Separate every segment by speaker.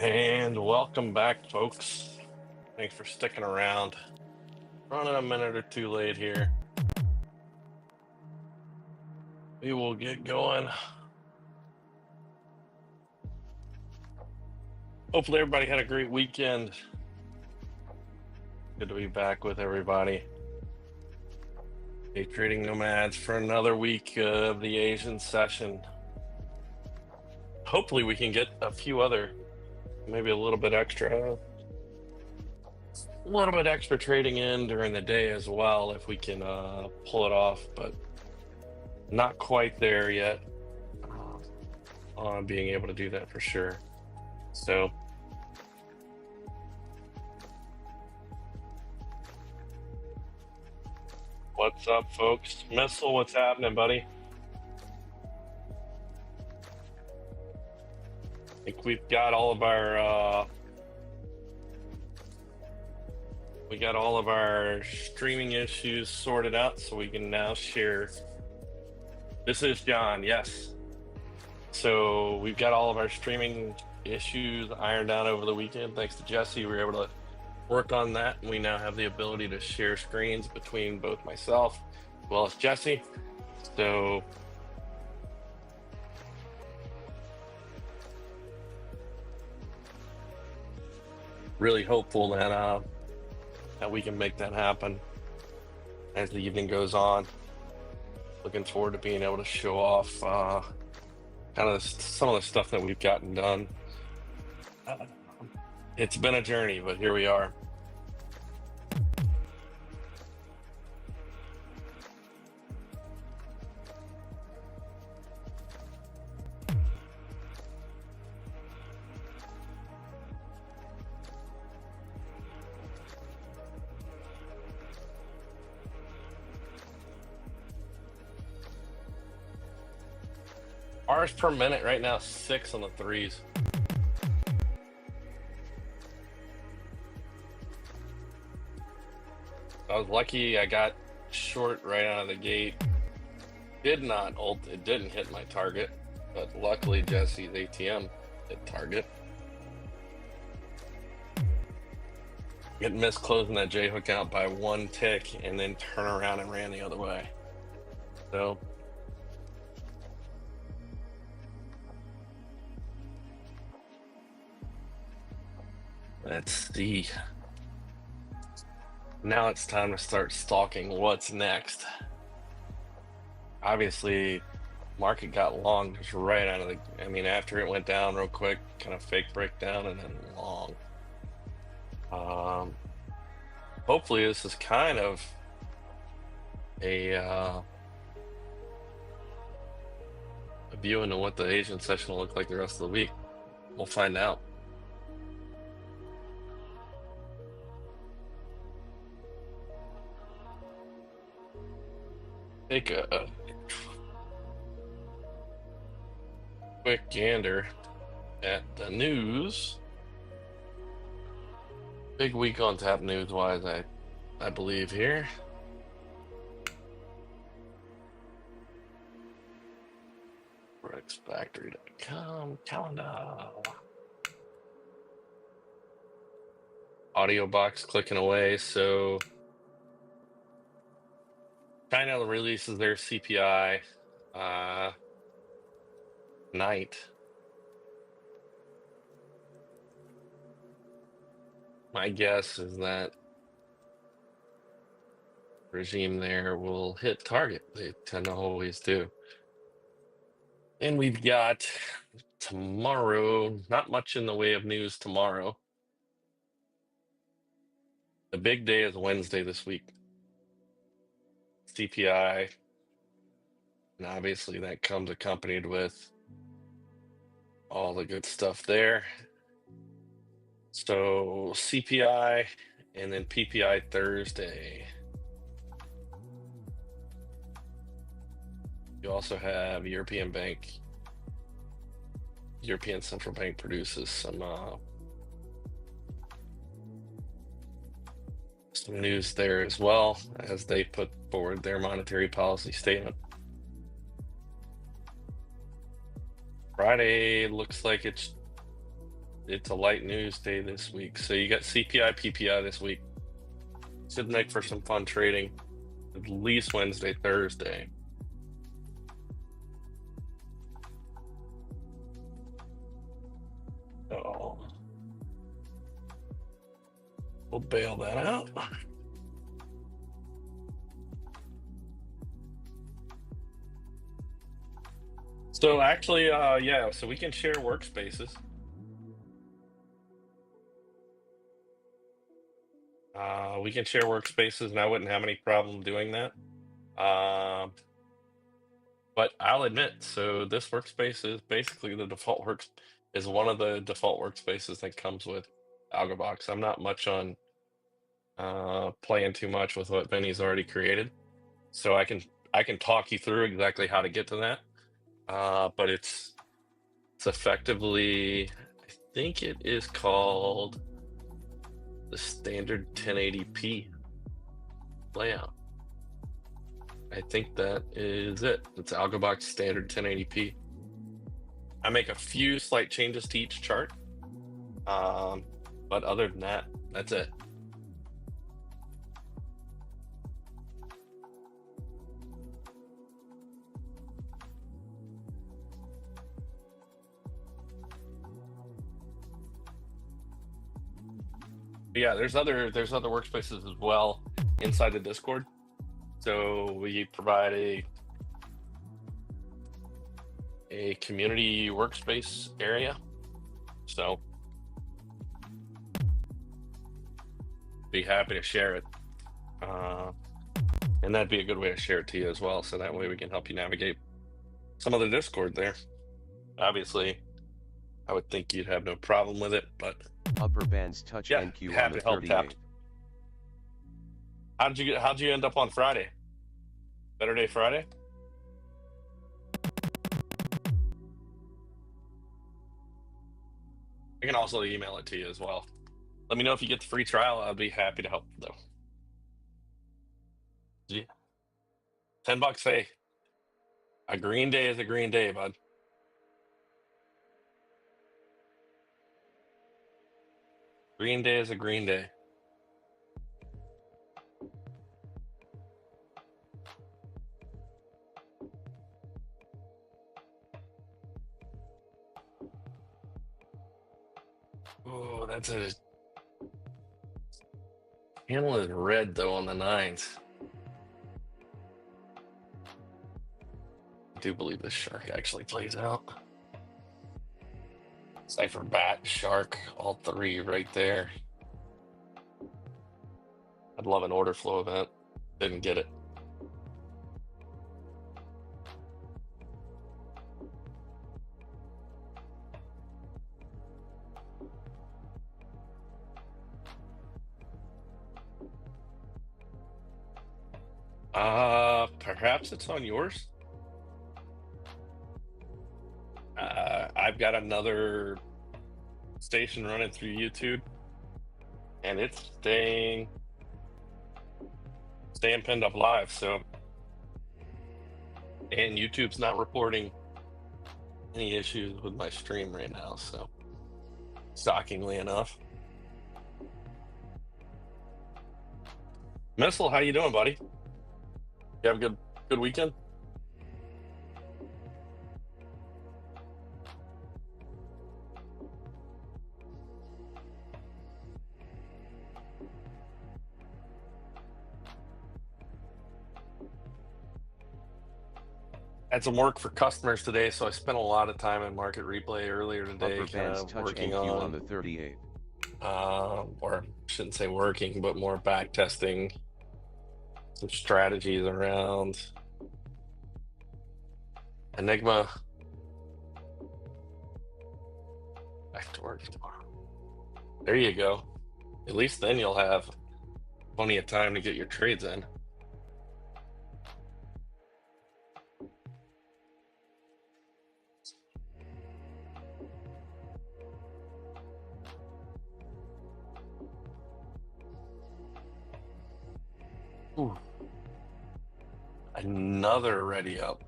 Speaker 1: And welcome back, folks. Thanks for sticking around. Running a minute or two late here. We will get going. Hopefully everybody had a great weekend. Good to be back with everybody. Hey, Trading Nomads for another week of the Asian session. Hopefully we can get a few other, maybe a little bit extra trading in during the day as well, if we can pull it off, but not quite there yet on being able to do that for sure. So what's up, folks? Missile, what's happening, buddy? I think we've got all of our streaming issues sorted out, so we can now share. This is John, yes. So we've got all of our streaming issues ironed out over the weekend. Thanks to Jesse, we were able to work on that, and we now have the ability to share screens between both myself as well as Jesse. So really hopeful that we can make that happen as the evening goes on. Looking forward to being able to show off kind of some of the stuff that we've gotten done. It's been a journey, but here we are. Hours per minute right now, 6 on the threes. I was lucky I got short right out of the gate. It didn't hit my target, but luckily Jesse's ATM hit target. It missed closing that J hook out by 1 tick and then turn around and ran the other way. So let's see. Now it's time to start stalking what's next. Obviously, market got long just right out of the, after it went down real quick, kind of fake breakdown and then long. Hopefully this is kind of a view into what the Asian session will look like the rest of the week. We'll find out. Take a quick gander at the news. Big week on tap news wise, I believe here. RexFactory.com calendar. AlgoBox clicking away. So China releases their CPI night. My guess is that regime there will hit target. They tend to always do. And we've got tomorrow, not much in the way of news tomorrow. The big day is Wednesday this week. CPI, and obviously that comes accompanied with all the good stuff there. So CPI and then PPI Thursday. You also have European Central Bank produces some news there as well as they put forward their monetary policy statement. Friday looks like it's it's a light news day this week. So you got CPI, PPI this week. Should make for some fun trading, at least Wednesday, Thursday. So we'll bail that out. So actually, yeah, so we can share workspaces. We can share workspaces, and I wouldn't have any problem doing that. But I'll admit, so this workspace is basically the default is one of the default workspaces that comes with AlgoBox. I'm not much on playing too much with what Benny's already created, so I can talk you through exactly how to get to that. But it's effectively, I think it is called the standard 1080p layout. I think that is it. It's AlgoBox standard 1080p. I make a few slight changes to each chart, but other than that, that's it. But yeah, there's other workspaces as well inside the Discord. So we provide a community workspace area. So be happy to share it. And that'd be a good way to share it to you as well. So that way we can help you navigate some of the Discord there. Obviously, I would think you'd have no problem with it, but
Speaker 2: upper bands touch
Speaker 1: yeah,
Speaker 2: NQ on
Speaker 1: happy
Speaker 2: the
Speaker 1: to help
Speaker 2: 38th.
Speaker 1: How'd you end up on Friday? Better Day Friday? I can also email it to you as well. Let me know if you get the free trial. I'll be happy to help though. Yeah. $10, hey. A green day is a green day, bud. Green day is a green day. Oh, that's a handle is red though on the 9s. I do believe this shark actually plays out. Cipher, bat, shark, all three right there. I'd love an order flow event. Didn't get it. Perhaps it's on yours. I've got another station running through YouTube, and it's staying pinned up live. So, and YouTube's not reporting any issues with my stream right now. So, shockingly enough. Missile, how you doing, buddy? You have a good weekend? Had some work for customers today, so I spent a lot of time in Market Replay earlier today,
Speaker 2: Upper bands touch
Speaker 1: working
Speaker 2: NQ on the 38th.
Speaker 1: Or I shouldn't say working, but more back testing some strategies around Enigma. Back to work tomorrow. There you go. At least then you'll have plenty of time to get your trades in. Ooh. Another ready up.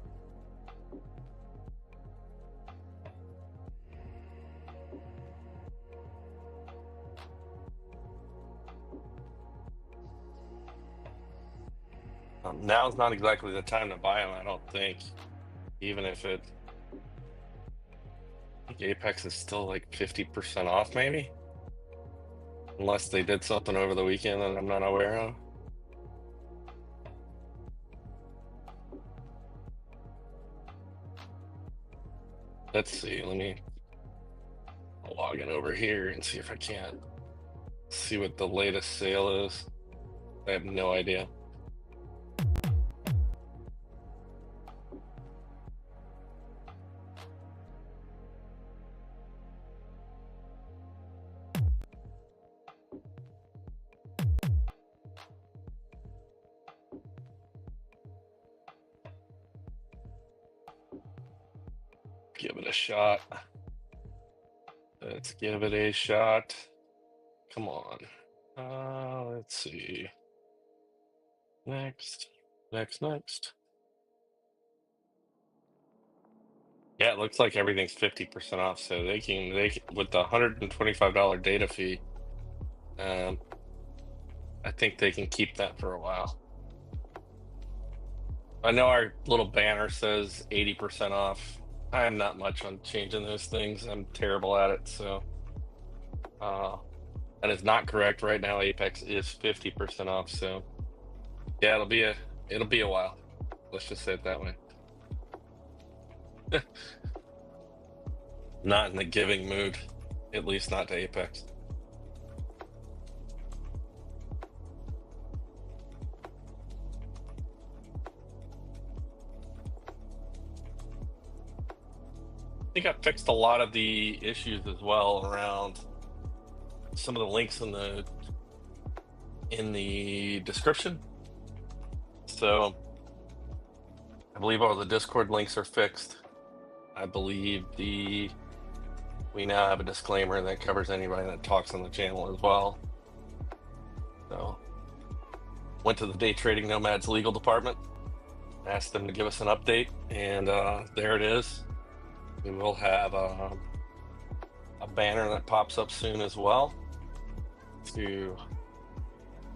Speaker 1: Now's not exactly the time to buy them, I don't think. Even if I think Apex is still like 50% off, maybe? Unless they did something over the weekend that I'm not aware of. Let's see, let me log in over here and see if I can't see what the latest sale is. I have no idea. Give it a shot. Let's give it a shot. Come on. Let's see. Next. Yeah, it looks like everything's 50% off, so they can with the $125 data fee, I think they can keep that for a while. I know our little banner says 80% off. I am not much on changing those things. I'm terrible at it, so that is not correct. Right now Apex is 50% off, so yeah, it'll be a while. Let's just say it that way. Not in the giving mood, at least not to Apex. I think I fixed a lot of the issues as well around some of the links in the description. So I believe all the Discord links are fixed. I believe we now have a disclaimer that covers anybody that talks on the channel as well. So went to the Day Trading Nomads legal department, asked them to give us an update, and there it is. We will have a banner that pops up soon as well to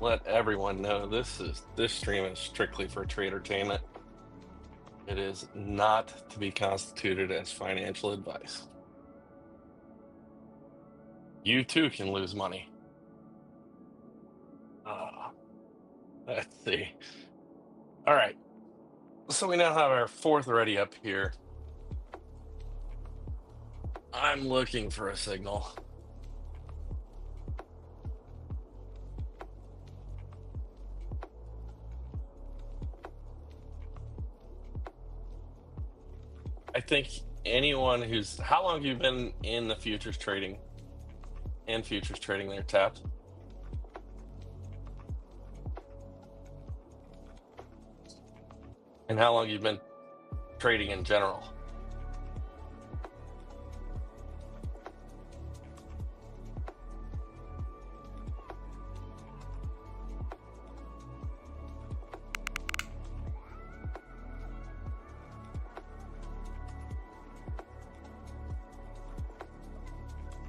Speaker 1: let everyone know this stream is strictly for tradertainment. It is not to be constituted as financial advice. You too can lose money. Let's see. All right. So we now have our fourth ready up here. I'm looking for a signal. I think anyone how long have you been in the futures trading and futures trading there, Tapped? And how long you've been trading in general?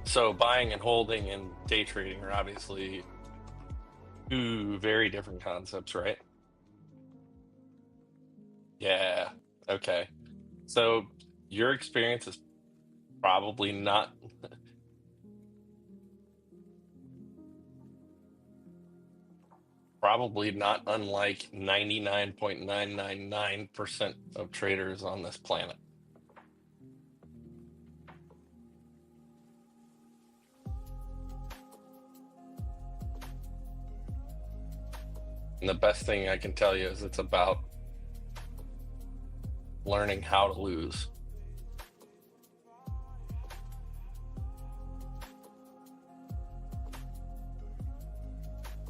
Speaker 1: So buying and holding and day trading are obviously two very different concepts, right? Yeah. Okay. So your experience is probably not unlike 99.999% of traders on this planet. And the best thing I can tell you is it's about learning how to lose.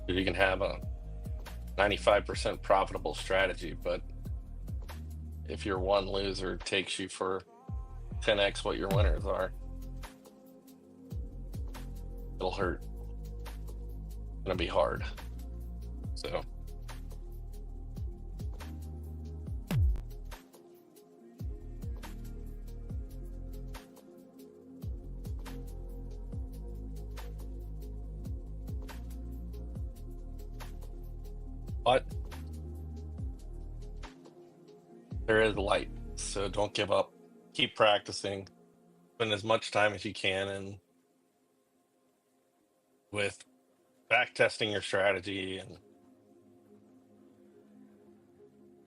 Speaker 1: You can have a 95% profitable strategy, but if your one loser takes you for 10x what your winners are, it'll hurt. It's gonna be hard. So but there is light, so don't give up. Keep practicing. Spend as much time as you can and with back testing your strategy and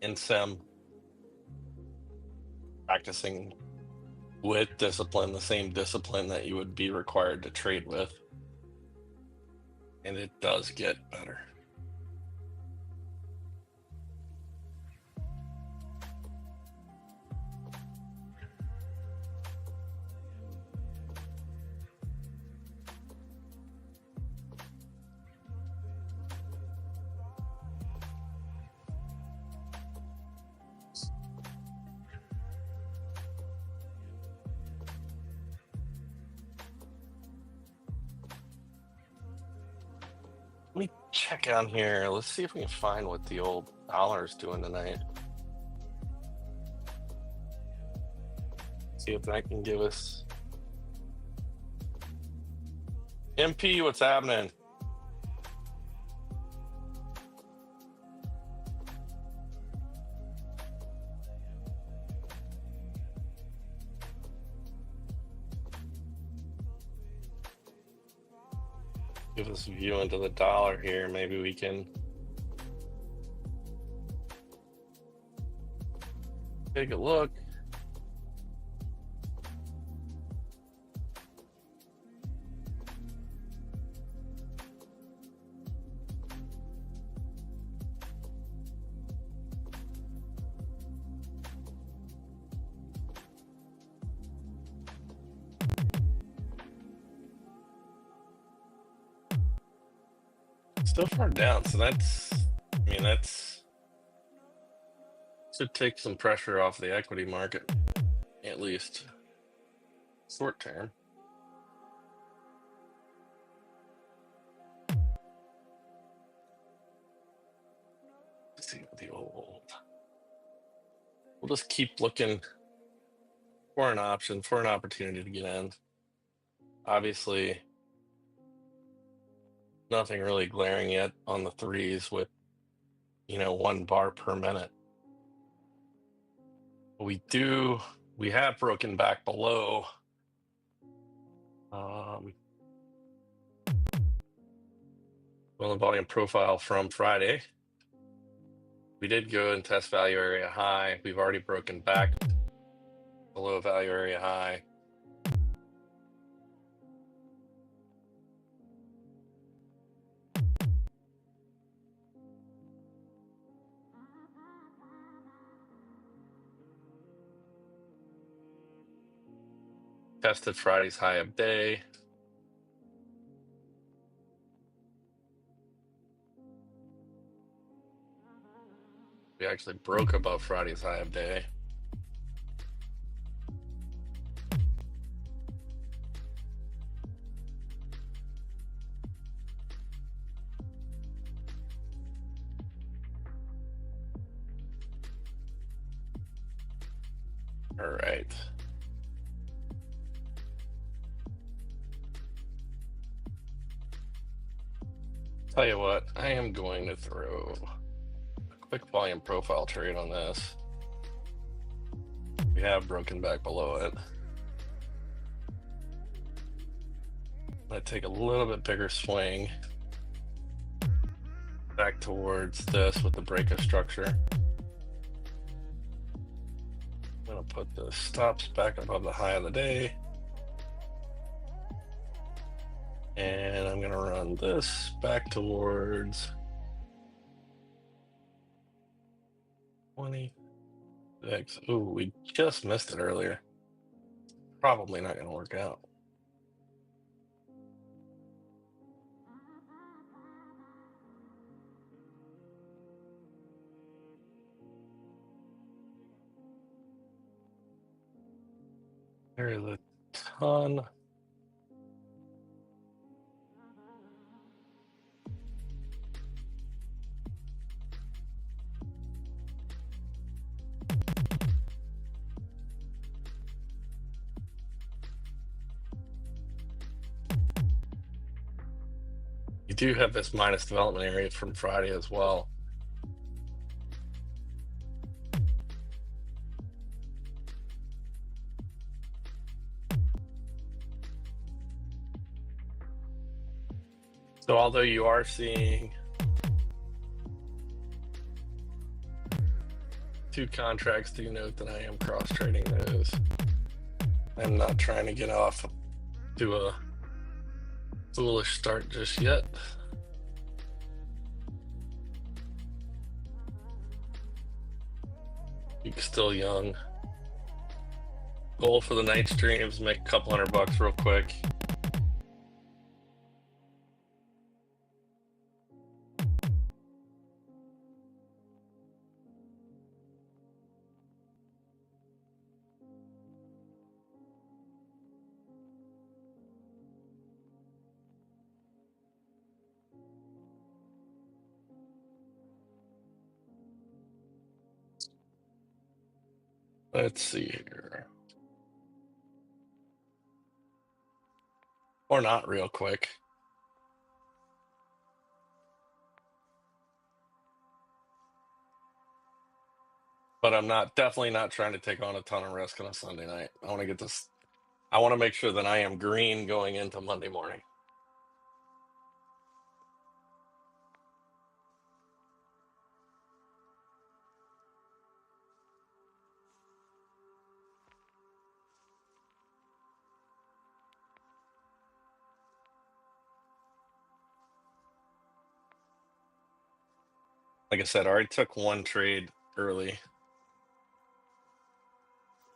Speaker 1: in sim, practicing with discipline, the same discipline that you would be required to trade with. And it does get better. Let me check on here. Let's see if we can find what the old dollar is doing tonight. See if that can give us. MP, what's happening? Give us a view into the dollar here. Maybe we can take a look. Still far down, so that's, I mean, that's should take some pressure off the equity market, at least short term. Let's see what the old. We'll just keep looking for an option, for an opportunity to get in. Obviously, nothing really glaring yet on the threes with, 1 bar per minute. We have broken back below well, the volume profile from Friday. We did go and test value area high. We've already broken back below value area high. Tested Friday's high of day. We actually broke above Friday's high of day. All right. Tell you what, I am going to throw a quick volume profile trade on this. We have broken back below it. I take a little bit bigger swing back towards this with the breakup structure. I'm gonna put the stops back above the high of the day. And I'm gonna run this back towards 26. Ooh, we just missed it earlier. Probably not gonna work out. There's a ton. You do have this minus development area from Friday as well. So although you are seeing 2 contracts, do note that I am cross trading those. I'm not trying to get off to a foolish start just yet. You're still young. Goal for the night streams, make a couple $100 real quick. Let's see here. Or not real quick. But I'm definitely not trying to take on a ton of risk on a Sunday night. I want to get this. I want to make sure that I am green going into Monday morning. Like I said, I already took one trade early.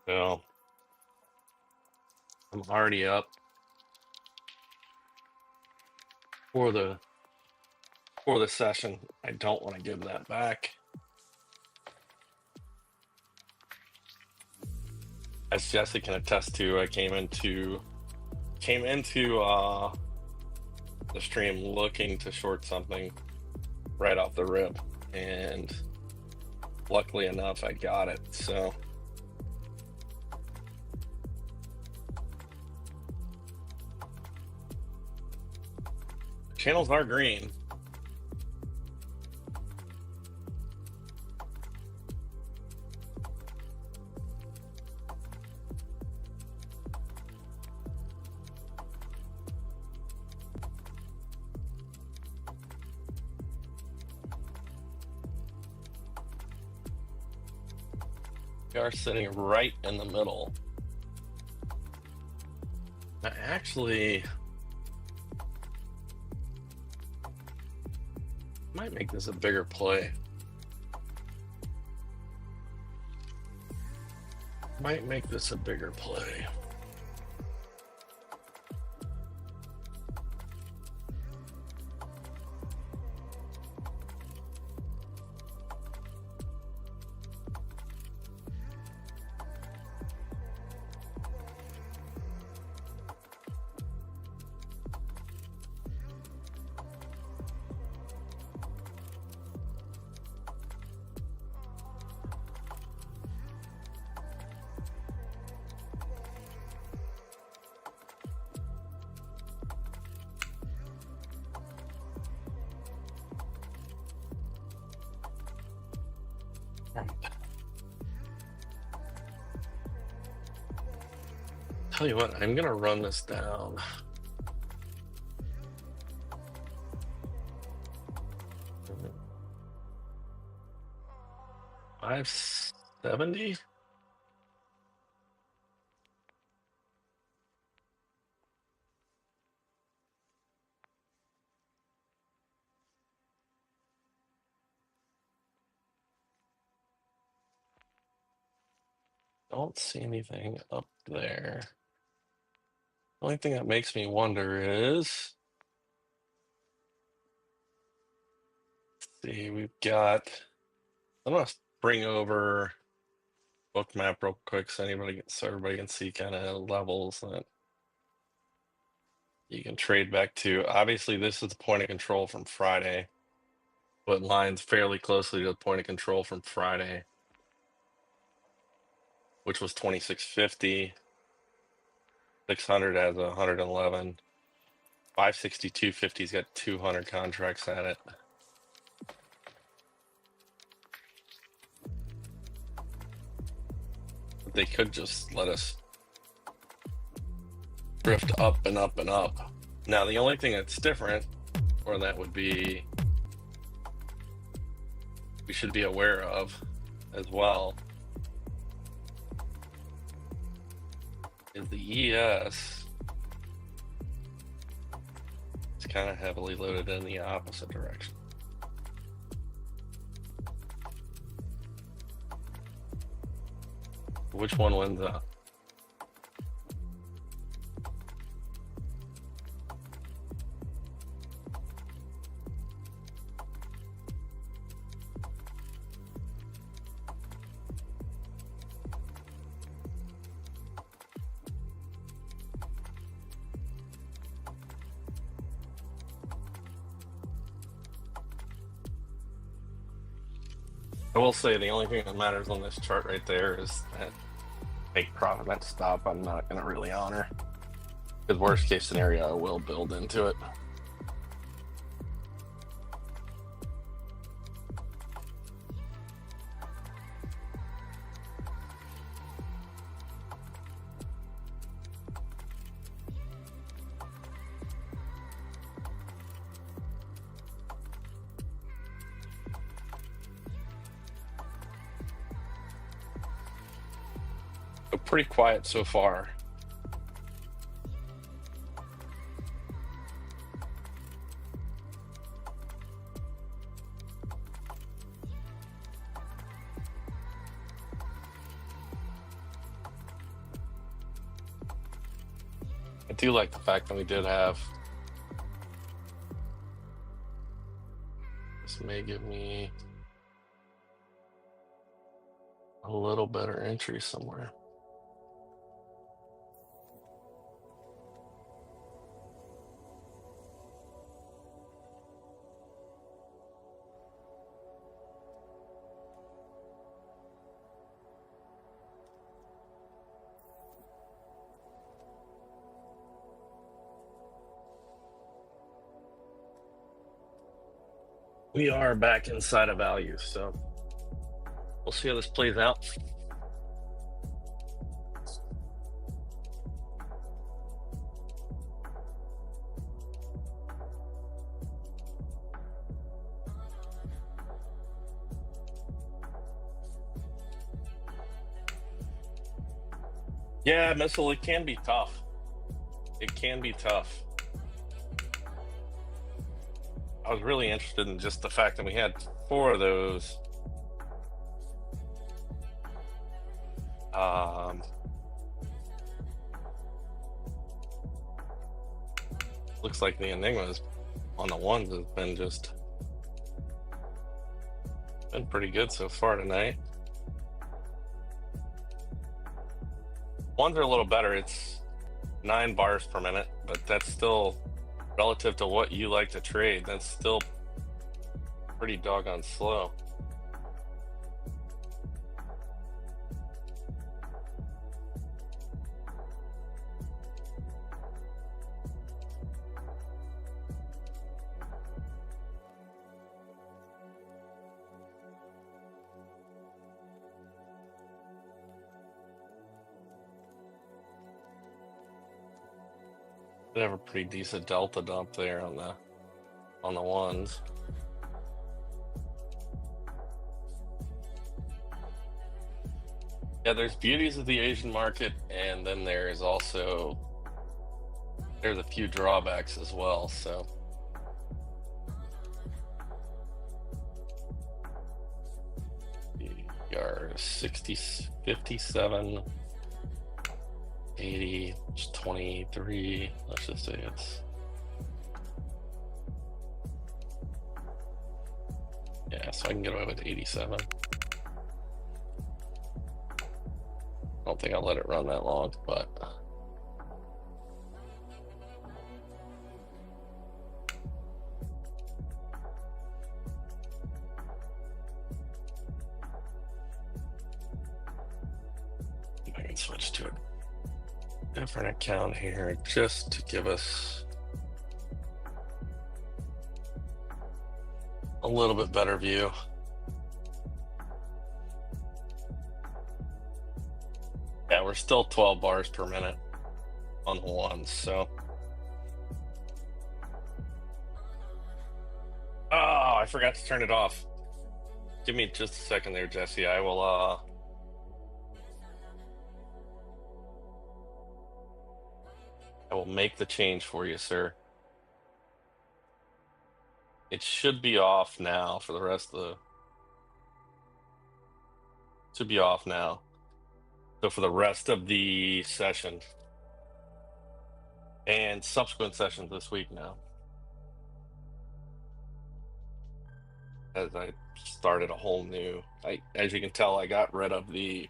Speaker 1: So I'm already up for the session. I don't want to give that back. As Jesse can attest to, I came into the stream looking to short something right off the rip, and luckily enough I got it. So channels are green. We are sitting right in the middle. I actually might make this a bigger play. Might make this a bigger play. Tell you what, I'm gonna run this down. $570. Don't see anything up there. The only thing that makes me wonder is, let's see, we've got, I'm gonna bring over Bookmap real quick so everybody can see kind of levels that you can trade back to. Obviously, this is the point of control from Friday, but lines fairly closely to the point of control from Friday, which was 2650. 600 has 111. 562.50's got 200 contracts at it. But they could just let us drift up and up and up. Now, the only thing that's different, or that would be, we should be aware of as well, is the ES. It's kind of heavily loaded in the opposite direction. Which one wins up? I will say the only thing that matters on this chart right there is that take profit at stop I'm not going to really honor. Because worst case scenario, I will build into it. Pretty quiet so far. I do like the fact that we did have, this may give me a little better entry somewhere. We are back inside of value, so we'll see how this plays out. Yeah, missile, it can be tough. It can be tough. I was really interested in just the fact that we had 4 of those. Looks like the Enigmas on the ones has been pretty good so far tonight. Ones are a little better. It's 9 bars per minute, but that's still, relative to what you like to trade, that's still pretty doggone slow. They have a pretty decent delta dump there on the ones. Yeah, there's beauties of the Asian market, and then there's a few drawbacks as well. So we are 60, 57. 80, 23, let's just say it's, yeah, so I can get away with 87. I don't think I'll let it run that long, but I can switch to it. Different account here just to give us a little bit better view. Yeah, we're still 12 bars per minute on the ones, so Oh, I forgot to turn it off. Give me just a second there, Jesse. I will make the change for you, sir. It should be off now for the rest of the should be off now. So for the rest of the session and subsequent sessions this week now. As I started a whole new, as you can tell, I got rid of the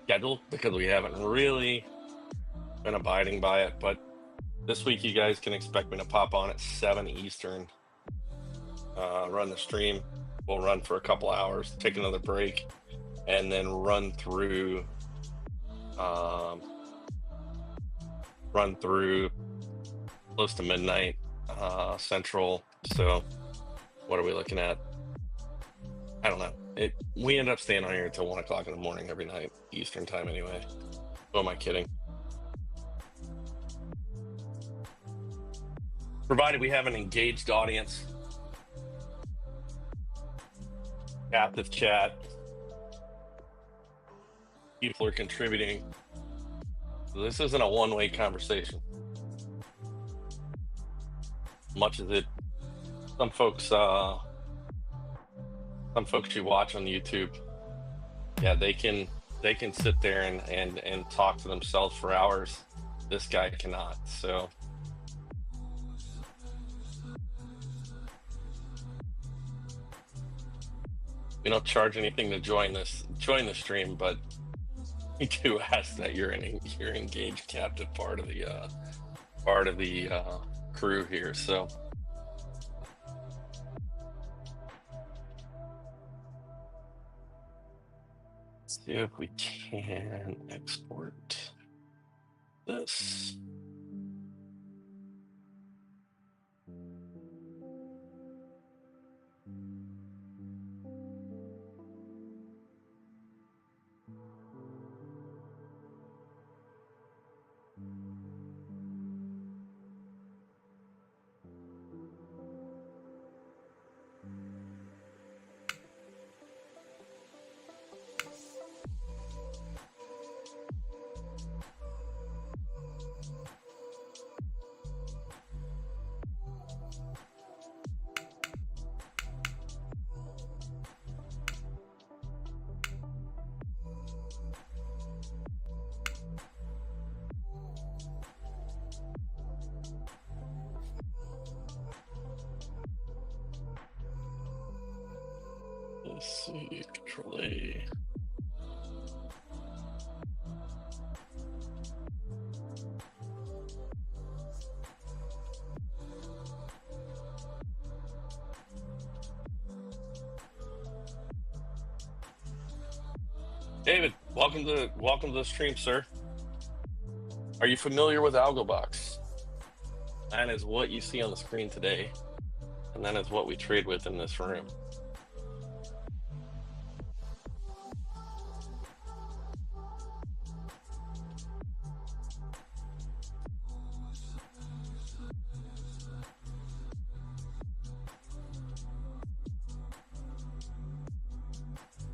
Speaker 1: schedule because we haven't really been abiding by it. But this week, you guys can expect me to pop on at 7 Eastern, run the stream. We'll run for a couple hours, take another break, and then run through close to midnight Central. So what are we looking at? I don't know. We end up staying on here until 1 o'clock in the morning every night, Eastern time anyway. Who am I kidding? Provided we have an engaged audience, active chat, people are contributing. This isn't a one-way conversation. Much as it, some folks you watch on YouTube, yeah, they can sit there and talk to themselves for hours. This guy cannot. So we don't charge anything to join the stream, but we do ask that you're engaged captive part of the crew here. So let's see if we can export this. Let's see, Control A. David, welcome to the stream, sir. Are you familiar with AlgoBox? That is what you see on the screen today, and that is what we trade with in this room.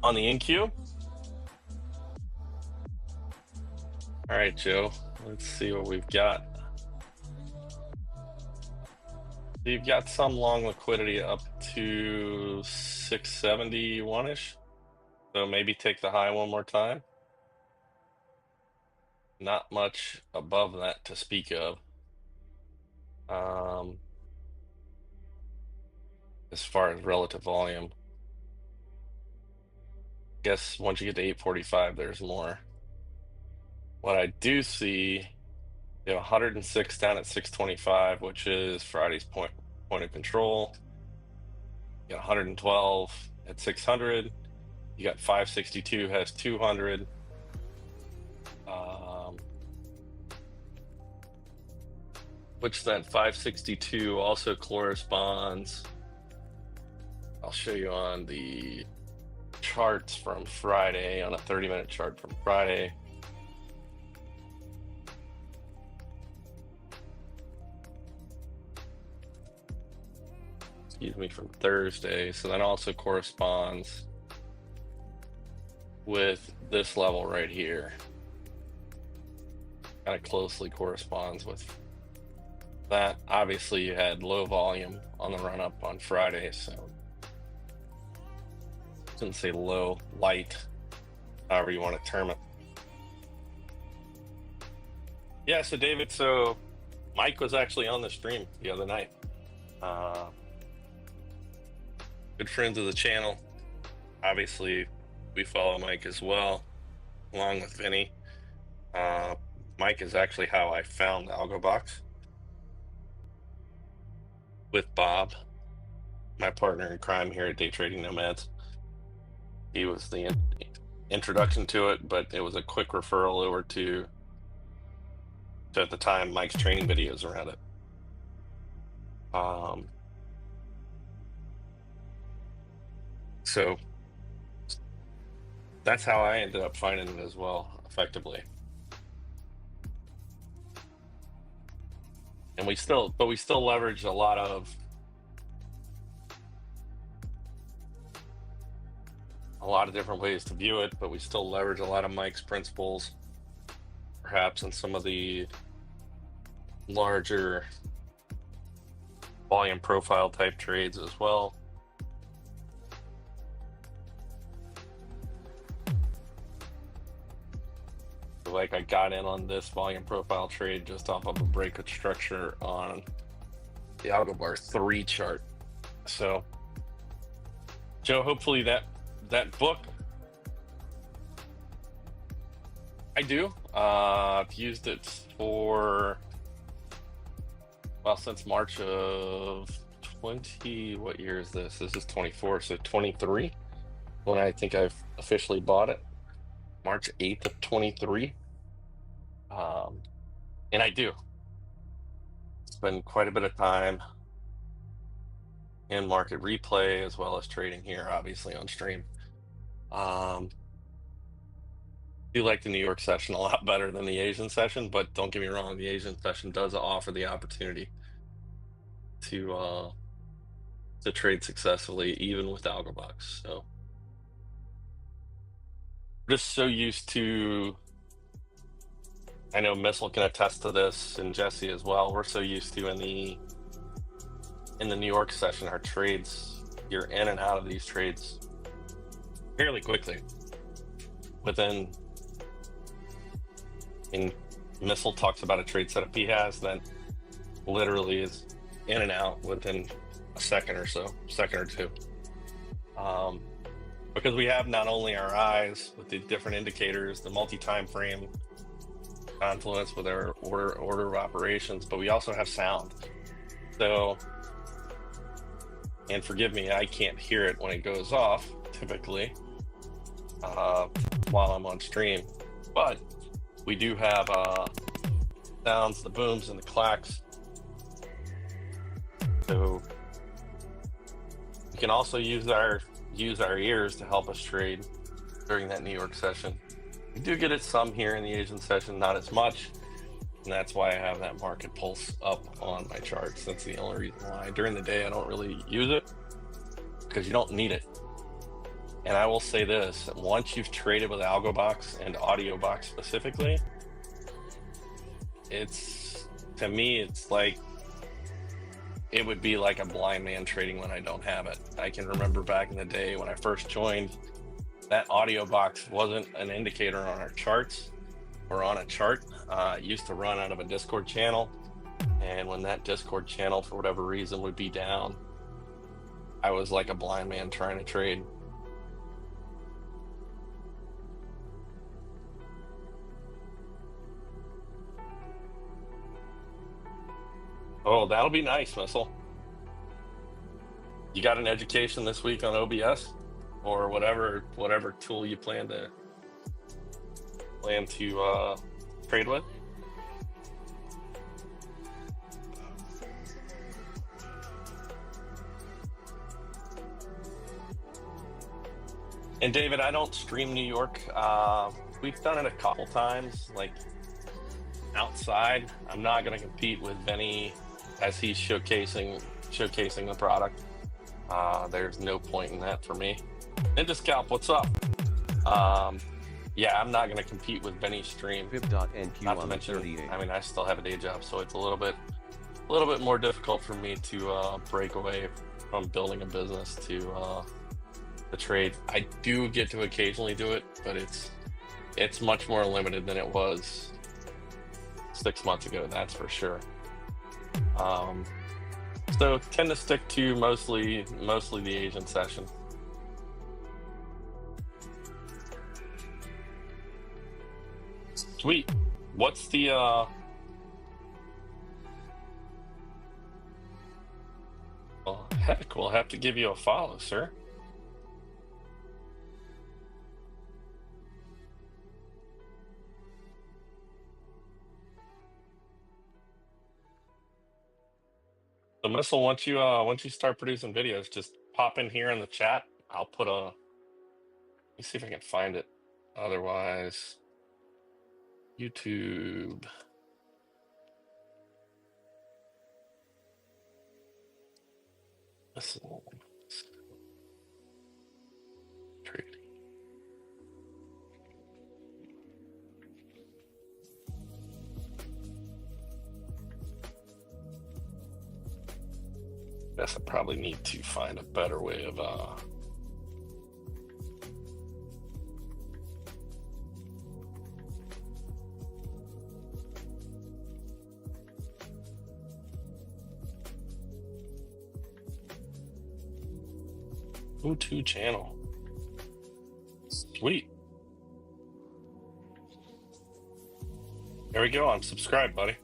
Speaker 1: On the NQ? All right, Joe, let's see what we've got. You've got some long liquidity up to 671-ish. So maybe take the high one more time. Not much above that to speak of. As far as relative volume. Guess once you get to 845, there's more. What I do see, you have 106 down at 625, which is Friday's point of control. You got 112 at 600. You got 562 has 200. Which that 562 also corresponds. I'll show you on the charts from Friday, on a 30-minute chart from Friday. excuse me, from Thursday. So that also corresponds with this level right here. Kind of closely corresponds with that. Obviously, you had low volume on the run up on Friday, so I shouldn't say low, light, however you want to term it. Yeah, so David, so Mike was actually on the stream the other night. Good friends of the channel. Obviously, we follow Mike as well, along with Vinny. Mike is actually how I found AlgoBox with Bob, my partner in crime here at Trading Nomads. He was the introduction to it, but it was a quick referral over to at the time Mike's training videos around it. So that's how I ended up finding it as well, effectively. And we still leverage a lot of different ways to view it, but we still leverage a lot of Mike's principles, perhaps in some of the larger volume profile type trades as well. Like I got in on this volume profile trade just off of a breakout structure on the AlgoBox 3 chart. So Joe, hopefully that book, I do. I've used it for, well, since March of 20, what year is this? This is 24, so 23, when I think I've officially bought it. March 8th of 23. And I do spend quite a bit of time in market replay as well as trading here, obviously on stream. Do like the New York session a lot better than the Asian session, but don't get me wrong, the Asian session does offer the opportunity to trade successfully even with AlgoBox. So just so used to, I know Missile can attest to this, and Jesse as well, we're so used to in the New York session, our trades, you're in and out of these trades fairly quickly. Within, and Missile talks about a trade setup he has that literally is in and out within a second or two. Because we have not only our eyes with the different indicators, the multi-time frame confluence with our order of operations, but we also have sound. So, and forgive me, I can't hear it when it goes off typically while I'm on stream, but we do have sounds, the booms and the clacks. So we can also use our ears to help us trade during that New York session. We do get it some here in the Asian session, not as much, and that's why I have that market pulse up on my charts. That's the only reason why. During the day, I don't really use it because you don't need it. And I will say this, once you've traded with AlgoBox and AudioBox specifically, to me, it's like, it would be like a blind man trading when I don't have it. I can remember back in the day when I first joined, that AudioBox wasn't an indicator on our charts or on a chart. It used to run out of a Discord channel. And when that Discord channel, for whatever reason, would be down, I was like a blind man trying to trade. Oh, that'll be nice, Missile. You got an education this week on OBS or whatever tool you plan to trade with? And David, I don't stream New York. We've done it a couple times, like outside. I'm not going to compete with Benny as he's showcasing the product. There's no point in that for me. Ninja Scalp, what's up? Yeah, I'm not going to compete with Benny Stream.
Speaker 2: Fib.NQ
Speaker 1: Not to
Speaker 2: on
Speaker 1: mention,
Speaker 2: 38.
Speaker 1: I mean, I still have a day job, so it's a little bit more difficult for me to break away from building a business to trade. I do get to occasionally do it, but it's much more limited than it was 6 months ago. That's for sure. So tend to stick to mostly the Asian session. Sweet. What's the well, heck, we'll have to give you a follow, sir. So Missile, once you start producing videos, just pop in here in the chat. I'll put a, let me see if I can find it. Otherwise, YouTube. Missile. Trading. Guess I probably need to find a better way of go-to channel. Sweet. There we go. I'm subscribed, buddy.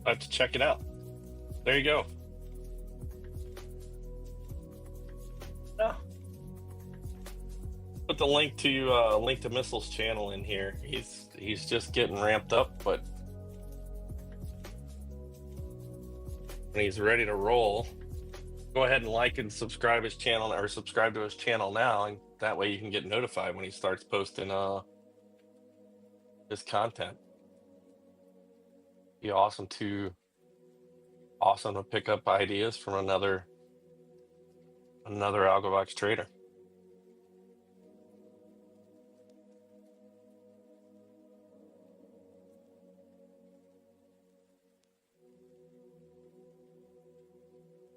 Speaker 1: I have to check it out. There you go. Yeah. Put the link to Missile's channel in here. He's just getting ramped up, but when he's ready to roll, go ahead and like and subscribe his channel, or subscribe to his channel now, and that way you can get notified when he starts posting his content. Be awesome to pick up ideas from another AlgoBox trader.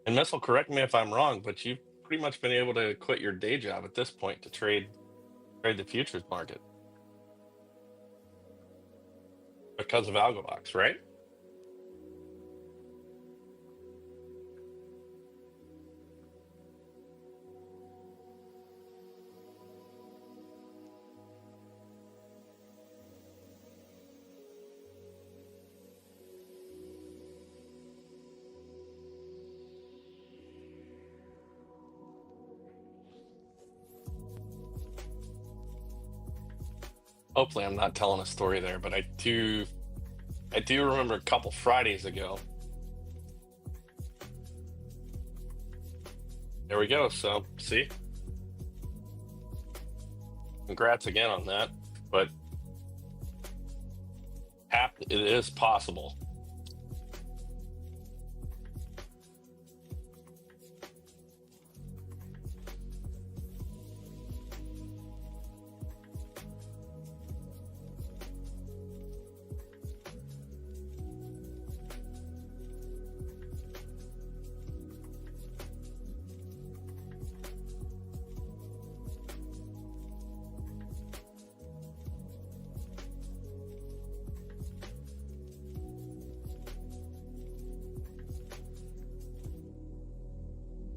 Speaker 1: And Missile, correct me if I'm wrong, but you've pretty much been able to quit your day job at this point to trade the futures market because of AlgoBox, right? Hopefully I'm not telling a story there, but I do remember a couple Fridays ago. There we go. So see, congrats again on that, but it is possible.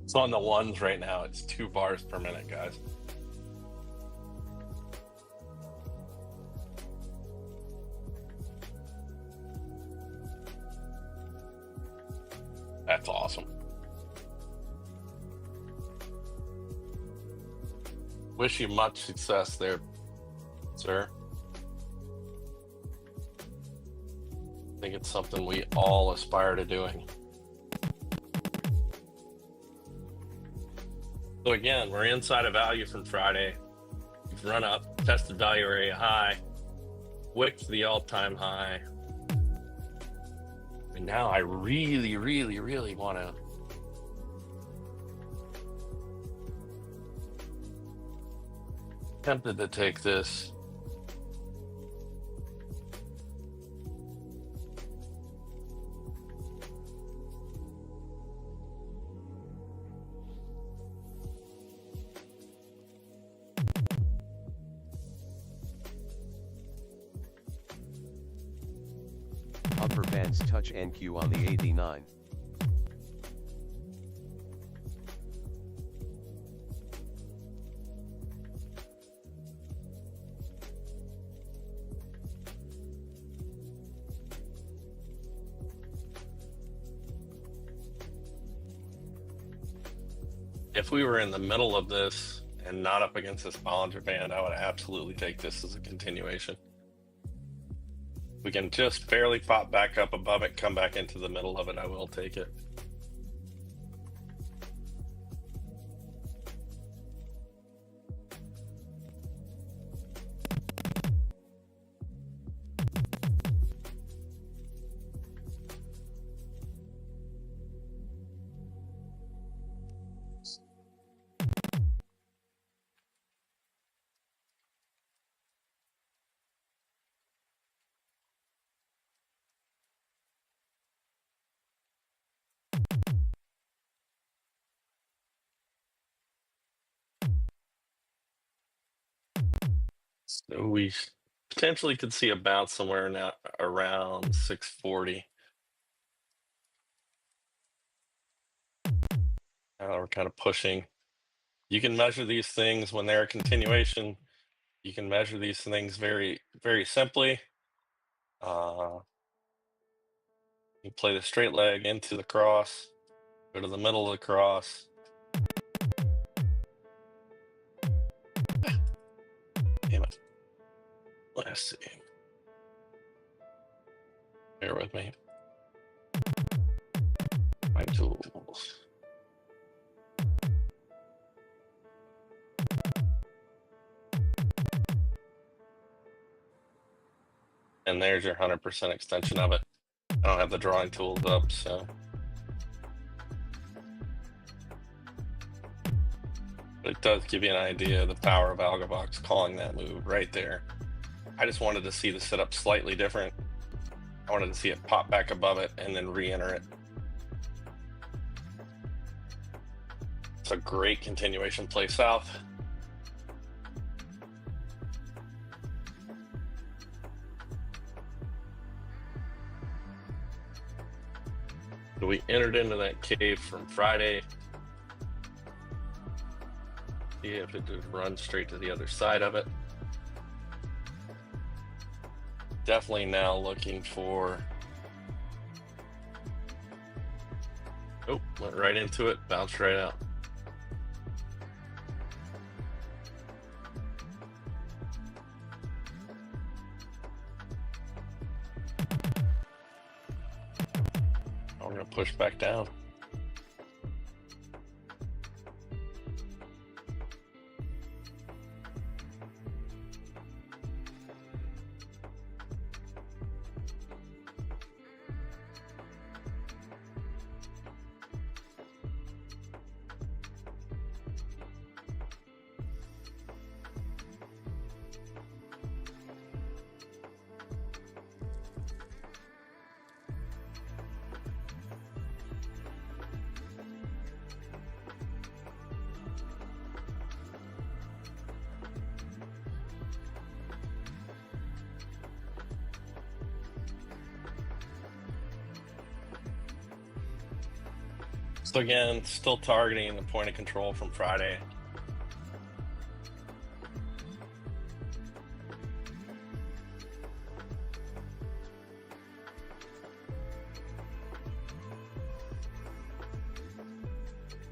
Speaker 1: It's on the ones right now. It's 2 bars per minute, guys. That's awesome. Wish you much success there, sir. I think it's something we all aspire to doing. So again, we're inside of value from Friday. We've run up, tested value area high, wicked the all-time high. And now I really, really, really want to tempted to take this.
Speaker 2: Upper bands touch NQ on the 89.
Speaker 1: If we were in the middle of this and not up against this Bollinger Band, I would absolutely take this as a continuation. We can just barely pop back up above it, come back into the middle of it, I will take it. So we potentially could see a bounce somewhere now around 640. Now we're kind of pushing. You can measure these things when they're a continuation. You can measure these things very, very simply. You play the straight leg into the cross, go to the middle of the cross. Damn it. Let's see. Bear with me. My tools. And there's your 100% extension of it. I don't have the drawing tools up, so. But it does give you an idea of the power of AlgoBox calling that move right there. I just wanted to see the setup slightly different. I wanted to see it pop back above it and then re-enter it. It's a great continuation play south. We entered into that cave from Friday. See if it just runs straight to the other side of it. Definitely now looking for. Oh, went right into it, bounced right out. We're gonna push back down. So again, still targeting the point of control from Friday.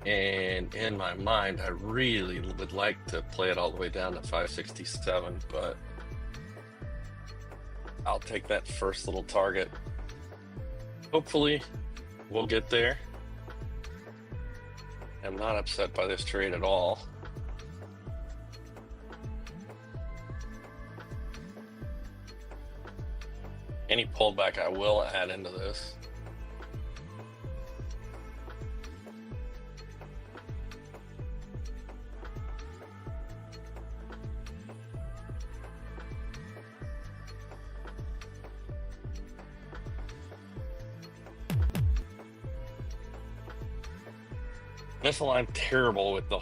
Speaker 1: And in my mind, I really would like to play it all the way down to 567, but I'll take that first little target. Hopefully, we'll get there. I'm not upset by this trade at all. Any pullback I will add into this. Missile, I'm terrible with the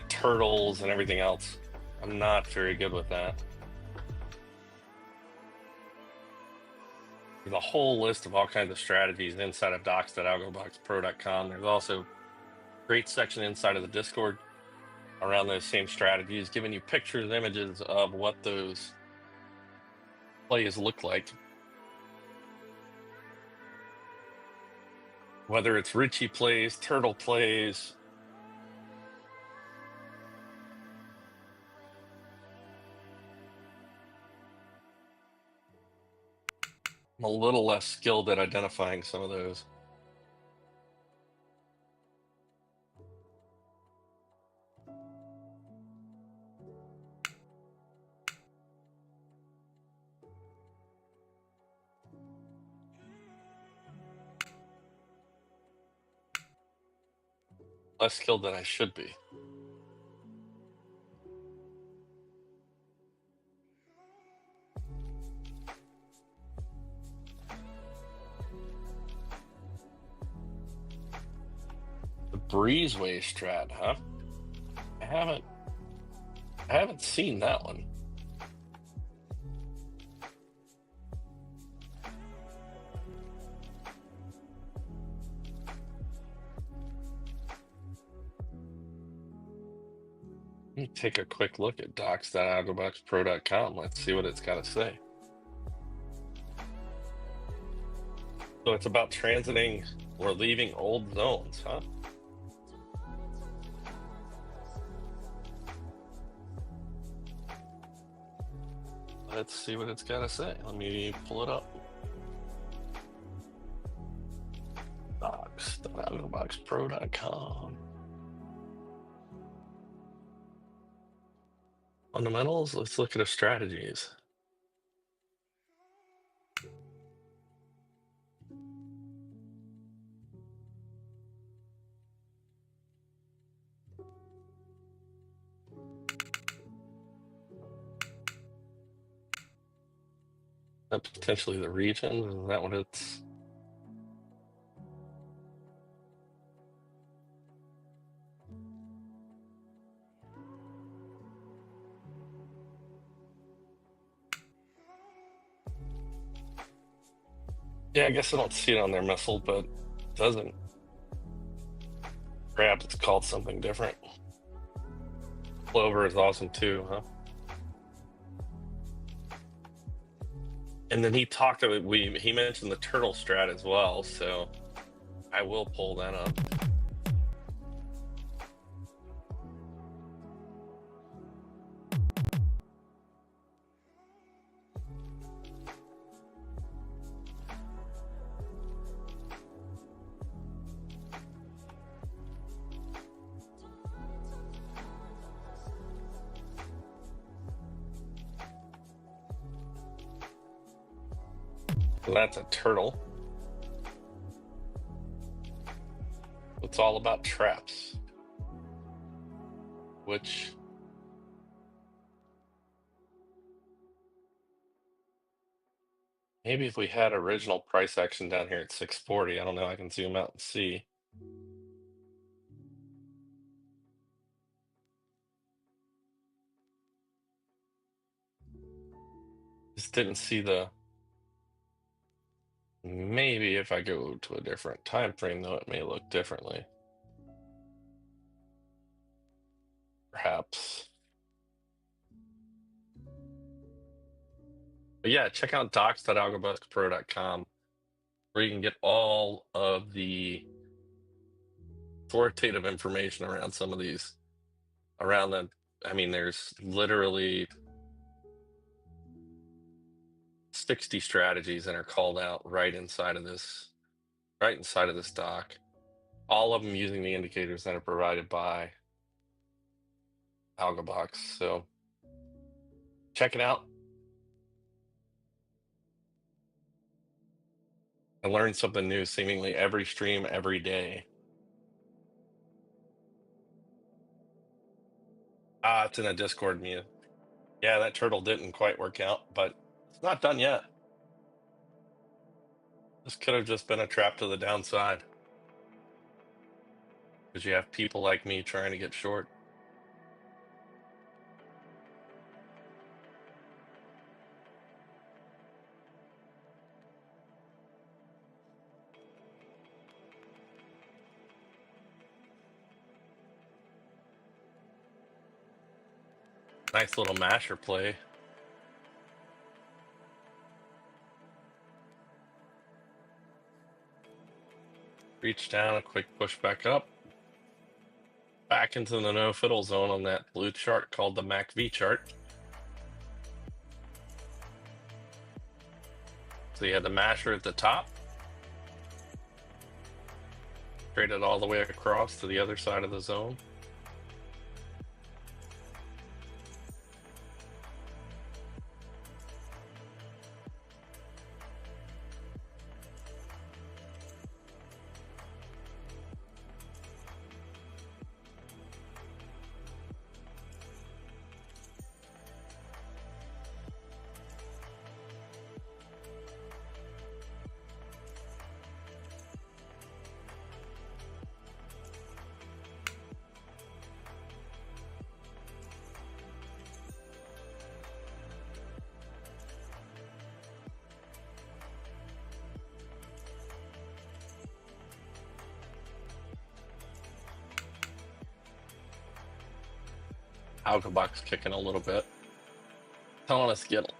Speaker 1: turtles and everything else. I'm not very good with that. There's a whole list of all kinds of strategies inside of docs.algoboxpro.com. There's also a great section inside of the Discord around those same strategies, giving you pictures, images of what those plays look like. Whether it's Richie plays, Turtle plays, I'm a little less skilled at identifying some of those. Less skilled than I should be. The breezeway strat, huh? I haven't seen that one. Let me take a quick look at docs.algoboxpro.com. Let's see what it's got to say. So it's about transiting or leaving old zones, huh? Let's see what it's got to say. Let me pull it up. Docs.algoboxpro.com. Fundamentals, let's look at the strategies. Potentially the region, is that what it's? Yeah, I guess I don't see it on their missile, but it doesn't. Perhaps it's called something different. Clover is awesome too, huh? And then he talked about he mentioned the turtle strat as well, so I will pull that up. So that's a turtle. It's all about traps, which maybe if we had original price action down here at 640, I don't know, I can zoom out and see. Just didn't see the, maybe if I go to a different time frame though, it may look differently. Perhaps. But yeah, check out docs.algoboxpro.com where you can get all of the authoritative information around some of these, around the, I mean, there's literally 60 strategies that are called out right inside of this doc. All of them using the indicators that are provided by AlgoBox. So check it out. I learned something new seemingly every stream, every day. It's in a Discord mute. Yeah, that turtle didn't quite work out, but it's not done yet. This could have just been a trap to the downside. Because you have people like me trying to get short. Nice little masher play. Reach down, a quick push back up. Back into the no fiddle zone on that blue chart called the MACV chart. So you had the masher at the top. Traded all the way across to the other side of the zone. AlgoBox kicking a little bit, telling us to get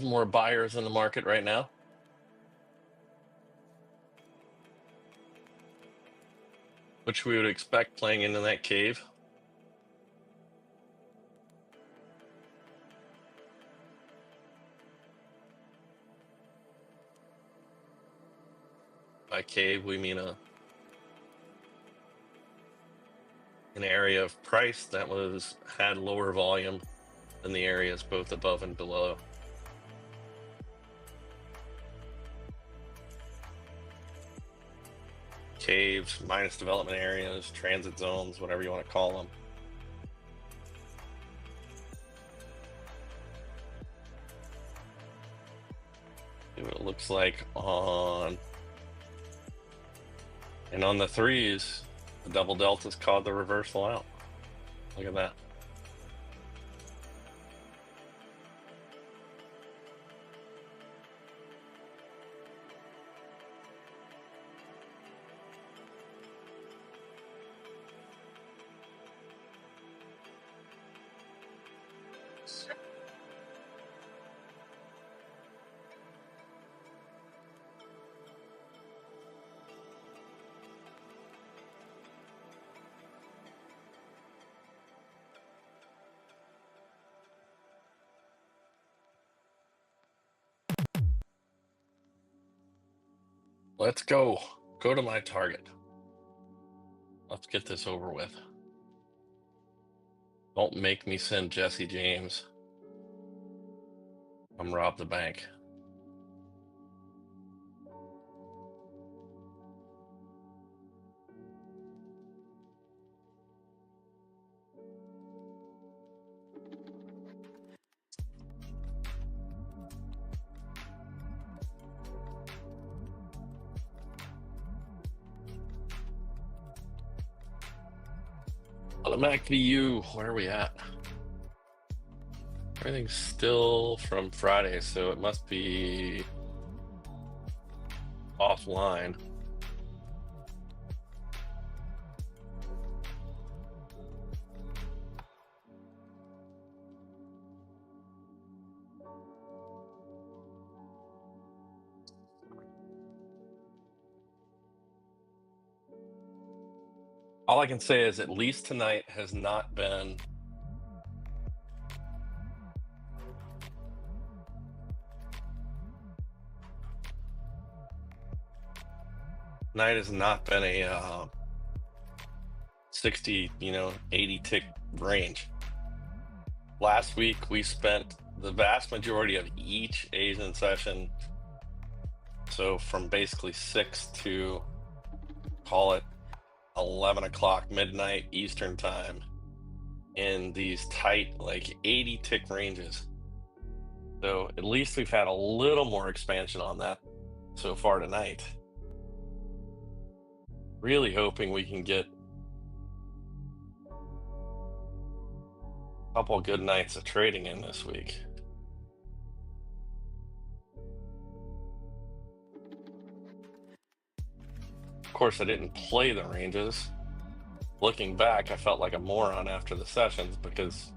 Speaker 1: more buyers in the market right now. Which we would expect playing into that cave. By cave, we mean an area of price that had lower volume than the areas both above and below. Caves, minus development areas, transit zones, whatever you want to call them. See what it looks like on the threes. The double delta's called the reversal out. Look at that. Let's go. Go to my target. Let's get this over with. Don't make me send Jesse James. I'm rob the bank. Automatic VU, where are we at? Everything's still from Friday, so it must be offline. All I can say is at least tonight has not been a 60, 80 tick range. Last week we spent the vast majority of each Asian session, so from basically 6 to call it 11 o'clock midnight Eastern time, in these tight, like 80 tick ranges. So at least we've had a little more expansion on that. so far tonight. Really hoping we can get a couple good nights of trading in this week. Of course, I didn't play the ranges. Looking back, I felt like a moron after the sessions because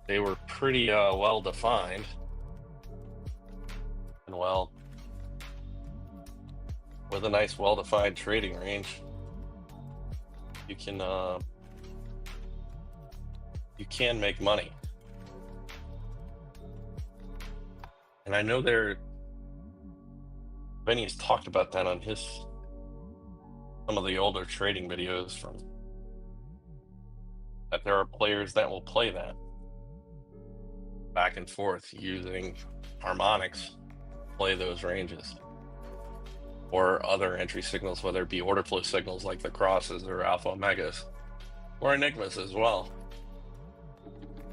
Speaker 1: they were pretty well defined. And well, with a nice well-defined trading range, you can make money. And I know Benny's talked about that on some of the older trading videos that there are players that will play that back and forth using harmonics, play those ranges, or other entry signals, whether it be order flow signals like the crosses or alpha omegas, or enigmas as well.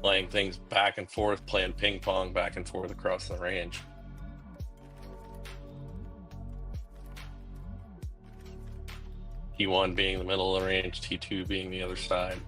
Speaker 1: Playing things back and forth, playing ping pong back and forth across the range. T1 being the middle of the range, T2 being the other side.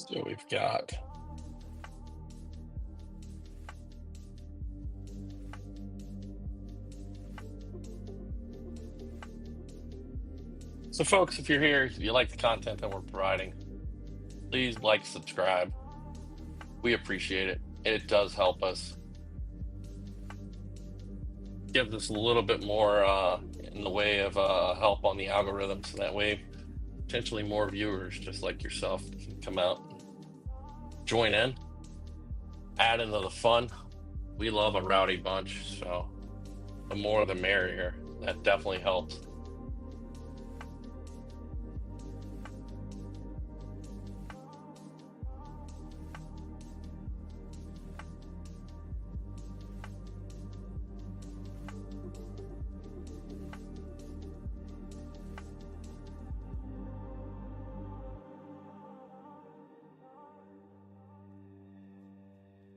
Speaker 1: So we've got so folks, if you're here, if you like the content that we're providing, please like, subscribe. We appreciate it. It does help us. Gives us a little bit more in the way of help on the algorithm, so that way potentially more viewers just like yourself can come out and join in, add into the fun. We love a rowdy bunch, so the more the merrier. That definitely helps.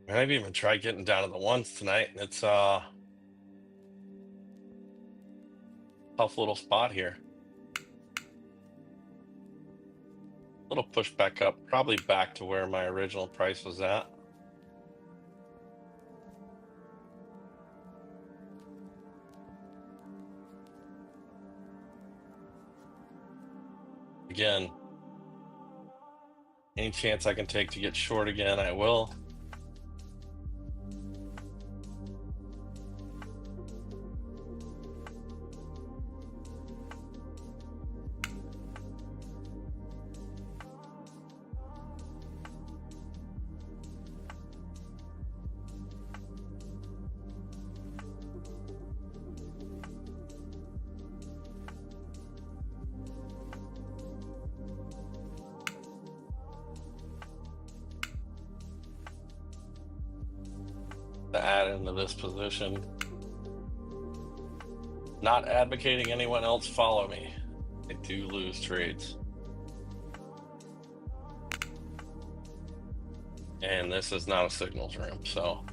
Speaker 1: And I've even tried getting down to the ones tonight, and it's a tough little spot here. Little push back up, probably back to where my original price was at. Again, any chance I can take to get short again, I will. To add into this position. Not advocating anyone else follow me. I do lose trades. And this is not a signals room, so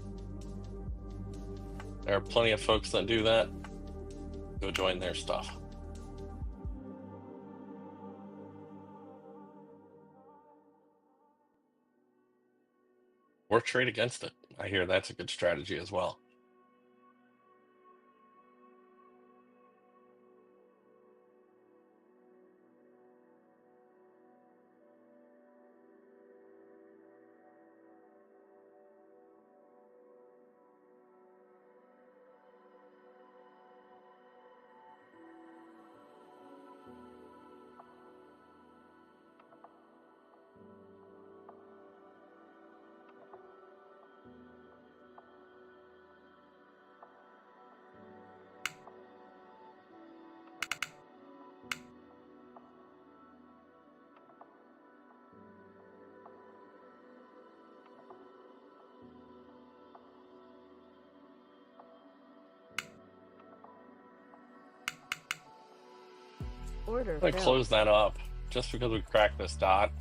Speaker 1: there are plenty of folks that do that. Go join their stuff. Or trade against it. I hear that's a good strategy as well.
Speaker 3: Order
Speaker 1: I'm gonna
Speaker 3: filled.
Speaker 1: close that up just because we cracked this dot.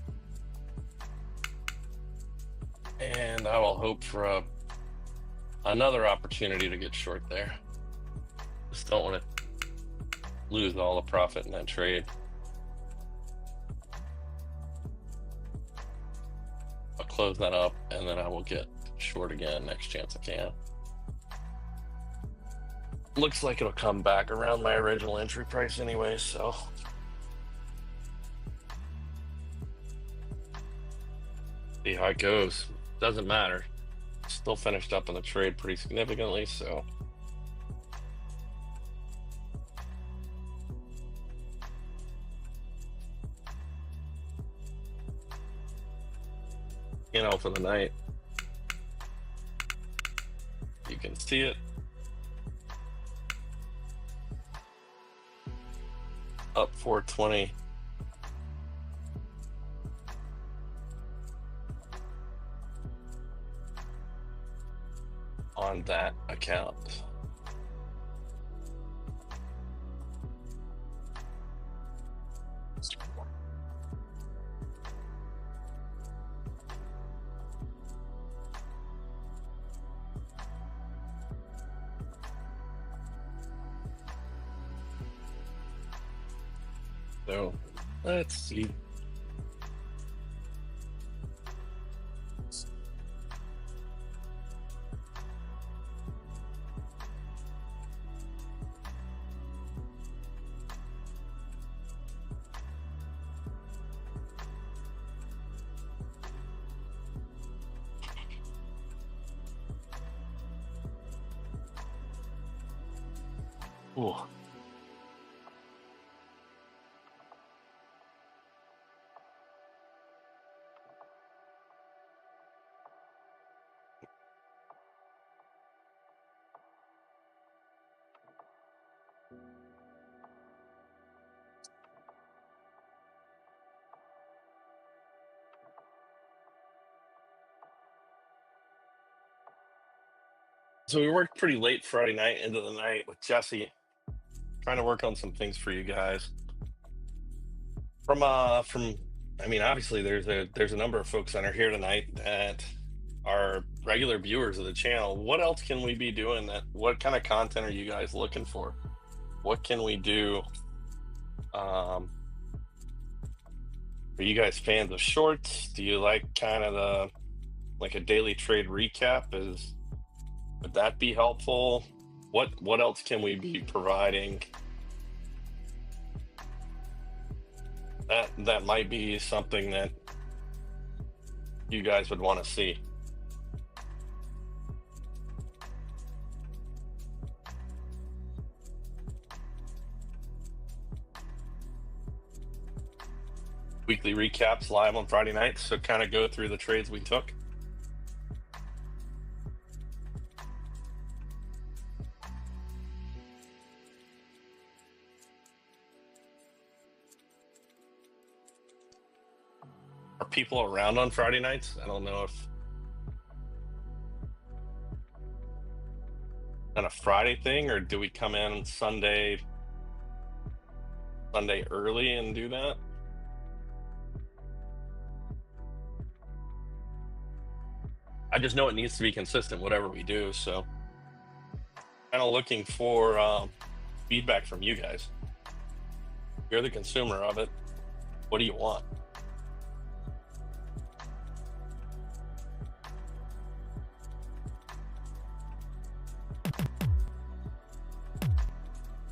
Speaker 1: And I will hope for another opportunity to get short there. Just don't want to lose all the profit in that trade. I'll close that up and then I will get short again next chance I can. Looks like it'll come back around my original entry price anyway, so. See how it goes. Doesn't matter. Still finished up in the trade pretty significantly, so. For the night. You can see it. Up 420. On that account. So let's see. Ooh. So we worked pretty late Friday night into the night with Jesse, trying to work on some things for you guys. I mean, obviously there's a number of folks that are here tonight that are regular viewers of the channel. What else can we be doing? What kind of content are you guys looking for? What can we do? Are you guys fans of shorts? Do you like kind of like a daily trade recap? Would that be helpful? What else can we be providing? That might be something that you guys would want to see. Weekly recaps live on Friday nights, so kind of go through the trades we took. Are people around on Friday nights? I don't know if on a Friday thing, or do we come in Sunday early and do that? I just know it needs to be consistent, whatever we do. So kind of looking for feedback from you guys. You're the consumer of it. What do you want?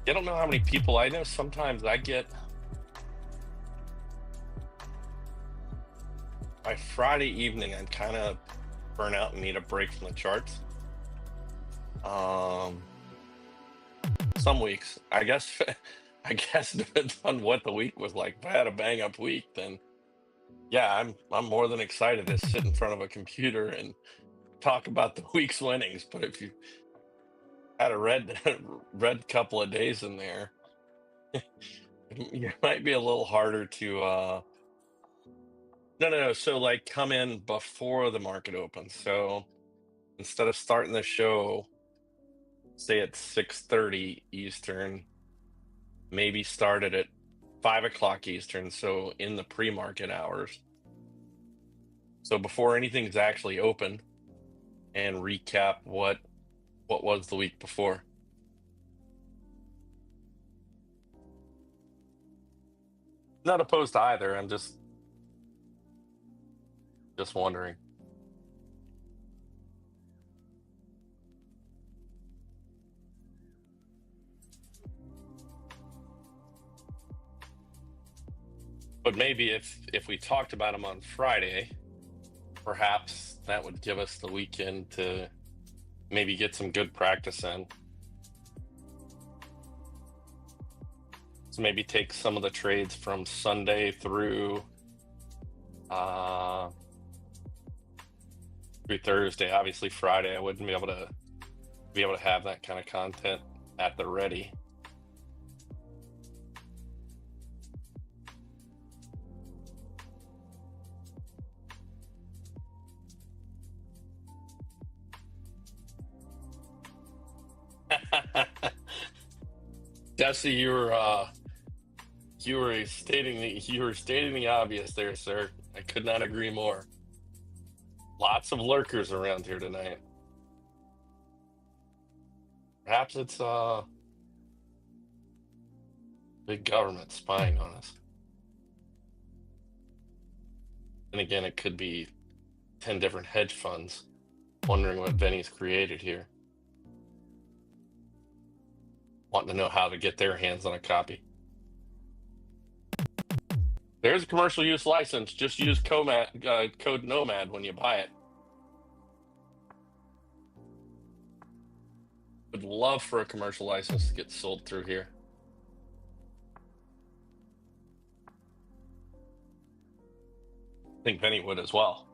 Speaker 1: I don't know how many people I know. Sometimes I get by Friday evening, I'm kind of burnt out and need a break from the charts. Some weeks, I guess, depends on what the week was like. If I had a bang up week, then yeah, I'm more than excited to sit in front of a computer and talk about the week's winnings. But if you had a red couple of days in there, it might be a little harder to no. So like come in before the market opens. So instead of starting the show, say at 6:30 Eastern, maybe start it at 5 o'clock Eastern, so in the pre-market hours. So before anything's actually open, and recap what was the week before. Not opposed to either. I'm just wondering. But maybe if we talked about them on Friday, perhaps that would give us the weekend to maybe get some good practice in. So maybe take some of the trades from Sunday through Thursday. Obviously Friday I wouldn't be able to have that kind of content at the ready. Jesse, you were stating the obvious there, sir. I could not agree more. Lots of lurkers around here tonight. Perhaps it's big government spying on us. And again, it could be 10 different hedge funds wondering what Benny's created here, wanting to know how to get their hands on a copy. There's a commercial use license. Just use code NOMAD when you buy it. Would love for a commercial license to get sold through here. I think Benny would as well.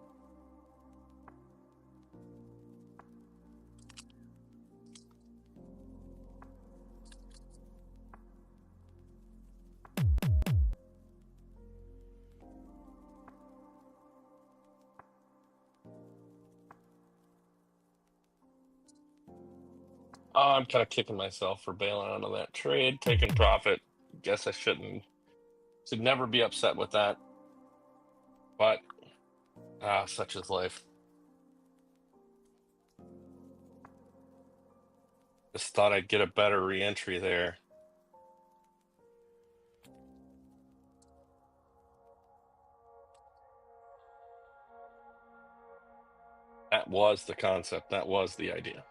Speaker 1: I'm kind of kicking myself for bailing out of that trade, taking profit. Guess I should never be upset with that. But such is life. Just thought I'd get a better re-entry there. That was the concept. That was the idea.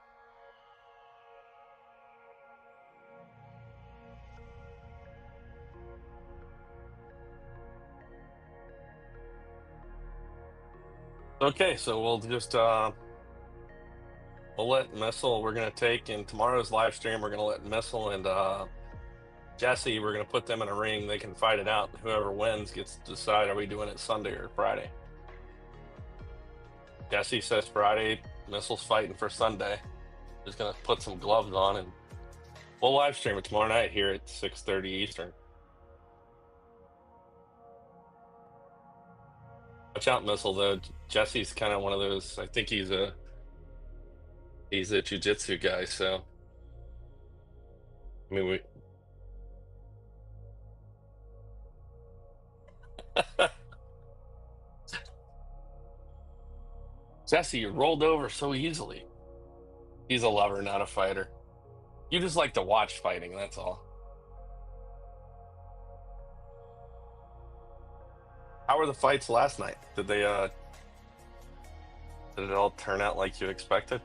Speaker 1: Okay, so we'll just we'll let Missile, we're gonna take in tomorrow's live stream, we're gonna let Missile and Jesse, we're gonna put them in a ring. They can fight it out. Whoever wins gets to decide, are we doing it Sunday or Friday? Jesse says Friday, Missile's fighting for Sunday. Just gonna put some gloves on and we'll live stream it tomorrow night here at 6:30 Eastern. Watch out, Missile, though. Jesse's kind of one of those, I think he's a jiu-jitsu guy, so I mean Jesse, you rolled over so easily. He's a lover, not a fighter. You just like to watch fighting, that's all. How were the fights last night? Did they did it all turn out like you expected?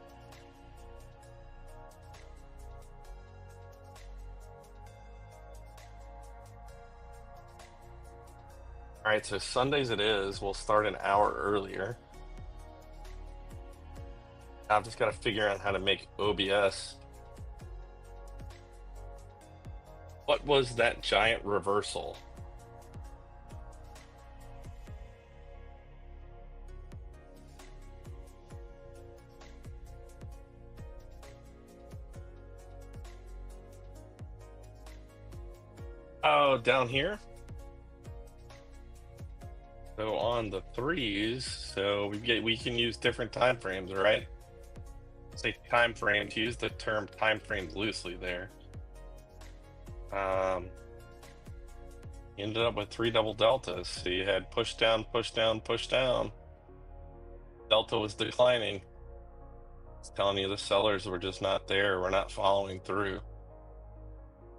Speaker 1: All right, so Sundays it is. We'll start an hour earlier. I've just got to figure out how to make OBS. What was that giant reversal? Oh, down here? So on the threes, so we can use different time frames, right? Say time frames, use the term time frames loosely there. You ended up with 3 double deltas. So you had push down, push down, push down. Delta was declining. It's telling you the sellers were just not there. We're not following through.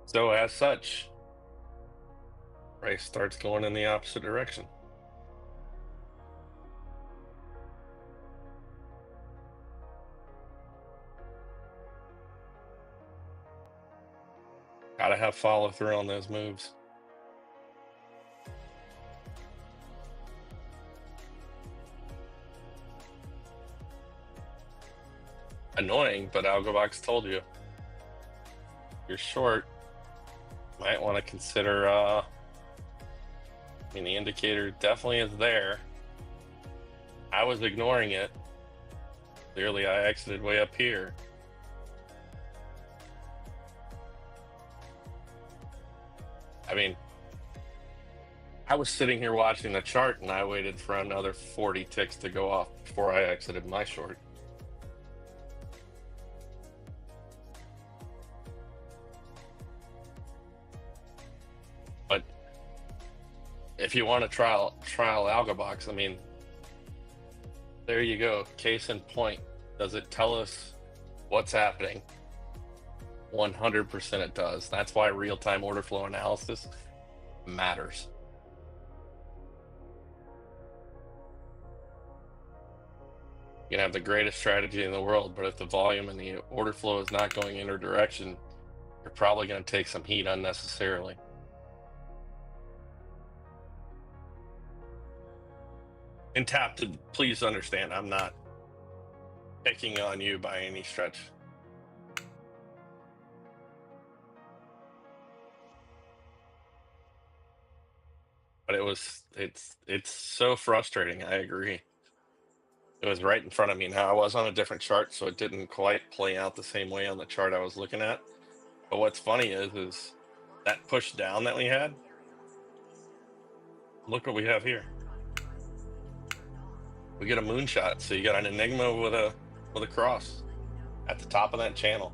Speaker 1: So as such, price starts going in the opposite direction. Gotta have follow through on those moves. Annoying, but AlgoBox told you. You're short. Might want to consider, I mean, the indicator definitely is there. I was ignoring it. Clearly, I exited way up here. I mean, I was sitting here watching the chart and I waited for another 40 ticks to go off before I exited my short. But if you want to trial AlgoBox, I mean, there you go. Case in point. Does it tell us what's happening? 100% it does. That's why real-time order flow analysis matters. You can have the greatest strategy in the world, but if the volume and the order flow is not going in your direction, you're probably going to take some heat unnecessarily. And tap, to please understand, I'm not picking on you by any stretch. But it's so frustrating. I agree. It was right in front of me. Now I was on a different chart, so it didn't quite play out the same way on the chart I was looking at. But what's funny is that push down that we had. Look what we have here. We get a moonshot. So you got an enigma with a cross at the top of that channel.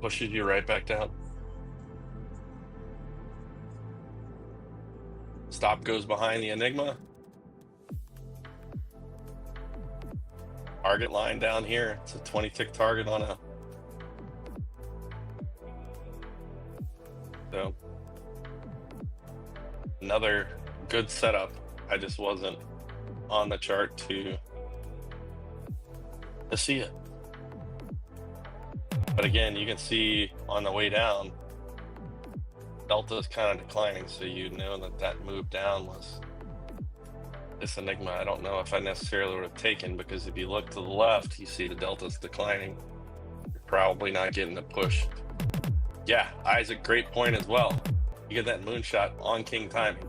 Speaker 1: Pushes you right back down. Stop goes behind the enigma. Target line down here. It's a 20 tick target on a. So another good setup. I just wasn't on the chart to see it. But again, you can see on the way down, Delta is kind of declining, so you know that move down was this enigma. I don't know if I necessarily would have taken, because if you look to the left, you see the Delta's declining. You're probably not getting the push. Yeah, Isaac, great point as well. You get that moonshot on king timing.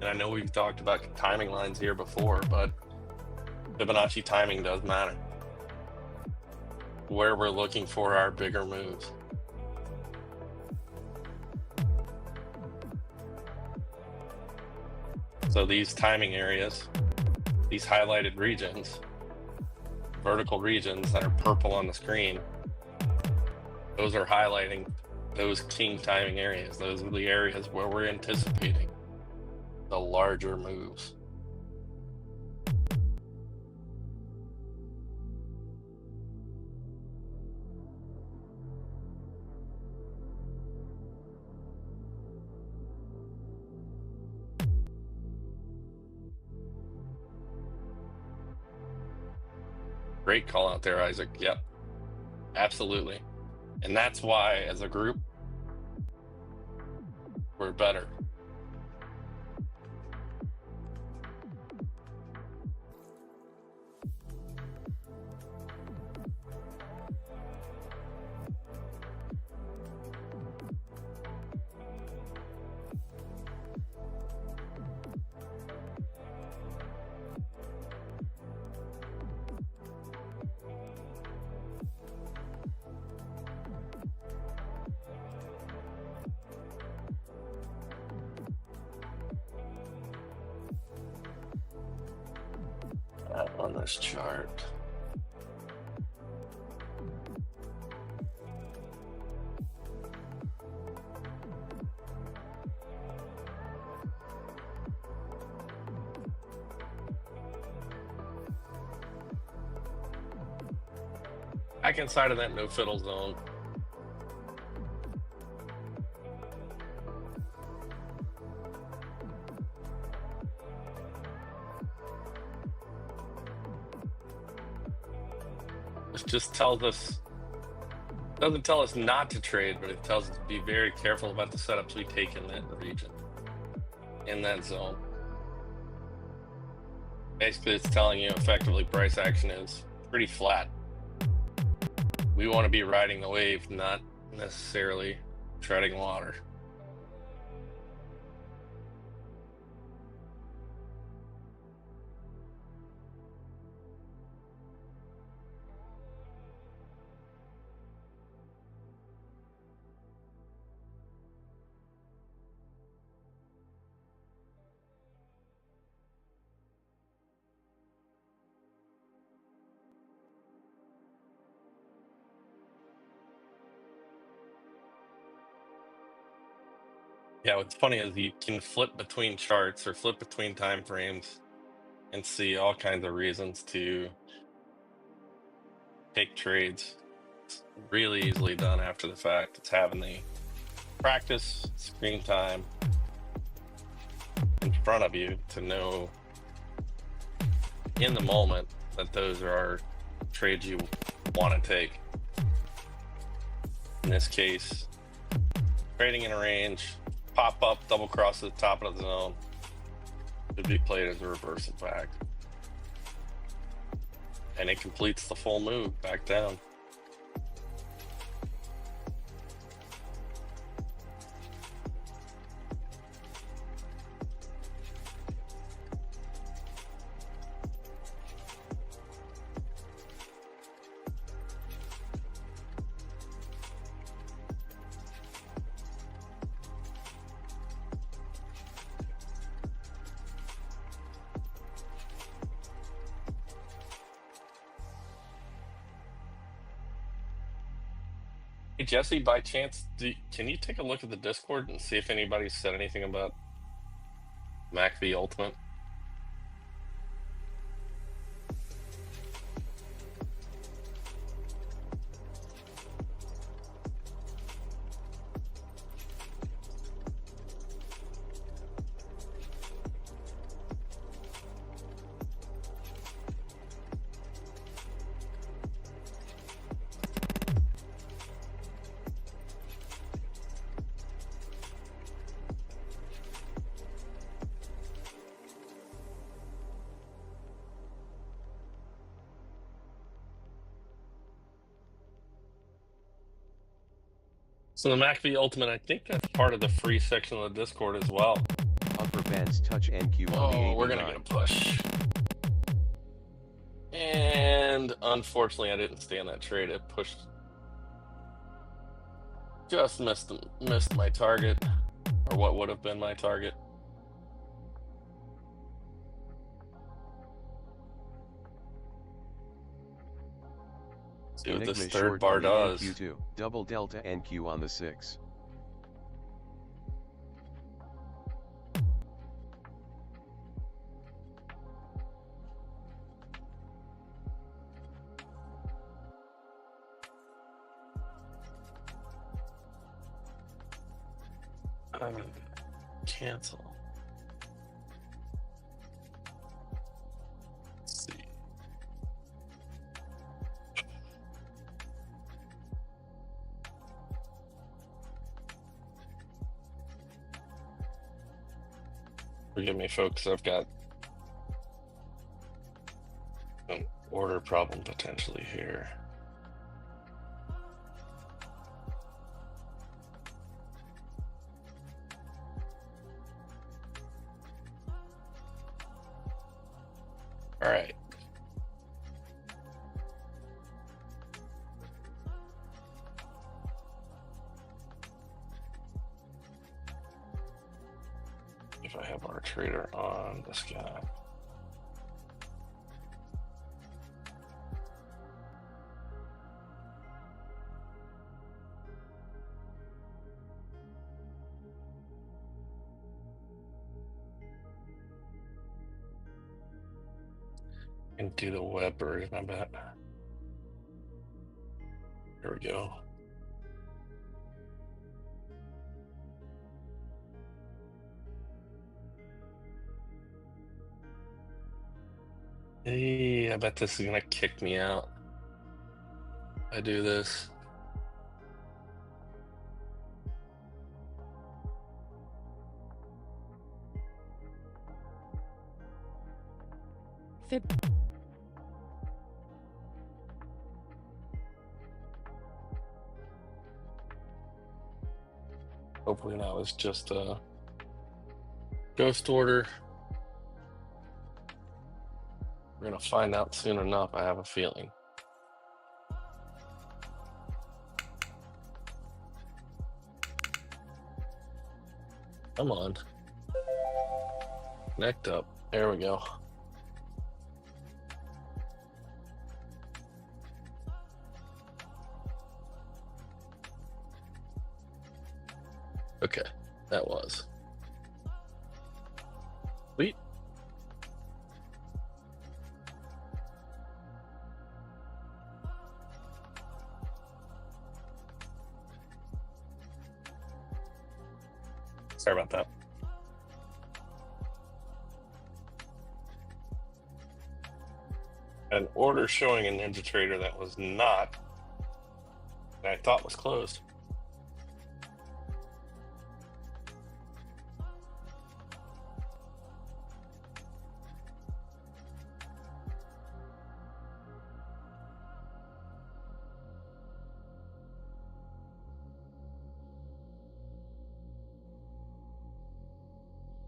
Speaker 1: And I know we've talked about timing lines here before, but Fibonacci timing does matter. Where we're looking for our bigger moves. So these timing areas, these highlighted regions, vertical regions that are purple on the screen, those are highlighting those king timing areas. Those are the areas where we're anticipating the larger moves. Great call out there, Isaac. Yep, absolutely. And that's why, as a group, we're better. On this chart. back inside of that no fiddle zone. This just tells us, doesn't tell us not to trade, but it tells us to be very careful about the setups we take in that region, in that zone. Basically, it's telling you effectively price action is pretty flat. We want to be riding the wave, not necessarily treading water. Yeah, what's funny is you can flip between charts or flip between time frames and see all kinds of reasons to take trades. It's really easily done after the fact. It's having the practice screen time in front of you to know in the moment that those are trades you want to take. In this case, trading in a range, pop up, double cross to the top of the zone, could be played as a reverse impact. And it completes the full move back down. Hey Jesse, by chance, can you take a look at the Discord and see if anybody said anything about MACV Ultimate? So the MACV Ultimate, I think that's part of the free section of the Discord as well.
Speaker 2: Upper bands touch NQ on the 89.
Speaker 1: Oh, we're gonna get a push. And unfortunately, I didn't stay in that trade. It pushed, just missed my target, or what would have been my target. See what
Speaker 2: Enigma
Speaker 1: this third
Speaker 2: short
Speaker 1: bar
Speaker 2: on the
Speaker 1: does.
Speaker 2: NQ2, double delta NQ on the 6.
Speaker 1: Cancel. Let's see. Forgive me, folks. I've got an order problem potentially here. All right. If I have our trader on this guy. And do the web version, I bet. There we go. Hey, I bet this is gonna kick me out. I do this. Hopefully that was just a ghost order. We're gonna find out soon enough, I have a feeling. Come on. Connect up. There we go. Okay, that was. Sweet. Sorry about that. An order showing in NinjaTrader that was not, that I thought was closed.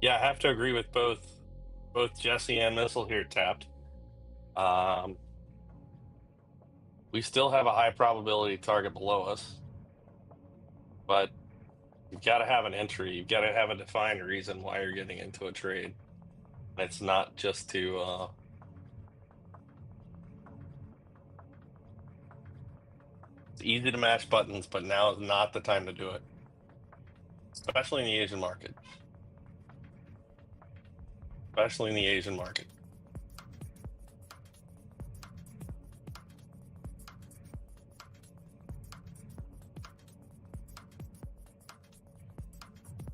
Speaker 1: Yeah, I have to agree with both Jesse and Missile here tapped. We still have a high probability target below us, but you've got to have an entry. You've got to have a defined reason why you're getting into a trade. And it's not just to it's easy to mash buttons, but now is not the time to do it, especially in the Asian market. Especially in the Asian market.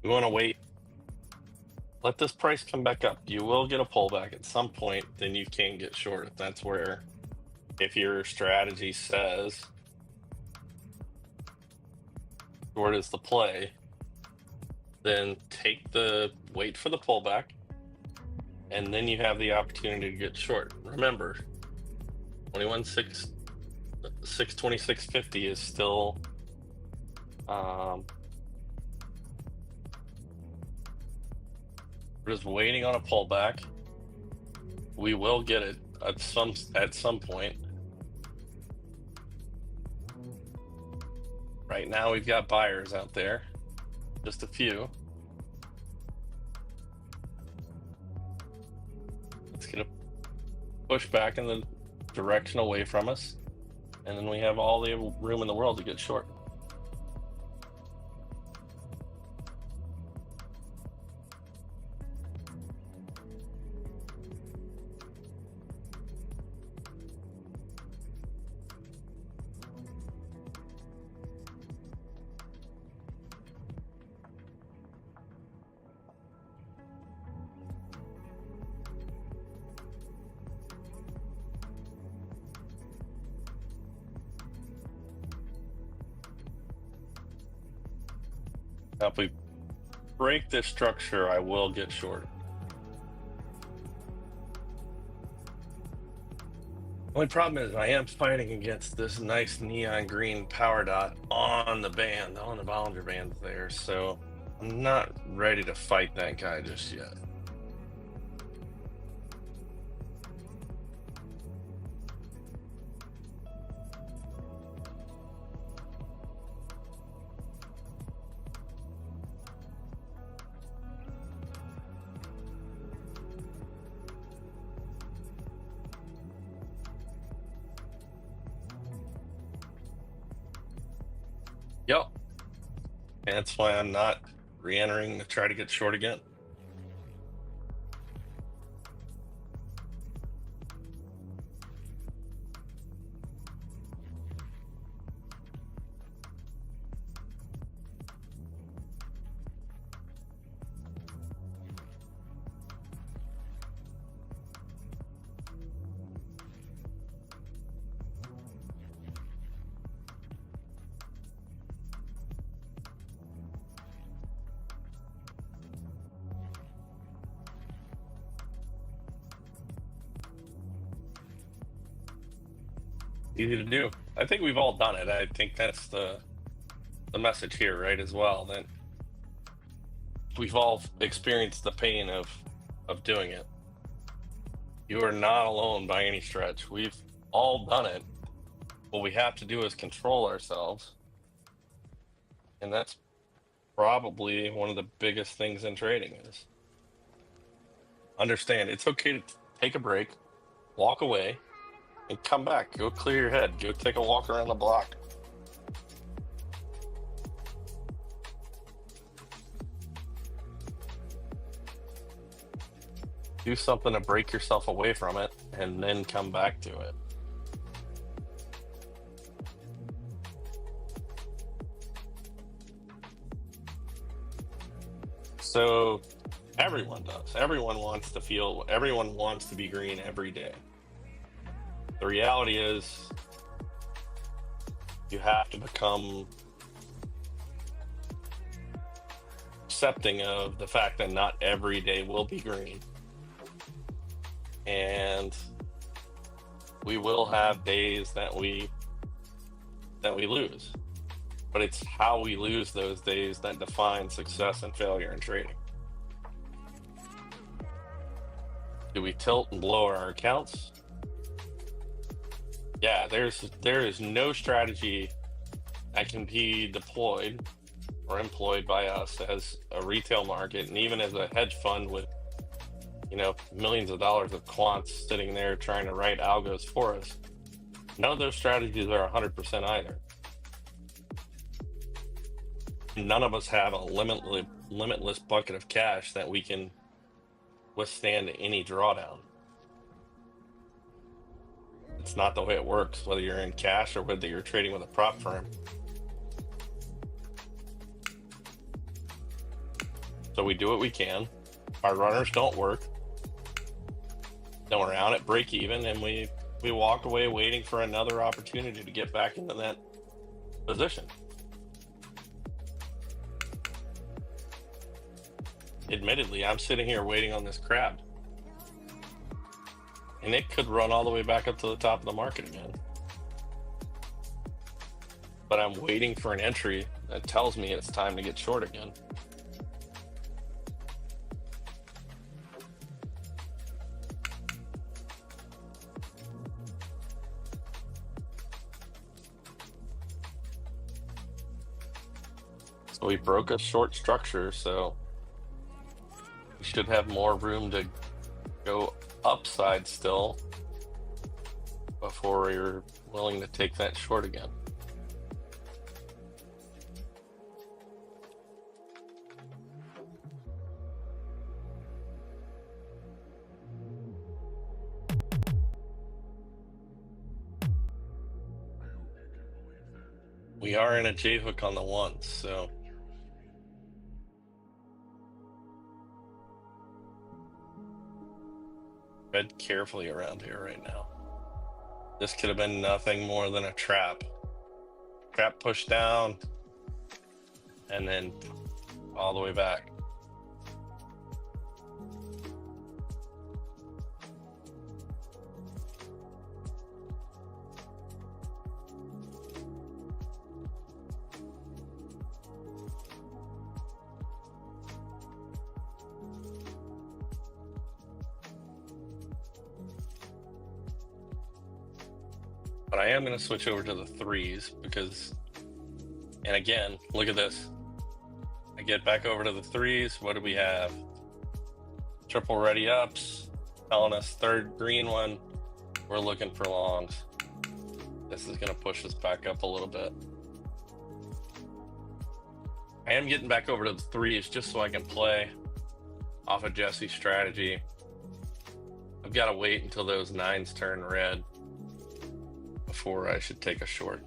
Speaker 1: We want to wait. Let this price come back up. You will get a pullback at some point, then you can get short. That's where, if your strategy says short is the play, then wait for the pullback, and then you have the opportunity to get short. Remember, 626.50 is still we're just waiting on a pullback. We will get it at some point. Right now we've got buyers out there, just a few. It's gonna push back in the direction away from us, and then we have all the room in the world to get short. Now, if we break this structure, I will get short. Only problem is I am fighting against this nice neon green power dot on the band, on the Bollinger Band there, so I'm not ready to fight that guy just yet. Yep. And that's why I'm not re-entering to try to get short again. easy to do. I think we've all done it. I think that's the message here, right, as well, that we've all experienced the pain of doing it. You are not alone by any stretch. We've all done it. What we have to do is control ourselves. And that's probably one of the biggest things in trading is understand it's okay to take a break, walk away, and come back. Go clear your head. Go take a walk around the block. Do something to break yourself away from it and then come back to it. So everyone does. Everyone wants to be green every day. The reality is you have to become accepting of the fact that not every day will be green. And we will have days that we lose. But it's how we lose those days that define success and failure in trading. Do we tilt and blow our accounts? Yeah, there is no strategy that can be deployed or employed by us as a retail market, and even as a hedge fund with millions of dollars of quants sitting there trying to write algos for us. None of those strategies are 100% either. None of us have a limitless bucket of cash that we can withstand any drawdown. It's not the way it works, whether you're in cash or whether you're trading with a prop firm. So we do what we can. Our runners don't work. Then we're out at break even, and we walk away waiting for another opportunity to get back into that position. Admittedly, I'm sitting here waiting on this crab, and it could run all the way back up to the top of the market again. But I'm waiting for an entry that tells me it's time to get short again. So we broke a short structure, so we should have more room to go upside still before we're willing to take that short again. We are in a J hook on the ones, so tread carefully around here right now. This could have been nothing more than a trap. Trap pushed down and then all the way back. But I am going to switch over to the threes because, and again, look at this. I get back over to the threes. What do we have? Triple ready ups, telling us third green one. We're looking for longs. This is going to push us back up a little bit. I am getting back over to the threes just so I can play off of Jesse's strategy. I've got to wait until those nines turn red before I should take a short.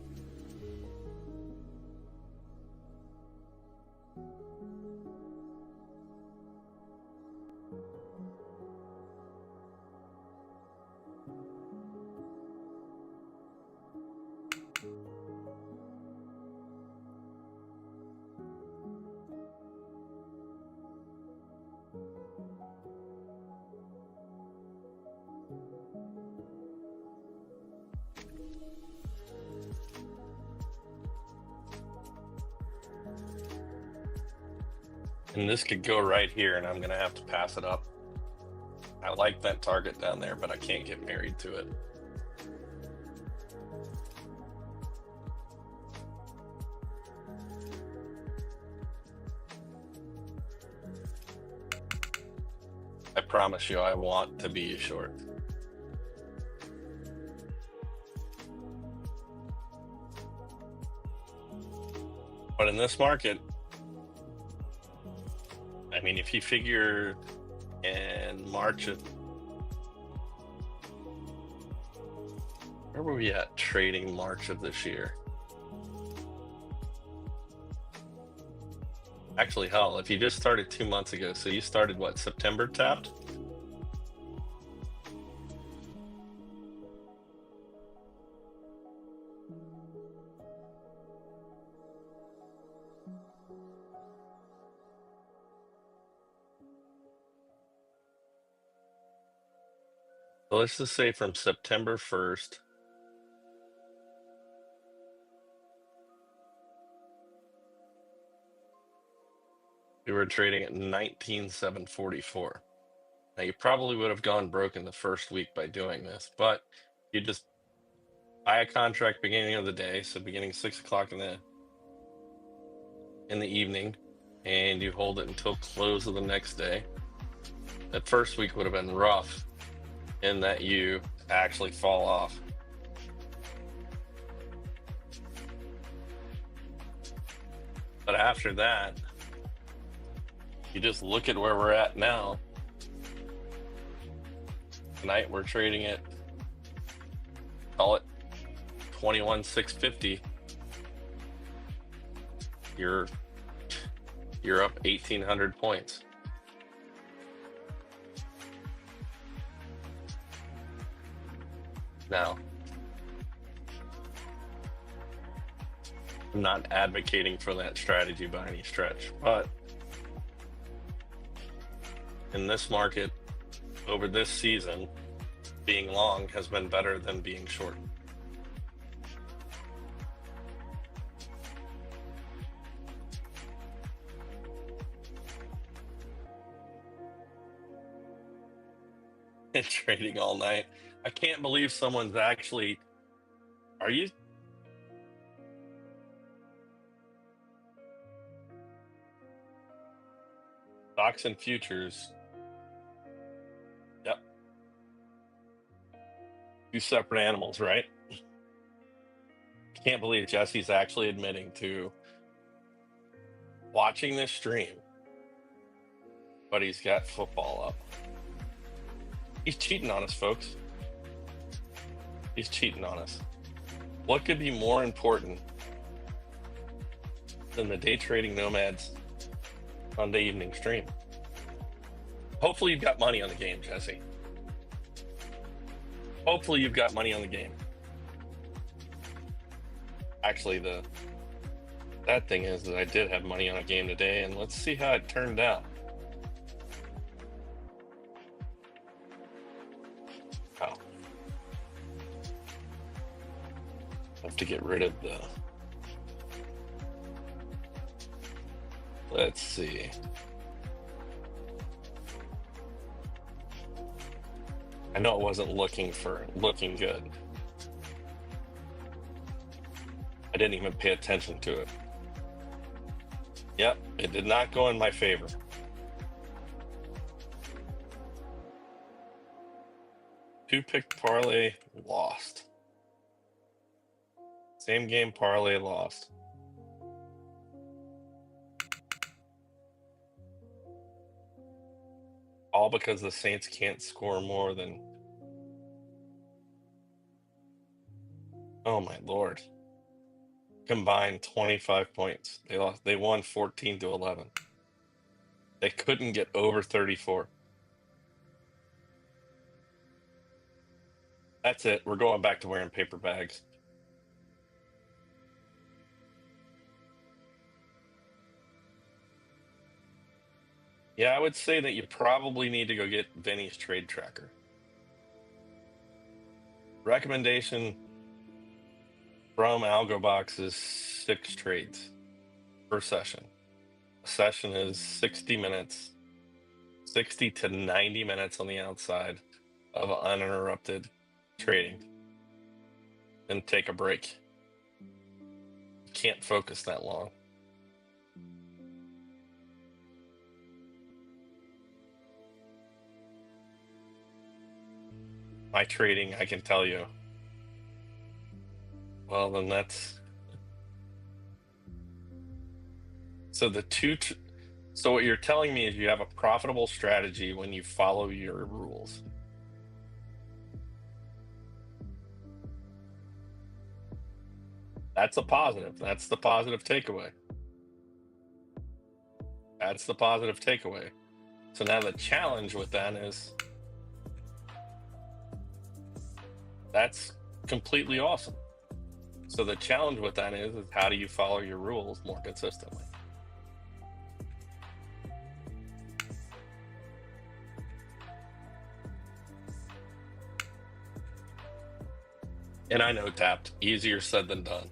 Speaker 1: And this could go right here, and I'm going to have to pass it up. I like that target down there, but I can't get married to it. I promise you, I want to be short. But in this market, I mean, if you figure in March of, where were we at trading March of this year? Actually, hell, if you just started 2 months ago, so you started what, September tapped? So let's just say from September 1st, we were trading at 19,744. Now you probably would have gone broke in the first week by doing this, but you just buy a contract beginning of the day, so beginning 6 o'clock in the evening, and you hold it until close of the next day. That first week would have been rough in that you actually fall off. But after that, you just look at where we're at now. Tonight we're trading at, call it 21,650. You're up 1,800 points. Now, I'm not advocating for that strategy by any stretch, but in this market, over this season, being long has been better than being short. And trading all night. I can't believe someone's actually, are you? Stocks and futures. Yep. Two separate animals, right? Can't believe Jesse's actually admitting to watching this stream, but he's got football up. He's cheating on us, folks. He's cheating on us. What could be more important than the Day Trading Nomads Sunday evening stream? Hopefully you've got money on the game, Jesse. Hopefully you've got money on the game. Actually, the sad thing is that I did have money on a game today, and let's see how it turned out. Oh. I have to get rid of the... Let's see. I know it wasn't looking good. I didn't even pay attention to it. Yep, it did not go in my favor. Two-pick parlay lost. Same game parlay lost. All because the Saints can't score more than... Oh my Lord. Combined 25 points. They won 14-11. They couldn't get over 34. That's it. We're going back to wearing paper bags. Yeah, I would say that you probably need to go get Vinny's trade tracker. Recommendation from AlgoBox is 6 trades per session. session is 60 minutes, 60 to 90 minutes on the outside of uninterrupted trading, and take a break. You can't focus that long. My trading, I can tell you. Well, then that's so so what you're telling me is you have a profitable strategy when you follow your rules. That's a positive. That's the positive takeaway. That's the positive takeaway. So now the challenge with that is that's completely awesome. So the challenge with that is how do you follow your rules more consistently? And I know, Tapped, easier said than done.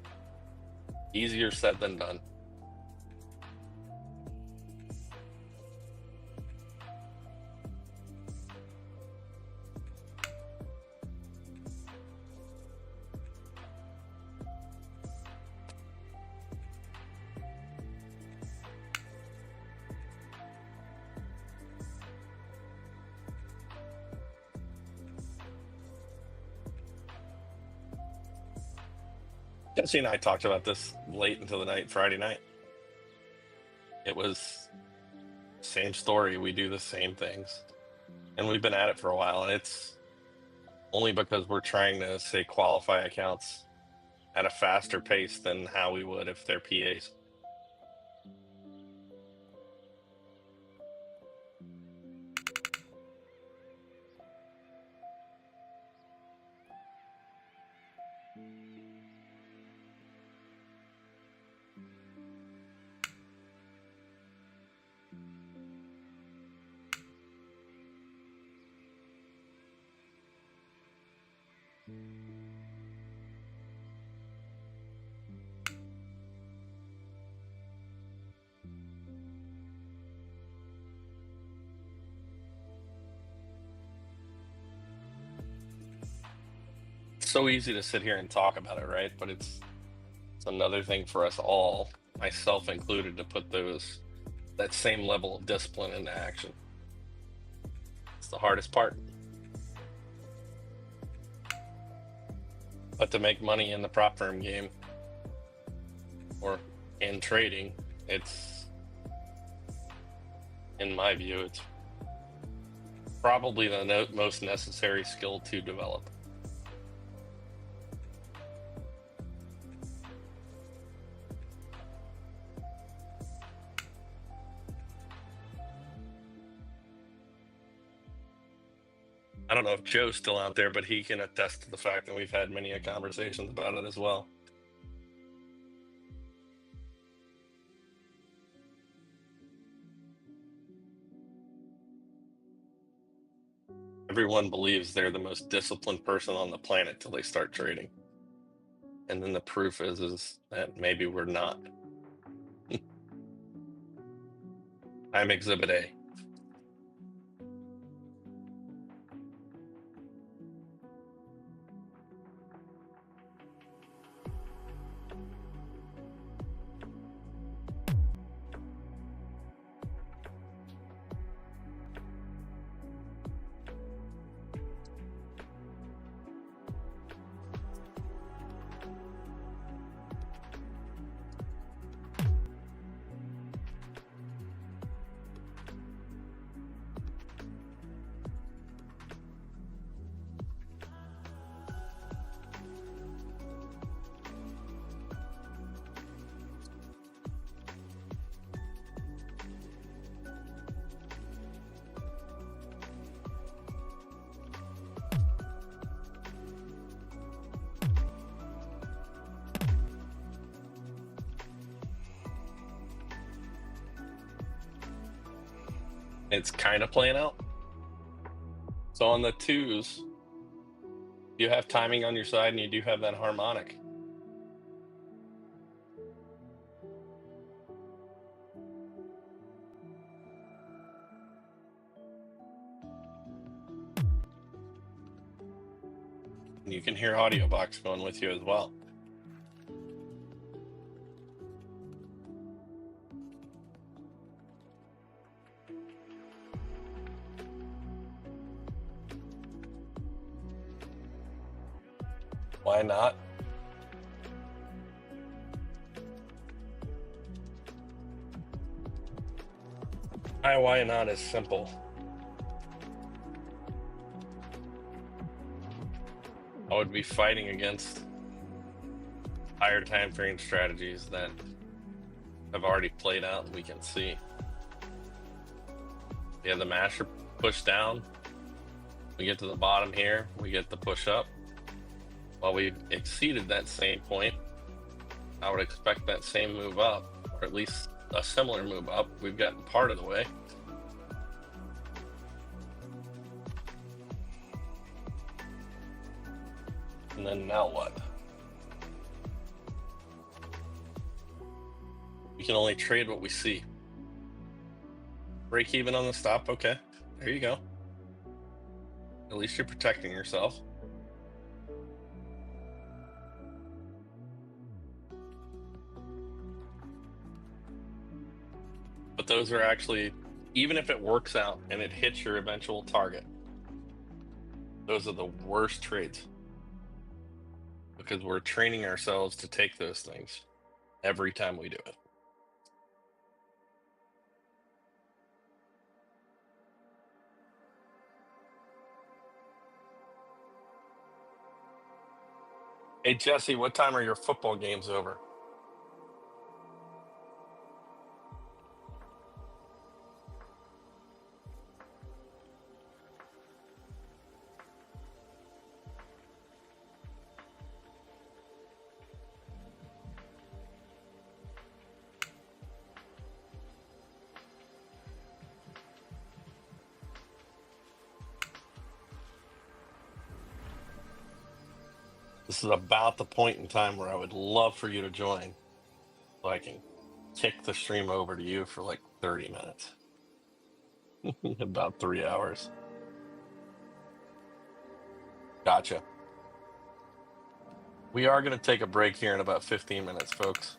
Speaker 1: Easier said than done. Jesse and I talked about this late into the night, Friday night. It was same story. We do the same things, and we've been at it for a while. And it's only because we're trying to, say, qualify accounts at a faster pace than how we would if they're PAs. It's so easy to sit here and talk about it, right? But it's another thing for us all, myself included, to put that same level of discipline into action. It's the hardest part. But to make money in the prop firm game or in trading, it's, in my view, it's probably the most necessary skill to develop. I don't know if Joe's still out there, but he can attest to the fact that we've had many conversations about it as well. Everyone believes they're the most disciplined person on the planet till they start trading. And then the proof is that maybe we're not. I'm Exhibit A. It's kind of playing out. So on the twos, you have timing on your side and you do have that harmonic. And you can hear AudioBox going with you as well. Why not? Why not is simple. I would be fighting against higher time frame strategies that have already played out and we can see. Yeah, the masher push down. We get to the bottom here, we get the push up. While we exceeded that same point, I would expect that same move up, or at least a similar move up. We've gotten part of the way. And then now what? We can only trade what we see. Break even on the stop, okay. There you go. At least you're protecting yourself. But those are actually, even if it works out and it hits your eventual target, those are the worst trades. Because we're training ourselves to take those things every time we do it. Hey, Jesse, what time are your football games over? This is about the point in time where I would love for you to join so I can kick the stream over to you for like 30 minutes. About 3 hours. Gotcha. We are going to take a break here in about 15 minutes, folks.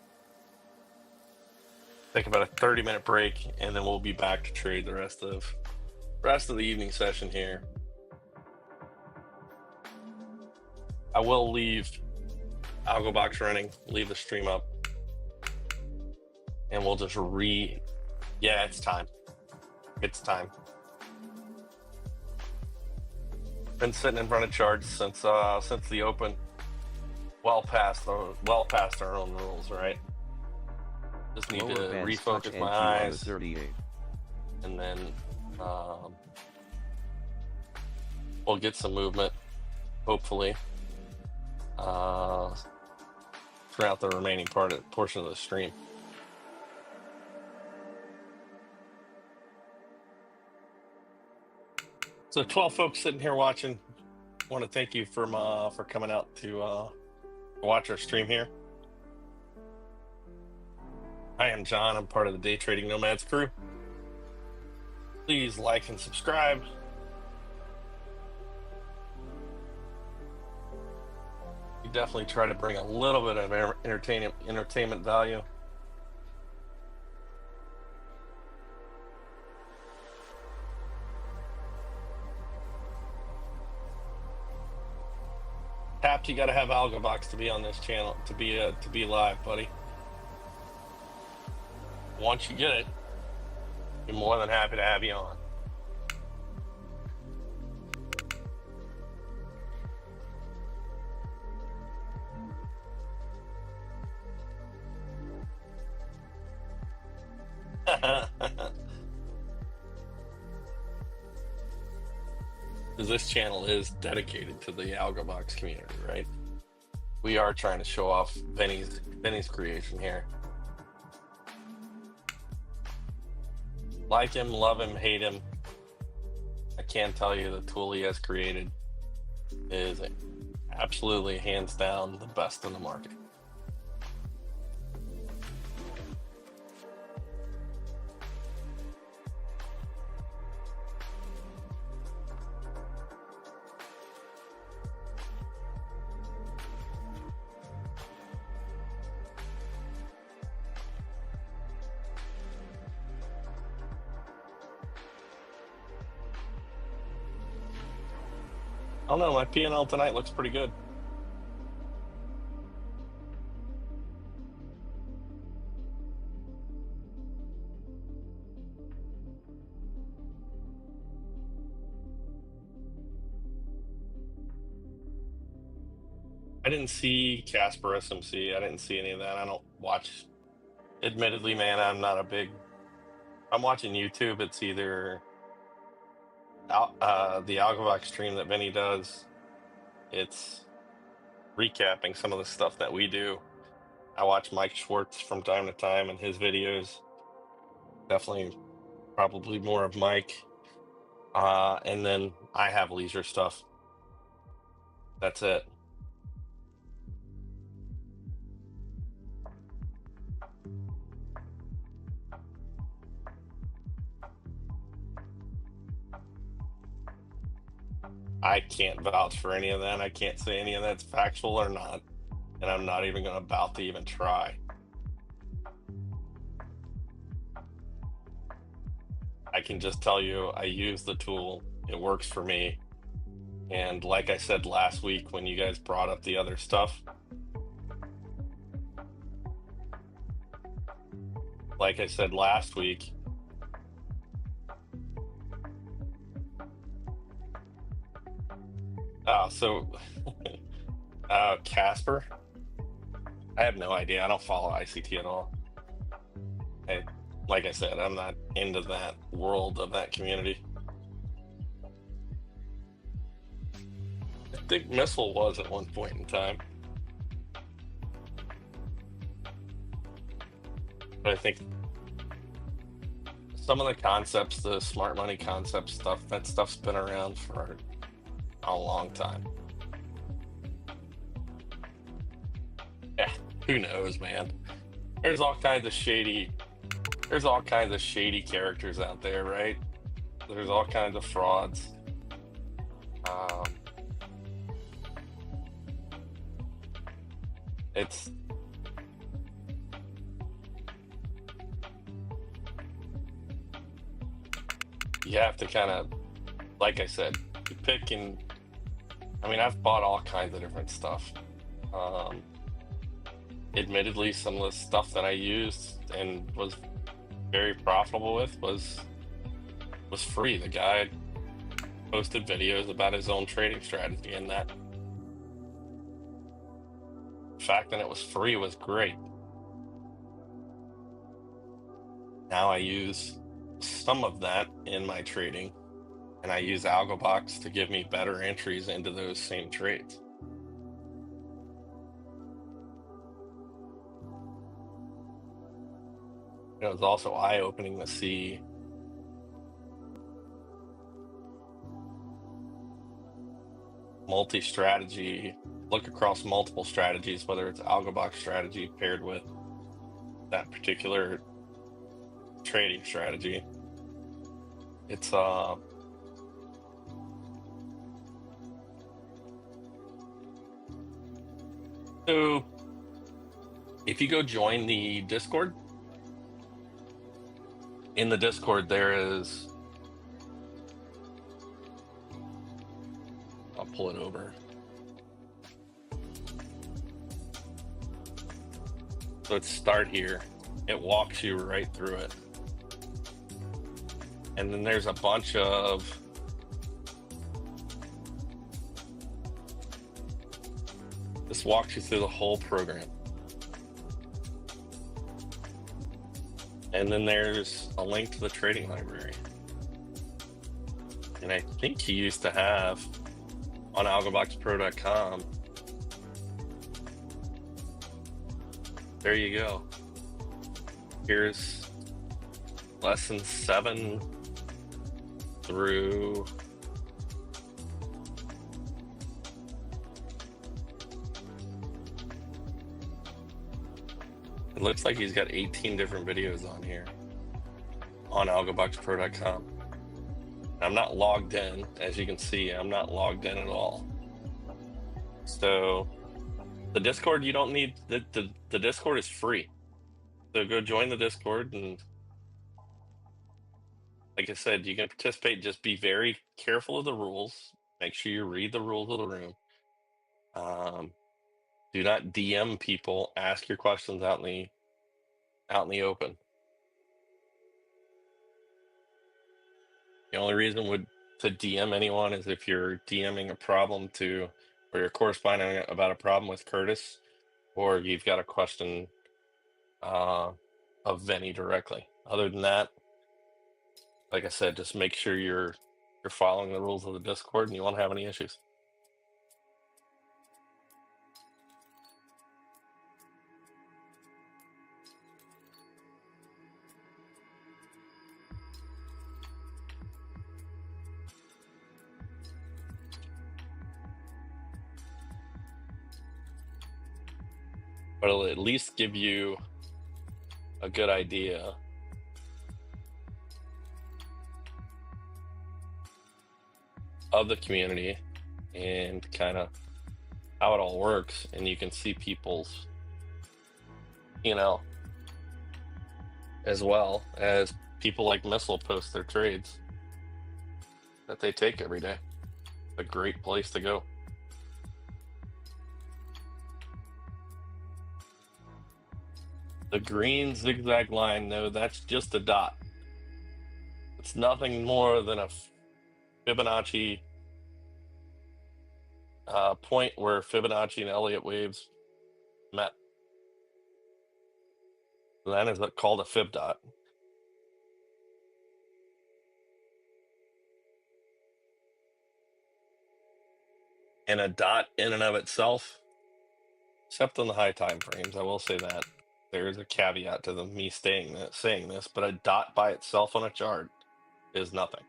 Speaker 1: Take about a 30-minute break, and then we'll be back to trade the rest of the evening session here. I will leave AlgoBox running, leave the stream up, and we'll just yeah, it's time. It's time. Been sitting in front of charts since the open. Well past our own rules, right? Just need to refocus my eyes, and then we'll get some movement, hopefully, throughout the remaining portion of the stream. So 12 folks sitting here watching. I want to thank you for coming out to watch our stream here. I am John. I'm part of the Day Trading Nomads crew. Please like and subscribe. We definitely try to bring a little bit of entertainment value. Tapped, you got to have AlgoBox to be on this channel, to be live, buddy. Once you get it, we're more than happy to have you on. Because this channel is dedicated to the AlgoBox community, right? We are trying to show off Benny's creation here. Like him, love him, hate him. I can tell you the tool he has created is absolutely hands down the best in the market. don't know. My P&L tonight looks pretty good. I didn't see Casper SMC. I didn't see any of that. I don't watch. Admittedly, man, I'm not a big. I'm watching YouTube. It's either the AlgoBox stream that Vinny does. It's recapping some of the stuff that we do. I watch Mike Schwartz from time to time and his videos. Definitely, probably more of Mike. And then I have leisure stuff. That's it. I can't vouch for any of that. I can't say any of that's factual or not. And I'm not even going to about to even try. I can just tell you I use the tool. It works for me. And like I said last week when you guys brought up the other stuff, like I said last week, Casper, I have no idea. I don't follow ICT at all. Like I said, I'm not into that world of that community. I think Missile was at one point in time. But I think some of the concepts, the smart money concept stuff, that stuff's been around for a long time. Yeah, who knows, man? There's all kinds of shady characters out there, right? There's all kinds of frauds. It's you have to kind of, like I said, you pick and I mean, I've bought all kinds of different stuff. Admittedly, some of the stuff that I used and was very profitable with was free. The guy posted videos about his own trading strategy, and that fact that it was free was great. Now I use some of that in my trading, and I use AlgoBox to give me better entries into those same trades. It was also eye-opening to see multi-strategy, look across multiple strategies, whether it's AlgoBox strategy paired with that particular trading strategy. It's so if you go join the Discord, in the Discord there is, I'll pull it over. So it's start here. It walks you right through it. And then there's a bunch of this walks you through the whole program. And then there's a link to the trading library. And I think he used to have on algoboxpro.com. There you go. Here's lesson 7 through it looks like he's got 18 different videos on here on algoboxpro.com. I'm not logged in, as you can see. I'm not logged in at all. So the Discord, you don't need the Discord is free. So go join the Discord, and like I said, you can participate. Just be very careful of the rules. Make sure you read the rules of the room. Do not DM people. Ask your questions out in the open. The only reason to DM anyone is if you're DMing a problem to, or you're corresponding about a problem with Curtis, or you've got a question of Vinny directly. Other than that, like I said, just make sure you're following the rules of the Discord, and you won't have any issues. But it'll at least give you a good idea of the community and kind of how it all works, and you can see people's, as well as people like Missile post their trades that they take every day. A great place to go. The green zigzag line, no, that's just a dot. It's nothing more than a Fibonacci point where Fibonacci and Elliott waves met. That is called a fib dot. And a dot in and of itself, except on the high time frames, I will say that there is a caveat to me saying this, but a dot by itself on a chart is nothing.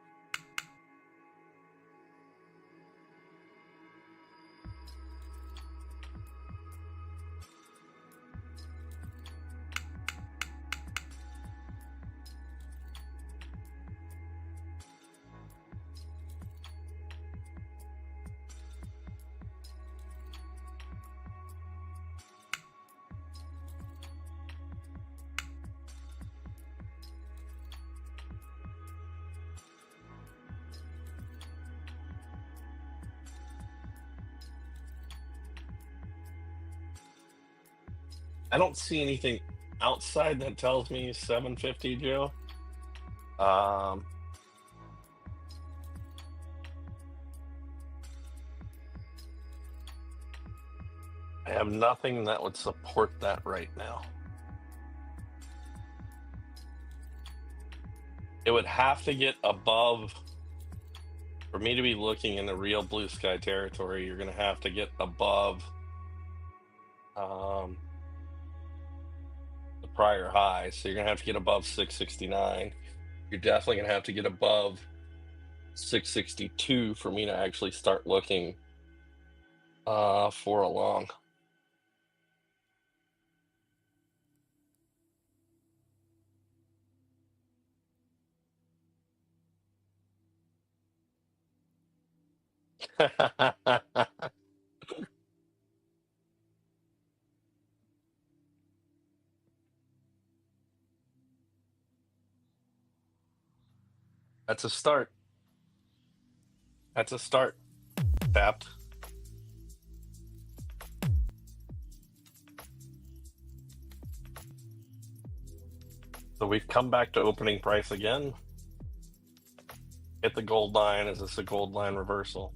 Speaker 1: I don't see anything outside that tells me 750, Joe. I have nothing that would support that right now. It would have to get above, for me to be looking in the real blue sky territory, you're going to have to get above the prior high. So you're going to have to get above 669. You're definitely going to have to get above 662 for me to actually start looking for a long. That's a start. That's a start. Tapped. So we've come back to opening price again. Hit the gold line. Is this a gold line reversal?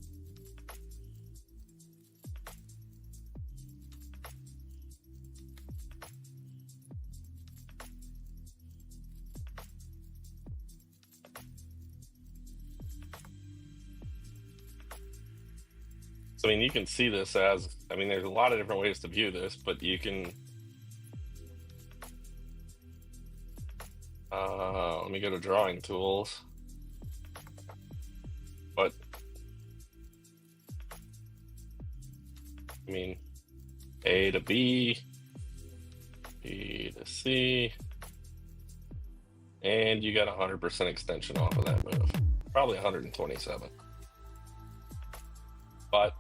Speaker 1: So, I mean, you can see this as, there's a lot of different ways to view this, but you can, let me go to drawing tools. But, A to B, B to C, and you got 100% extension off of that move. Probably 127. But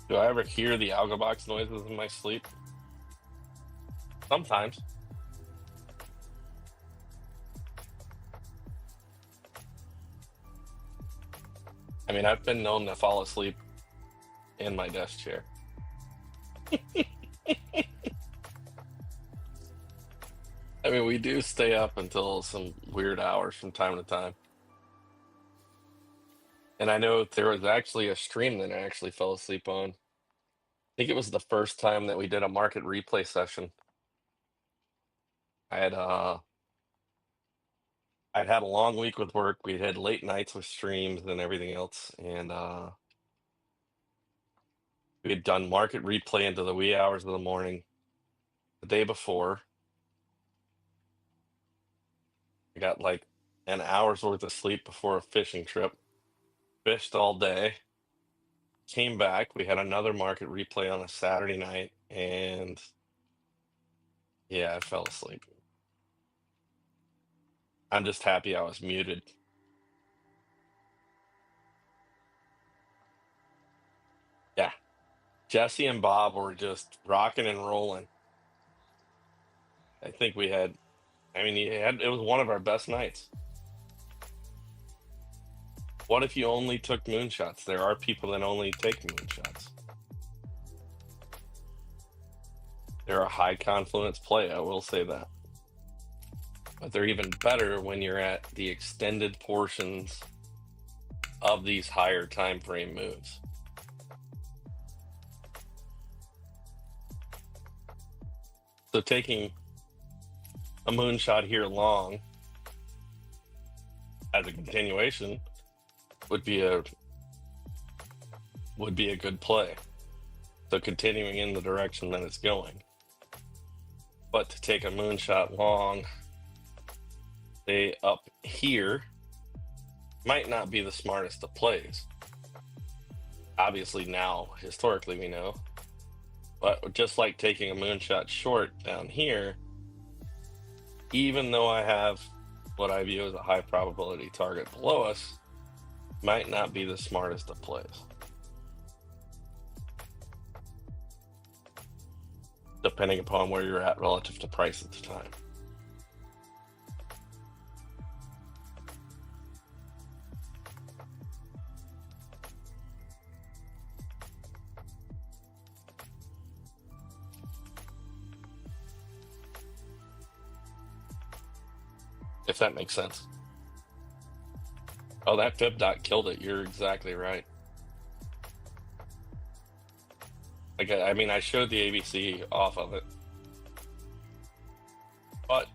Speaker 1: Do I ever hear the AlgoBox noises in my sleep? Sometimes. I mean, I've been known to fall asleep in my desk chair. I mean, we do stay up until some weird hours from time to time. And I know there was actually a stream that I actually fell asleep on. I think it was the first time that we did a market replay session. I had I'd had a long week with work. We had late nights with streams and everything else, and we had done market replay into the wee hours of the morning the day before. I got like an hour's worth of sleep before a fishing trip. Fished all day. Came back. We had another market replay on a Saturday night, and yeah, I fell asleep. I'm just happy I was muted. Yeah. Jesse and Bob were just rocking and rolling. I think we had, I mean, it was one of our best nights. What if you only took moonshots? There are people that only take moonshots. They're a high confluence play, I will say that. But they're even better when you're at the extended portions of these higher time frame moves. So taking a moonshot here long as a continuation would be a good play. So continuing in the direction that it's going. But to take a moonshot long, say up here, might not be the smartest of plays. Obviously now, historically we know. But just like taking a moonshot short down here, even though I have what I view as a high probability target below us, might not be the smartest of plays. Depending upon where you're at relative to price at the time. If that makes sense. Oh, that fib dot killed it. You're exactly right. Like, I mean, I showed the ABC off of it, but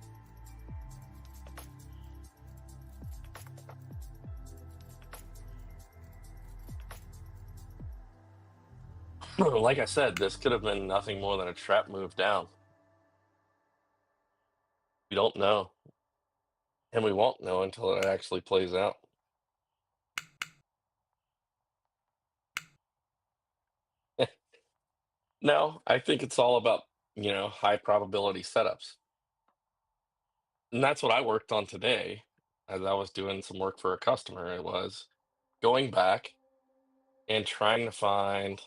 Speaker 1: like I said, this could have been nothing more than a trap move down. We don't know, and we won't know until it actually plays out. No, I think it's all about, high probability setups. And that's what I worked on today as I was doing some work for a customer. It was going back and trying to find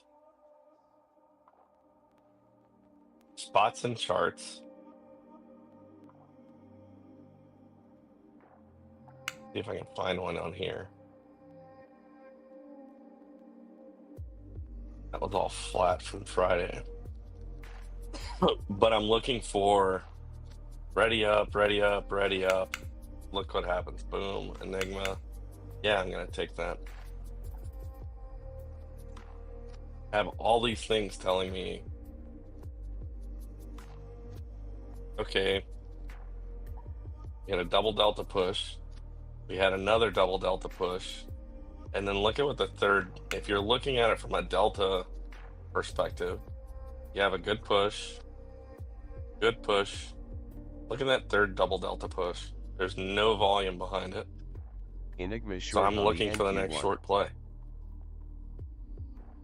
Speaker 1: spots in charts. See if I can find one on here. That was all flat from Friday. But I'm looking for ready up, ready up, ready up. Look what happens. Boom, Enigma. Yeah, I'm going to take that. I have all these things telling me, okay, we had a double delta push. We had another double delta push. And then look at what the third, if you're looking at it from a delta perspective, you have a good push. Look at that third double delta push. There's no volume behind it.
Speaker 2: Enigma short.
Speaker 1: So I'm looking for the next short play.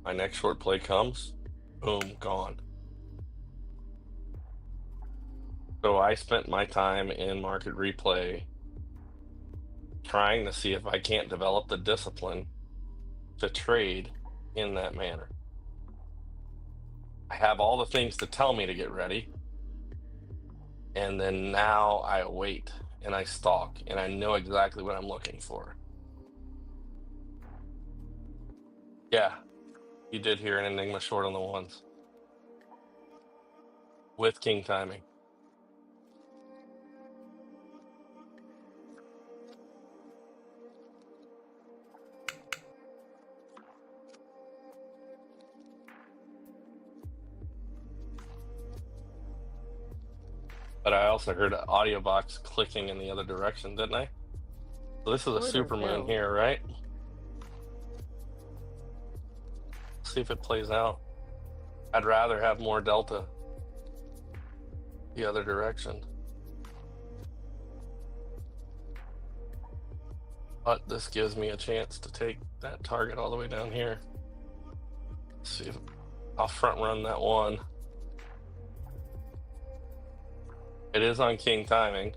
Speaker 1: My next short play comes, boom, gone. So I spent my time in market replay trying to see if I can't develop the discipline to trade in that manner. I have all the things to tell me to get ready. And then now I wait and I stalk and I know exactly what I'm looking for. Yeah, you did hear an Enigma short on the ones with king timing. But I also heard an audio box clicking in the other direction, didn't I? So this is a
Speaker 3: Order
Speaker 1: super moon
Speaker 3: filled.
Speaker 1: here, right? See if it plays out. I'd rather have more delta the other direction. But this gives me a chance to take that target all the way down here. Let's see if I'll front run that one. It is on king timing.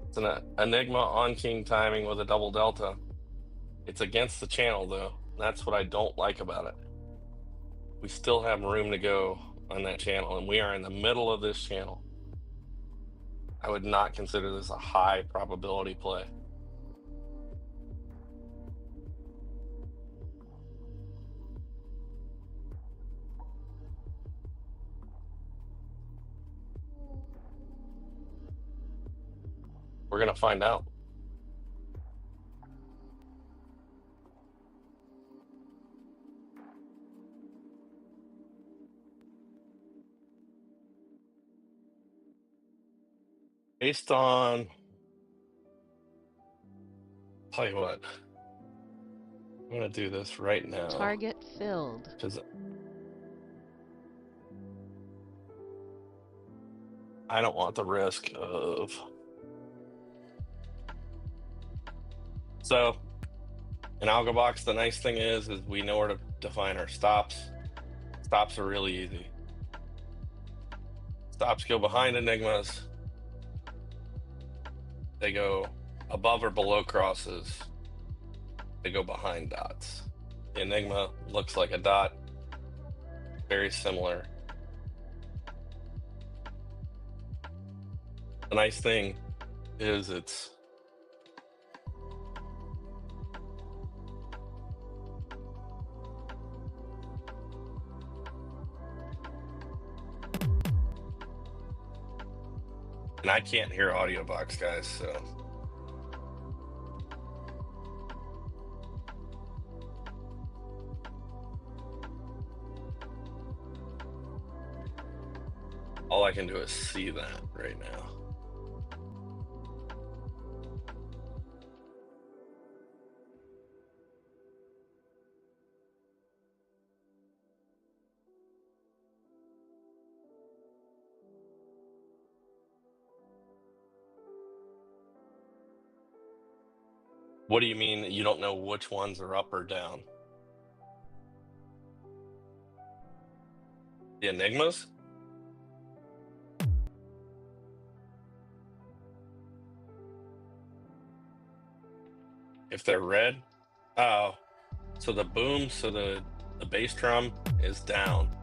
Speaker 1: It's an Enigma on king timing with a double delta. It's against the channel though. That's what I don't like about it. We still have room to go on that channel, and we are in the middle of this channel. I would not consider this a high probability play. We're going to find out. Based on, tell you what, I'm going to do this right now.
Speaker 3: Target filled.
Speaker 1: Because I don't want the risk of. So in AlgoBox, the nice thing is we know where to define our stops. Stops are really easy. Stops go behind Enigmas. They go above or below crosses. They go behind dots. The Enigma looks like a dot. Very similar. The nice thing is it's and I can't hear AudioBox, guys, so all I can do is see that right now. What do you mean that you don't know which ones are up or down? The Enigmas? If they're red? Oh, so the boom, so the bass drum is down.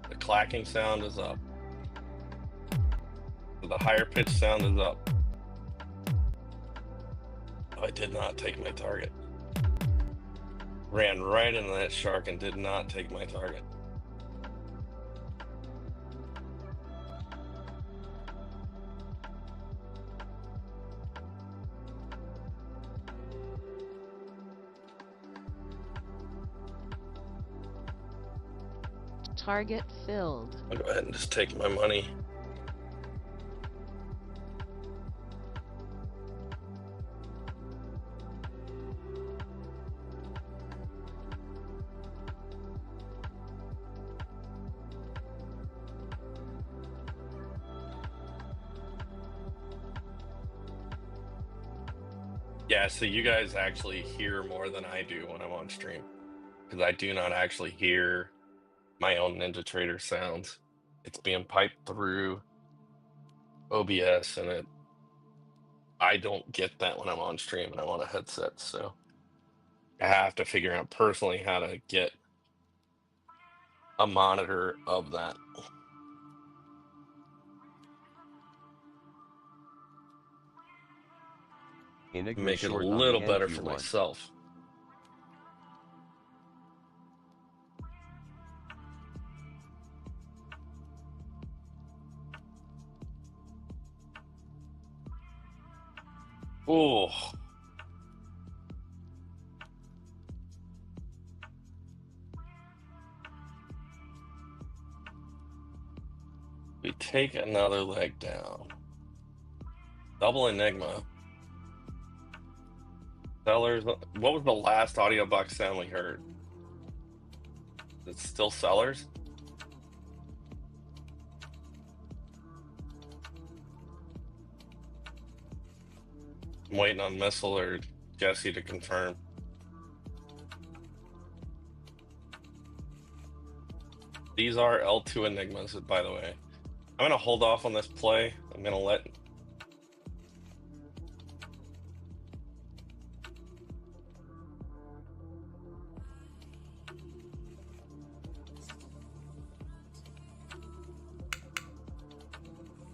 Speaker 1: The clacking sound is up. So the higher pitch sound is up. Oh, I did not take my target. Ran right into that shark and did not take my target.
Speaker 3: Target filled.
Speaker 1: I'll go ahead and just take my money. Yeah, so you guys actually hear more than I do when I'm on stream, because I do not actually hear my own NinjaTrader sounds. It's being piped through OBS, and I don't get that when I'm on stream and I'm on a headset. So I have to figure out personally how to get a monitor of that.
Speaker 2: Enigma
Speaker 1: Make it a
Speaker 2: short on the
Speaker 1: little better for
Speaker 2: NQ1.
Speaker 1: myself. Oh. We take another leg down. Double Enigma. Sellers. What was the last AudioBox sound we heard? It's still sellers? I'm waiting on Missile or Jesse to confirm. These are L2 Enigmas, by the way. I'm going to hold off on this play. I'm going to let...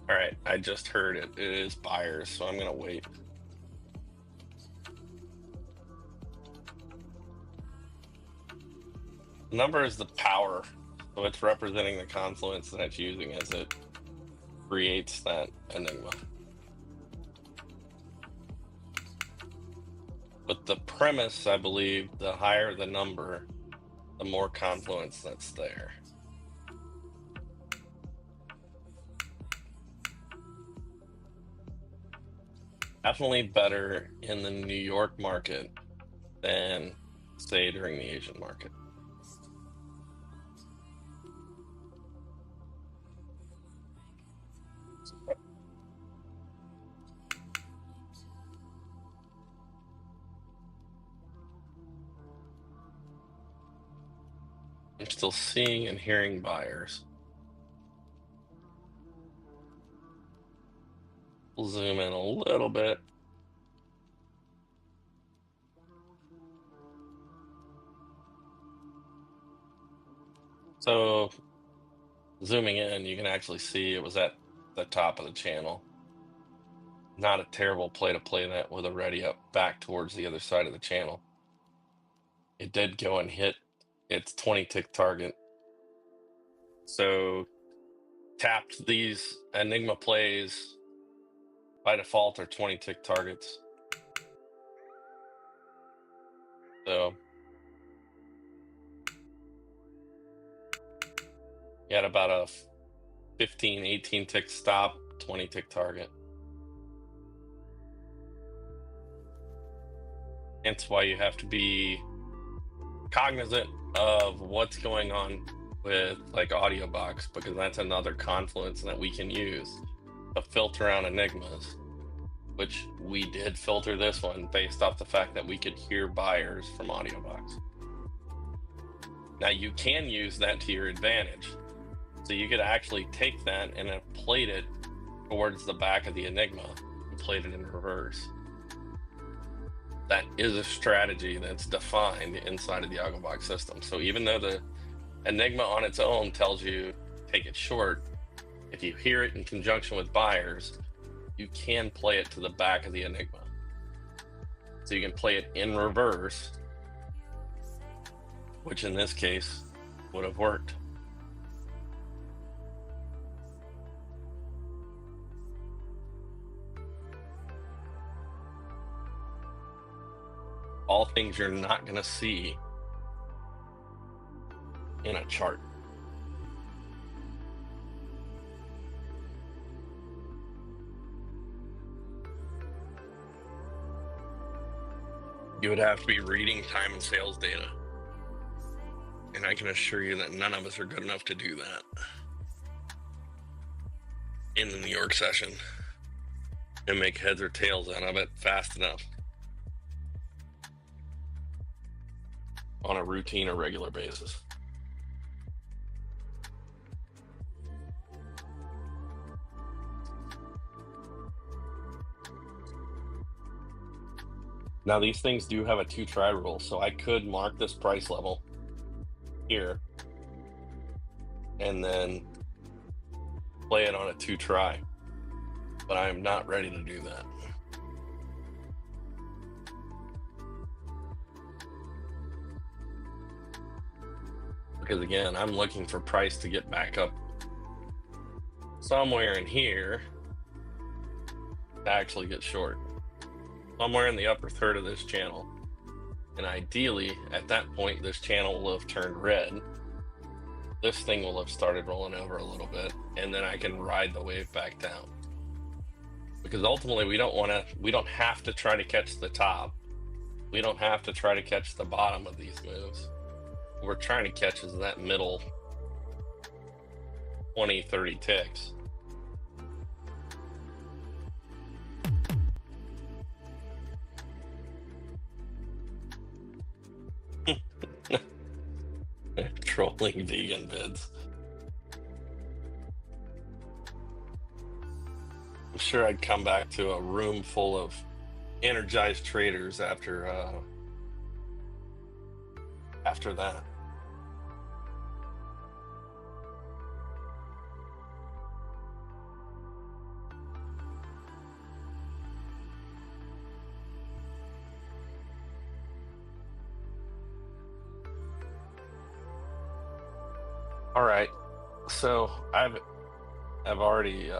Speaker 1: All right, I just heard it. It is buyers, so I'm going to wait. The number is the power, so it's representing the confluence that it's using as it creates that enigma. But the premise, I believe, the higher the number, the more confluence that's there. Definitely better in the New York market than, say, during the Asian market. I'm still seeing and hearing buyers. We'll zoom in a little bit. So zooming in, you can actually see it was at the top of the channel. Not a terrible play to play that with a ready up back towards the other side of the channel. It did go and hit its 20 tick target. So tapped these Enigma plays by default are 20 tick targets. So you had about a 15, 18 tick stop, 20 tick target. Hence why you have to be cognizant of what's going on with like AudioBox, because that's another confluence that we can use to filter out enigmas, which we did filter this one based off the fact that we could hear buyers from AudioBox. Now you can use that to your advantage. So you could actually take that and have played it towards the back of the enigma and played it in reverse. That is a strategy that's defined inside of the AlgoBox system. So even though the enigma on its own tells you take it short, if you hear it in conjunction with buyers, you can play it to the back of the enigma. So you can play it in reverse, which in this case would have worked. All things you're not going to see in a chart. You would have to be reading time and sales data. And I can assure you that none of us are good enough to do that in the New York session and make heads or tails out of it fast enough on a routine or regular basis. Now these things do have a 2-try rule, so I could mark this price level here and then play it on a 2-try. But I am not ready to do that. Because again, I'm looking for price to get back up somewhere in here to actually get short. Somewhere in the upper third of this channel. And ideally, at that point, this channel will have turned red. This thing will have started rolling over a little bit, and then I can ride the wave back down. Because ultimately, we don't have to try to catch the top. We don't have to try to catch the bottom of these moves. What we're trying to catch is that middle 20, 30 ticks. Trolling vegan bids. I'm sure I'd come back to a room full of energized traders after that. All right, so I've already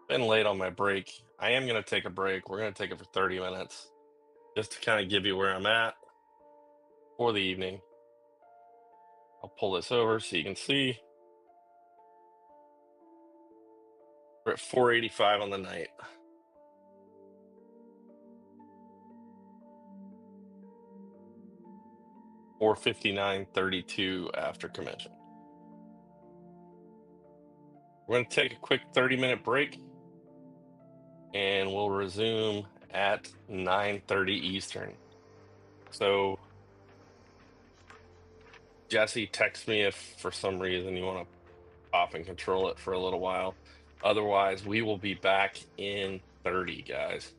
Speaker 1: been late on my break. I am going to take a break. We're going to take it for 30 minutes just to kind of give you where I'm at for the evening. I'll pull this over so you can see. We're at 485 on the night. $459.32 after commission. We're going to take a quick 30-minute break, and we'll resume at 9:30 Eastern. So, Jesse, text me if for some reason you want to pop and control it for a little while. Otherwise, we will be back in 30, guys.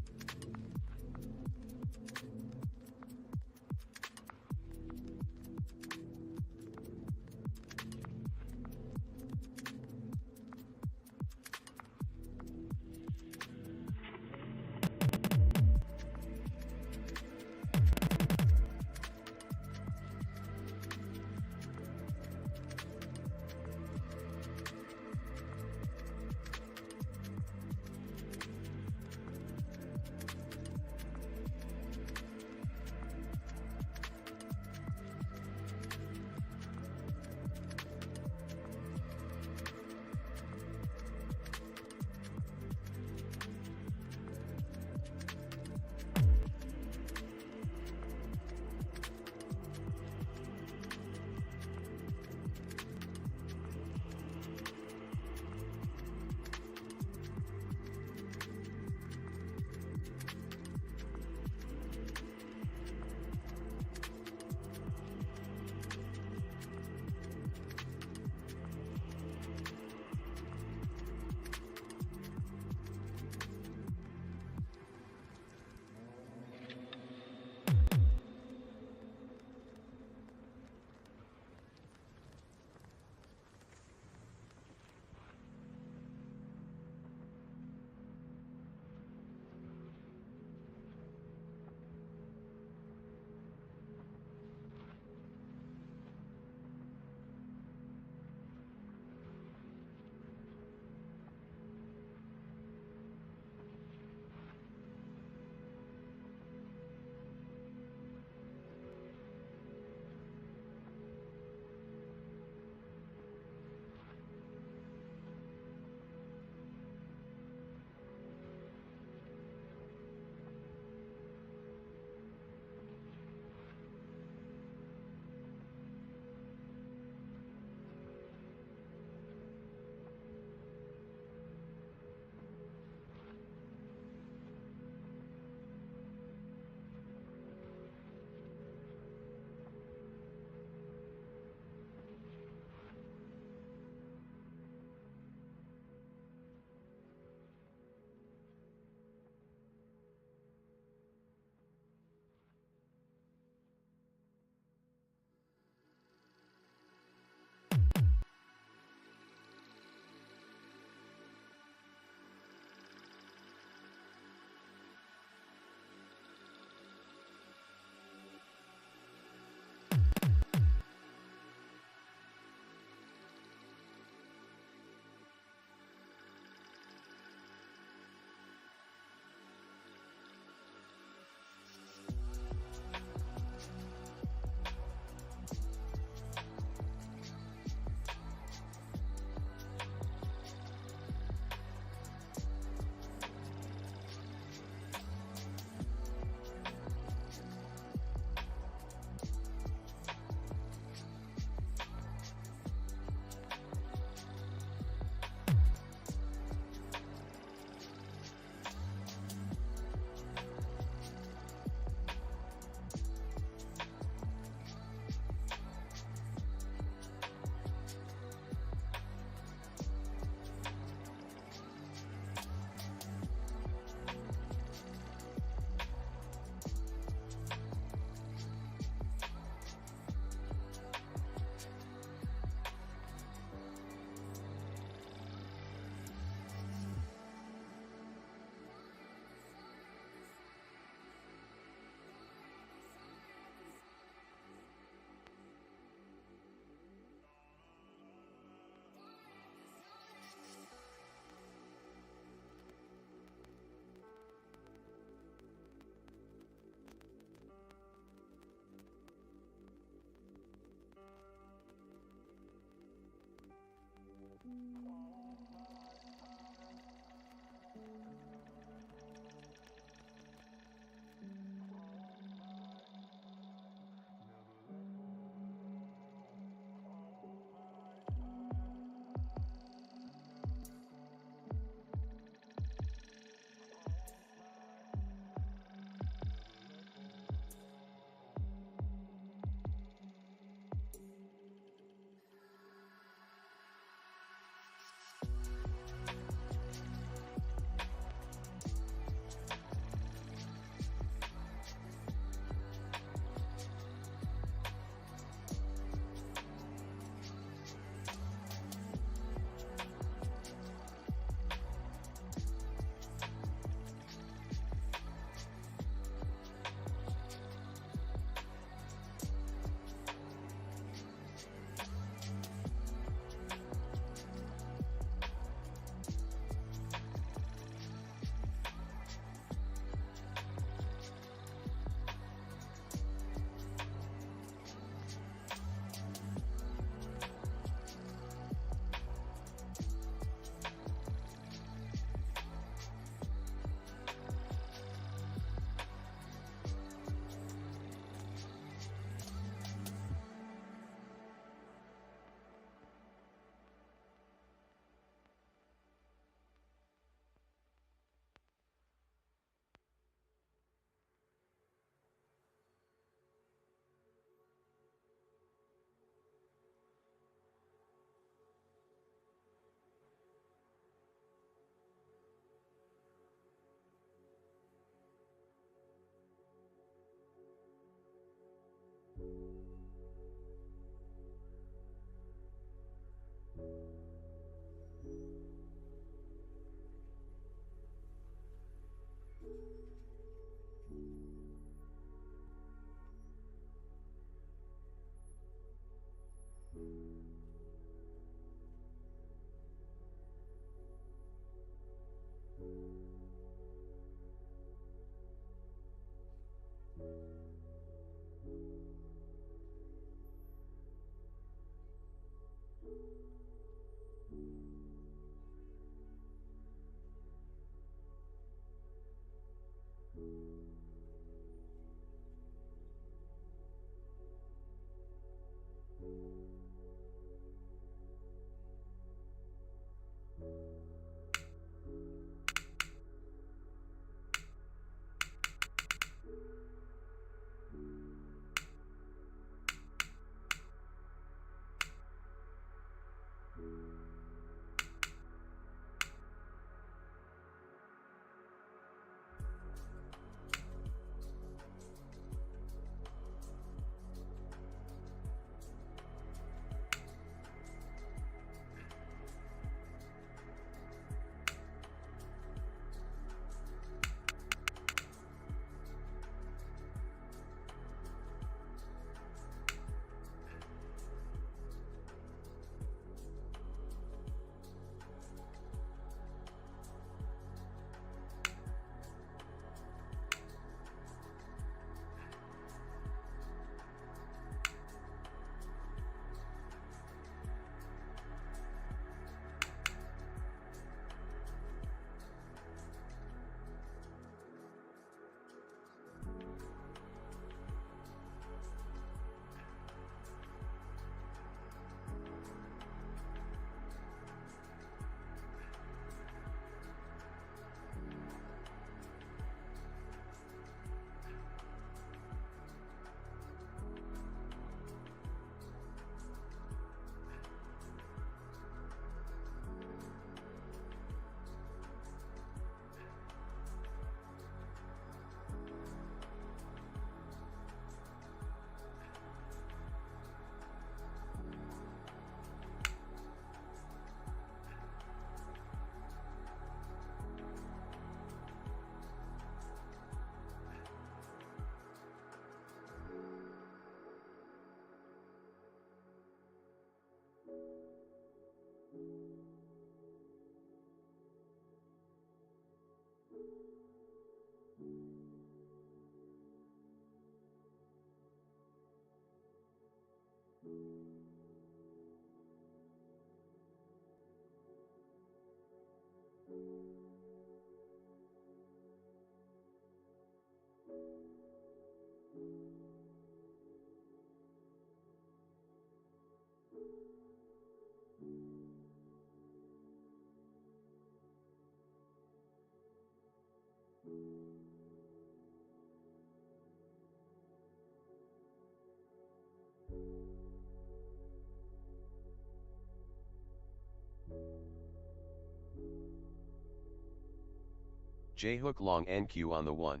Speaker 2: J hook long NQ on the 1.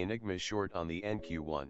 Speaker 2: Enigma short on the NQ1.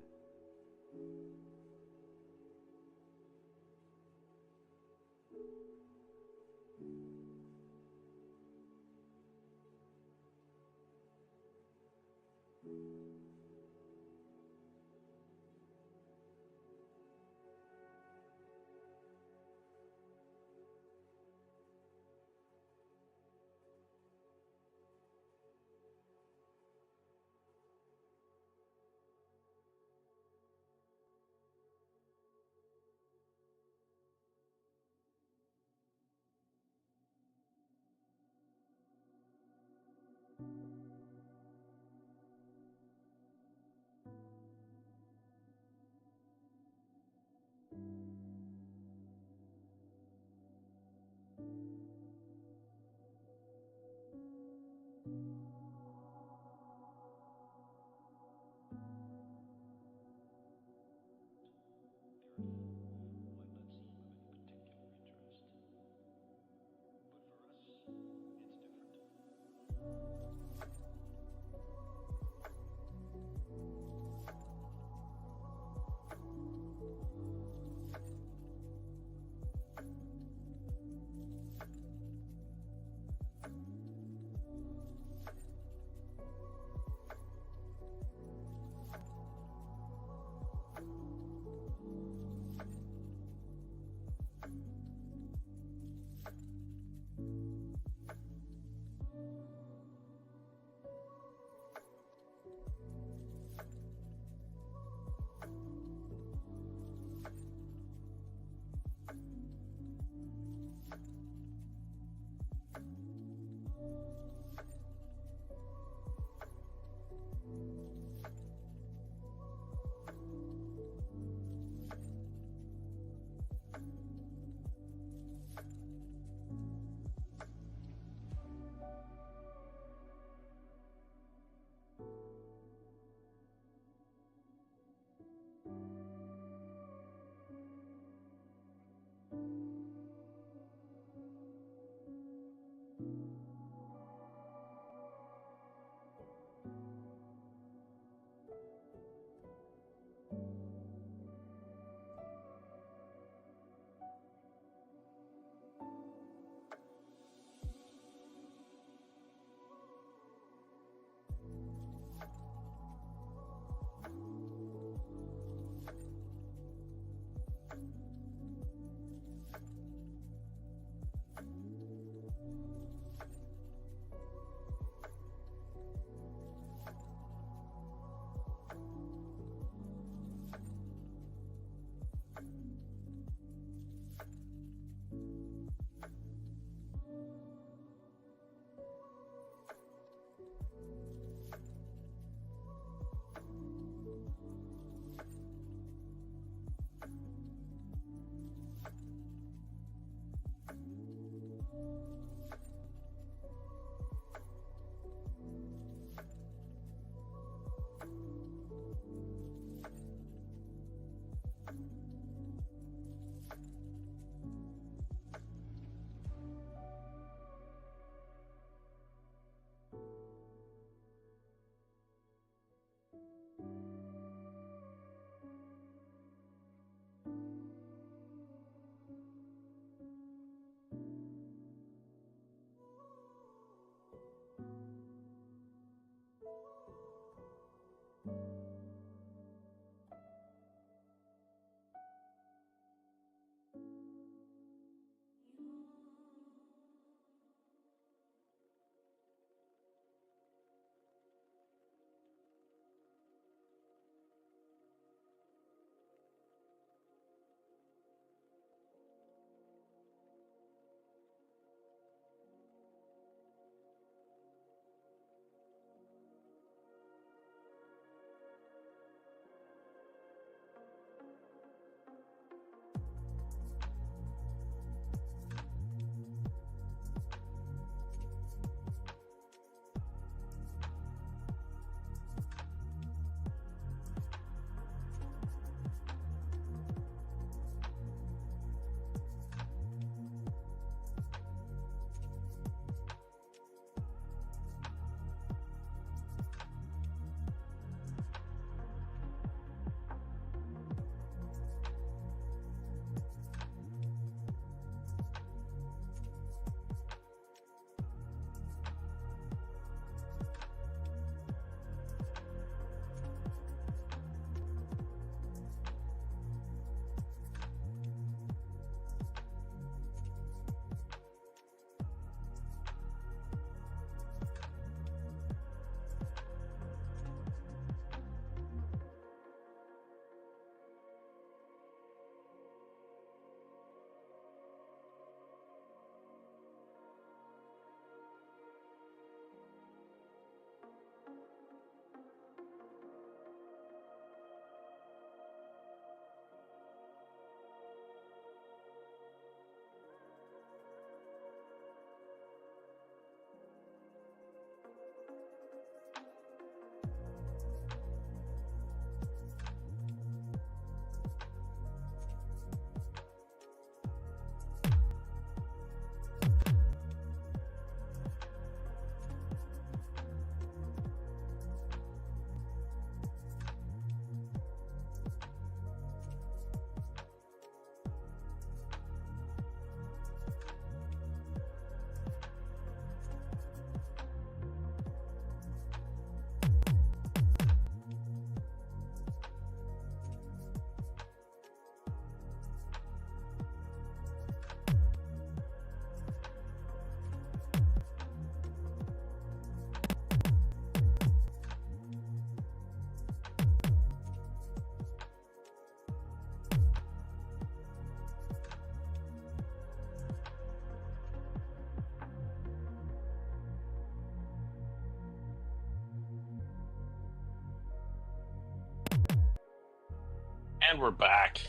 Speaker 1: And we're back.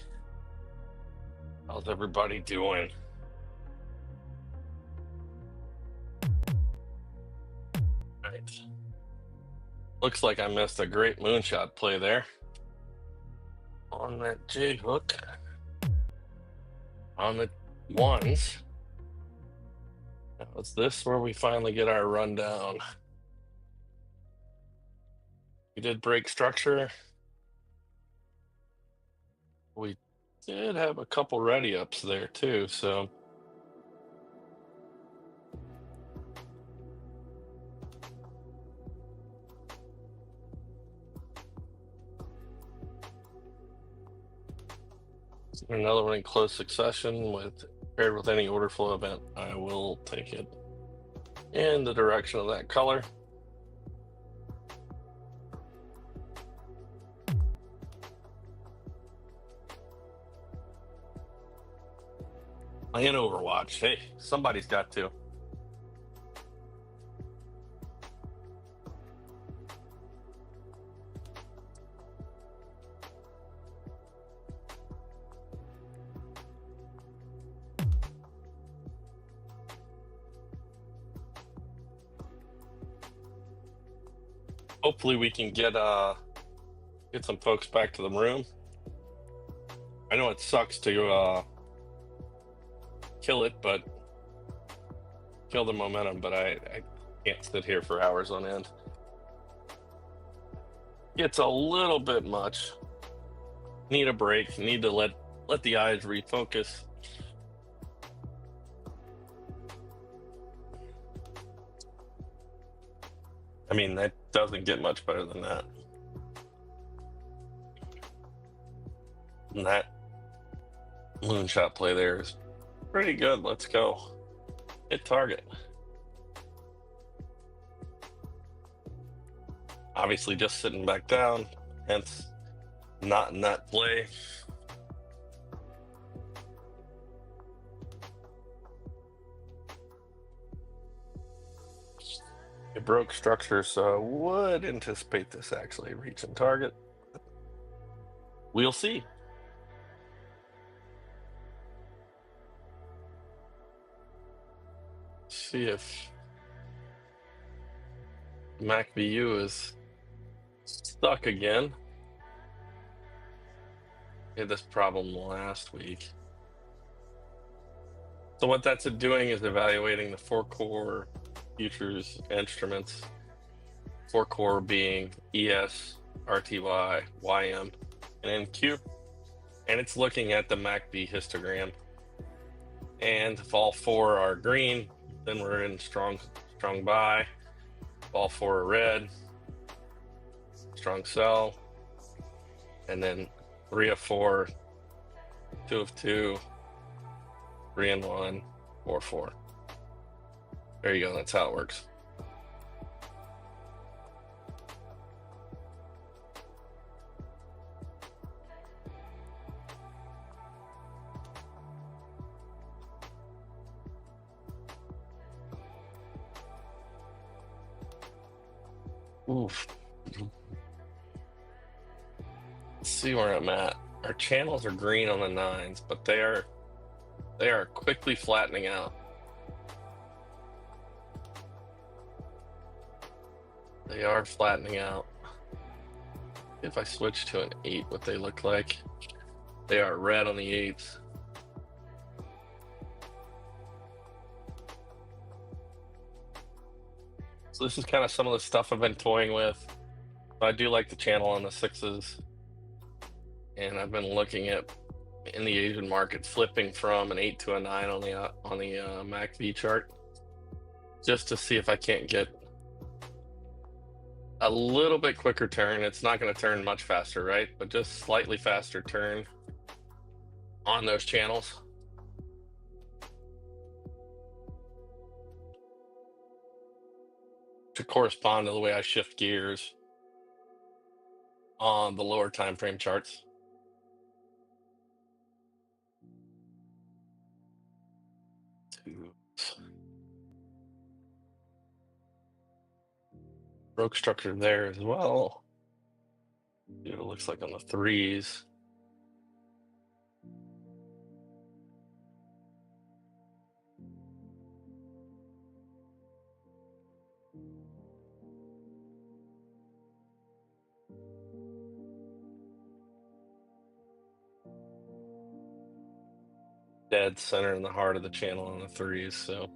Speaker 1: How's everybody doing? Right. Looks like I missed a great moonshot play there on that jig hook on the ones. Now, is this where we finally get our rundown? We did break structure. We did have a couple ready ups there too, so another one in close succession with paired with any order flow event. I will take it in the direction of that color. And Overwatch. Hey, somebody's got to. Hopefully we can get some folks back to the room. I know it sucks to kill the momentum, but I can't sit here for hours on end. It's a little bit much. Need a break. Need to let the eyes refocus. I mean, that doesn't get much better than that. And that moonshot play there is pretty good. Let's go. Hit target. Obviously just sitting back down, hence not in that play. It broke structure, so I would anticipate this actually reaching target. We'll see. See if MacVU is stuck again. We had this problem last week. So what that's doing is evaluating the 4 core futures instruments, 4 core being ES, RTY, YM, and NQ. And it's looking at the MACD histogram. And if all 4 are green, then we're in strong buy. If all 4 are red, strong sell. And then 3 of 4, 2 of 2, 3 and 1, 4 of 4. There you go. That's how it works. Oof. Let's see where I'm at. Our channels are green on the 9s, but they are quickly flattening out. They are flattening out. If I switch to an 8, what they look like. They are red on the 8s. So this is kind of some of the stuff I've been toying with. I do like the channel on the 6s. And I've been looking at, in the Asian market, flipping from an 8 to a 9 on the MACV chart, just to see if I can't get a little bit quicker turn. It's not going to turn much faster, right? But just slightly faster turn on those channels. To correspond to the way I shift gears on the lower time frame charts. Broke structure there as well. See what it looks like on the 3s. dead center in the heart of the channel on the threes. So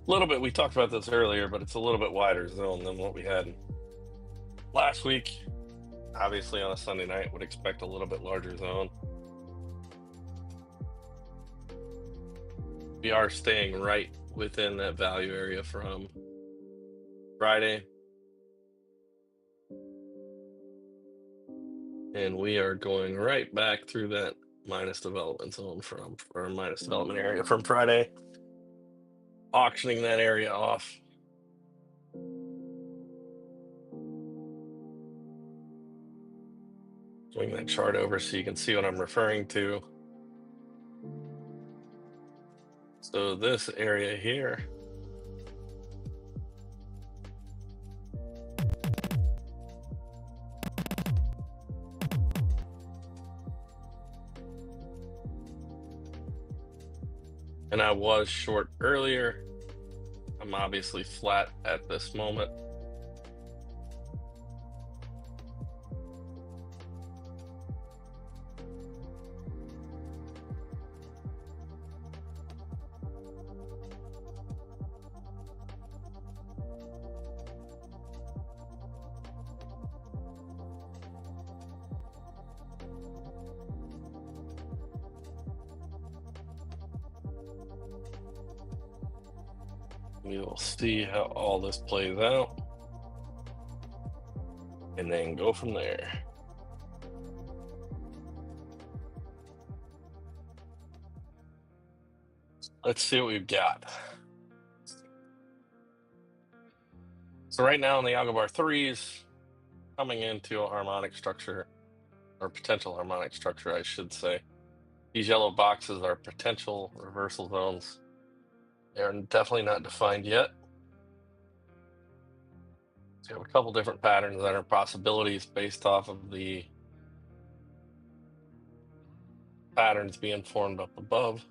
Speaker 1: a little bit, we talked about this earlier, but it's a little bit wider zone than what we had last week. Obviously on a Sunday night, would expect a little bit larger zone. We are staying right within that value area from Friday. And we are going right back through that minus development zone or minus development area from Friday, auctioning that area off. Swing that chart over so you can see what I'm referring to. So this area here and I was short earlier. I'm obviously flat at this moment. We will see how all this plays out and then go from there. Let's see what we've got. So right now in the AlgoBox threes, coming into a harmonic structure, or potential harmonic structure, I should say. These yellow boxes are potential reversal zones. They're definitely not defined yet. So you have a couple different patterns that are possibilities based off of the patterns being formed up above.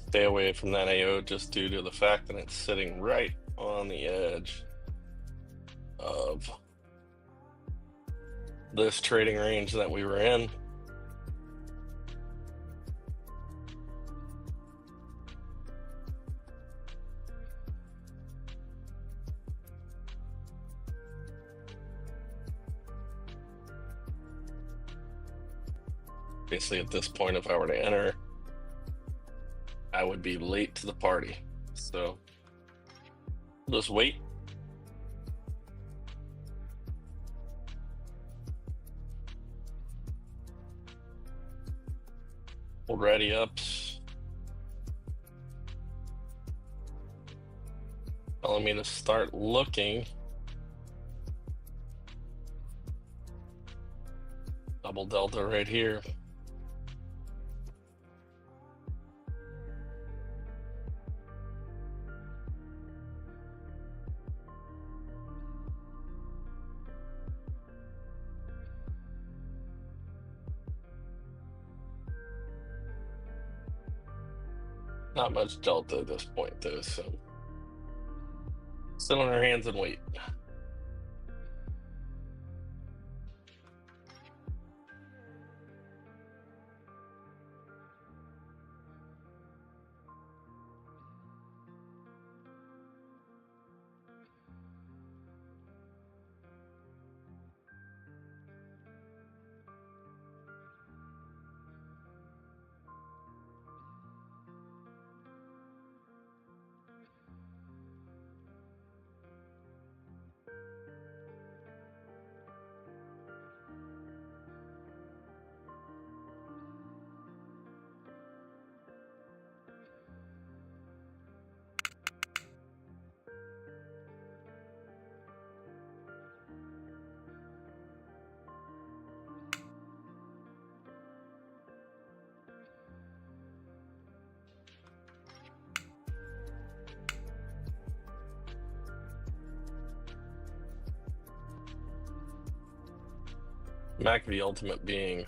Speaker 1: Stay away from that AO just due to the fact that it's sitting right on the edge of this trading range that we were in. Basically, at this point, if I were to enter, I would be late to the party. So just wait. Hold ready ups. Telling me to start looking. Double delta right here. Not much delta at this point, though, so sit on our hands and wait. MACV Ultimate being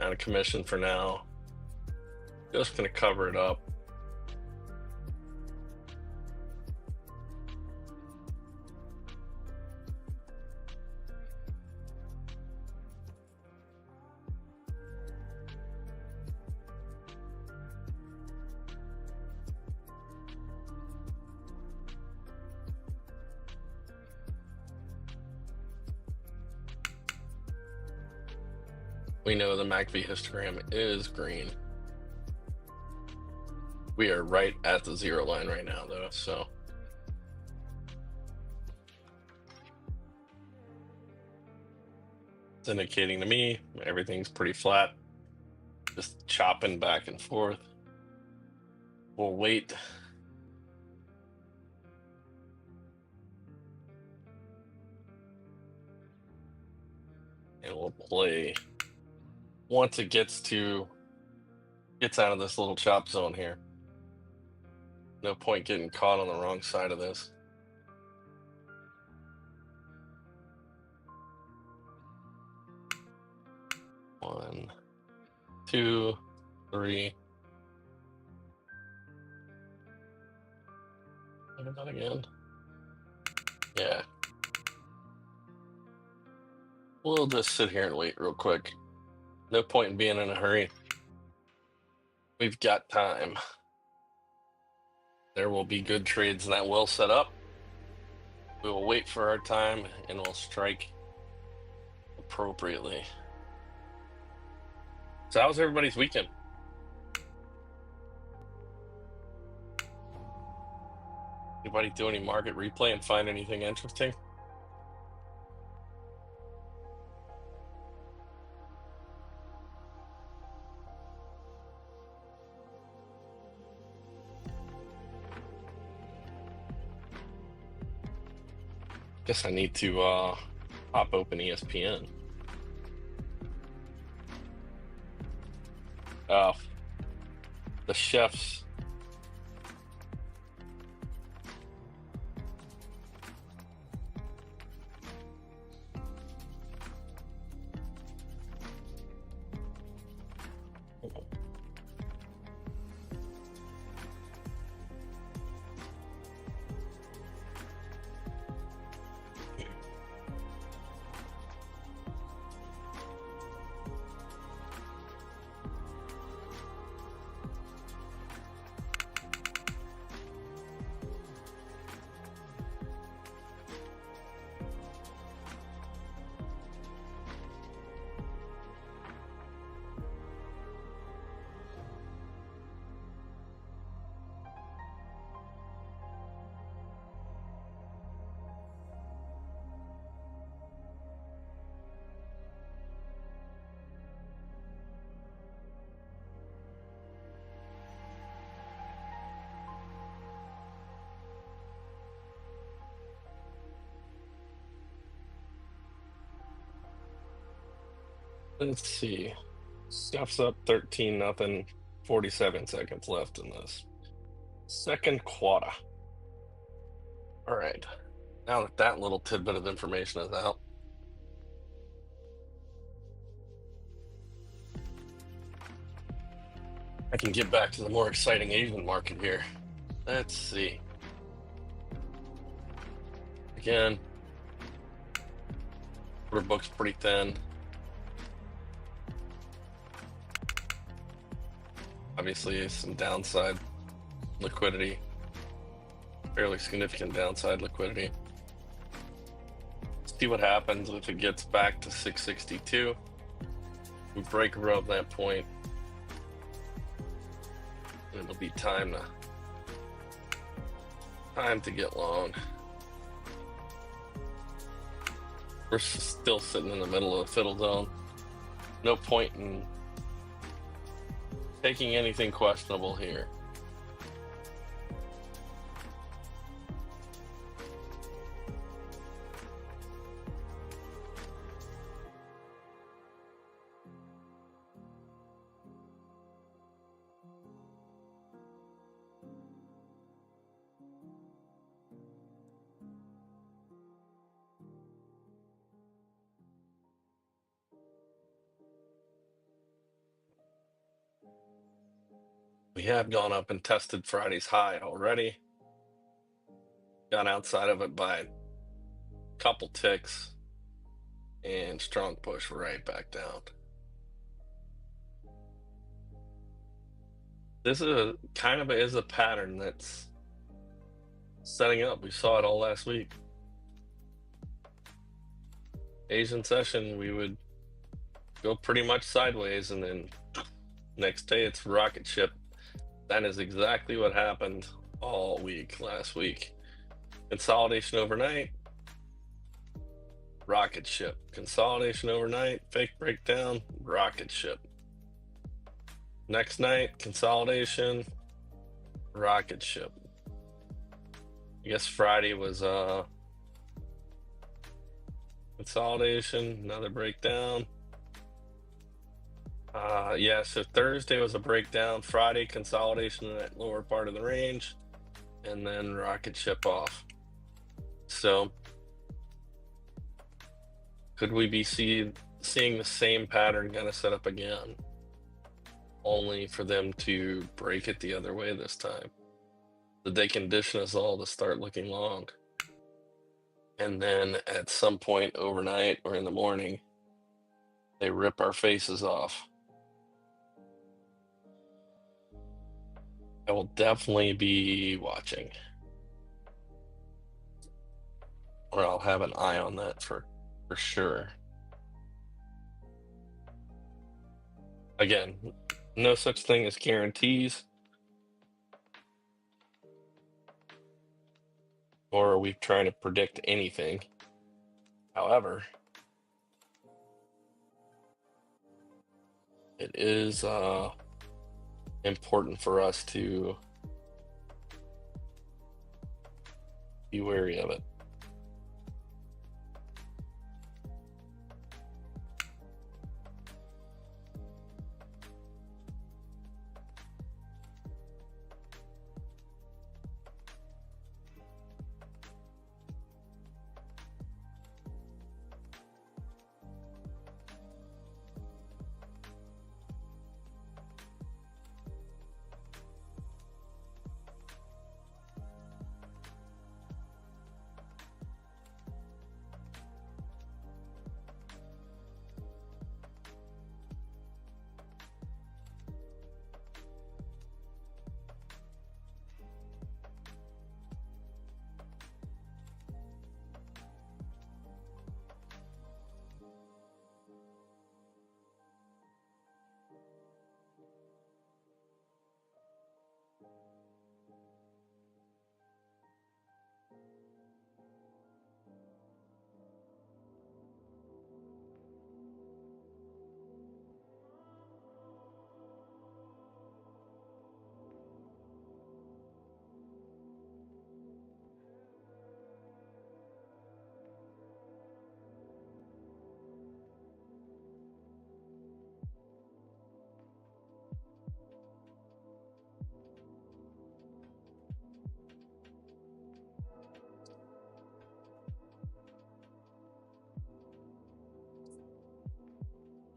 Speaker 1: out of commission for now. Just gonna cover it up. We know the MACV histogram is green. We are right at the 0 line right now, though, so. It's indicating to me everything's pretty flat, just chopping back and forth. We'll wait. And we'll play once it gets out of this little chop zone here. No point getting caught on the wrong side of this. One, two, three. Look at that again. Yeah. We'll just sit here and wait real quick. No point in being in a hurry. We've got time. There will be good trades that will set up. We will wait for our time and we'll strike appropriately. So how's everybody's weekend? Anybody do any market replay and find anything interesting? Guess I need to pop open ESPN. The chefs. Let's see. Stuff's up 13-0. 47 seconds left in this second quarter. All right. Now that that little tidbit of information is out, I can get back to the more exciting Asian market here. Let's see. Again, order book's pretty thin. Obviously, some downside liquidity, fairly significant downside liquidity. See what happens if it gets back to 662. We break above that point, and it'll be time to get long. We're still sitting in the middle of the fiddle zone. No point in taking anything questionable here. We have gone up and tested Friday's high already. Got outside of it by a couple ticks and strong push right back down. This is a pattern that's setting up. We saw it all last week. Asian session, we would go pretty much sideways, and then next day it's rocket ship. That is exactly what happened all week last week. Consolidation overnight, rocket ship. Consolidation overnight, fake breakdown, rocket ship. Next night, consolidation, rocket ship. I guess Friday was consolidation, another breakdown. Yeah, so Thursday was a breakdown, Friday consolidation in that lower part of the range, and then rocket ship off. So could we be seeing the same pattern kind of set up again, only for them to break it the other way this time? Did they condition us all to start looking long? And then at some point overnight or in the morning, they rip our faces off. I will definitely be watching, or I'll have an eye on that for sure. Again, no such thing as guarantees, or are we trying to predict anything? However, it is important for us to be wary of it.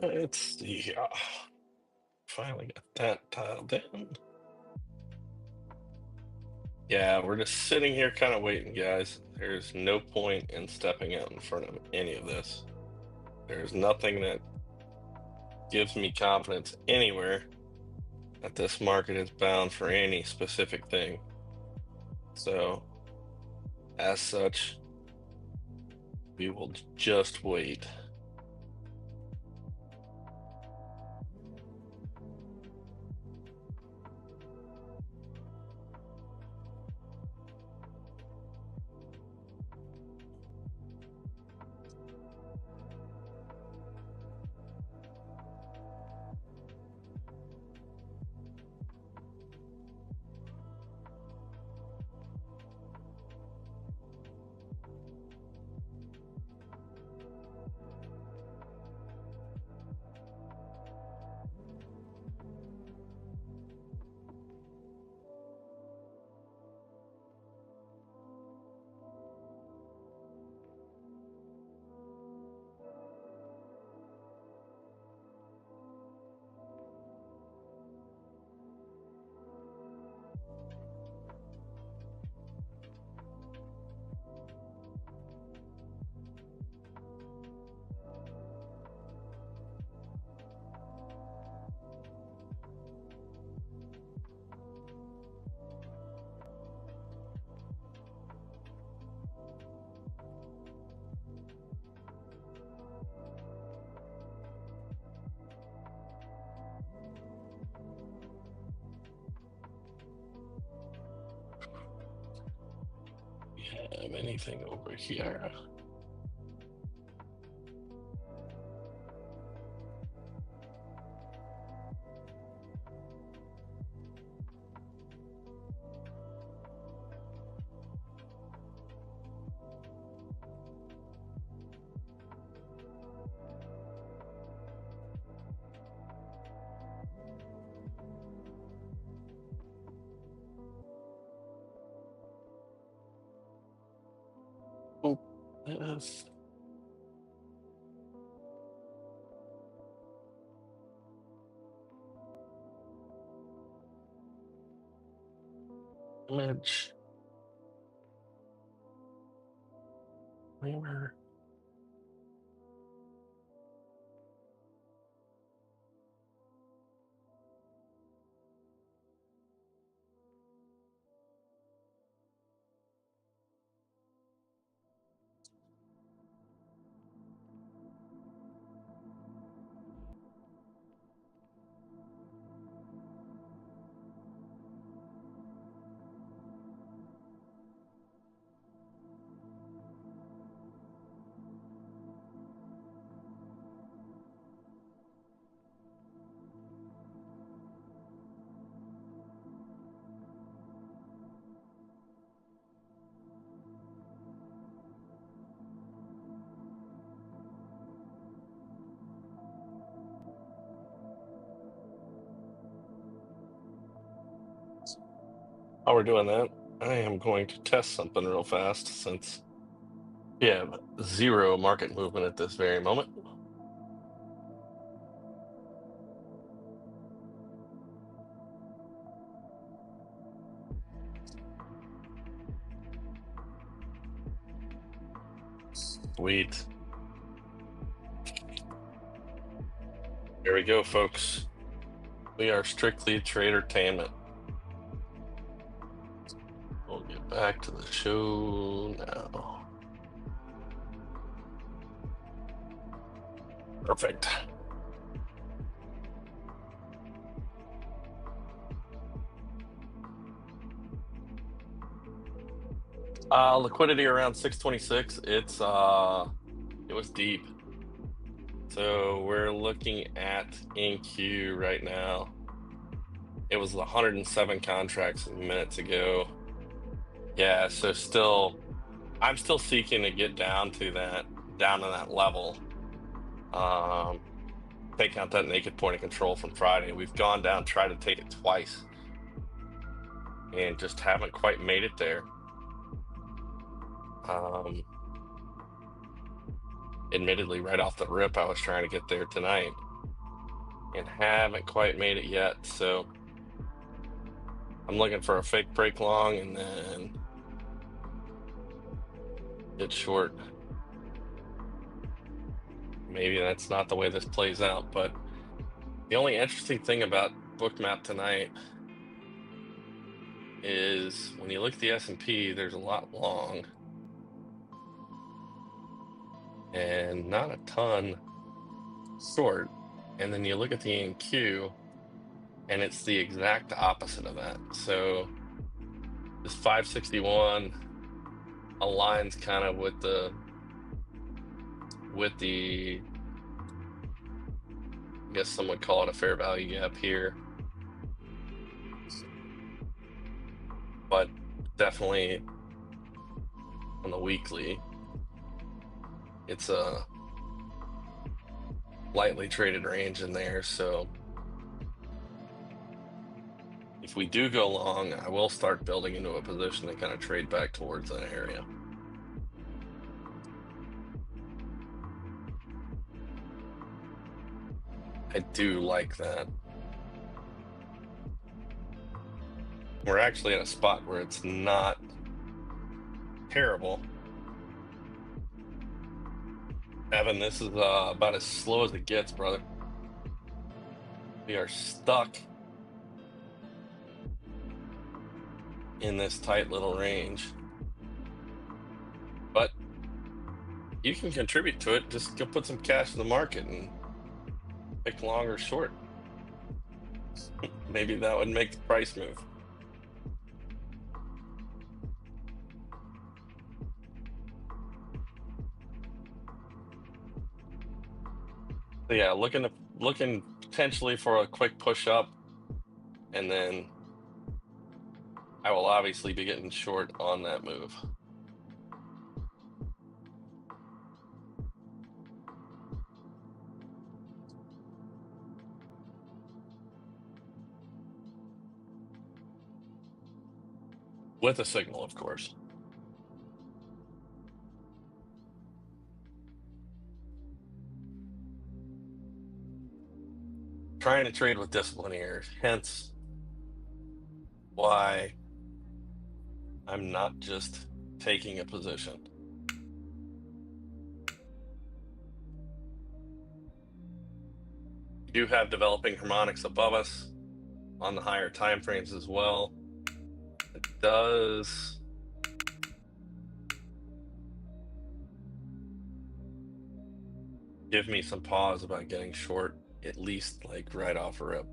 Speaker 1: Let's see. Finally got that tiled in. Yeah, we're just sitting here kind of waiting, guys. There's no point in stepping out in front of any of this. There's nothing that gives me confidence anywhere that this market is bound for any specific thing. So, as such, we will just wait. Have anything over here? Oh, yes. Image. Where? While we're doing that, I am going to test something real fast since we have zero market movement at this very moment. Sweet. Here we go, folks. We are strictly tradertainment. We'll get back to the show now. Perfect. Liquidity around 626. It was deep. So we're looking at NQ right now. It was 107 contracts minutes ago. Yeah, so I'm still seeking to get down to that level. Take out that naked point of control from Friday. We've gone down, tried to take it twice, and just haven't quite made it there. Admittedly, right off the rip, I was trying to get there tonight. and haven't quite made it yet. So I'm looking for a fake break long and then get short. Maybe that's not the way this plays out, but the only interesting thing about Bookmap tonight is when you look at the S&P, there's a lot long and not a ton short. And then you look at the NQ and it's the exact opposite of that. So this 561 aligns kind of with the I guess some would call it a fair value gap here, but definitely on the weekly it's a lightly traded range in there. So if we do go long, I will start building into a position to kind of trade back towards that area. I do like that. We're actually at a spot where it's not terrible. Evan, this is about as slow as it gets, brother. We are stuck in this tight little range. But you can contribute to it. Just go put some cash in the market and pick long or short. Maybe that would make the price move. So yeah, looking potentially for a quick push up, and then I will obviously be getting short on that move. With a signal, of course. Trying to trade with discipline here, hence why I'm not just taking a position. We do have developing harmonics above us on the higher time frames as well. It does give me some pause about getting short, at least like right off a rip.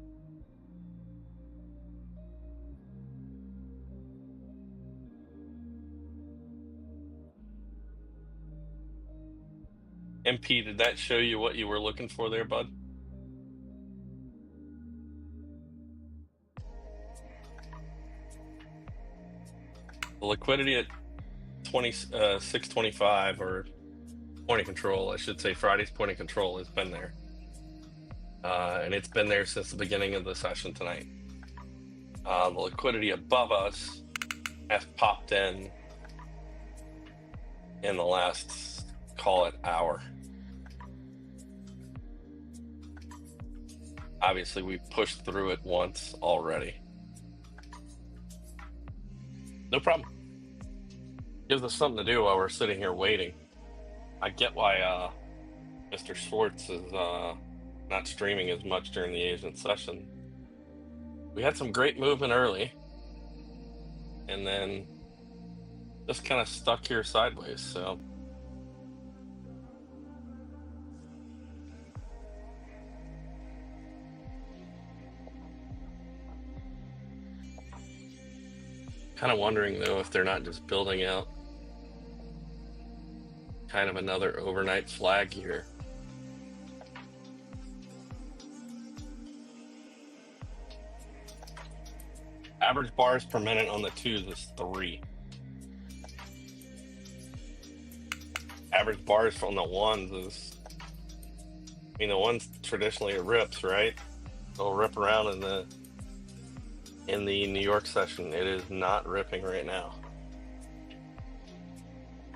Speaker 1: MP, did that show you what you were looking for there, bud? The liquidity at 625 or point of control, I should say Friday's point of control has been there. And it's been there since the beginning of the session tonight. The liquidity above us has popped in the last, call it, hour. Obviously, we pushed through it once already. No problem. Gives us something to do while we're sitting here waiting. I get why Mr. Schwartz is not streaming as much during the Asian session. We had some great movement early, and then just kind of stuck here sideways. So kind of wondering though if they're not just building out kind of another overnight flag here. Average bars per minute on the twos is 3. Average bars on the ones is, I mean, the ones traditionally it rips, right? It'll rip around in the New York session. It is not ripping right now.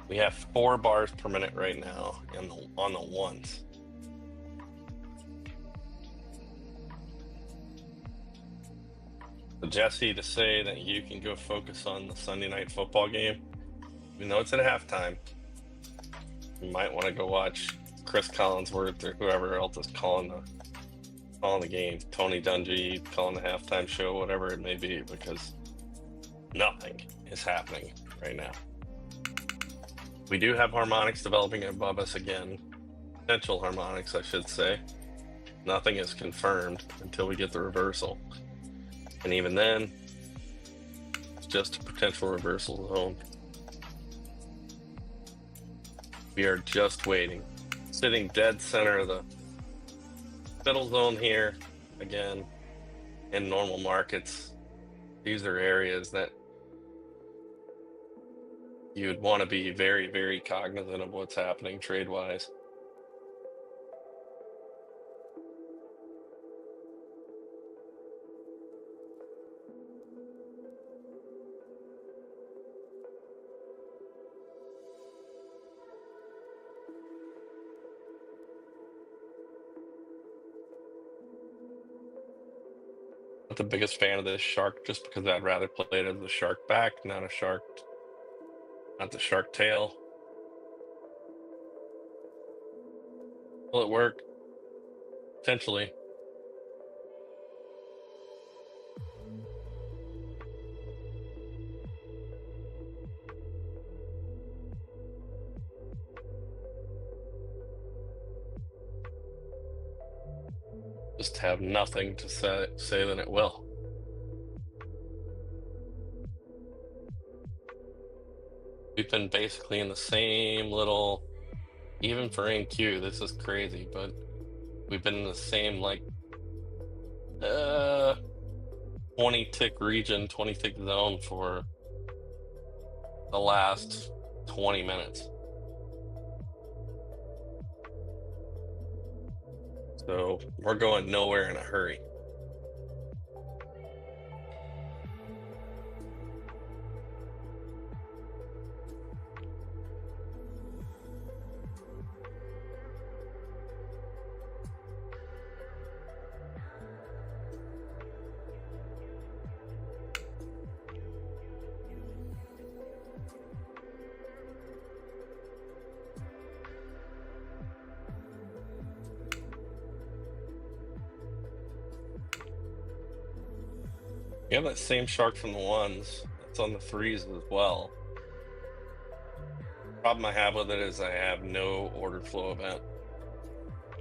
Speaker 1: We have 4 bars per minute right now on the ones. Jesse to say that you can go focus on the Sunday night football game. Even though it's at halftime, you might want to go watch Chris Collinsworth or whoever else is calling the game. Tony Dungy calling the halftime show, whatever it may be, because nothing is happening right now. We do have harmonics developing above us again. Potential harmonics, I should say. Nothing is confirmed until we get the reversal. And even then, it's just a potential reversal zone. We are just waiting. Sitting dead center of the middle zone here, again, in normal markets. These are areas that you would want to be very, very cognizant of what's happening trade-wise. Not the biggest fan of this shark, just because I'd rather play it as a shark back, not the shark tail. Will it work? Potentially. Just have nothing to say that it will. We've been basically in the same little, even for NQ, this is crazy, but we've been in the same like 20 tick region, 20 tick zone for the last 20 minutes. So we're going nowhere in a hurry. You have that same shark from the ones. It's on the threes as well. Problem I have with it is I have no order flow event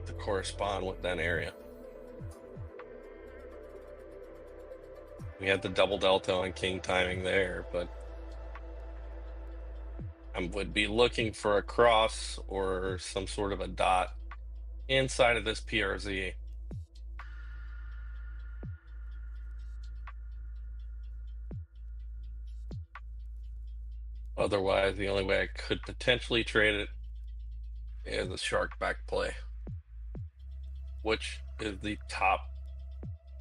Speaker 1: to correspond with that area. We had the double delta on king timing there, but I would be looking for a cross or some sort of a dot inside of this PRZ. Otherwise, the only way I could potentially trade it is a shark back play, which is the top,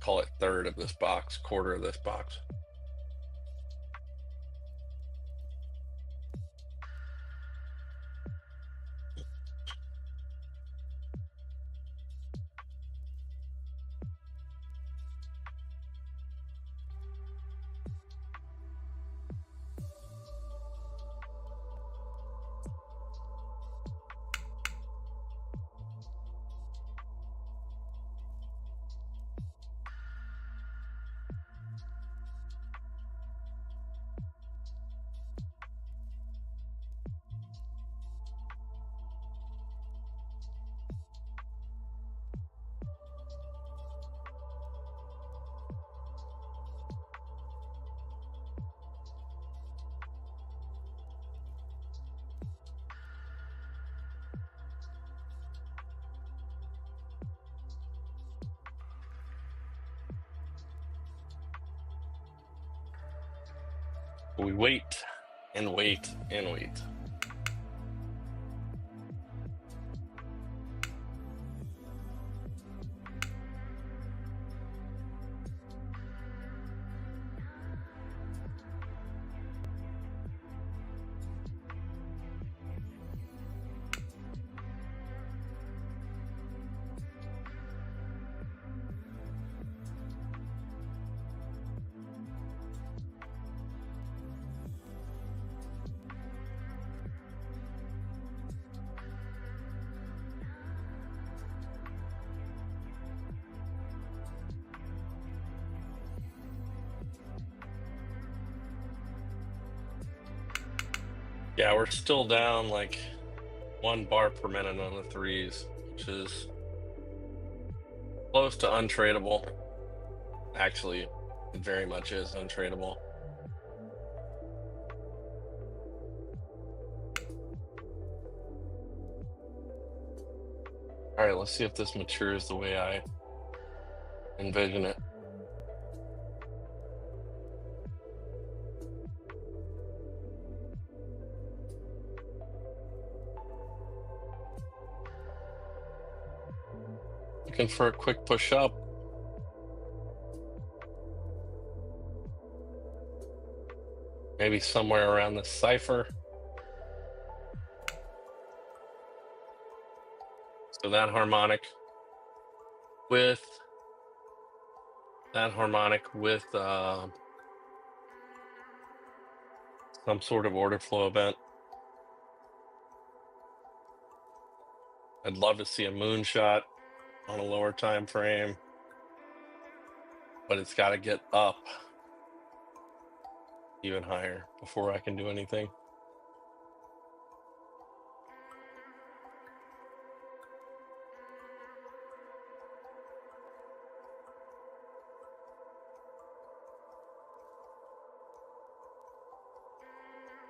Speaker 1: call it third of this box, quarter of this box. We wait and wait and wait. Yeah, we're still down like 1 bar per minute on the threes, which is close to untradeable. Actually, it very much is untradeable. All right, let's see if this matures the way I envision it. Looking for a quick push up. Maybe somewhere around the cipher. So that harmonic with some sort of order flow event. I'd love to see a moonshot on a lower time frame, but it's got to get up even higher before I can do anything.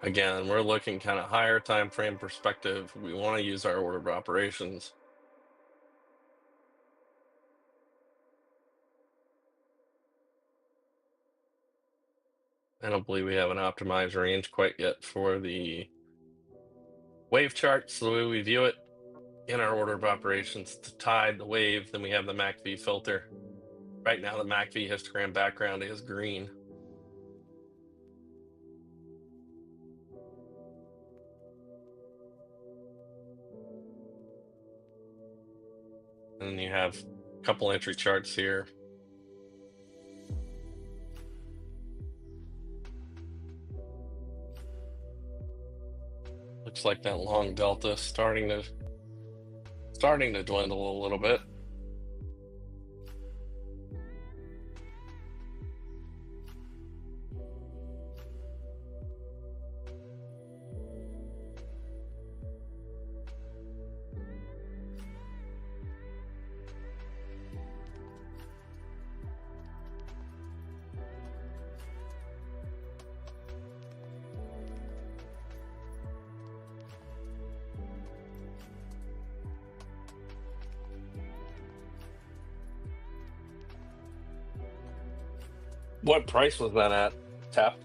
Speaker 1: Again, we're looking kind of higher time frame perspective. We want to use our order of operations. I don't believe we have an optimized range quite yet for the wave chart. So the way we view it in our order of operations, to tide the wave, then we have the MACV filter. Right now, the MACV histogram background is green. And then you have a couple entry charts here. Looks like that long delta is starting to dwindle a little bit. What price was that at, Tap?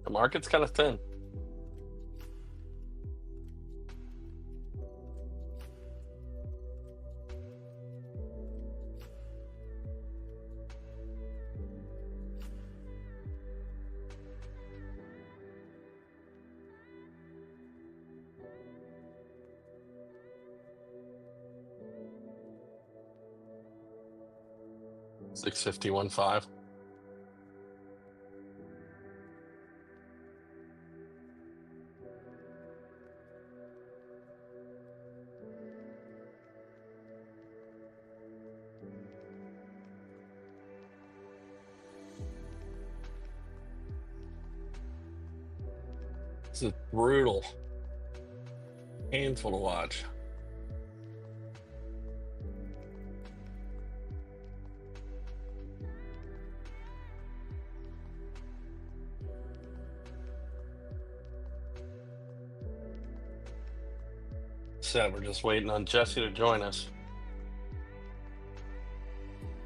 Speaker 1: The market's kind of thin. $651.5. This is brutal. Painful to watch. Said we're just waiting on Jesse to join us.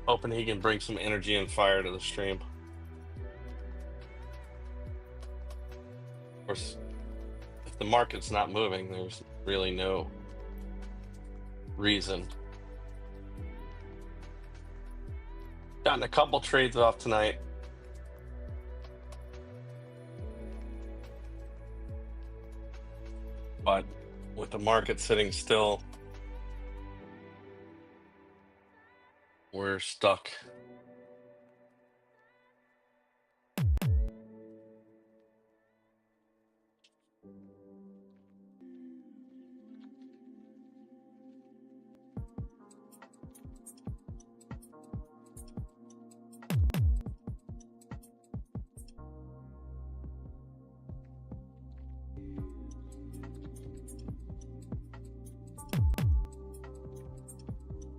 Speaker 1: Hoping he can bring some energy and fire to the stream. Of course, if the market's not moving, there's really no reason. Gotten a couple trades off tonight. But with the market sitting still, we're stuck.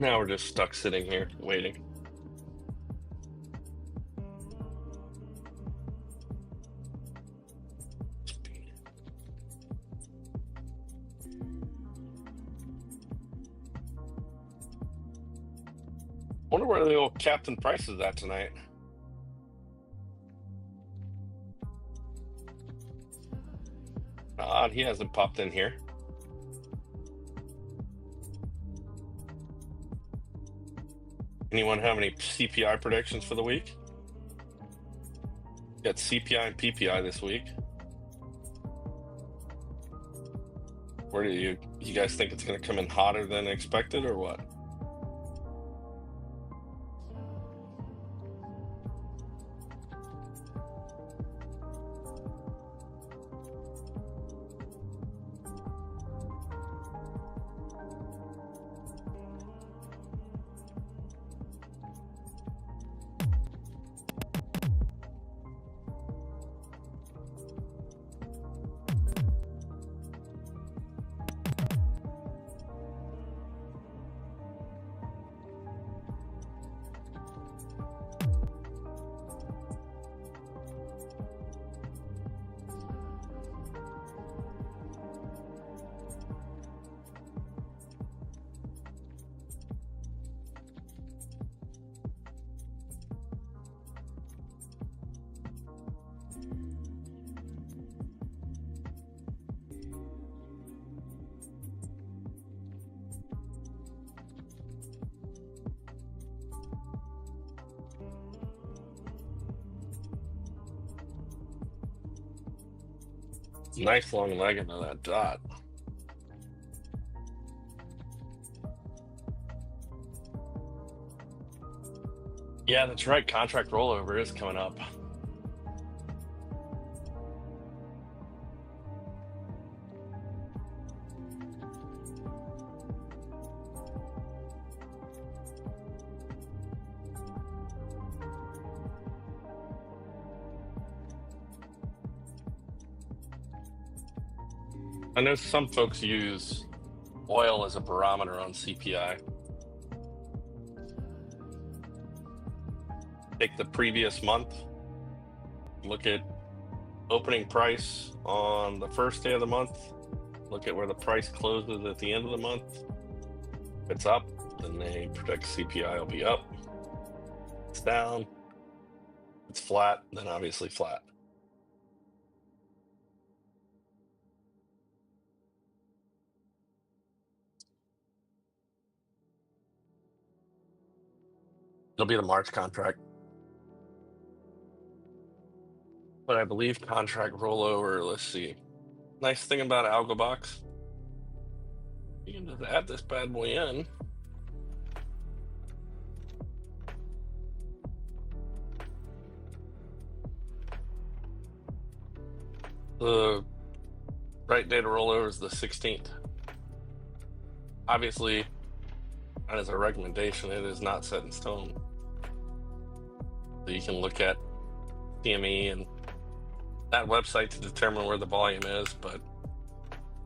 Speaker 1: Now we're just stuck sitting here waiting. Wonder where the old Captain Price is at tonight. Odd, he hasn't popped in here. Anyone have any CPI predictions for the week? Got CPI and PPI this week. Where do you guys think it's going to come in hotter than expected, or what? Nice long leg into that dot. Yeah, that's right. Contract rollover is coming up. I know some folks use oil as a barometer on CPI. Take the previous month, look at opening price on the first day of the month, look at where the price closes at the end of the month. If it's up, then they predict CPI will be up. If it's down, it's flat, then obviously flat. It'll be the March contract. But I believe contract rollover, let's see. Nice thing about AlgoBox, you can just add this bad boy in. The right day to rollover is the 16th. Obviously, and as a recommendation, it is not set in stone. So you can look at CME and that website to determine where the volume is, but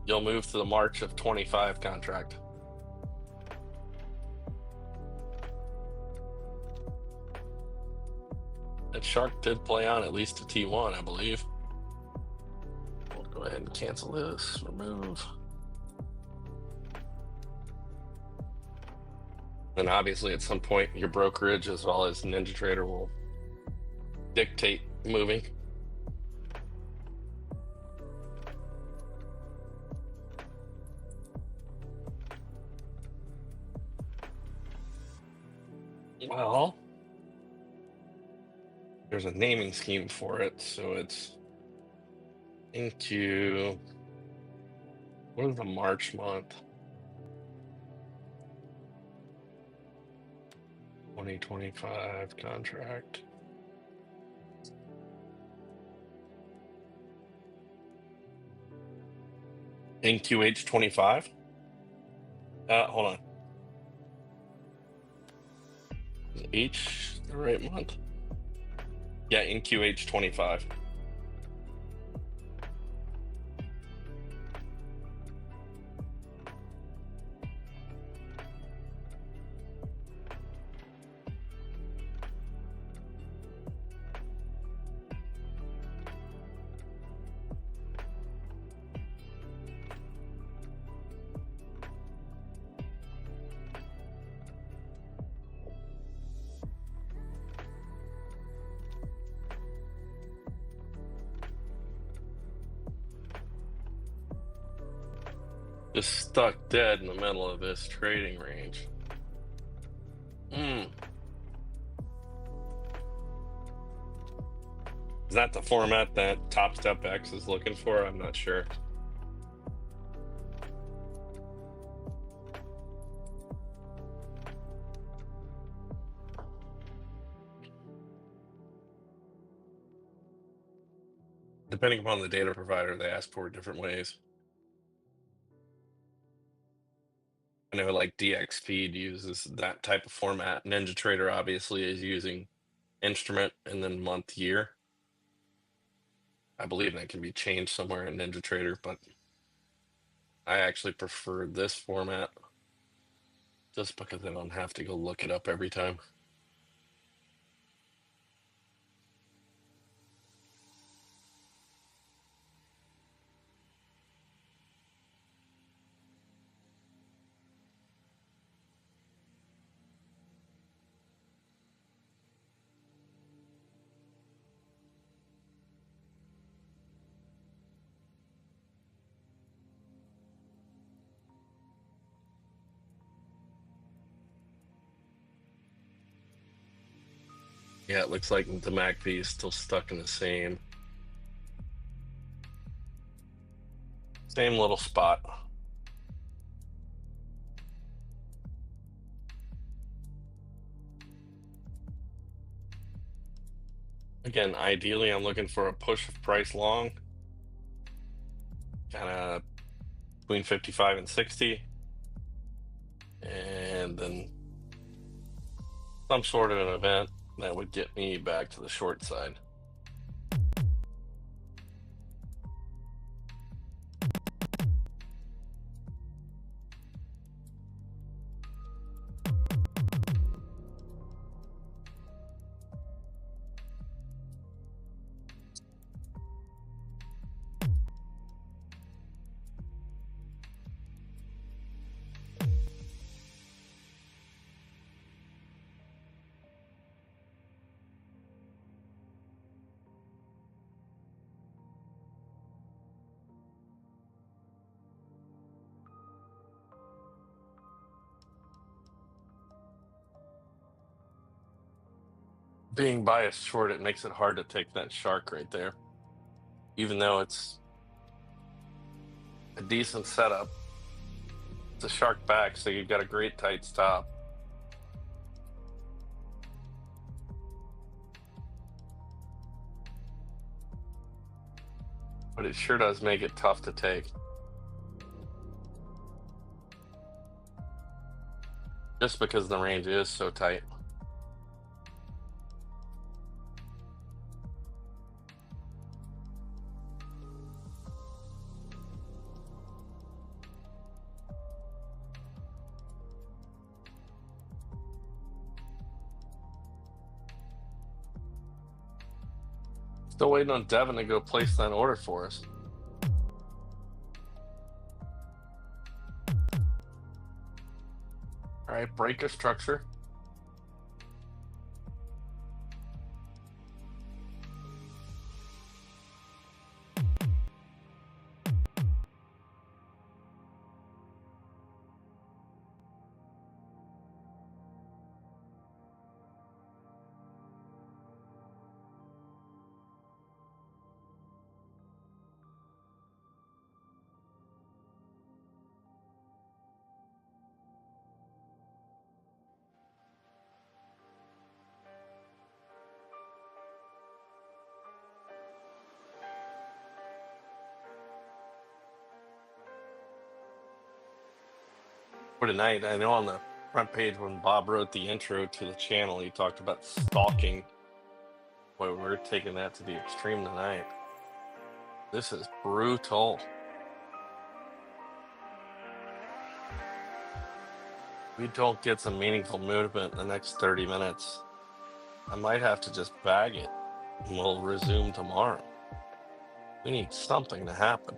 Speaker 1: you'll move to the March of 25 contract. That shark did play on at least to T1, I believe. We'll go ahead and cancel this, remove. And obviously at some point your brokerage as well as NinjaTrader will dictate moving. Well, there's a naming scheme for it, so it's into, what is the March month? 2025 contract. NQH 25. Hold on. Is H the right month? Yeah, NQH 25. Just stuck dead in the middle of this trading range. Is that the format that Top Step X is looking for? I'm not sure. Depending upon the data provider, they ask for it different ways. I know like DXFeed uses that type of format. NinjaTrader obviously is using instrument and then month year. I believe that can be changed somewhere in NinjaTrader, but I actually prefer this format just because I don't have to go look it up every time. Yeah, it looks like the MACD is still stuck in the same little spot. Again, ideally, I'm looking for a push of price long, kind of between 55 and 60, and then some sort of an event that would get me back to the short side. Being biased short, it makes it hard to take that shark right there. Even though it's a decent setup, it's a shark back, so you've got a great tight stop. But it sure does make it tough to take. Just because the range is so tight. Still waiting on Devin to go place that order for us. All right, break a structure. For tonight, I know on the front page when Bob wrote the intro to the channel, he talked about stalking. Boy, we're taking that to the extreme tonight. This is brutal. We don't get some meaningful movement in the next 30 minutes. I might have to just bag it and we'll resume tomorrow. We need something to happen.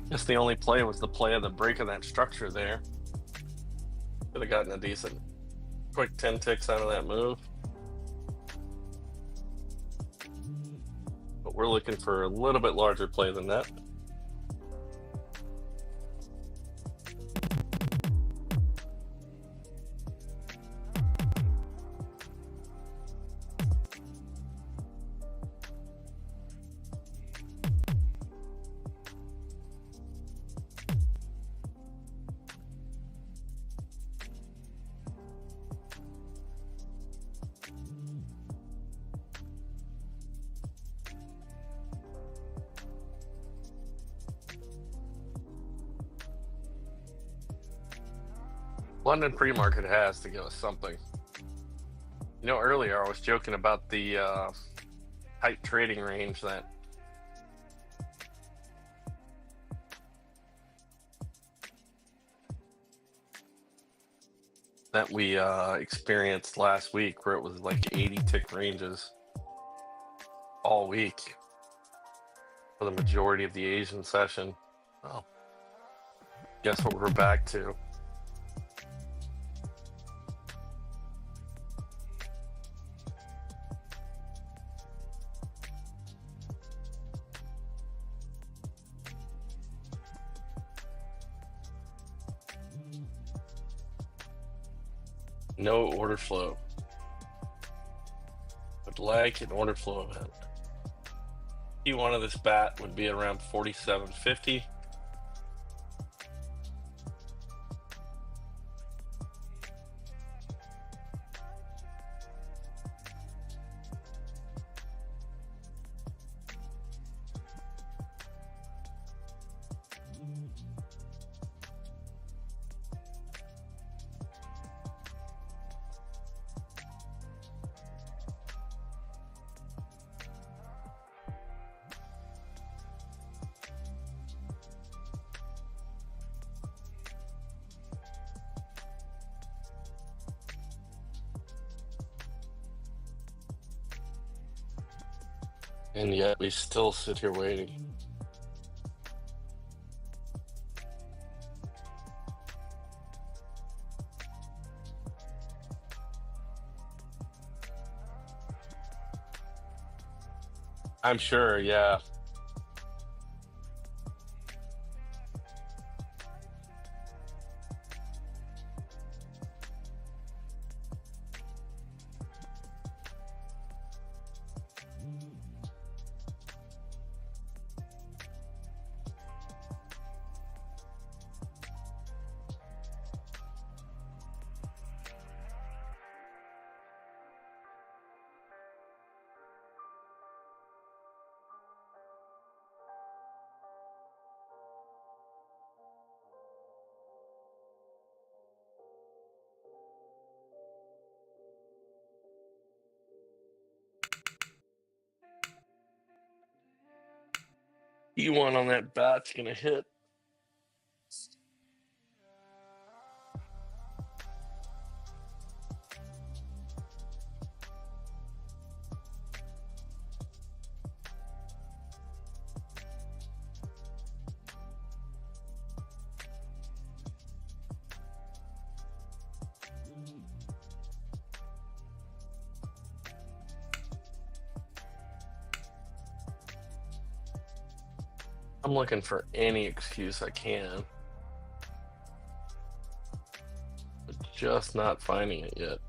Speaker 1: Guess the only play was the play of the break of that structure there. Could have gotten a decent quick 10 ticks out of that move. But we're looking for a little bit larger play than that. London pre-market has to give us something. You know, earlier I was joking about the tight trading range that we experienced last week, where it was like 80 tick ranges all week for the majority of the Asian session. Oh, guess what we're back to? No order flow. Would like an order flow event. P1 of this bat would be around 47.50. And yet we still sit here waiting. I'm sure, yeah. E1 on that bat's gonna hit. I'm looking for any excuse I can, but just not finding it yet.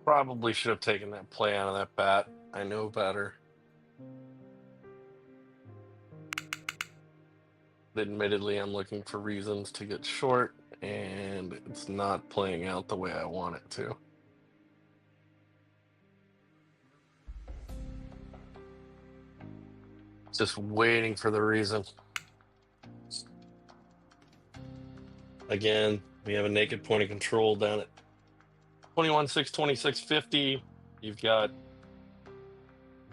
Speaker 1: Probably should have taken that play out of that bat. I know better. Admittedly, I'm looking for reasons to get short, and it's not playing out the way I want it to. Just waiting for the reason. Again, we have a naked point of control down at 21.6, 26.50. You've got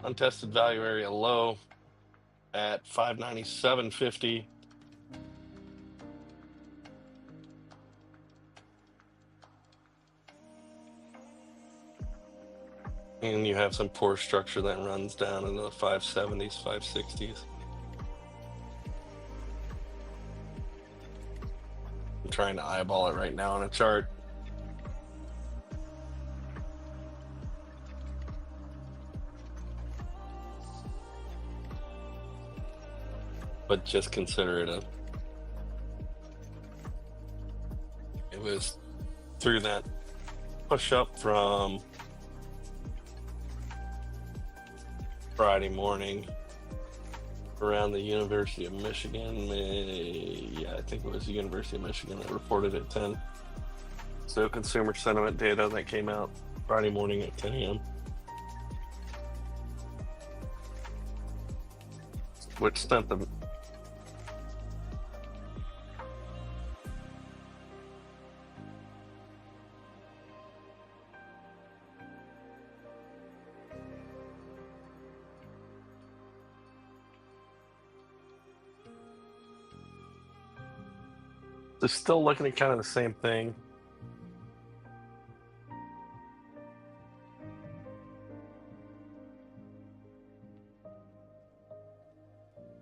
Speaker 1: untested value area low at 597.50. And you have some poor structure that runs down into the 570s, 560s. I'm trying to eyeball it right now on a chart. But just consider it it was through that push up from Friday morning around the University of Michigan. Yeah, I think it was the University of Michigan that reported at 10. So consumer sentiment data that came out Friday morning at 10 a.m. Which sent them they're still looking at kind of the same thing.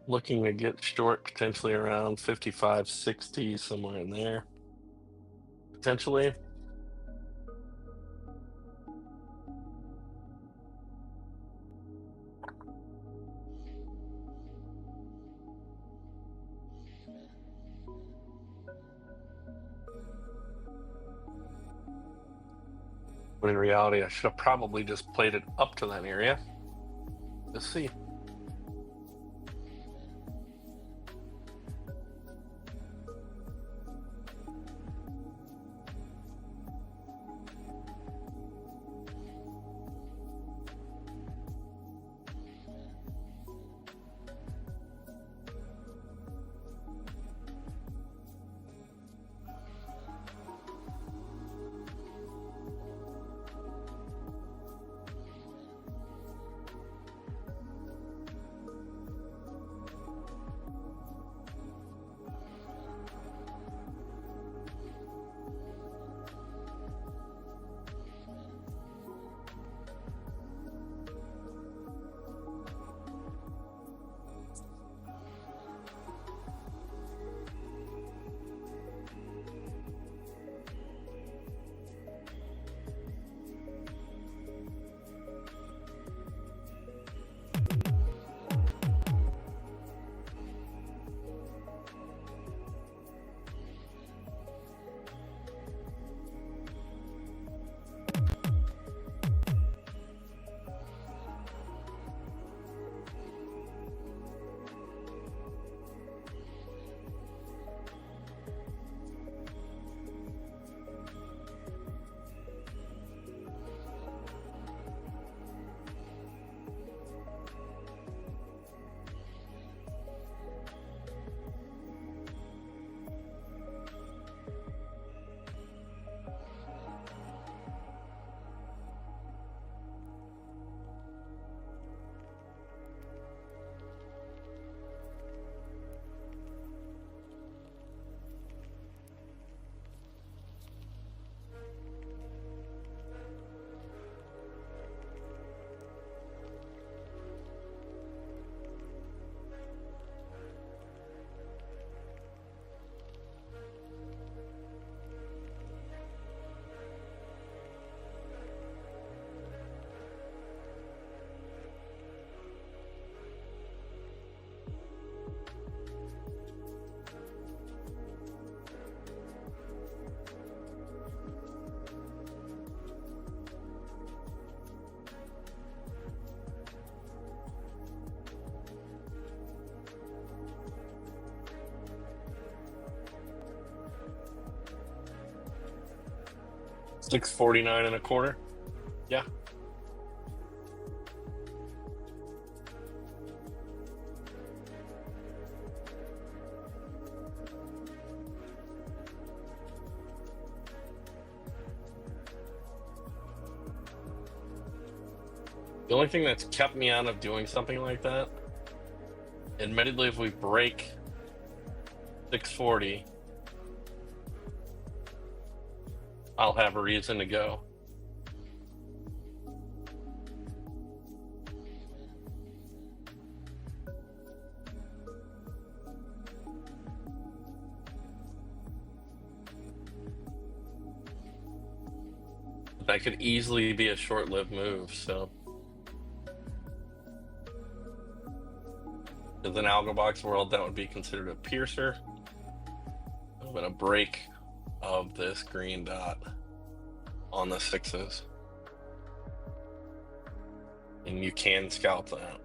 Speaker 1: Looking to get short potentially around 55.60, somewhere in there. Potentially. When in reality, I should have probably just played it up to that area. Let's see. 649.25. Yeah. The only thing that's kept me out of doing something like that, admittedly, if we break 640, I'll have a reason to go. That could easily be a short-lived move, so. In an AlgoBox world, that would be considered a piercer. But a break of this green dot on the sixes. And you can scalp that.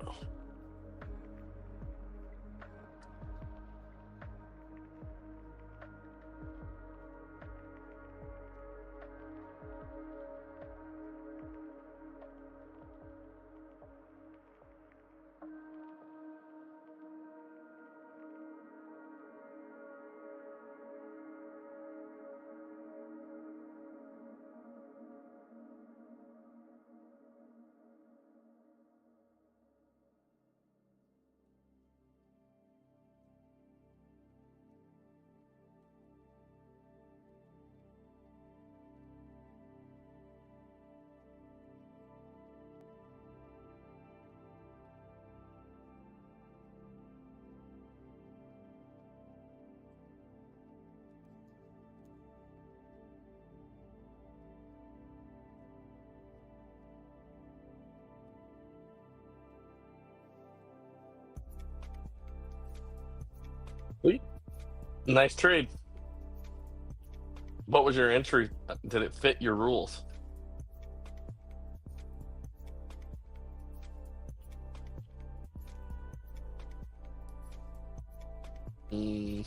Speaker 1: Sweet. Nice trade. What was your entry? Did it fit your rules? Mm.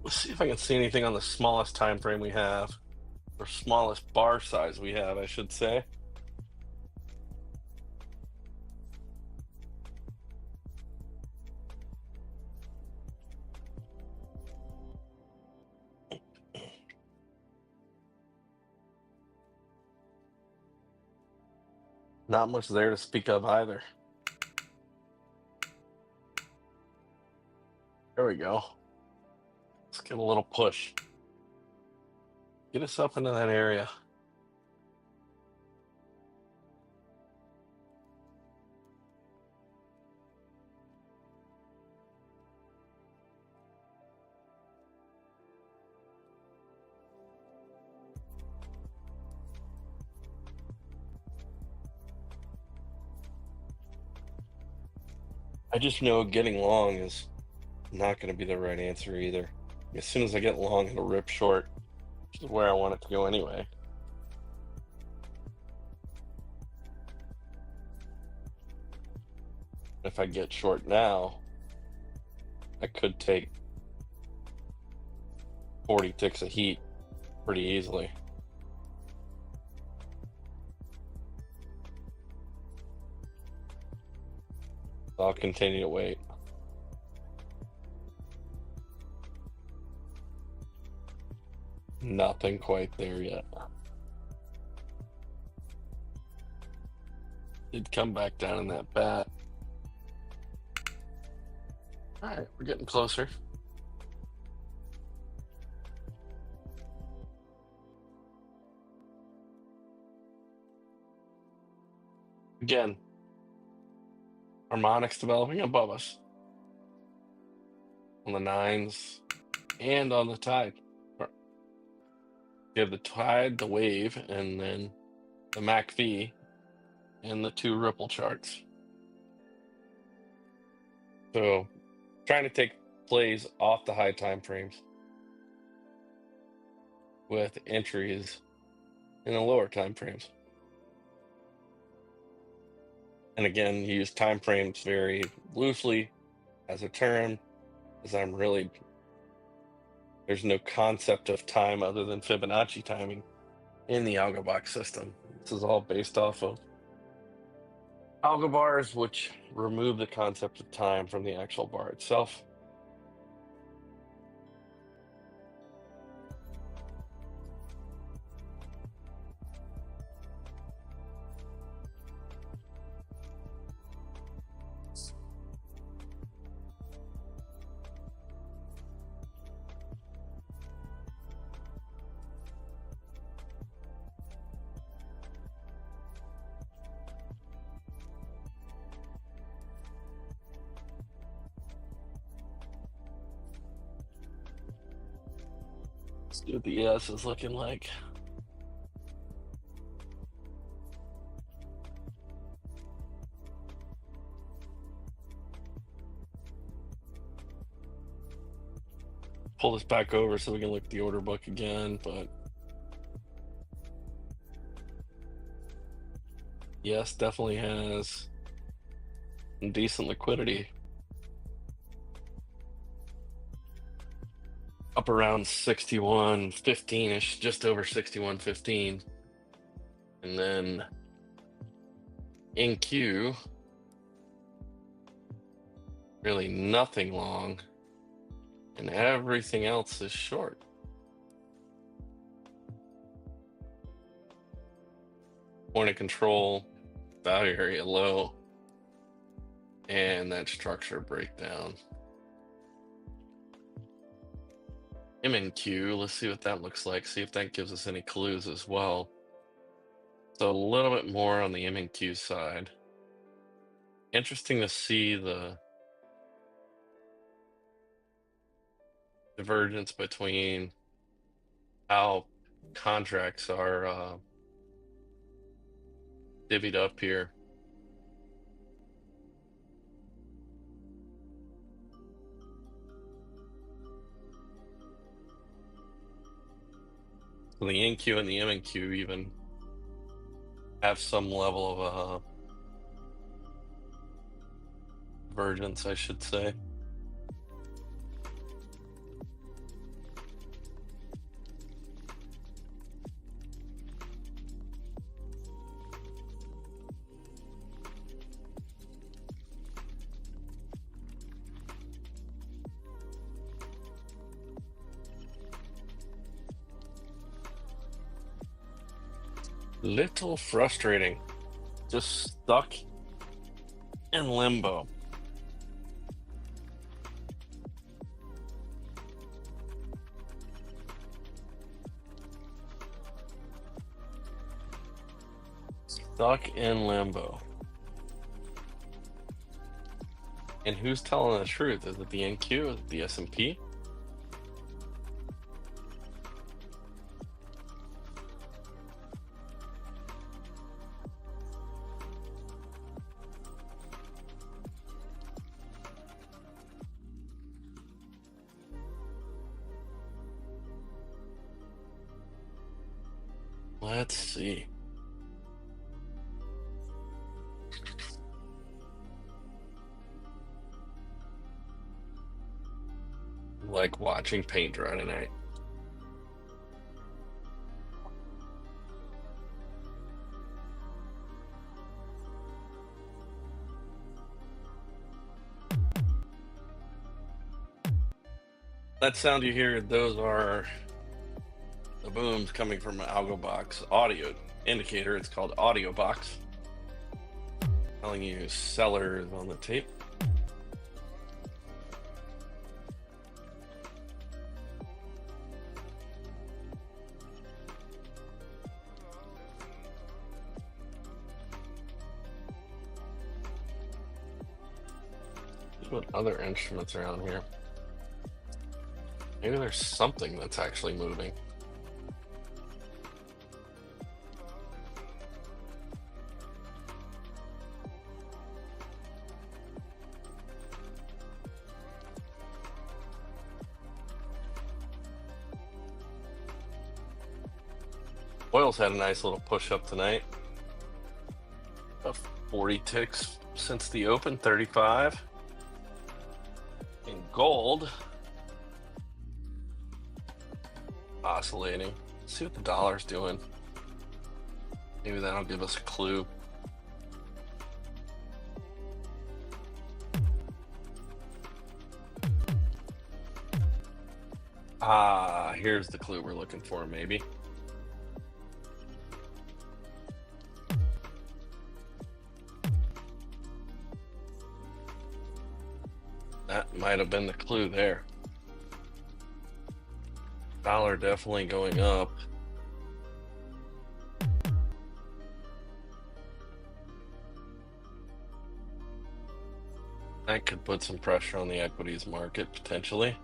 Speaker 1: Let's see if I can see anything on the smallest time frame we have, or smallest bar size we have, I should say. Not much there to speak of either. There we go. Let's get a little push. Get us up into that area. I just know getting long is not going to be the right answer either. As soon as I get long, it'll rip short, which is where I want it to go anyway. If I get short now, I could take 40 ticks of heat pretty easily. I'll continue to wait. Nothing quite there yet. Did come back down in that bat. All right, we're getting closer. Again, harmonics developing above us on the nines and on the tide. You have the tide, the wave, and then the MACV and the two ripple charts. So trying to take plays off the high time frames with entries in the lower time frames. And again, use time frames very loosely as a term, as there's no concept of time other than Fibonacci timing in the AlgoBox system. This is all based off of AlgoBars, which remove the concept of time from the actual bar itself. Let's see what the ES is looking like. Pull this back over so we can look at the order book again, but yes, definitely has some decent liquidity. Up around 61.15-ish, just over 61.15. And then in Q, really nothing long, and everything else is short. Point of control, value area low, and that structure breakdown. MNQ, let's see what that looks like, see if that gives us any clues as well. So a little bit more on the MNQ side. Interesting to see the divergence between how contracts are divvied up here. So the NQ and the MNQ even have some level of divergence, I should say. Little frustrating. Just stuck in limbo. Stuck in limbo. And who's telling the truth? Is it the NQ? Is it the S&P? Let's see. Like watching paint dry tonight. That sound you hear, those are the booms coming from an AlgoBox audio indicator. It's called AudioBox, telling you sellers on the tape. What other instruments around here? Maybe there's something that's actually moving. Oil's had a nice little push up tonight. About 40 ticks since the open, 35. And gold oscillating. Let's see what the dollar's doing. Maybe that'll give us a clue. Here's the clue we're looking for, maybe. That might have been the clue there. Dollar definitely going up. That could put some pressure on the equities market, potentially.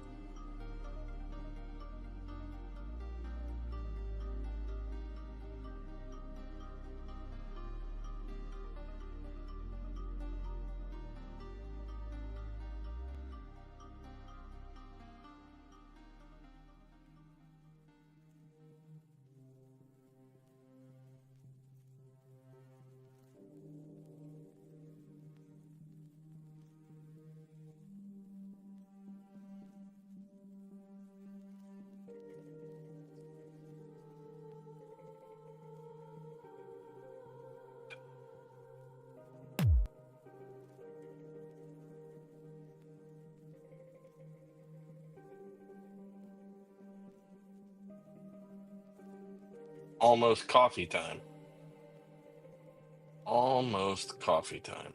Speaker 1: Almost coffee time. Almost coffee time.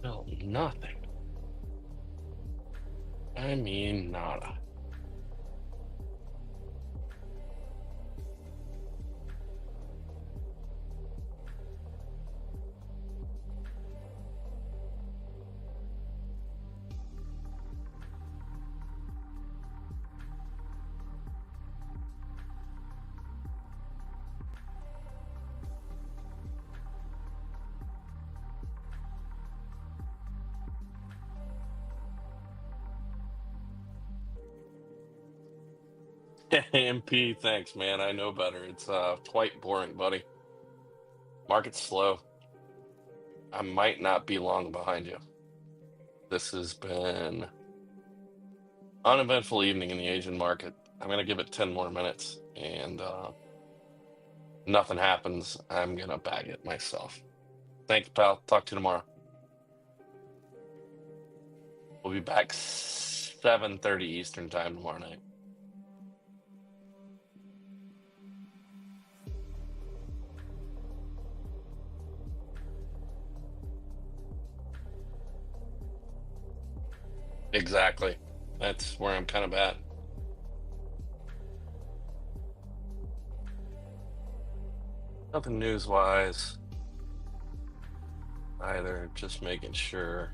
Speaker 1: No, nothing. I mean, nada. MP, thanks, man. I know better. It's quite boring, buddy. Market's slow. I might not be long behind you. This has been uneventful evening in the Asian market. I'm gonna give it 10 more minutes, and nothing happens. I'm gonna bag it myself. Thanks, pal. Talk to you tomorrow. We'll be back 7:30 Eastern time tomorrow night. Exactly. That's where I'm kind of at. Nothing news-wise either, just making sure.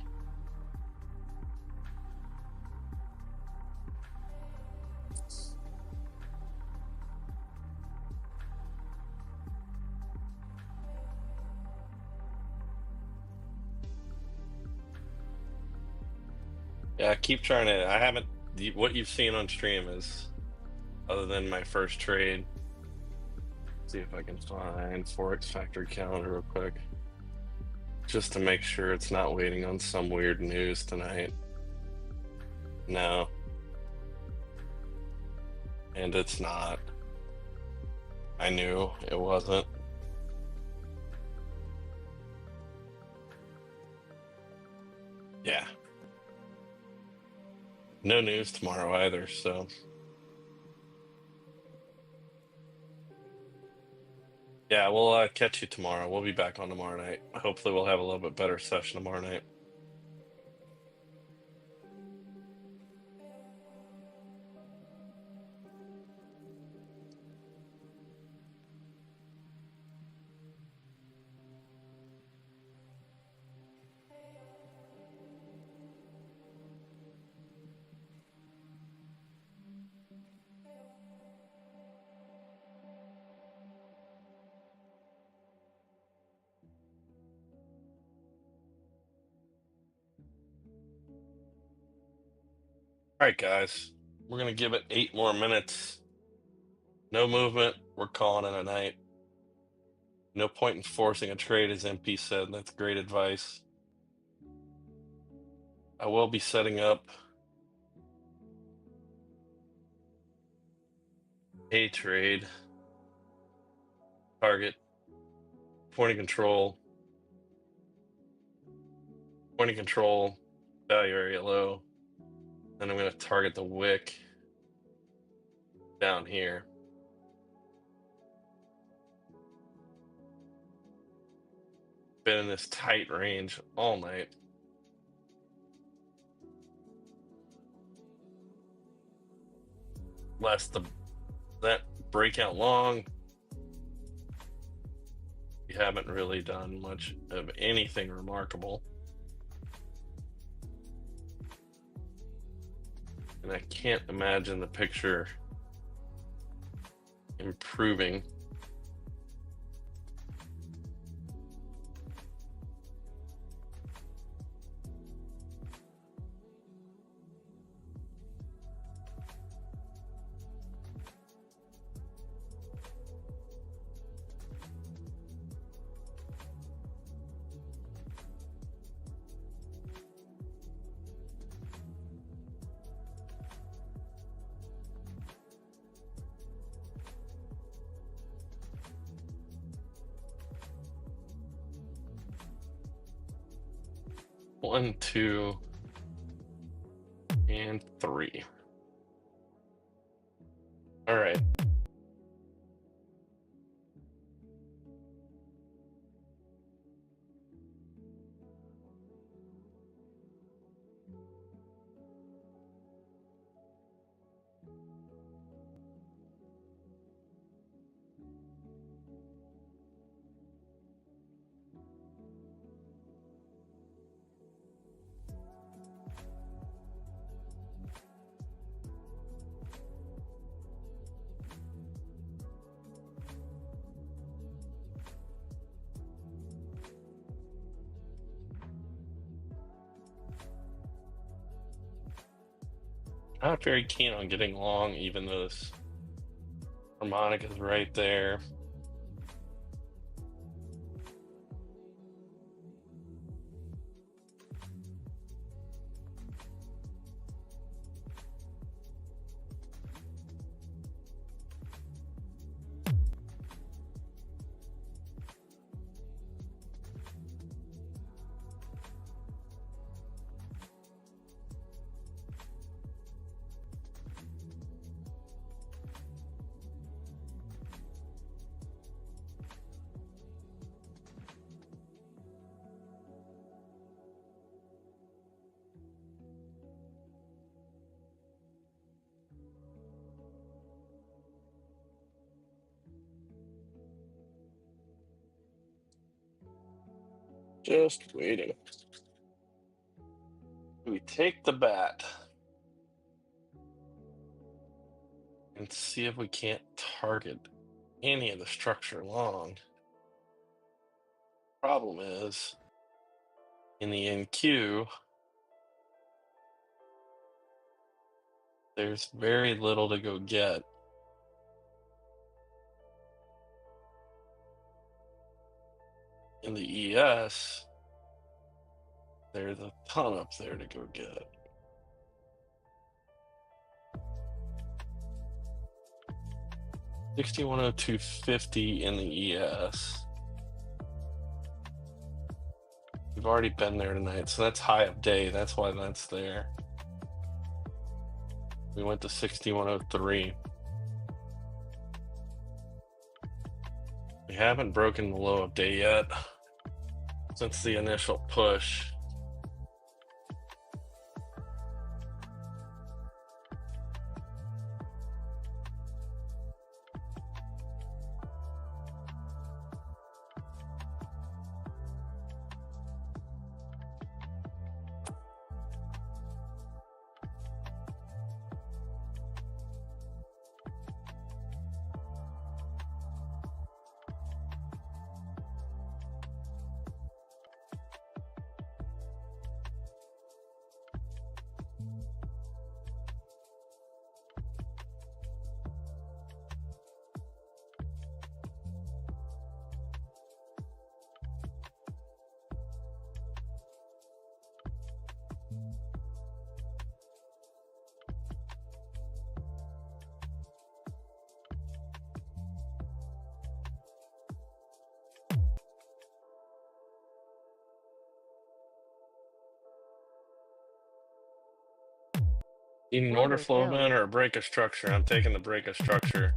Speaker 1: Yeah, keep trying to. I haven't. What you've seen on stream is, other than my first trade. See if I can find Forex Factory calendar real quick, just to make sure it's not waiting on some weird news tonight. No, and it's not. I knew it wasn't. Yeah. No news tomorrow either, so Yeah, we'll catch you tomorrow. We'll be back on tomorrow night. Hopefully we'll have a little bit better session tomorrow night. All right, guys, we're going to give it 8 more minutes. No movement. We're calling it a night. No point in forcing a trade, as MP said. That's great advice. I will be setting up a trade, target, point of control, value area low. Then I'm going to target the wick down here. Been in this tight range all night. Less that breakout long, we haven't really done much of anything remarkable. And I can't imagine the picture improving. One, 2, and 3. All right. Not very keen on getting long, even though this harmonic is right there. Just waiting. We take the bat and see if we can't target any of the structure long. Problem is, in the NQ, there's very little to go get. In the ES, there's a ton up there to go get. $6102.50 in the ES. We've already been there tonight, so that's high of day. That's why that's there. We went to 6103. We haven't broken the low of day yet since the initial push. Need an order flow
Speaker 3: filled.
Speaker 1: event or a break of structure? I'm taking the break of structure.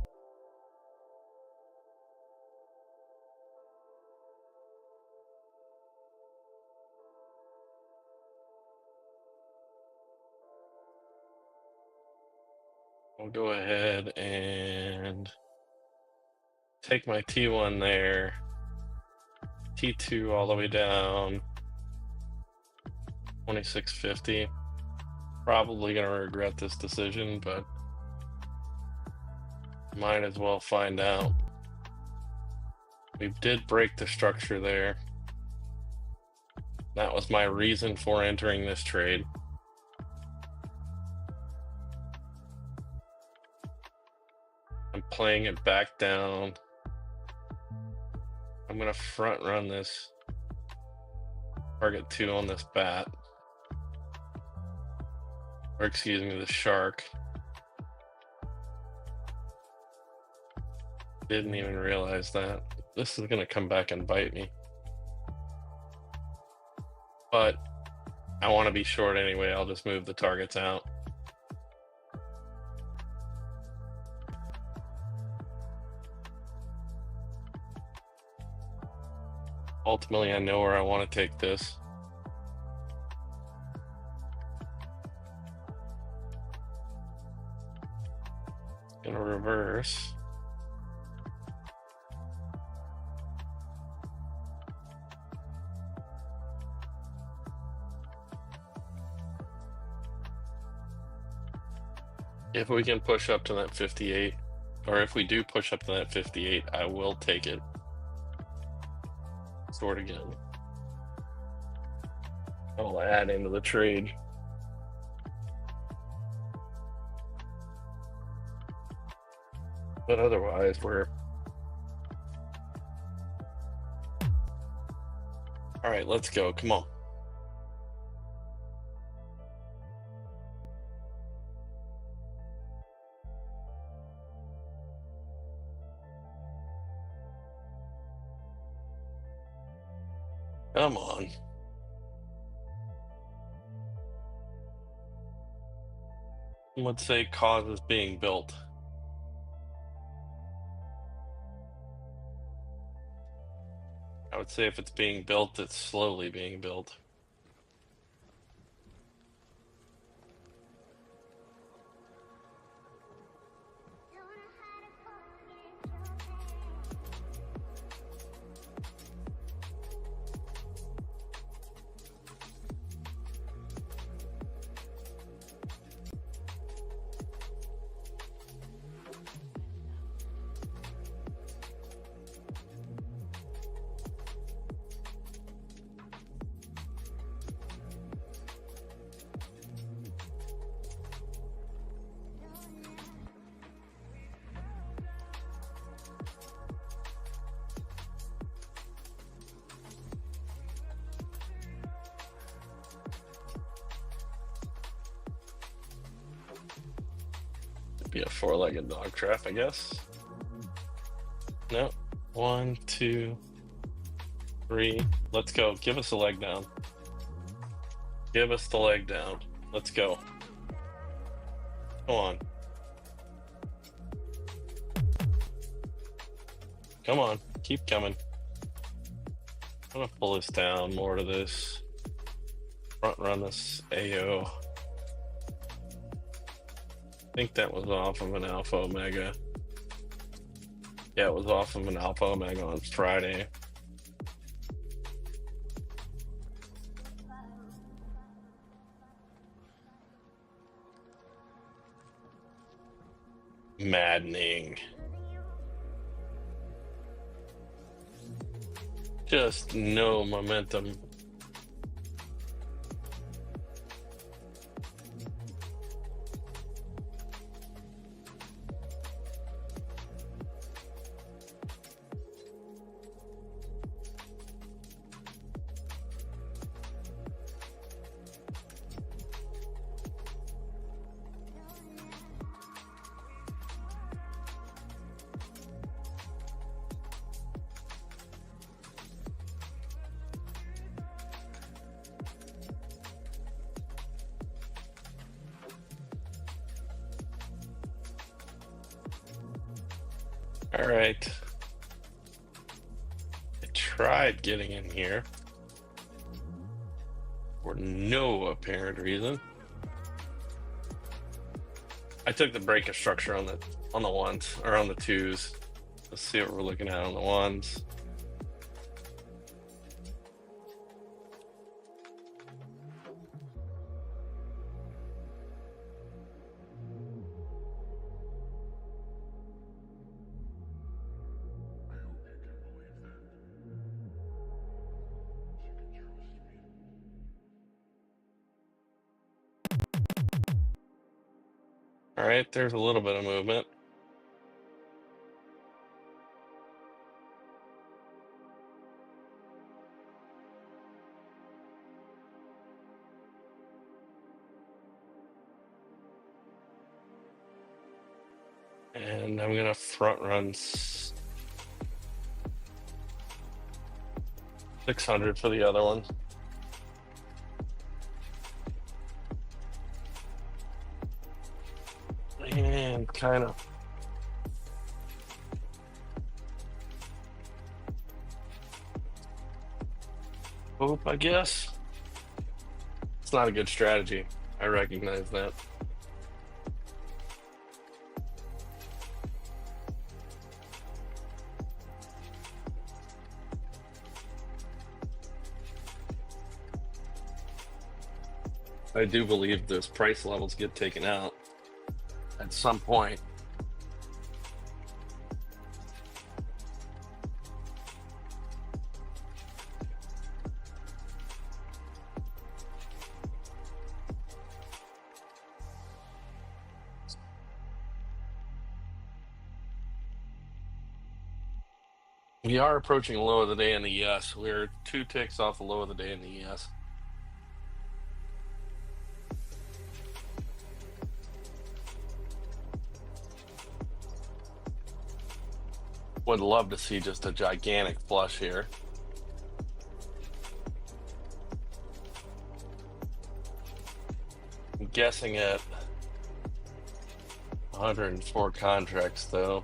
Speaker 1: I'll go ahead and take my T1 there, T2 all the way down, 2650. Probably gonna regret this decision, but might as well find out. We did break the structure there. That was my reason for entering this trade. I'm playing it back down. I'm gonna front run this target 2 on this bat. Or excuse me, the shark. Didn't even realize that. This is gonna come back and bite me. But I want to be short anyway. I'll just move the targets out. Ultimately, I know where I want to take this. Gonna reverse. If we can push up to that 58, or if we do push up to that 58, I will take it. Sort again. I'll add into the trade. But otherwise, we're all right. Let's go. Come on. Come on. Let's say cause is being built. I would say if it's being built, it's slowly being built. Be a four-legged dog trap, I guess. No. 1, 2, 3. Let's go. Give us a leg down. Give us the leg down. Let's go. Come on. Come on. keep coming. I'm gonna pull this down more to this. Front run this AO. I think that was off of an Alpha Omega. Yeah, it was off of an Alpha Omega on Friday. Maddening. Just no momentum. All right. I tried getting in here for no apparent reason. I took the breaker structure on the ones or on the twos. Let's see what we're looking at on the ones. All right, there's a little bit of movement. And I'm gonna front run 600 for the other one. And kind of hope, I guess. It's not a good strategy. I recognize that. I do believe those price levels get taken out at some point. We are approaching the low of the day in the ES. We're 2 ticks off the low of the day in the ES. Would love to see just a gigantic flush here. I'm guessing at 104 contracts though.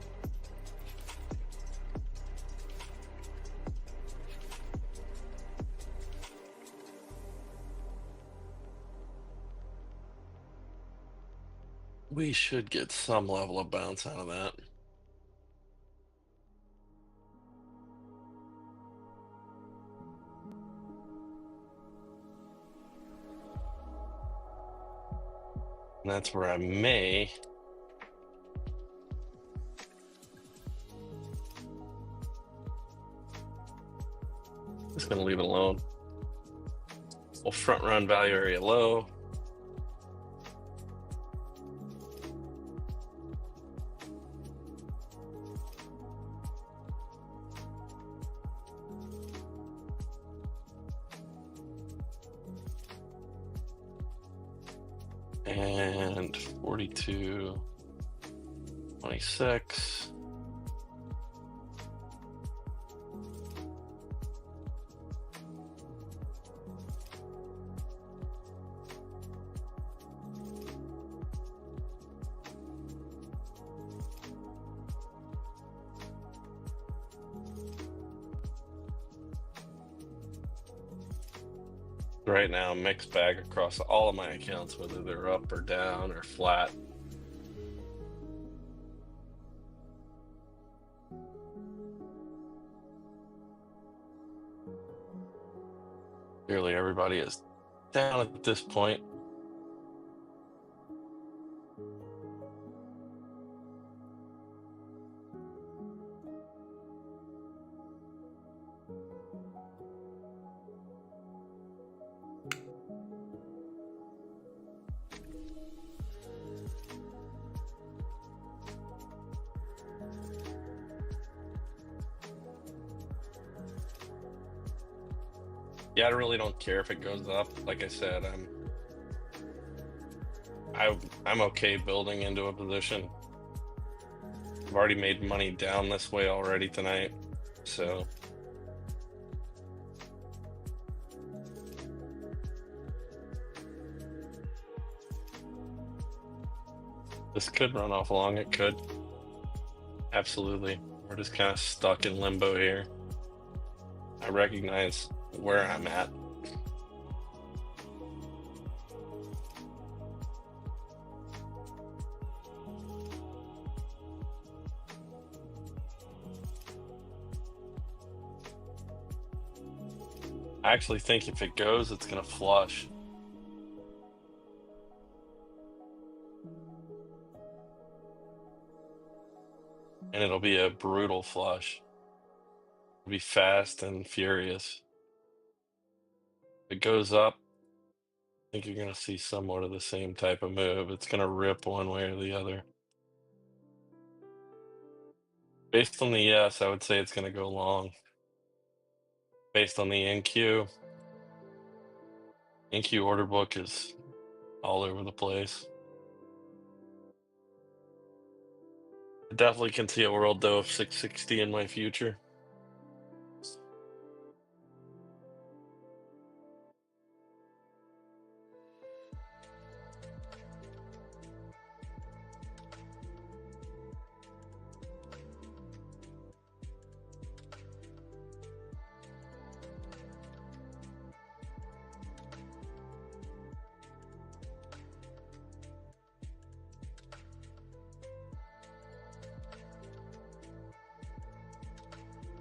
Speaker 1: We should get some level of bounce out of that. And that's where I may just gonna leave it alone. We'll front run value area low. And 42.26. Right now, mixed bag across all of my accounts, whether they're up or down or flat. Clearly, everybody is down at this point. Yeah, I really don't care if it goes up. Like I said, I'm okay building into a position. I've already made money down this way already tonight, so this could run off long. It could. Absolutely. We're just kind of stuck in limbo here. I recognize where I'm at. I actually think if it goes, it's going to flush. And it'll be a brutal flush. It'll be fast and furious. If it goes up, I think you're going to see somewhat of the same type of move. It's going to rip one way or the other. Based on the yes, I would say it's going to go long. Based on the NQ order book is all over the place. I definitely can see a world though of 660 in my future.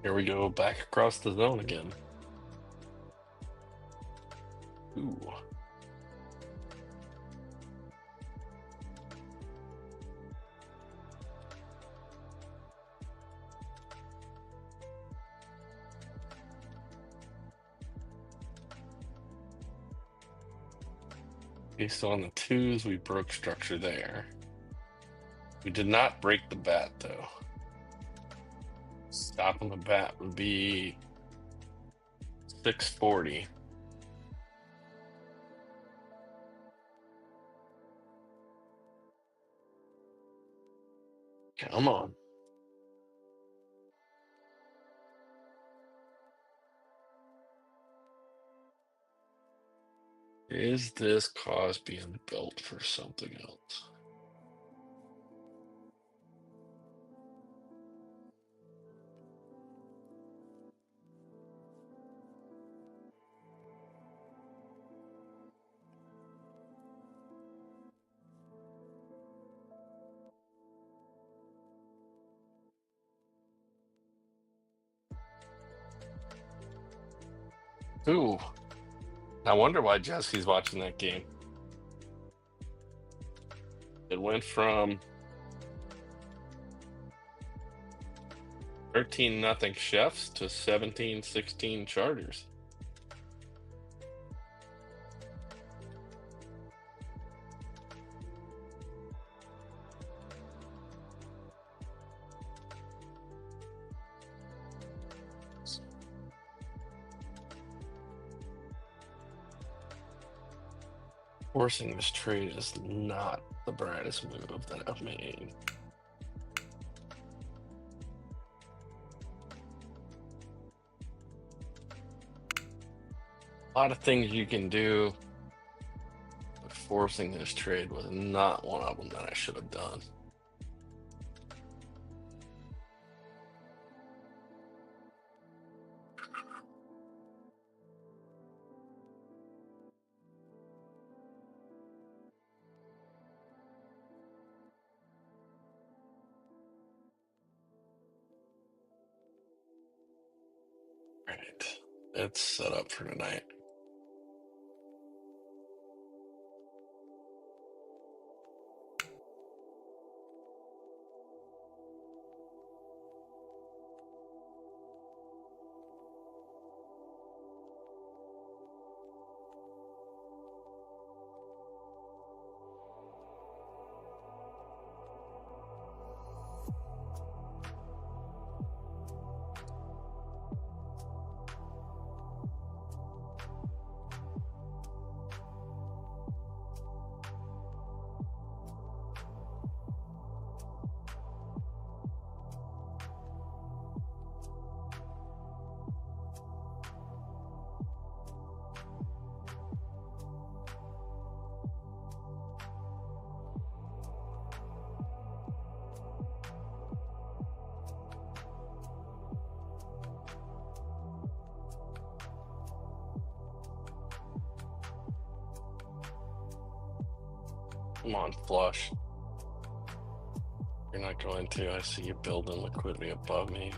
Speaker 1: Here we go, back across the zone again. Ooh. Based on the twos, we broke structure there. We did not break the bat though. Stop on the bat would be 640. Come on. Is this cause being built for something else? Ooh. I wonder why Jesse's watching that game. It went from 13-0 Chefs to 17-16 Chargers. Forcing this trade is not the brightest move that I've made. A lot of things you can do, but forcing this trade was not one of them that I should have done. it's set up for tonight. Come on, flush. You're not going to. I see you building liquidity above me.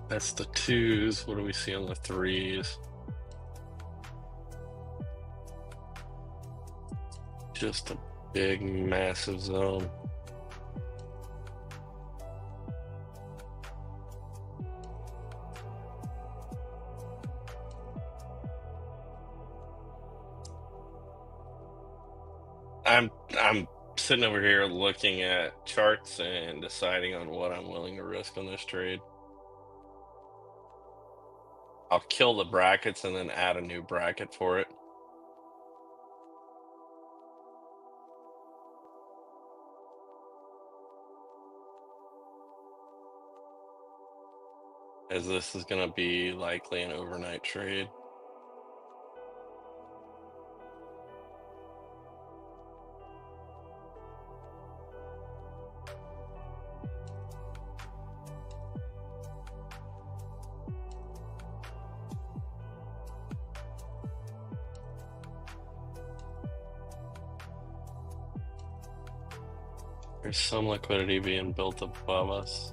Speaker 1: That's the twos. What do we see on the threes? Just a big, massive zone. I'm sitting over here looking at charts and deciding on what I'm willing to risk on this trade. I'll kill the brackets and then add a new bracket for it. As this is going to be likely an overnight trade. There's some liquidity being built above us.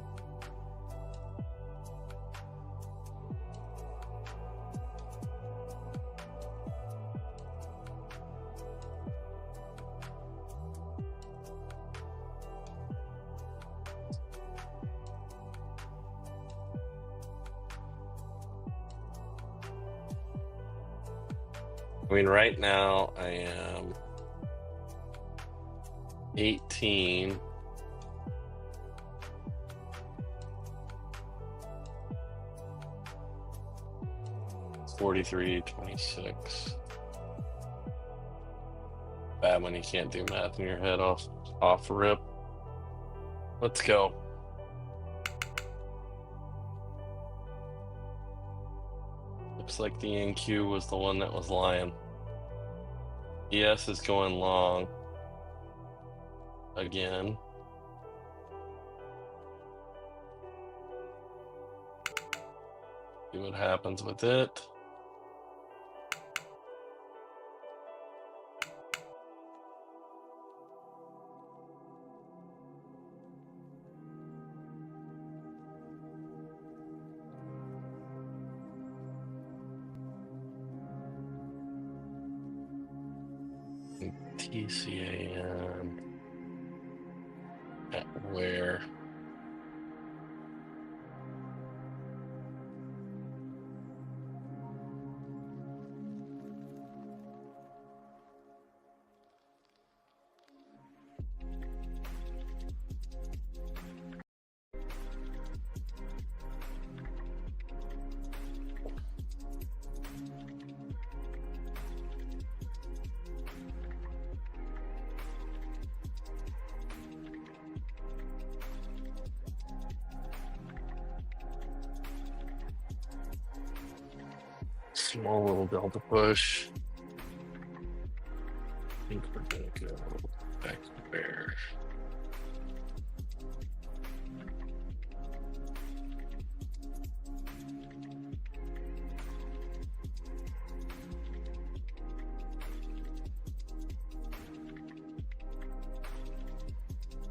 Speaker 1: I mean, right now I am 18. $43.26. Bad when you can't do math in your head off rip. Let's go. Looks like the NQ was the one that was lying. ES is going long again. See what happens with it. TCAN at where? Small little delta push. think we're gonna go back to where.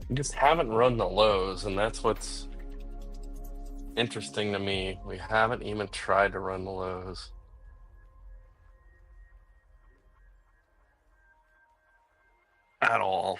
Speaker 1: We just haven't run the lows, and that's what's interesting to me. We haven't even tried to run the lows at all.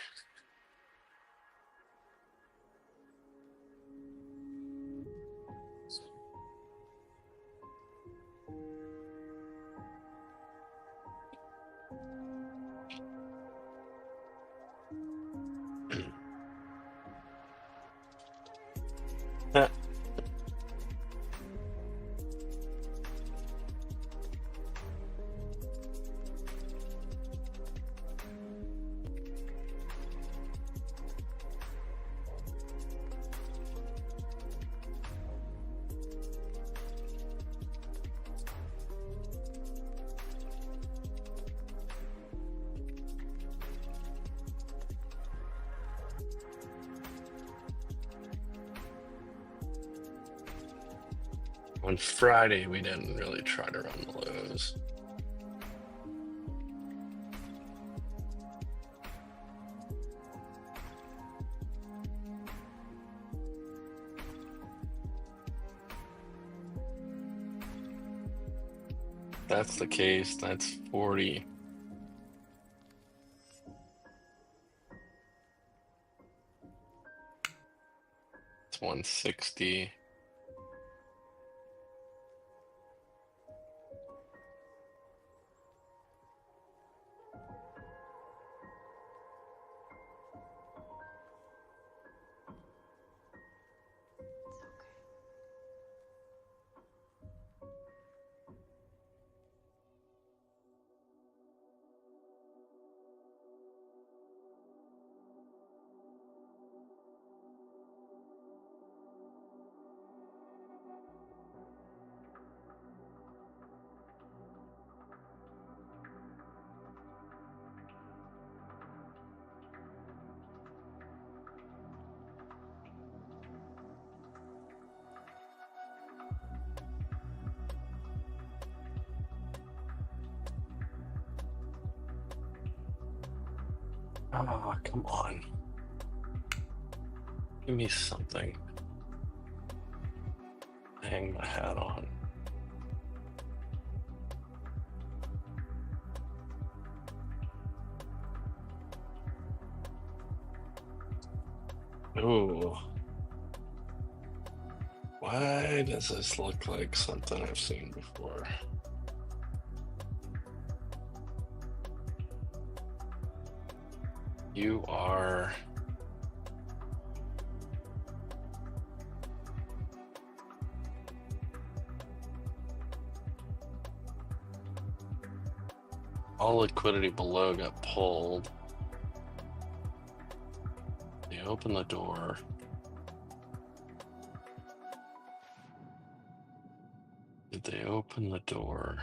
Speaker 1: On Friday, we didn't really try to run the lows. That's the case. That's 40. It's 160. Oh, come on. Give me something to hang my hat on. Ooh. Why does this look like something I've seen before? You are... all liquidity below got pulled. They open the door. Did they open the door?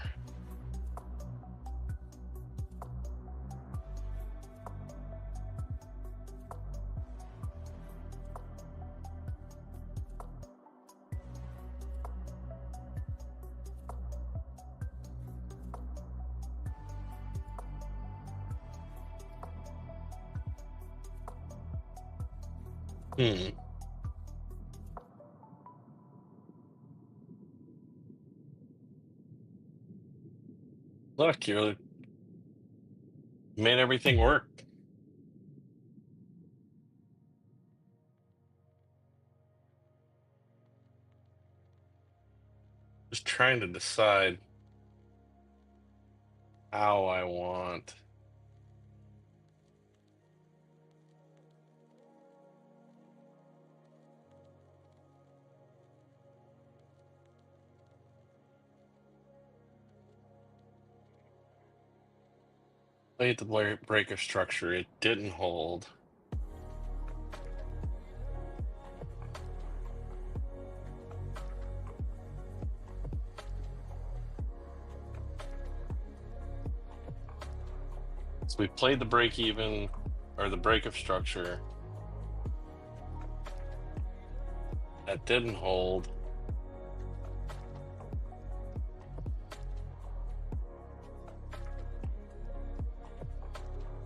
Speaker 1: Look, you made everything work. Just trying to decide how I want. Played the breaker structure. It didn't hold. So we played the break even, or the break of structure. That didn't hold.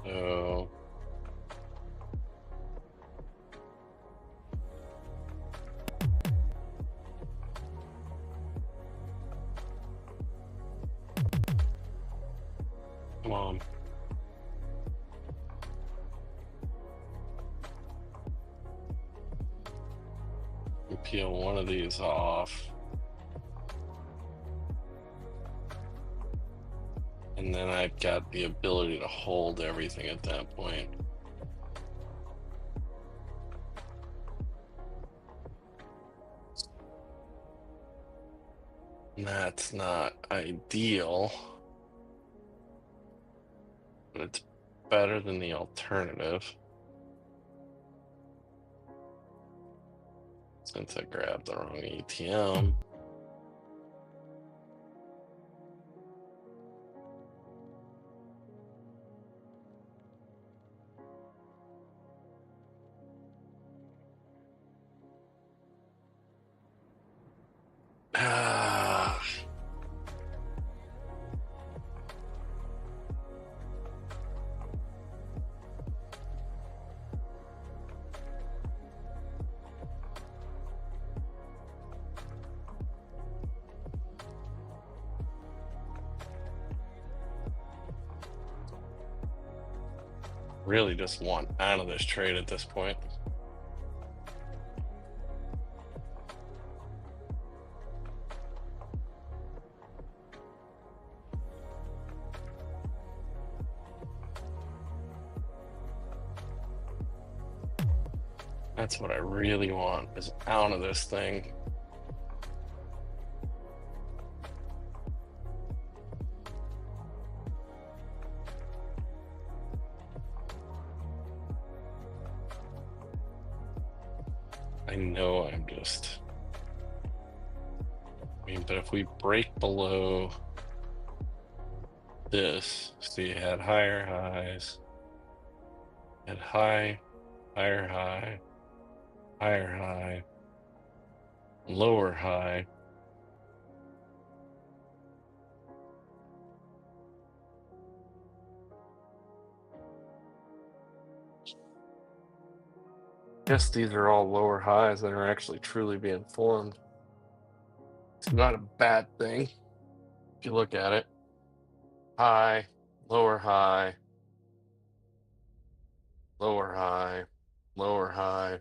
Speaker 1: So come on. Peel one of these off. And then I've got the ability to hold everything at that point. That's not ideal, but it's better than the alternative. Since I grabbed the wrong ATM. Really just want out of this trade at this point. That's what I really want, is out of this thing. I know I'm just, but if we break below this, so you had higher highs, had high, higher high, higher high, lower high. Guess these are all lower highs that are actually truly being formed. It's not a bad thing if you look at it. High, lower high, lower high, lower high.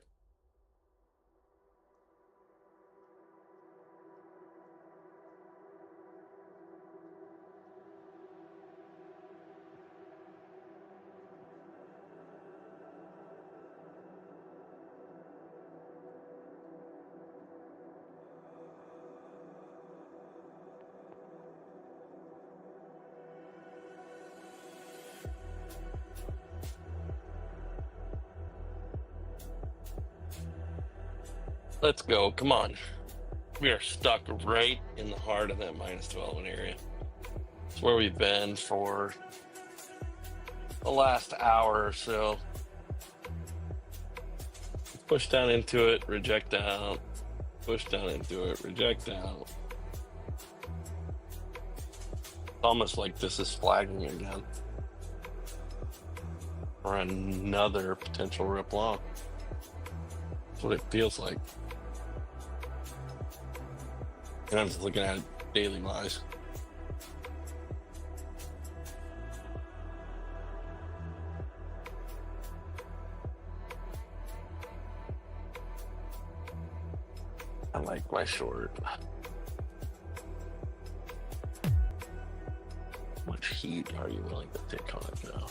Speaker 1: Let's go. Come on. We are stuck right in the heart of that minus 12 area. It's where we've been for the last hour or so. Push down into it, reject out. Push down into it, reject out. It's almost like this is flagging again. Or another potential rip long. That's what it feels like. And I'm just looking at daily wise. I like my short. How much heat are you willing to take on it now?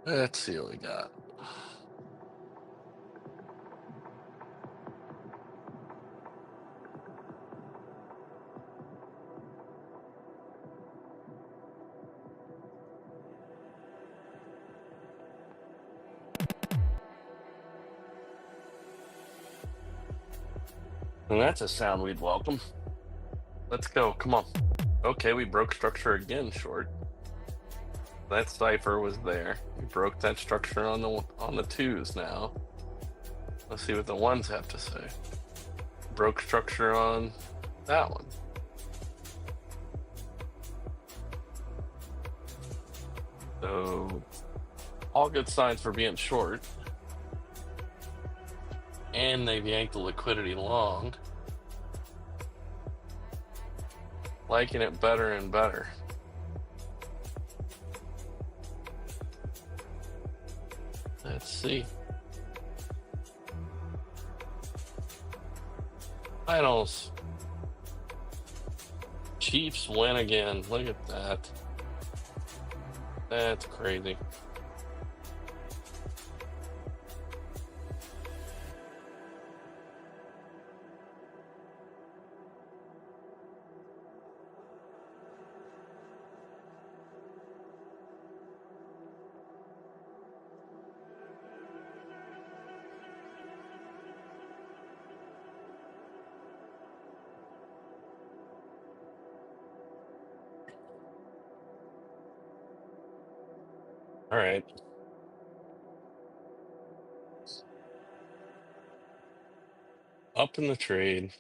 Speaker 1: Let's see what we got. And that's a sound we'd welcome. Let's go. Come on. Okay, we broke structure again short. That cipher was there. We broke that structure on the twos now. Let's see what the ones have to say. Broke structure on that one. So all good signs for being short. And they've yanked the liquidity long. Liking it better and better. Let's see. Finals. Chiefs win again. Look at that. That's crazy. All right. Up in the trade.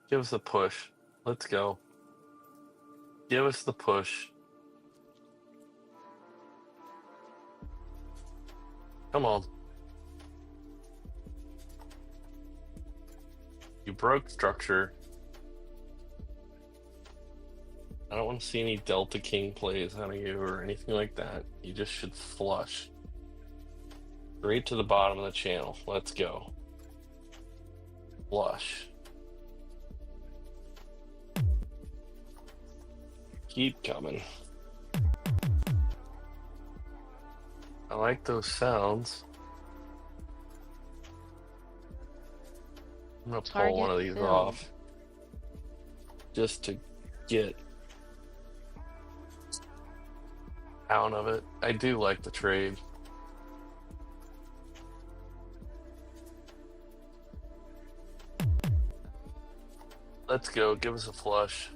Speaker 1: Give us a push. Let's go. Give us the push. Come on. You broke structure. I don't want to see any Delta King plays out of you or anything like that. You just should flush. Straight to the bottom of the channel. Let's go. Flush. Keep coming. I like those sounds. I'm gonna pull one of these off just to get out of it. I do like the trade. Let's go. Give us a flush.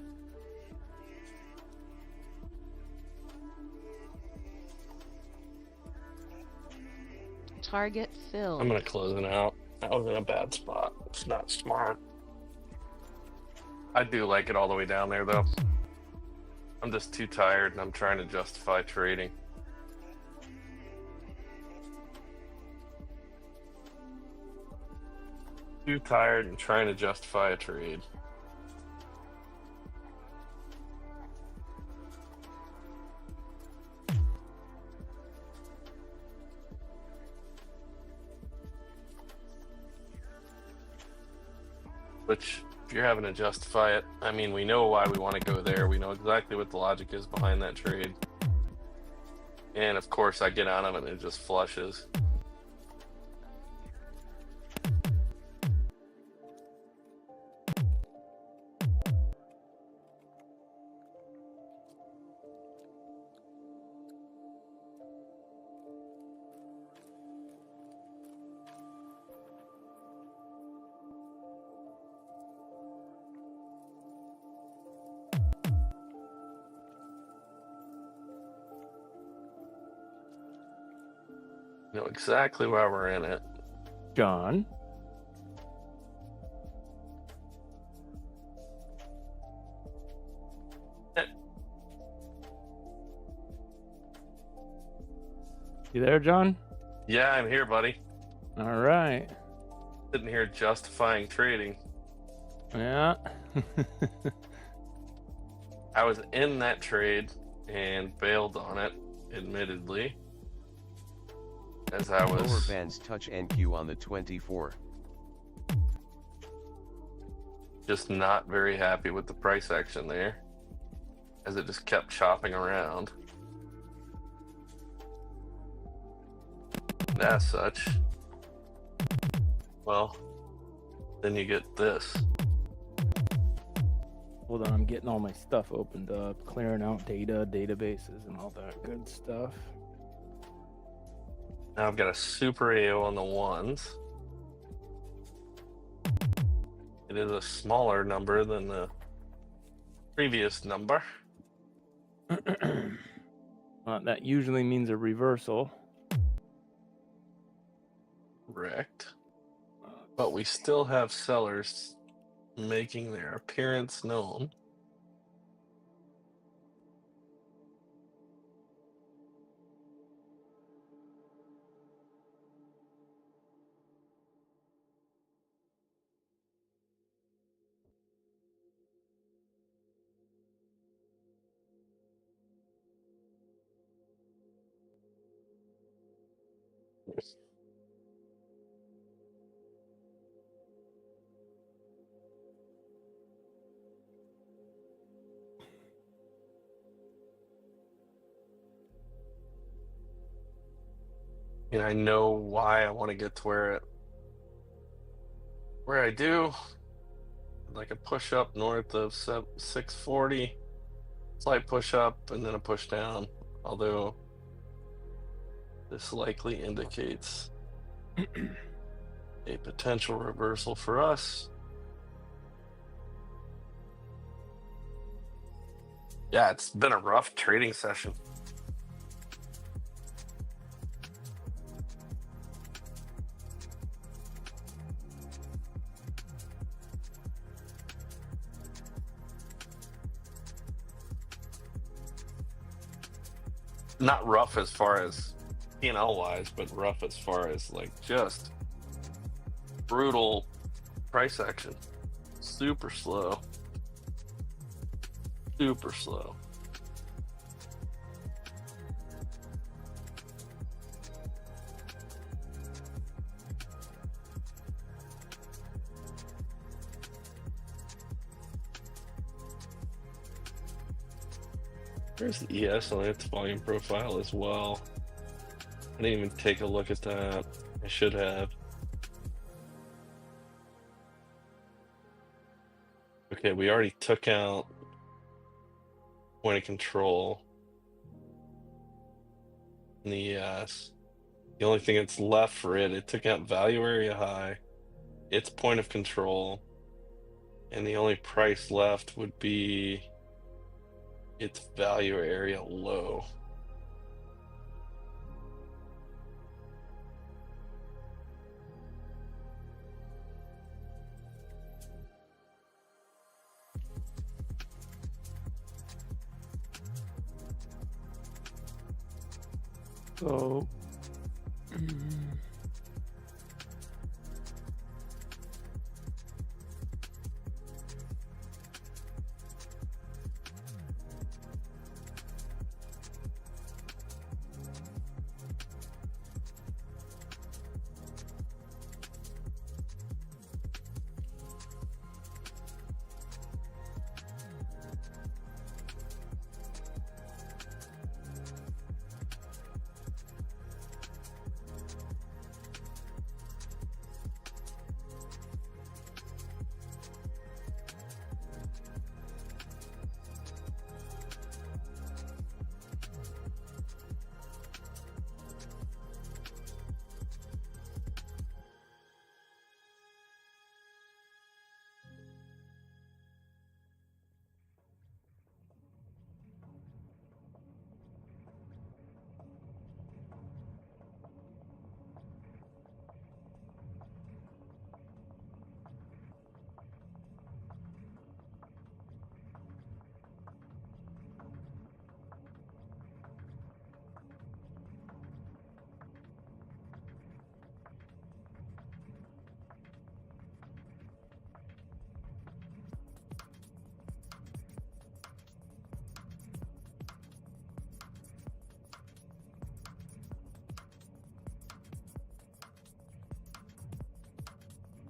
Speaker 3: Target filled.
Speaker 1: I'm gonna close it out. That was in a bad spot. It's not smart. I do like it all the way down there though. I'm just too tired and I'm trying to justify trading. Too tired and trying to justify a trade. Which, if you're having to justify it, I mean, we know why we want to go there. We know exactly what the logic is behind that trade. And of course, I get on them and it just flushes. You know exactly why we're in it.
Speaker 4: John. You there, John?
Speaker 1: Yeah, I'm here, buddy.
Speaker 4: All right.
Speaker 1: Sitting here justifying trading.
Speaker 4: Yeah.
Speaker 1: I was in that trade and bailed on it, admittedly. As I was
Speaker 2: Lower bands touch NQ on the 24.
Speaker 1: just not very happy with the price action there, as it just kept chopping around. And as such, Well, then you get this.
Speaker 4: Hold on, I'm getting all my stuff opened up, clearing out data, databases, and all that good stuff.
Speaker 1: Now I've got a super AO on the ones. It is a smaller number than the previous number.
Speaker 4: That usually means a reversal.
Speaker 1: Correct. But we still have sellers making their appearance known. And I know why I want to get to where I do. Like a push up north of 640, slight push up, and then a push down. Although this likely indicates a potential reversal for us. Yeah, it's been a rough trading session. Not rough as far as P&L wise, but rough as far as like just brutal price action. Super slow. Super slow. There's the ES on its volume profile as well. I didn't even take a look at that. I should have. Okay, we already took out point of control in the ES. The only thing that's left for it took out value area high, its point of control, and the only price left would be its value area low.
Speaker 4: So,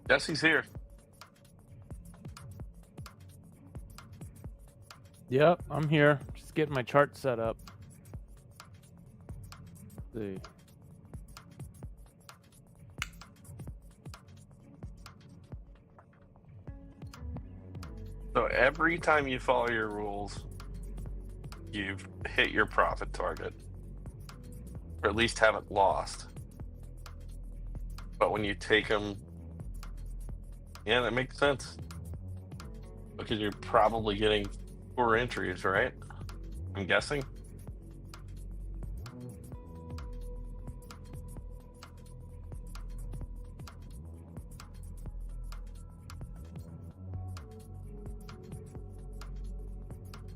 Speaker 1: Jesse's here.
Speaker 4: yep, I'm here. Just getting my chart set up. Let's see.
Speaker 1: So every time you follow your rules, you've hit your profit target, or at least haven't lost. But when you take them, yeah, that makes sense. Because you're probably getting 4 entries, right? I'm guessing.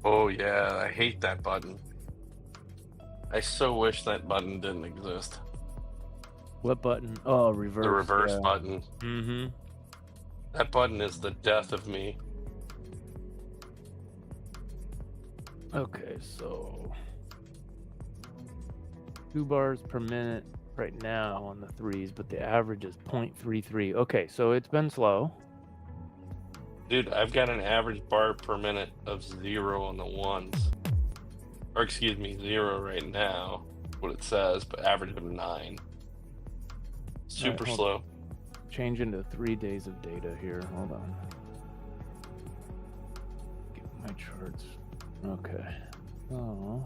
Speaker 1: Oh yeah, I hate that button. I so wish that button didn't exist.
Speaker 4: What button? Oh, reverse.
Speaker 1: The reverse
Speaker 4: yeah.
Speaker 1: button.
Speaker 4: Mm-hmm.
Speaker 1: That button is the death of me.
Speaker 4: Okay, so 2 bars per minute right now on the 3s, but the average is 0.33. Okay, so it's been slow.
Speaker 1: Dude, I've got an average bar per minute of 0 on the 1s. Or excuse me, 0 right now, what it says, but average of 9. Super
Speaker 4: hold
Speaker 1: slow.
Speaker 4: Change into 3 days of data here. Hold on. Get my charts. Okay. Oh.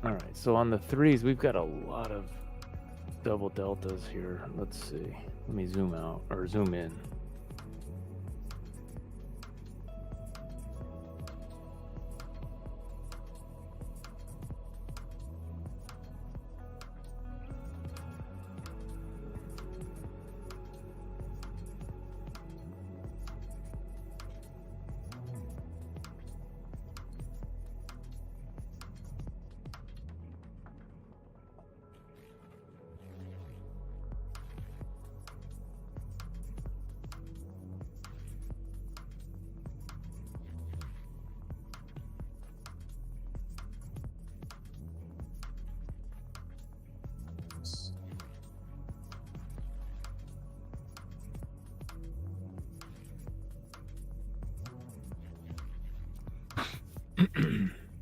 Speaker 4: All right. So on the 3s, we've got a lot of double deltas here. Let's see. Let me zoom out or zoom in.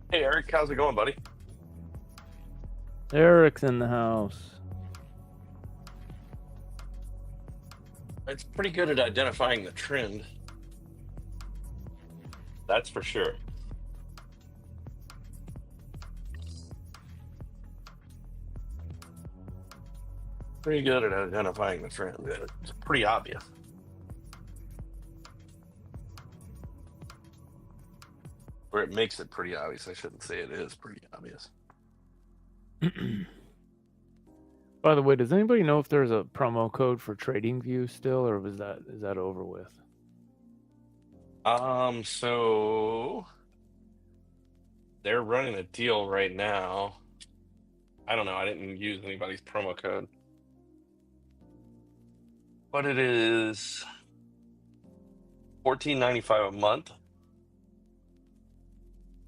Speaker 1: Hey Eric, how's it going, buddy?
Speaker 4: Eric's in the house.
Speaker 1: It's pretty good at identifying the trend. That's for sure. Pretty good at identifying the trend. It's pretty obvious. Or it makes it pretty obvious. I shouldn't say it is pretty obvious.
Speaker 4: By the way, does anybody know if there's a promo code for TradingView still, or is that over with?
Speaker 1: So they're running a deal right now. I don't know. I didn't use anybody's promo code, but it is $14.95 a month.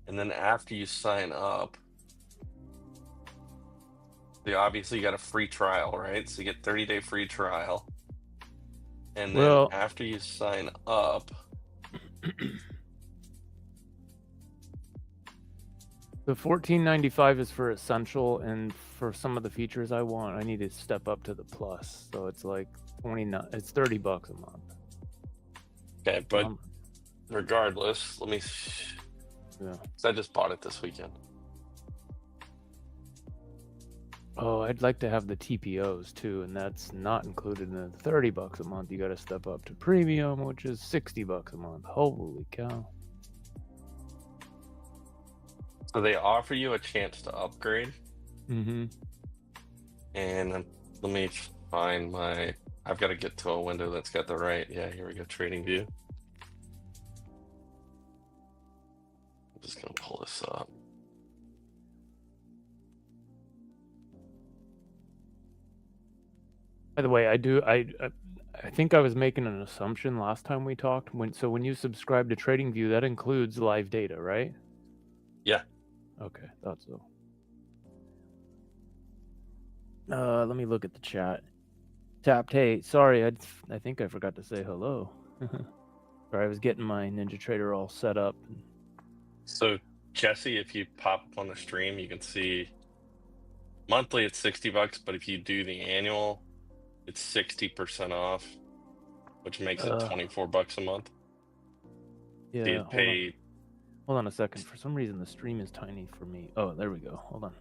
Speaker 1: And then after you sign up, you obviously got a free trial, right? So you get 30-day free trial. And then after you sign up,
Speaker 4: the $14.95 is for essential, and for some of the features I want, I need to step up to the plus. So it's like it's $30 a month.
Speaker 1: Okay, but regardless, let me.
Speaker 4: Yeah.
Speaker 1: I just bought it this weekend.
Speaker 4: Oh, I'd like to have the TPOs too, and that's not included in the $30 a month. You got to step up to premium, which is $60 a month. Holy cow!
Speaker 1: So they offer you a chance to upgrade.
Speaker 4: Mm-hmm.
Speaker 1: And let me find my. I've got to get to a window that's got the right. Yeah, here we go. Trading View. I'm just gonna pull this up.
Speaker 4: By the way, I think I was making an assumption last time we talked. When you subscribe to TradingView, that includes live data, right?
Speaker 1: Yeah.
Speaker 4: Okay, thought so. Let me look at the chat. Tapped. Hey, sorry, I think I forgot to say hello. Sorry, I was getting my NinjaTrader all set up.
Speaker 1: So Jesse, if you pop up on the stream, you can see monthly it's $60, but if you do the annual, It's 60% off, which makes it 24 bucks a month.
Speaker 4: Yeah,
Speaker 1: You'd pay.
Speaker 4: Hold on a second. For some reason, the stream is tiny for me. Oh, there we go. Hold on.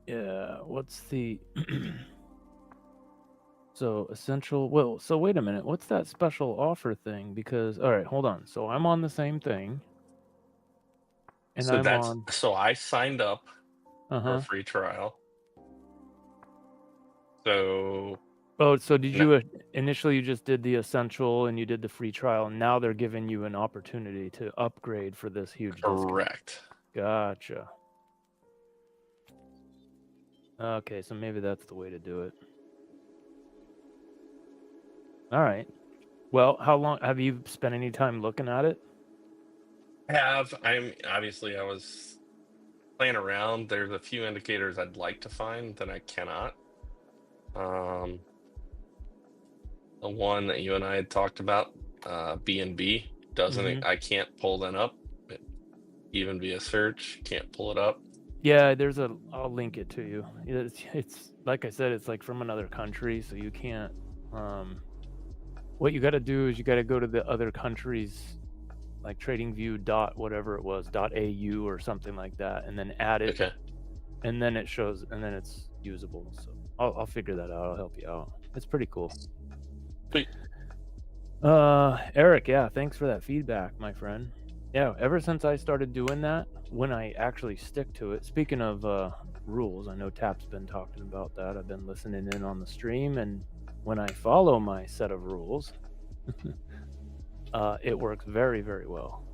Speaker 4: Yeah, what's the... So, essential... Well, so wait a minute. What's that special offer thing? Because, all right, hold on. So, I'm on the same thing. And
Speaker 1: So
Speaker 4: I'm on...
Speaker 1: So I signed up for a free trial. So...
Speaker 4: Oh, so did you... Initially, you just did the essential and you did the free trial. And now they're giving you an opportunity to upgrade for this huge discount.
Speaker 1: Correct.
Speaker 4: Gotcha. Okay, so maybe that's the way to do it. All right. Well, how long have you spent any time looking at it?
Speaker 1: I was playing around. There's a few indicators I'd like to find that I cannot. The one that you and I had talked about, B&B, doesn't I can't pull that up, even via search. Can't pull it up.
Speaker 4: Yeah, I'll link it to you. It's like I said, it's like from another country, so you can't. What you got to do is you got to go to the other countries, like TradingView dot whatever it was .au or something like that, and then add it.
Speaker 1: Okay.
Speaker 4: And then it shows, and then it's usable. So I'll figure that out. I'll help you out. It's pretty cool.
Speaker 1: Sweet.
Speaker 4: Eric, yeah, thanks for that feedback, my friend. Yeah, ever since I started doing that, when I actually stick to it, speaking of rules, I know Tap's been talking about that. I've been listening in on the stream, and when I follow my set of rules, it works very, very well.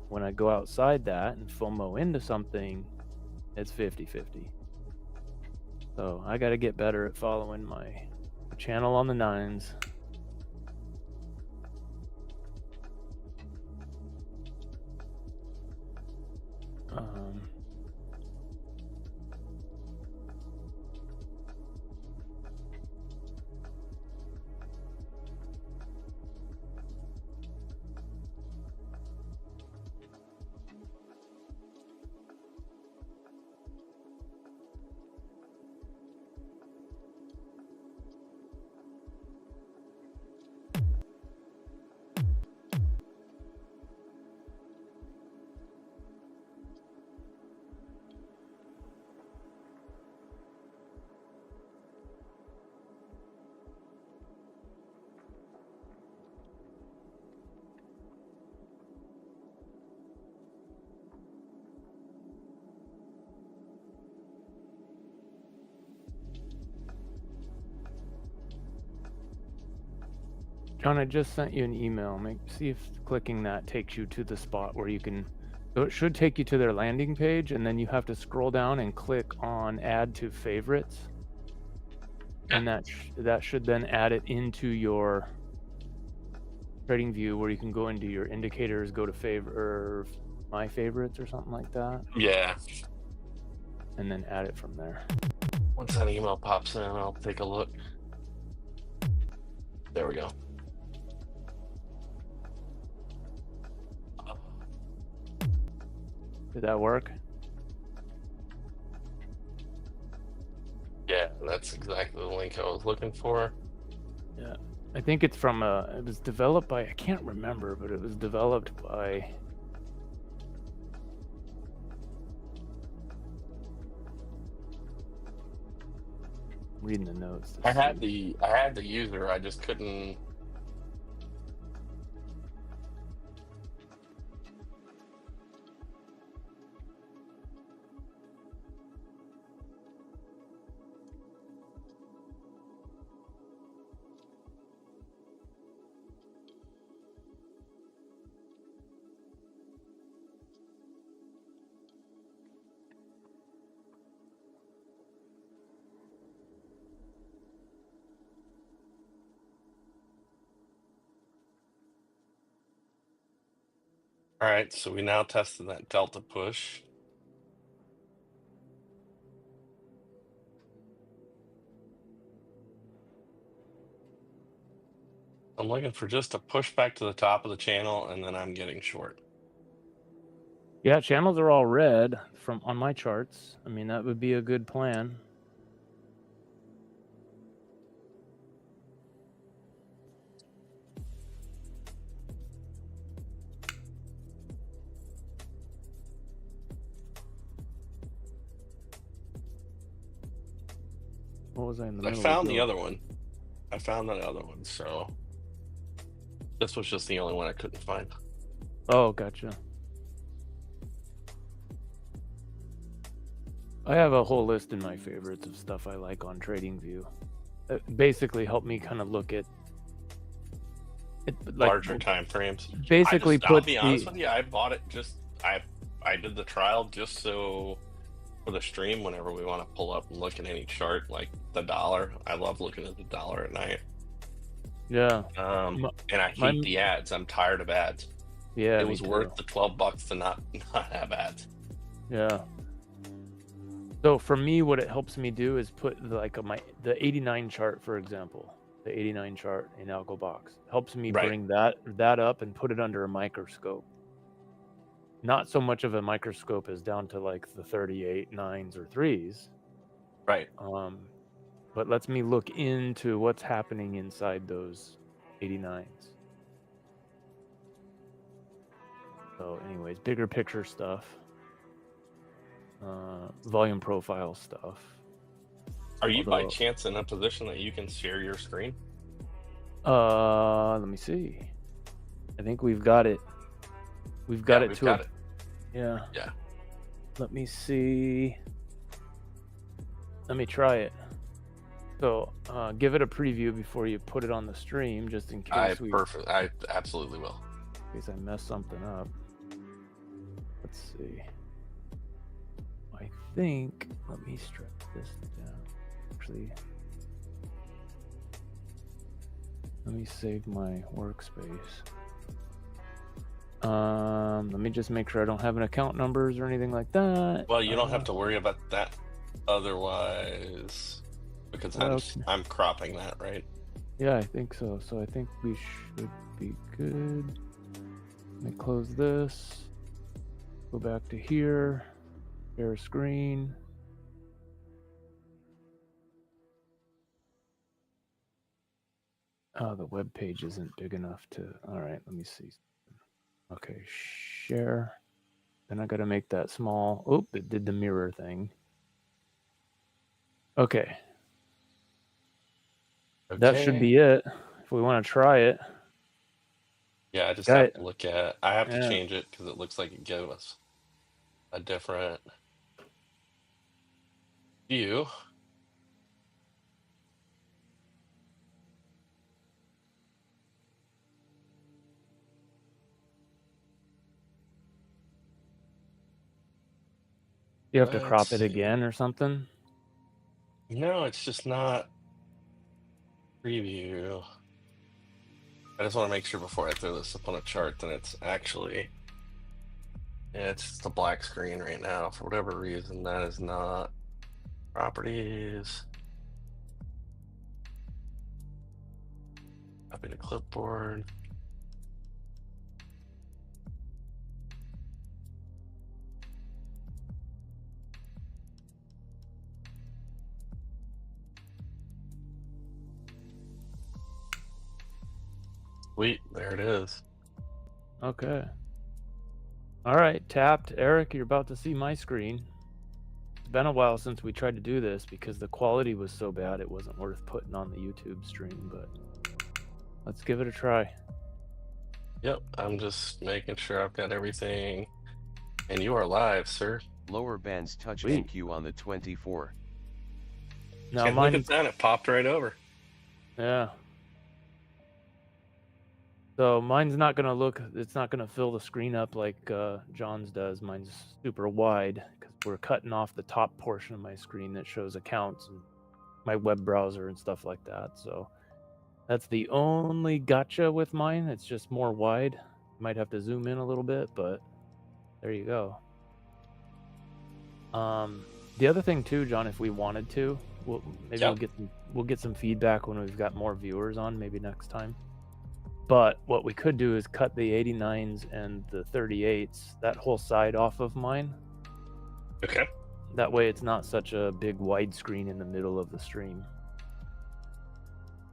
Speaker 4: When I go outside that and FOMO into something, it's 50-50. So I got to get better at following my channel on the nines. John, I just sent you an email. See if clicking that takes you to the spot where you can. So it should take you to their landing page, and then you have to scroll down and click on Add to Favorites, and that should then add it into your TradingView, where you can go into your indicators, go to My Favorites or something like that.
Speaker 1: Yeah.
Speaker 4: And then add it from there.
Speaker 1: Once that email pops in, I'll take a look. There we go.
Speaker 4: Did that work?
Speaker 1: Yeah, that's exactly the link I was looking for.
Speaker 4: Yeah, I think it's from it was developed by, I can't remember, but it was developed by reading the notes.
Speaker 1: I had the user, I just couldn't. All right, so we now tested that delta push. I'm looking for just a push back to the top of the channel, and then I'm getting short.
Speaker 4: Yeah, channels are all red on my charts. I mean, that would be a good plan. What was I in the
Speaker 1: I
Speaker 4: middle?
Speaker 1: found
Speaker 4: of
Speaker 1: the
Speaker 4: doing?
Speaker 1: other one. I found that other one, so this was just the only one I couldn't find.
Speaker 4: Oh, gotcha. I have a whole list in my favorites of stuff I like on TradingView. It basically helped me kind of look at it, like,
Speaker 1: Larger time frames.
Speaker 4: basically
Speaker 1: I'll
Speaker 4: put
Speaker 1: be honest with you, I bought it just I did the trial just so for the stream whenever we want to pull up and look at any chart like the dollar. I love looking at the dollar at night.
Speaker 4: Yeah.
Speaker 1: And I hate the ads. I'm tired of ads.
Speaker 4: Yeah,
Speaker 1: it
Speaker 4: me
Speaker 1: was
Speaker 4: too.
Speaker 1: worth the $12 to not have ads.
Speaker 4: Yeah. So for me, what it helps me do is put like the 89 chart, for example, the 89 chart in AlgoBox helps me
Speaker 1: Right.
Speaker 4: bring that up and put it under a microscope. Not so much of a microscope as down to like the 38 nines or threes.
Speaker 1: Right.
Speaker 4: But lets me look into what's happening inside those 89s. So anyways, bigger picture stuff. Volume profile stuff.
Speaker 1: Are you by chance in a position that you can share your screen?
Speaker 4: Let me see. I think we've got it. We've got it. Yeah.
Speaker 1: Yeah.
Speaker 4: Let me see. Let me try it. So give it a preview before you put it on the stream, just in case
Speaker 1: I absolutely will.
Speaker 4: In case I mess something up. Let's see. I think, let me stretch this down. Actually, let me save my workspace. Let me just make sure I don't have an account numbers or anything like that.
Speaker 1: Well, you don't have to worry about that otherwise, because I'm cropping that, right?
Speaker 4: Yeah, I think so. So I think we should be good. Let me close this. Go back to here. Share screen. Oh, the web page isn't big enough to. All right, let me see. Okay, share. Then I got to make that small. Oh, it did the mirror thing. Okay. That should be it. If we want to try it.
Speaker 1: Yeah, I just have to look at. I have to change it because it looks like it gave us a different view.
Speaker 4: You have to crop it again or something?
Speaker 1: No, it's just not preview. I just want to make sure before I throw this up on a chart that it's actually, yeah, it's just a black screen right now. For whatever reason, that is not properties. Copy to clipboard. Sweet, there it is.
Speaker 4: Okay. All right, tapped. Eric, you're about to see my screen. It's been a while since we tried to do this because the quality was so bad it wasn't worth putting on the YouTube stream, but let's give it a try.
Speaker 1: Yep, I'm just making sure I've got everything. And you are live, sir.
Speaker 2: Lower bands touch NQ on the 24.
Speaker 4: Now
Speaker 1: Can't look at that, it popped right over.
Speaker 4: Yeah. So mine's not gonna look. It's not gonna fill the screen up like John's does. Mine's super wide because we're cutting off the top portion of my screen that shows accounts and my web browser and stuff like that. So that's the only gotcha with mine. It's just more wide. Might have to zoom in a little bit, but there you go. The other thing too, John, if we wanted to, we'll get some feedback when we've got more viewers on, maybe next time. But what we could do is cut the 89s and the 38s, that whole side off of mine.
Speaker 1: Okay.
Speaker 4: That way it's not such a big wide screen in the middle of the stream.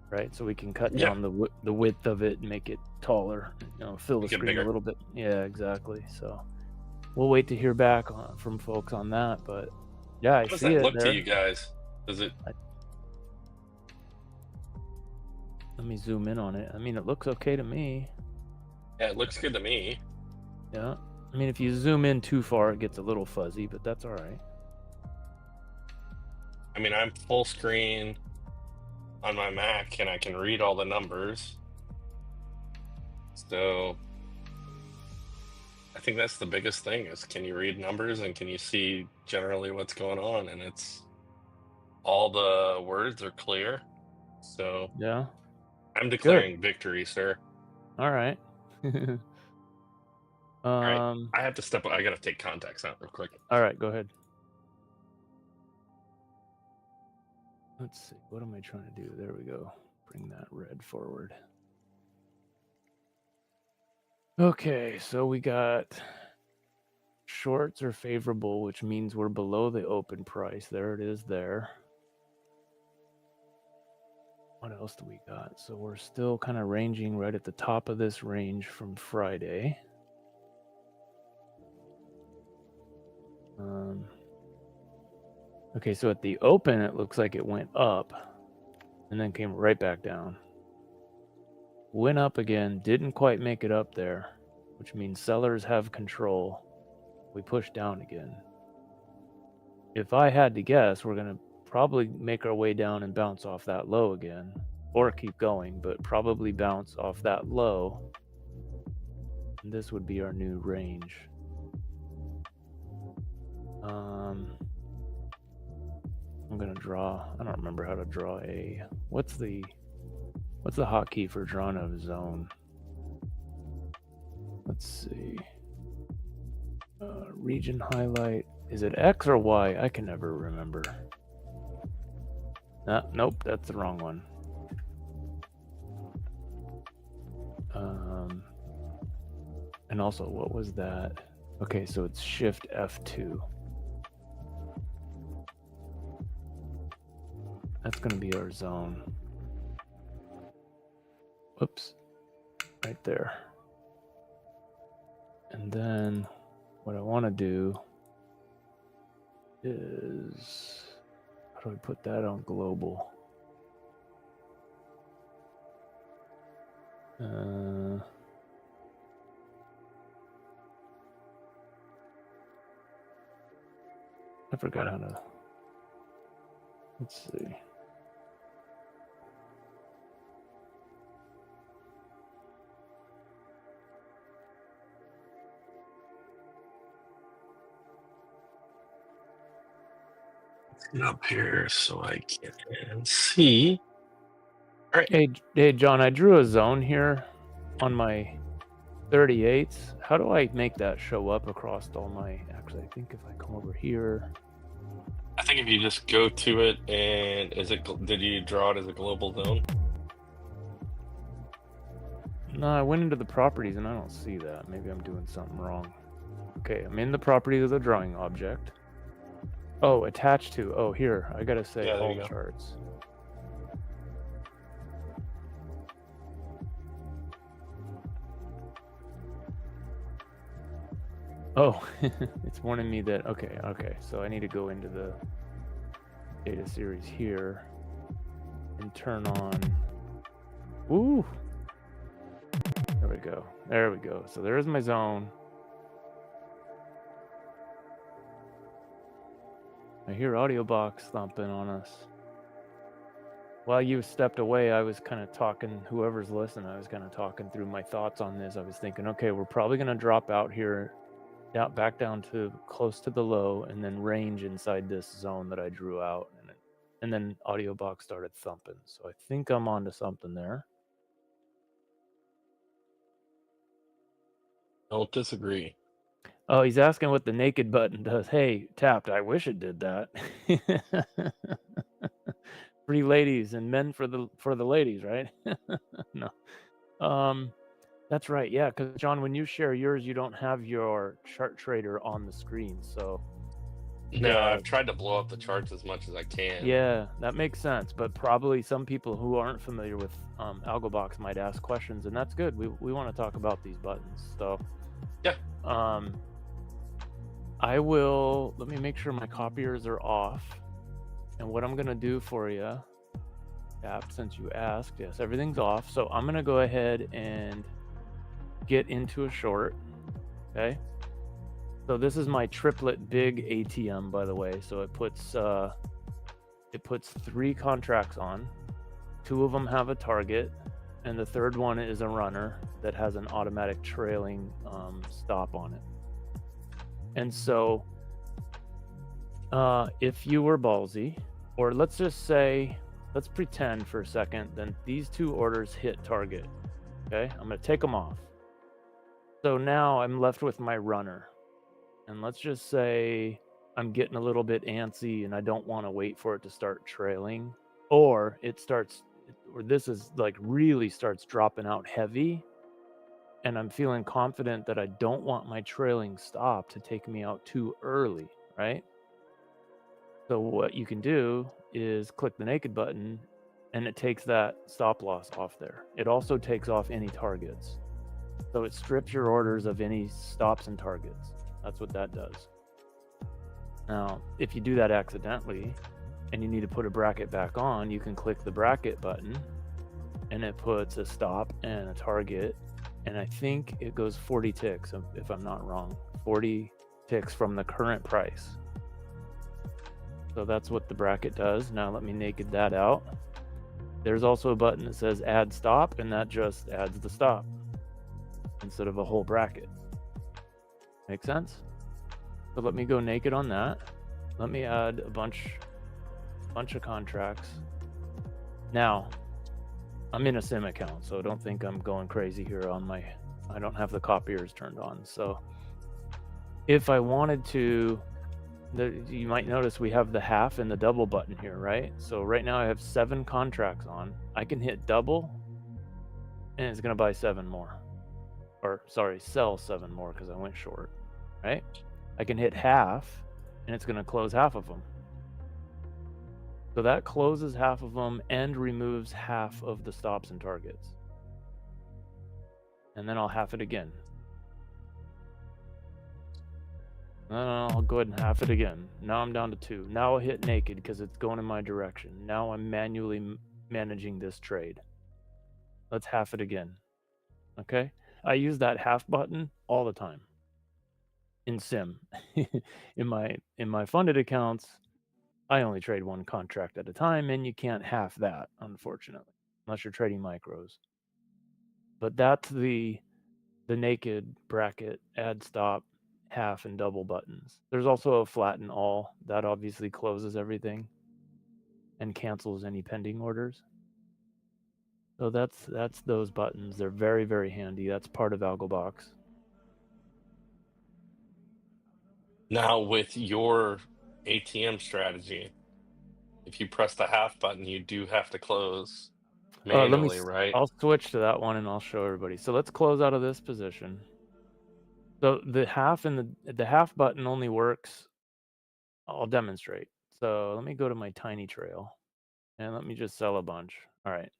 Speaker 4: Right? So we can cut down the width of it and make it taller, fill the screen a little bit. Yeah, exactly. So we'll wait to hear back from folks on that, but yeah, I see it.
Speaker 1: How does that look to you guys? Does it
Speaker 4: Let me zoom in on it. I mean, it looks okay to me.
Speaker 1: Yeah, it looks good to me.
Speaker 4: Yeah. I mean, if you zoom in too far, it gets a little fuzzy, but that's all right.
Speaker 1: I mean, I'm full screen on my Mac and I can read all the numbers. So I think that's the biggest thing is, can you read numbers and can you see generally what's going on? And it's all the words are clear. So
Speaker 4: Yeah.
Speaker 1: I'm declaring victory, sir.
Speaker 4: All right.
Speaker 1: All right. I have to step up. I got to take contacts out real quick.
Speaker 4: All right, go ahead. Let's see. What am I trying to do? There we go. Bring that red forward. Okay, so we got shorts are favorable, which means we're below the open price. There it is there. What else do we got? So we're still kind of ranging right at the top of this range from Friday. Okay, so at the open, it looks like it went up and then came right back down. Went up again, didn't quite make it up there, which means sellers have control. We push down again. If I had to guess, we're going to probably make our way down and bounce off that low again, or keep going, but probably bounce off that low. And this would be our new range. I'm gonna draw. I don't remember how to draw a. What's the hotkey for drawing a zone? Let's see. Region highlight. Is it X or Y? I can never remember. Nope, that's the wrong one. And also, what was that? Okay, so it's Shift F2. That's going to be our zone. Whoops. Right there. And then what I want to do is, how do I put that on global? I forgot how to, let's see.
Speaker 1: Get up here so I can see. All right.
Speaker 4: Hey, John, I drew a zone here on my 38s. How do I make that show up across all my, actually, I think if I come over here.
Speaker 1: I think if you just go to it and did you draw it as a global zone?
Speaker 4: No, I went into the properties and I don't see that. Maybe I'm doing something wrong. Okay, I'm in the properties of the drawing object. Oh, attached to. Oh, here. I gotta say all charts. Oh, it's warning me that. Okay. So I need to go into the data series here and turn on. Ooh. There we go. So there's my zone. I hear AlgoBox thumping on us. While you stepped away, I was kind of talking, whoever's listening, I was kind of talking through my thoughts on this. I was thinking, okay, we're probably going to drop out here, back down to close to the low, and then range inside this zone that I drew out. And then AlgoBox started thumping. So I think I'm onto something there.
Speaker 1: Don't disagree.
Speaker 4: Oh, he's asking what the naked button does. Hey, tapped. I wish it did that. Free ladies and men for the ladies, right? No. That's right. Yeah, because John, when you share yours, you don't have your chart trader on the screen. So
Speaker 1: no, I've tried to blow up the charts as much as I can.
Speaker 4: Yeah, that makes sense. But probably some people who aren't familiar with AlgoBox might ask questions, and that's good. We want to talk about these buttons. So
Speaker 1: yeah.
Speaker 4: Let me make sure my copiers are off. And what I'm going to do for you Tapped since you asked. Yes, everything's off. So I'm gonna go ahead and get into a short. Okay. So this is my triplet big ATM, by the way. So it puts 3 contracts on. 2 of them have a target, and the third one is a runner that has an automatic trailing stop on it. And so if you were ballsy, or let's just say, let's pretend for a second, then these 2 orders hit target. Okay, I'm gonna take them off. So now I'm left with my runner. And let's just say I'm getting a little bit antsy and I don't want to wait for it to start trailing, or this is like really starts dropping out heavy, and I'm feeling confident that I don't want my trailing stop to take me out too early, right? So what you can do is click the naked button and it takes that stop loss off there. It also takes off any targets. So it strips your orders of any stops and targets. That's what that does. Now, if you do that accidentally and you need to put a bracket back on, you can click the bracket button and it puts a stop and a target. And I think it goes 40 ticks, if I'm not wrong, 40 ticks from the current price. So that's what the bracket does. Now let me naked that out. There's also a button that says add stop, and that just adds the stop instead of a whole bracket. Make sense? So let me go naked on that. Let me add a bunch of contracts. Now, I'm in a sim account, so don't think I'm going crazy here on I don't have the copiers turned on. So if I wanted to, you might notice we have the half and the double button here, right? So right now I have 7 contracts on. I can hit double and it's gonna buy 7 more. Or sorry, sell 7 more because I went short, right? I can hit half and it's gonna close half of them. So that closes half of them and removes half of the stops and targets. And then I'll half it again. I'll go ahead and half it again. Now I'm down to 2. Now I'll hit naked because it's going in my direction. Now I'm manually managing this trade. Let's half it again. Okay? I use that half button all the time in sim. in my funded accounts, I only trade 1 contract at a time, and you can't half that, unfortunately, unless you're trading micros. But that's the naked bracket, add stop, half, and double buttons. There's also a flatten all. That obviously closes everything and cancels any pending orders. So that's those buttons. They're very, very handy. That's part of AlgoBox.
Speaker 1: Now, with your ATM strategy, if you press the half button, you do have to close manually, right?
Speaker 4: I'll switch to that one and I'll show everybody. So let's close out of this position. So the half and the half button only works. I'll demonstrate. So let me go to my tiny trail and let me just sell a bunch. All right.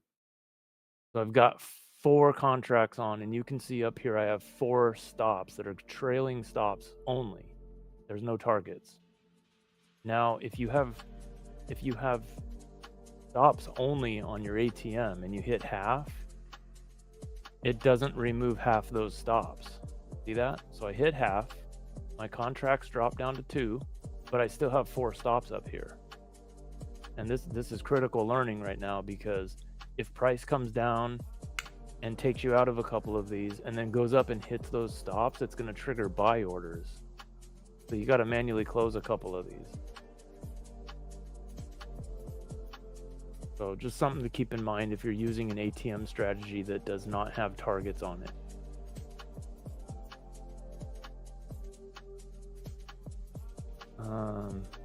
Speaker 4: So I've got 4 contracts on, and you can see up here I have 4 stops that are trailing stops only. There's no targets. Now, if you have stops only on your ATM and you hit half, it doesn't remove half those stops. See that? So I hit half, my contracts drop down to 2, but I still have 4 stops up here. And this is critical learning right now, because if price comes down and takes you out of a couple of these and then goes up and hits those stops, it's going to trigger buy orders. So you got to manually close a couple of these. So just something to keep in mind if you're using an ATM strategy that does not have targets on it.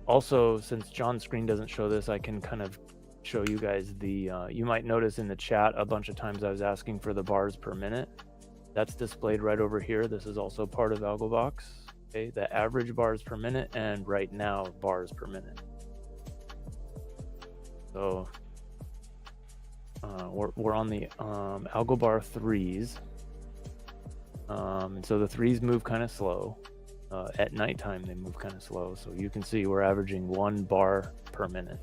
Speaker 4: Also, since John's screen doesn't show this, I can kind of show you guys the, you might notice in the chat a bunch of times I was asking for the bars per minute. That's displayed right over here. This is also part of AlgoBox. Okay, the average bars per minute and right now bars per minute. So we're on the AlgoBar 3s. And so the 3s move kind of slow. At nighttime they move kind of slow. So you can see we're averaging 1 bar per minute.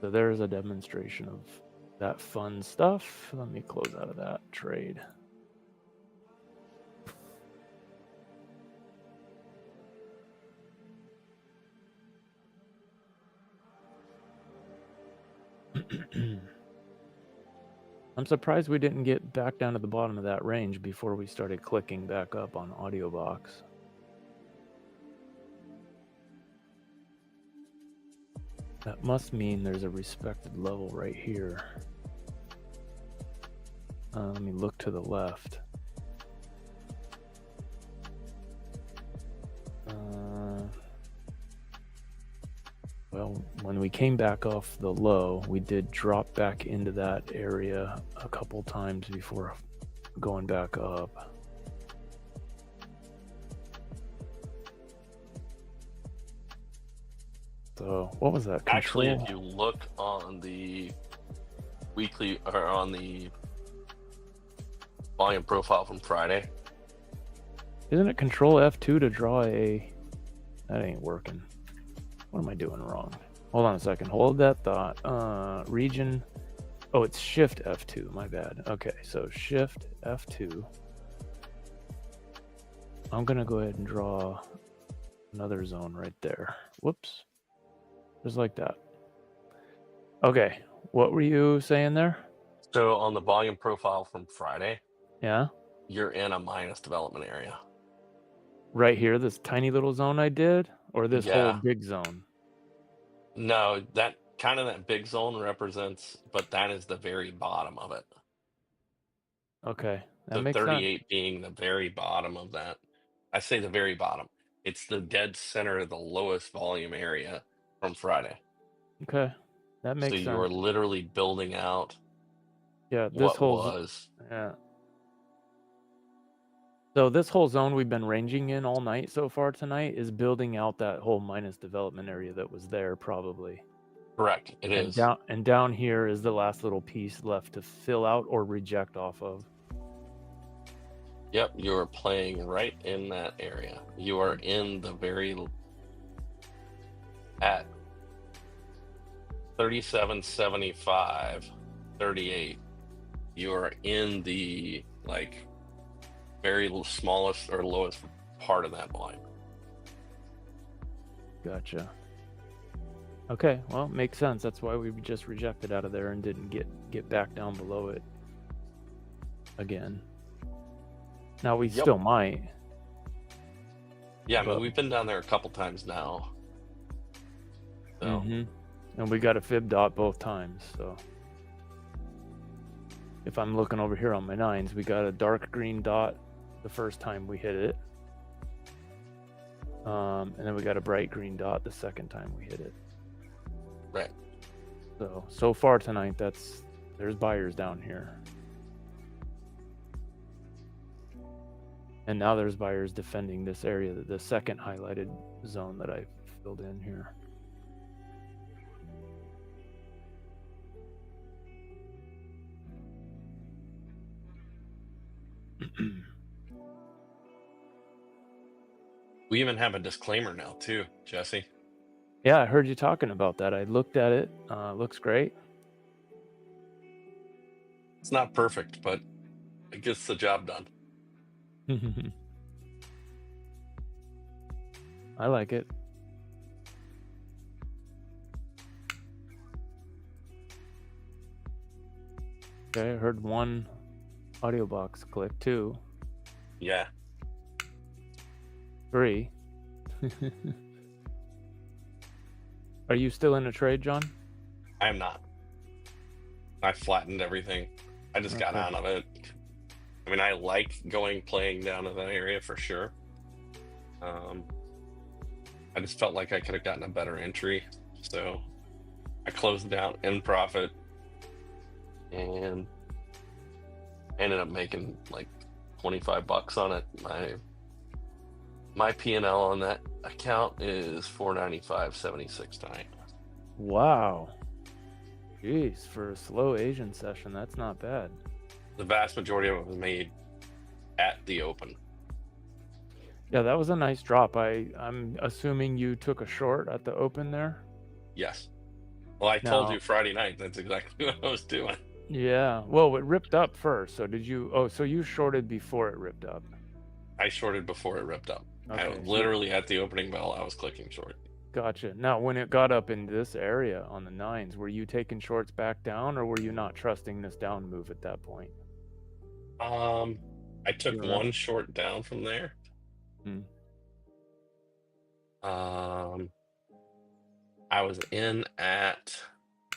Speaker 4: So there's a demonstration of that fun stuff. Let me close out of that trade. I'm surprised we didn't get back down to the bottom of that range before we started clicking back up on AlgoBox. That must mean there's a respected level right here. Let me look to the left. Well, when we came back off the low, we did drop back into that area a couple times before going back up. So what was that?
Speaker 1: Actually,
Speaker 4: Control?
Speaker 1: if you look on the weekly or on the volume profile from Friday,
Speaker 4: Isn't it Control F2 to draw a... That ain't working. What am I doing wrong? Hold on a second. Hold that thought. Region. Oh, it's Shift F2. My bad. Okay, so Shift F2. I'm going to go ahead and draw another zone right there. Whoops. Just like that. Okay, what were you saying there?
Speaker 1: so on the volume profile from Friday,
Speaker 4: Yeah?
Speaker 1: you're in a minus development area.
Speaker 4: Right here, this tiny little zone I did? Or this whole
Speaker 1: Yeah.
Speaker 4: big zone?
Speaker 1: No, that kind of that big zone represents, but that is the very bottom of it.
Speaker 4: Okay, that
Speaker 1: So
Speaker 4: makes sense.
Speaker 1: 38 being the very bottom of that. I say the very bottom. It's the dead center of the lowest volume area from Friday.
Speaker 4: Okay, that makes
Speaker 1: So
Speaker 4: sense.
Speaker 1: you're literally building out
Speaker 4: Yeah, this
Speaker 1: what
Speaker 4: whole
Speaker 1: was.
Speaker 4: yeah. So this whole zone we've been ranging in all night so far tonight is building out that whole minus development area that was there probably.
Speaker 1: Correct. It is.
Speaker 4: Down here is the last little piece left to fill out or reject off of.
Speaker 1: Yep, you're playing right in that area. You are in the very at 37.75, 38. You are in the like very smallest or lowest part of that volume.
Speaker 4: Gotcha. Okay, well, makes sense. That's why we just rejected out of there and didn't get back down below it again. Now we still might.
Speaker 1: Yeah, I mean,
Speaker 4: but-
Speaker 1: we've been down there a couple times now. So
Speaker 4: And we got a fib dot both times, so if I'm looking over here on my nines, we got a dark green dot the first time we hit it. And then we got a bright green dot the second time we hit it.
Speaker 1: right.
Speaker 4: So far tonight, there's buyers down here. And now there's buyers defending this area, the second highlighted zone that I filled in here.
Speaker 1: We even have a disclaimer now too, Jesse.
Speaker 4: Yeah, I heard you talking about that. I looked at it. Looks great.
Speaker 1: It's not perfect, but it gets the job done.
Speaker 4: I like it. Okay, I heard one audio box click, 2,
Speaker 1: Yeah.
Speaker 4: 3. Are you still in a trade, John?
Speaker 1: I am not. I flattened everything. I just got
Speaker 4: Okay.
Speaker 1: out of it. I mean, I like playing down in that area for sure. I just felt like I could have gotten a better entry. So I closed it out in profit and ended up making like $25 on it. My P&L on that account is $495.76 tonight.
Speaker 4: Wow. Jeez, for a slow Asian session, that's not bad.
Speaker 1: The vast majority of it was made at the open.
Speaker 4: Yeah, that was a nice drop. I'm assuming you took a short at the open there?
Speaker 1: Yes. Well, I told
Speaker 4: Now-
Speaker 1: you Friday night. That's exactly what I was doing.
Speaker 4: Yeah. Well, it ripped up first. So did you? Oh, so you shorted before it ripped up.
Speaker 1: I shorted before it ripped up. I
Speaker 4: Okay, so-
Speaker 1: literally at the opening bell, I was clicking short.
Speaker 4: Gotcha. Now, when it got up in this area on the 9s, were you taking shorts back down, or were you not trusting this down move at that point?
Speaker 1: I took
Speaker 4: You're
Speaker 1: one
Speaker 4: right.
Speaker 1: short down from there.
Speaker 4: Hmm.
Speaker 1: I was in at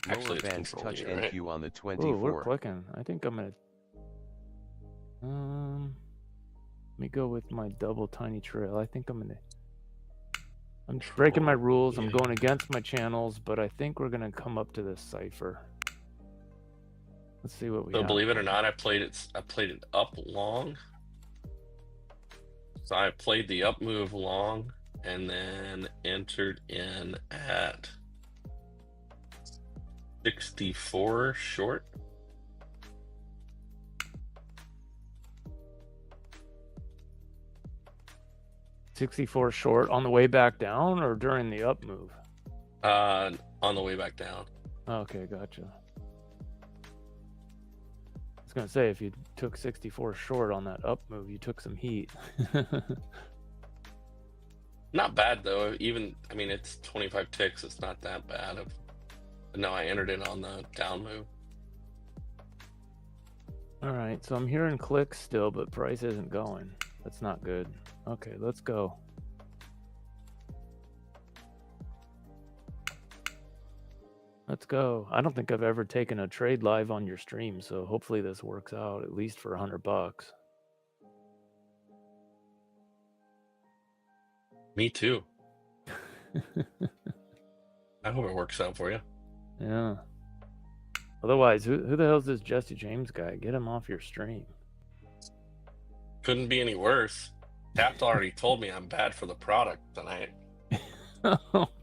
Speaker 2: Lower
Speaker 1: actually it's
Speaker 2: bands
Speaker 1: control
Speaker 2: touch
Speaker 1: here, right?
Speaker 2: NQ on the
Speaker 4: Oh, we're
Speaker 2: 24.
Speaker 4: clicking. I think I'm gonna. Let me go with my double tiny trail. I think I'm gonna. I'm breaking my rules. I'm
Speaker 1: Yeah.
Speaker 4: going against my channels, but I think we're gonna come up to this cipher. Let's see what we
Speaker 1: So
Speaker 4: have.
Speaker 1: believe it or not, I played it up long. So I played the up move long and then entered in at 64 short.
Speaker 4: $64 short on the way back down or during the up move?
Speaker 1: On the way back down.
Speaker 4: Okay, gotcha. I was gonna say, if you took 64 short on that up move, you took some heat.
Speaker 1: Not bad though. Even I mean, it's 25 ticks. It's not that bad. No, I entered in on the down move.
Speaker 4: All right, so I'm hearing clicks still, but price isn't going. That's not good. Okay, let's go. Let's go. I don't think I've ever taken a trade live on your stream, so hopefully this works out at least for $100.
Speaker 1: Me too. I hope it works out for you.
Speaker 4: Yeah. Otherwise, who the hell's this Jesse James guy? Get him off your stream.
Speaker 1: Couldn't be any worse. Tapped already told me I'm bad for the product tonight.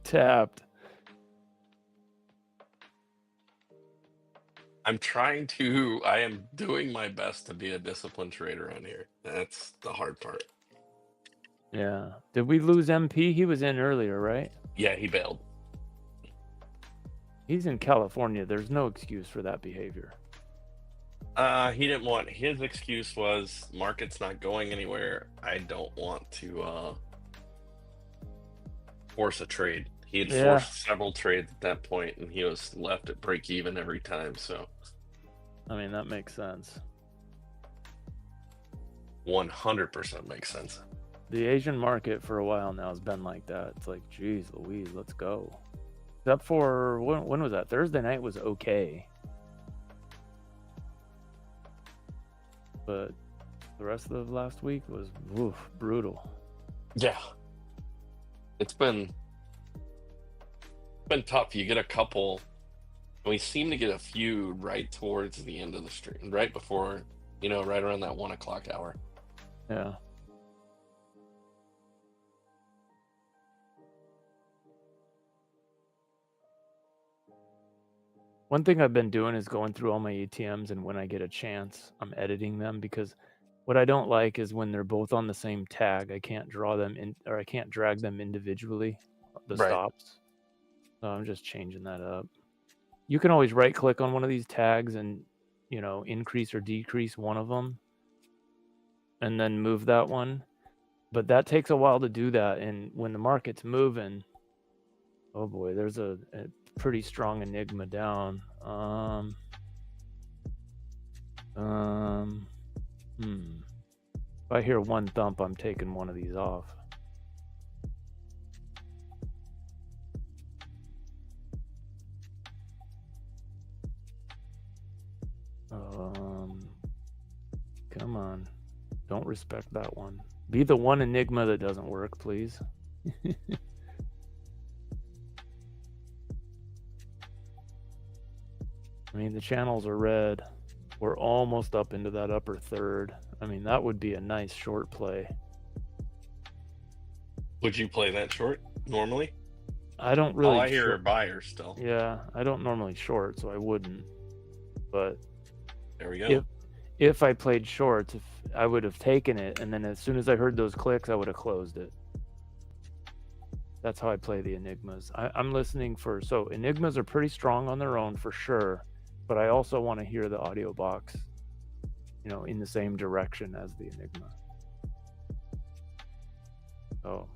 Speaker 4: Tapped.
Speaker 1: I am doing my best to be a disciplined trader on here. That's the hard part.
Speaker 4: Yeah. Did we lose MP? He was in earlier, right?
Speaker 1: Yeah, he bailed.
Speaker 4: He's in California. There's no excuse for that behavior.
Speaker 1: He didn't want, his excuse was market's not going anywhere. I don't want to force a trade. He had forced several trades at that point, and he was left at break even every time. So,
Speaker 4: I mean, that makes sense.
Speaker 1: 100% makes sense.
Speaker 4: The Asian market for a while now has been like that. It's like, geez Louise, let's go. Except for, when was that? Thursday night was okay. But the rest of the last week was brutal.
Speaker 1: Yeah. It's been tough. You get a couple, and we seem to get a few right towards the end of the stream, right before, right around that 1 o'clock hour.
Speaker 4: Yeah. One thing I've been doing is going through all my ATMs, and when I get a chance, I'm editing them, because what I don't like is when they're both on the same tag, I can't draw them in, or I can't drag them individually, the
Speaker 1: Right.
Speaker 4: stops. So I'm just changing that up. You can always right click on one of these tags and, increase or decrease one of them and then move that one. But that takes a while to do that. And when the market's moving, oh boy, there's a pretty strong enigma down. If I hear one thump, I'm taking one of these off. Come on. Don't respect that one. Be the one enigma that doesn't work, please. I mean, the channels are red. We're almost up into that upper third. I mean, that would be a nice short play.
Speaker 1: Would you play that short normally?
Speaker 4: I don't really.
Speaker 1: All I hear are buyers still.
Speaker 4: Yeah, I don't normally short, so I wouldn't. But
Speaker 1: there we go.
Speaker 4: If I played shorts, if I would have taken it, and then as soon as I heard those clicks, I would have closed it. That's how I play the enigmas. I'm listening for, so enigmas are pretty strong on their own for sure, but I also want to hear the audio box, you know, in the same direction as the enigma. So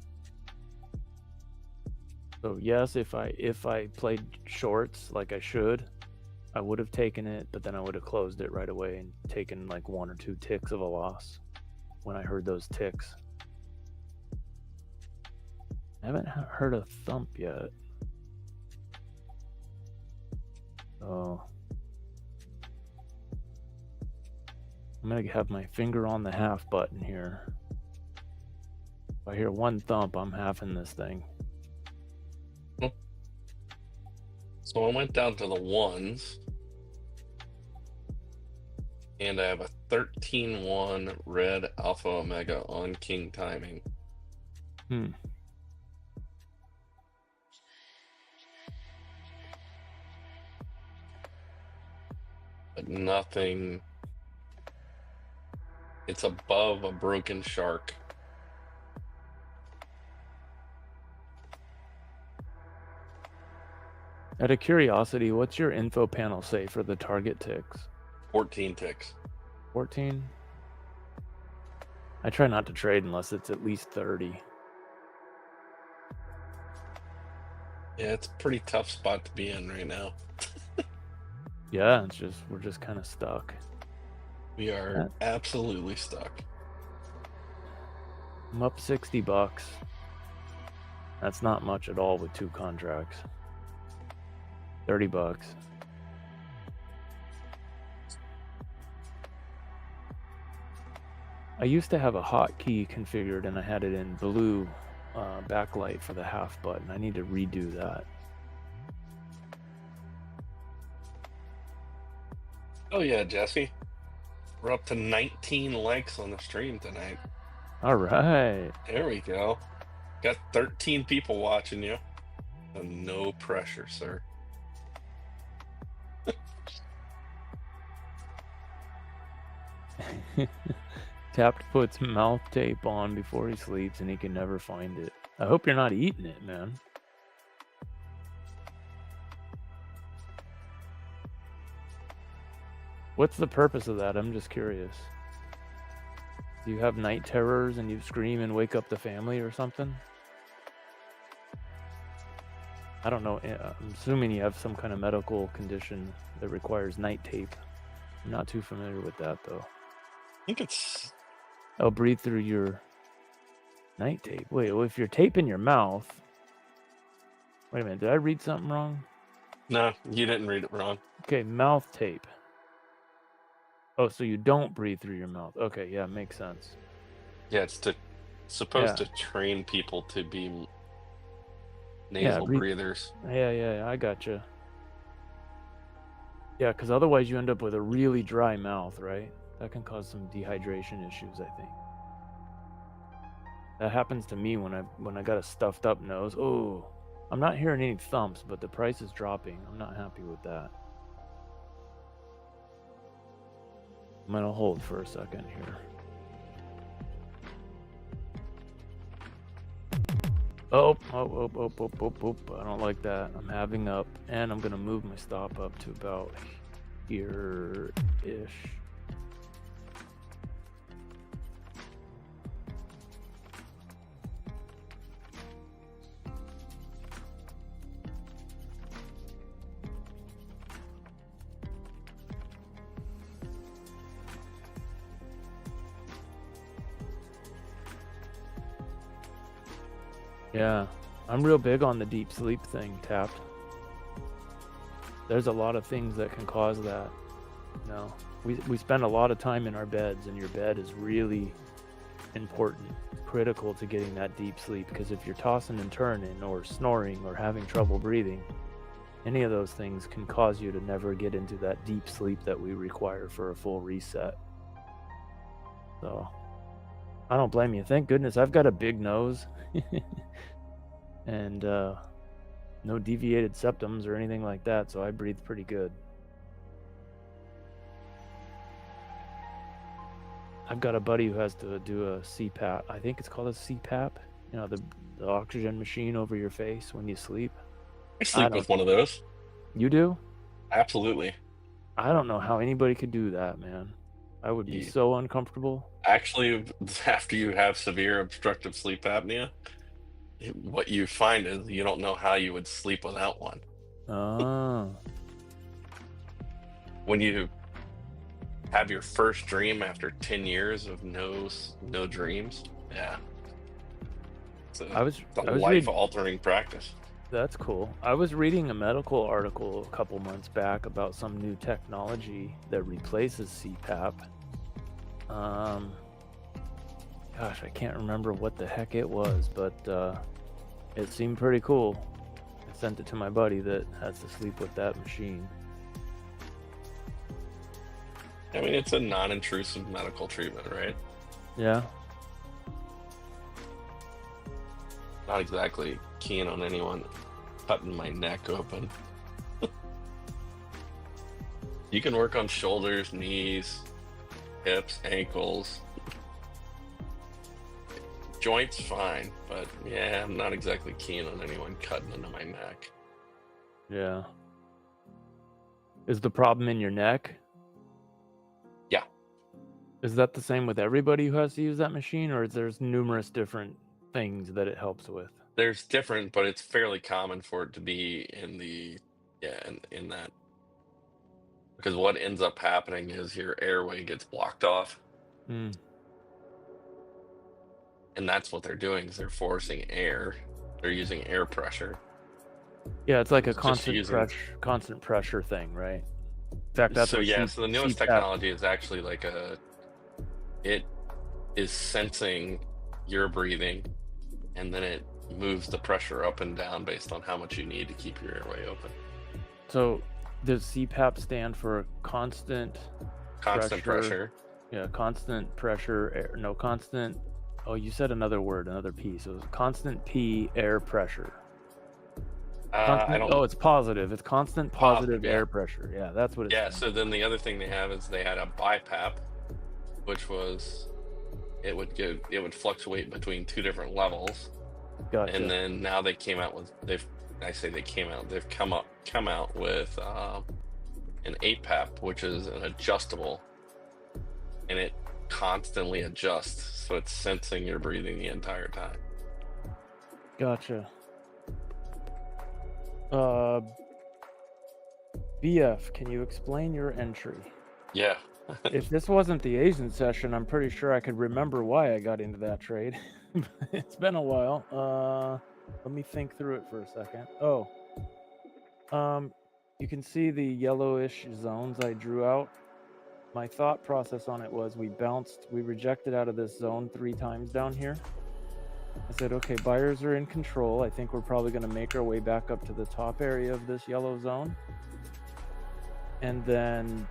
Speaker 4: yes, if I played shorts like I should, I would have taken it, but then I would have closed it right away and taken like 1 or 2 ticks of a loss when I heard those ticks. I haven't heard a thump yet. So I'm gonna have my finger on the half button here. If I hear 1 thump, I'm halving this thing.
Speaker 1: So I went down to the ones, and I have a 13-1 red alpha omega on king timing. But nothing. It's above a broken shark.
Speaker 4: Out of curiosity, what's your info panel say for the target ticks?
Speaker 1: 14 ticks.
Speaker 4: 14? I try not to trade unless it's at least 30.
Speaker 1: Yeah, it's a pretty tough spot to be in right now.
Speaker 4: Yeah, we're just kind of stuck.
Speaker 1: We are absolutely stuck.
Speaker 4: I'm up $60. That's not much at all with 2 contracts. $30. I used to have a hotkey configured and I had it in blue backlight for the half button. I need to redo that.
Speaker 1: Oh yeah, Jesse. We're up to 19 likes on the stream tonight.
Speaker 4: All right.
Speaker 1: There we go. Got 13 people watching you. So no pressure, sir.
Speaker 4: Tapped puts mouth tape on before he sleeps and he can never find it. I hope you're not eating it, man. What's the purpose of that? I'm just curious. Do you have night terrors and you scream and wake up the family or something? I don't know. I'm assuming you have some kind of medical condition that requires night tape. I'm not too familiar with that, though.
Speaker 1: I think it's...
Speaker 4: Oh, breathe through your night tape. Wait, well, if you're taping your mouth... Wait a minute, did I read something wrong?
Speaker 1: No, you didn't read it wrong.
Speaker 4: Okay, mouth tape. Oh, so you don't breathe through your mouth. Okay, yeah, makes sense.
Speaker 1: Yeah, it's supposed to train people to be nasal breathers.
Speaker 4: Yeah, I gotcha. Yeah, because otherwise you end up with a really dry mouth, right? That can cause some dehydration issues, I think. That happens to me when I got a stuffed up nose. Oh, I'm not hearing any thumps, but the price is dropping. I'm not happy with that. I'm gonna hold for a second here. Oh, I don't like that. I'm having up, and I'm gonna move my stop up to about here-ish. Yeah, I'm real big on the deep sleep thing, Tapped. There's a lot of things that can cause that. You know, we spend a lot of time in our beds, and your bed is really important, critical to getting that deep sleep, because if you're tossing and turning or snoring or having trouble breathing, any of those things can cause you to never get into that deep sleep that we require for a full reset. So I don't blame you. Thank goodness I've got a big nose and no deviated septums or anything like that, so I breathe pretty good. I've got a buddy who has to do a CPAP. I think it's called a CPAP. You know, the oxygen machine over your face when you sleep.
Speaker 1: I sleep with one of those.
Speaker 4: You do?
Speaker 1: Absolutely.
Speaker 4: I don't know how anybody could do that, man. I would be so uncomfortable.
Speaker 1: Actually, after you have severe obstructive sleep apnea, what you find is you don't know how you would sleep without one.
Speaker 4: Oh.
Speaker 1: When you have your first dream after 10 years of no dreams, yeah. It's a life-altering practice.
Speaker 4: That's cool. I was reading a medical article a couple months back about some new technology that replaces CPAP. Gosh, I can't remember what the heck it was, but it seemed pretty cool. I sent it to my buddy that has to sleep with that machine.
Speaker 1: I mean, it's a non-intrusive medical treatment, right?
Speaker 4: Yeah.
Speaker 1: Not exactly keen on anyone cutting my neck open. You can work on shoulders, knees, hips, ankles. Joints, fine, but yeah, I'm not exactly keen on anyone cutting into my neck.
Speaker 4: Yeah. Is the problem in your neck?
Speaker 1: Yeah.
Speaker 4: Is that the same with everybody who has to use that machine, or is there's numerous different things that it helps with?
Speaker 1: There's different, but it's fairly common for it to be in that. Because what ends up happening is your airway gets blocked off.
Speaker 4: Mm.
Speaker 1: And that's what they're doing, is they're forcing air. They're using air pressure.
Speaker 4: Yeah, it's like a constant pressure thing, right? In fact, that's
Speaker 1: so so the newest
Speaker 4: CPAP.
Speaker 1: technology is actually like it is sensing your breathing, and then it moves the pressure up and down based on how much you need to keep your airway open.
Speaker 4: So does CPAP stand for constant
Speaker 1: pressure?
Speaker 4: Yeah, constant pressure. Constant. Oh, you said another word, another P. So it's constant P air pressure. It's positive. It's constant positive air pressure. Yeah, that's what it is.
Speaker 1: Yeah, so then the other thing they have is they had a BiPAP, which was it would fluctuate between two different levels.
Speaker 4: Gotcha.
Speaker 1: And then now they came out with they've come out with an APAP, which is an adjustable, and it constantly adjusts, so it's sensing your breathing the entire time.
Speaker 4: Gotcha. BF, can you explain your entry?
Speaker 1: Yeah.
Speaker 4: If this wasn't the Asian session, I'm pretty sure I could remember why I got into that trade. It's been a while. Let me think through it for a second. You can see the yellowish zones I drew out. My thought process on it was we rejected out of this zone 3 times down here. I said, okay, buyers are in control. I think we're probably going to make our way back up to the top area of this yellow zone. And then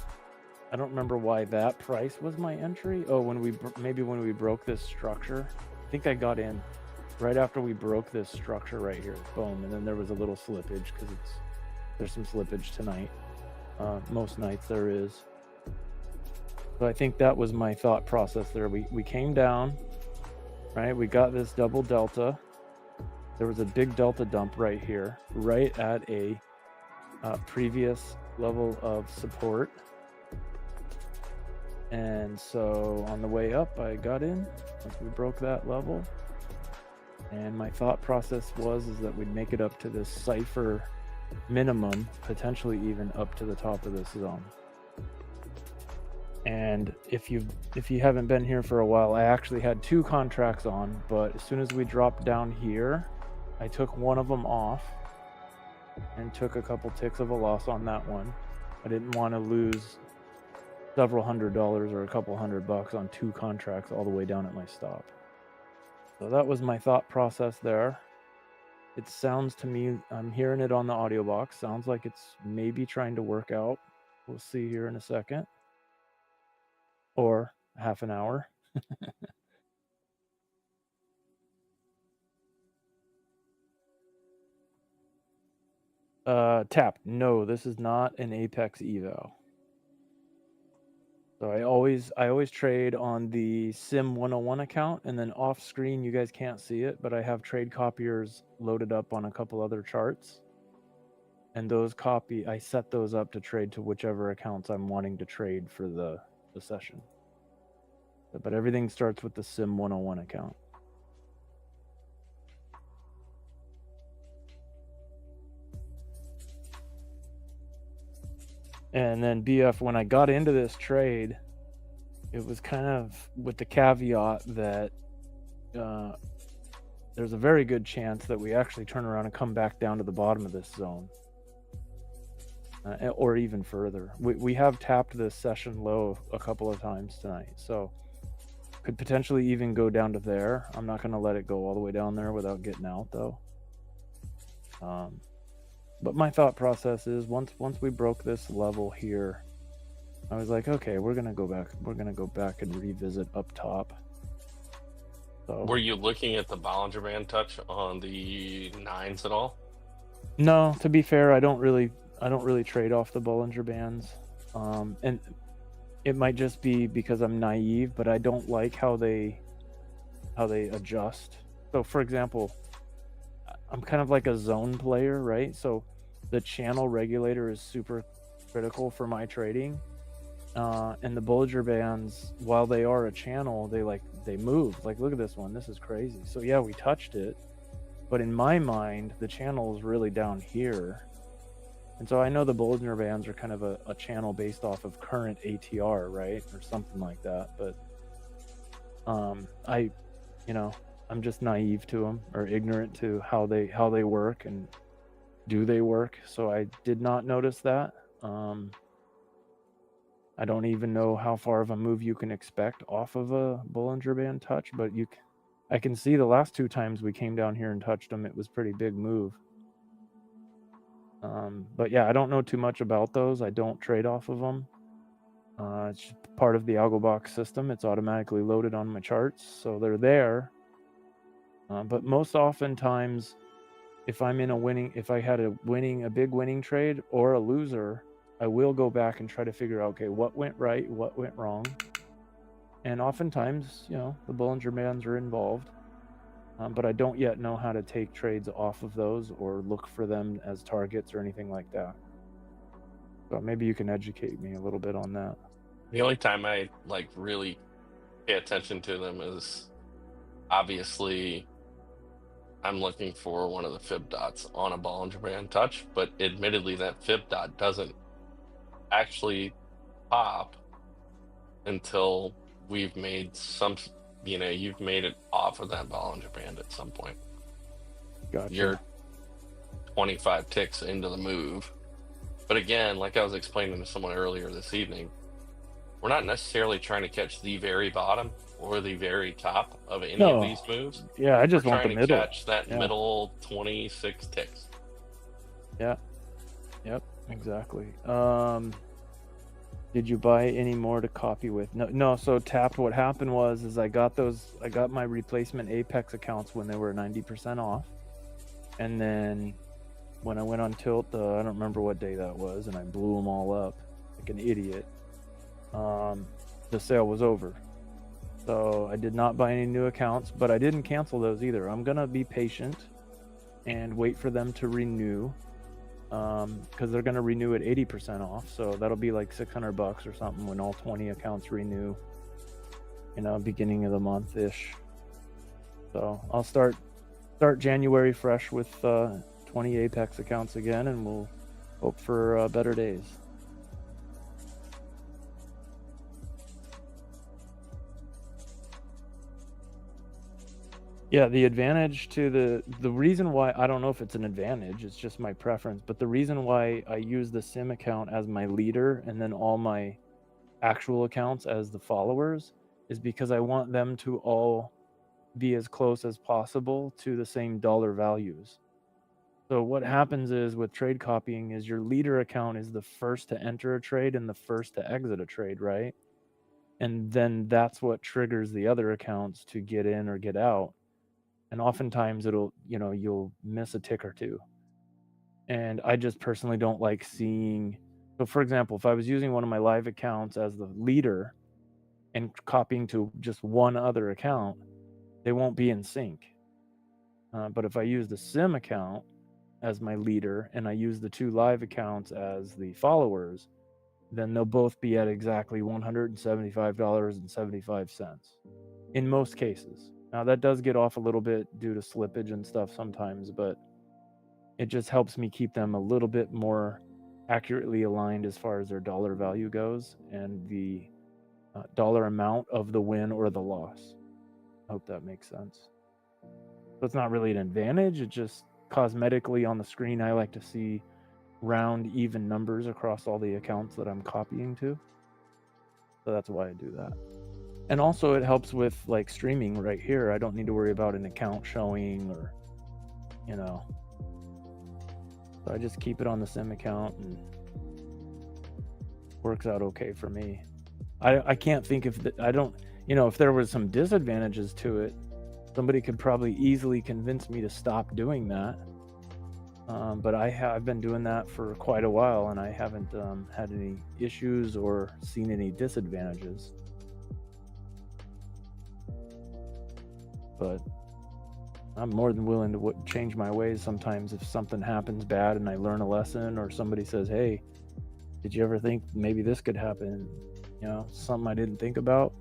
Speaker 4: I don't remember why that price was my entry. Oh, when we broke this structure. I think I got in right after we broke this structure right here. Boom. And then there was a little slippage because there's some slippage tonight. Most nights there is. So I think that was my thought process there. We came down, right? We got this double delta. There was a big delta dump right here, right at a previous level of support. And so on the way up, I got in once we broke that level. And my thought process was that we'd make it up to this cipher minimum, potentially even up to the top of this zone. And if you haven't been here for a while, I actually had 2 contracts on, but as soon as we dropped down here, I took one of them off and took a couple ticks of a loss on that one. I didn't want to lose several $100s or a couple $100 on 2 contracts all the way down at my stop. So that was my thought process there. It sounds to me, I'm hearing it on the audio box, sounds like it's maybe trying to work out. We'll see here in a second. Or half an hour. Tap. No, this is not an Apex eval. So I always trade on the Sim 101 account, and then off screen you guys can't see it, but I have trade copiers loaded up on a couple other charts. And I set those up to trade to whichever accounts I'm wanting to trade for the session. But everything starts with the Sim 101 account. And then BF, when I got into this trade, it was kind of with the caveat that there's a very good chance that we actually turn around and come back down to the bottom of this zone. Or even further. We have tapped this session low a couple of times tonight, so could potentially even go down to there. I'm not going to let it go all the way down there without getting out, though. But my thought process is once we broke this level here, I was like, okay, we're gonna go back. We're gonna go back and revisit up top. So,
Speaker 1: Were you looking at the Bollinger Band touch on the 9s at all?
Speaker 4: no, to be fair, I don't really trade off the Bollinger Bands, and it might just be because I'm naive, but I don't like how they adjust. So, for example, I'm kind of like a zone player, right? So the channel regulator is super critical for my trading. And the Bollinger Bands, while they are a channel, they move. Like, look at this one. This is crazy. So yeah, we touched it, but in my mind, the channel is really down here. And so I know the Bollinger Bands are kind of a channel based off of current ATR, right? Or something like that. But I'm just naive to them or ignorant to how they work and do they work. So I did not notice that. I don't even know how far of a move you can expect off of a Bollinger Band touch, but I can see the last 2 times we came down here and touched them, it was pretty big move. But yeah, I don't know too much about those. I don't trade off of them. It's just part of the AlgoBox system. It's automatically loaded on my charts, so they're there. But most oftentimes, if I had a big winning trade or a loser, I will go back and try to figure out, okay, what went right, what went wrong. And oftentimes, the Bollinger Bands are involved, but I don't yet know how to take trades off of those or look for them as targets or anything like that. So maybe you can educate me a little bit on that.
Speaker 1: The only time I really pay attention to them is obviously I'm looking for one of the fib dots on a Bollinger Band touch, but admittedly that fib dot doesn't actually pop until we've made you've made it off of that Bollinger Band at some point.
Speaker 4: Gotcha.
Speaker 1: You're 25 ticks into the move. But again, like I was explaining to someone earlier this evening, we're not necessarily trying to catch the very bottom or the very top of any of these moves.
Speaker 4: Yeah, I just want the
Speaker 1: trying to
Speaker 4: middle.
Speaker 1: catch that middle 26 ticks.
Speaker 4: Yeah. Yep, exactly. Did you buy any more to copy with? No. So tapped. What happened was I got my replacement Apex accounts when they were 90% off, and then when I went on tilt, I don't remember what day that was, and I blew them all up like an idiot. The sale was over, so I did not buy any new accounts, but I didn't cancel those either. I'm gonna be patient and wait for them to renew. Because they're going to renew at 80% off, so that'll be like $600 or something when all 20 accounts renew, beginning of the month-ish. So I'll start January fresh with 20 Apex accounts again, and we'll hope for better days. Yeah, the advantage to the reason why, I don't know if it's an advantage, it's just my preference, but the reason why I use the sim account as my leader and then all my actual accounts as the followers is because I want them to all be as close as possible to the same dollar values. So what happens is with trade copying is your leader account is the first to enter a trade and the first to exit a trade, right? And then that's what triggers the other accounts to get in or get out. And oftentimes you'll miss a tick or two. And I just personally don't like seeing So for example, if I was using one of my live accounts as the leader and copying to just one other account, they won't be in sync. But if I use the sim account as my leader and I use the 2 live accounts as the followers, then they'll both be at exactly $175.75 in most cases. Now that does get off a little bit due to slippage and stuff sometimes, but it just helps me keep them a little bit more accurately aligned as far as their dollar value goes and the dollar amount of the win or the loss. I hope that makes sense. So it's not really an advantage. It just cosmetically on the screen, I like to see round, even numbers across all the accounts that I'm copying to. So that's why I do that. And also it helps with like streaming right here. I don't need to worry about an account showing or, you know. So I just keep it on the sim account and works out okay for me. I can't think if I don't, you know, if there was some disadvantages to it, somebody could probably easily convince me to stop doing that. But I've been doing that for quite a while and I haven't had any issues or seen any disadvantages. But I'm more than willing to change my ways sometimes if something happens bad and I learn a lesson, or somebody says, hey, did you ever think maybe this could happen? You know, something I didn't think about.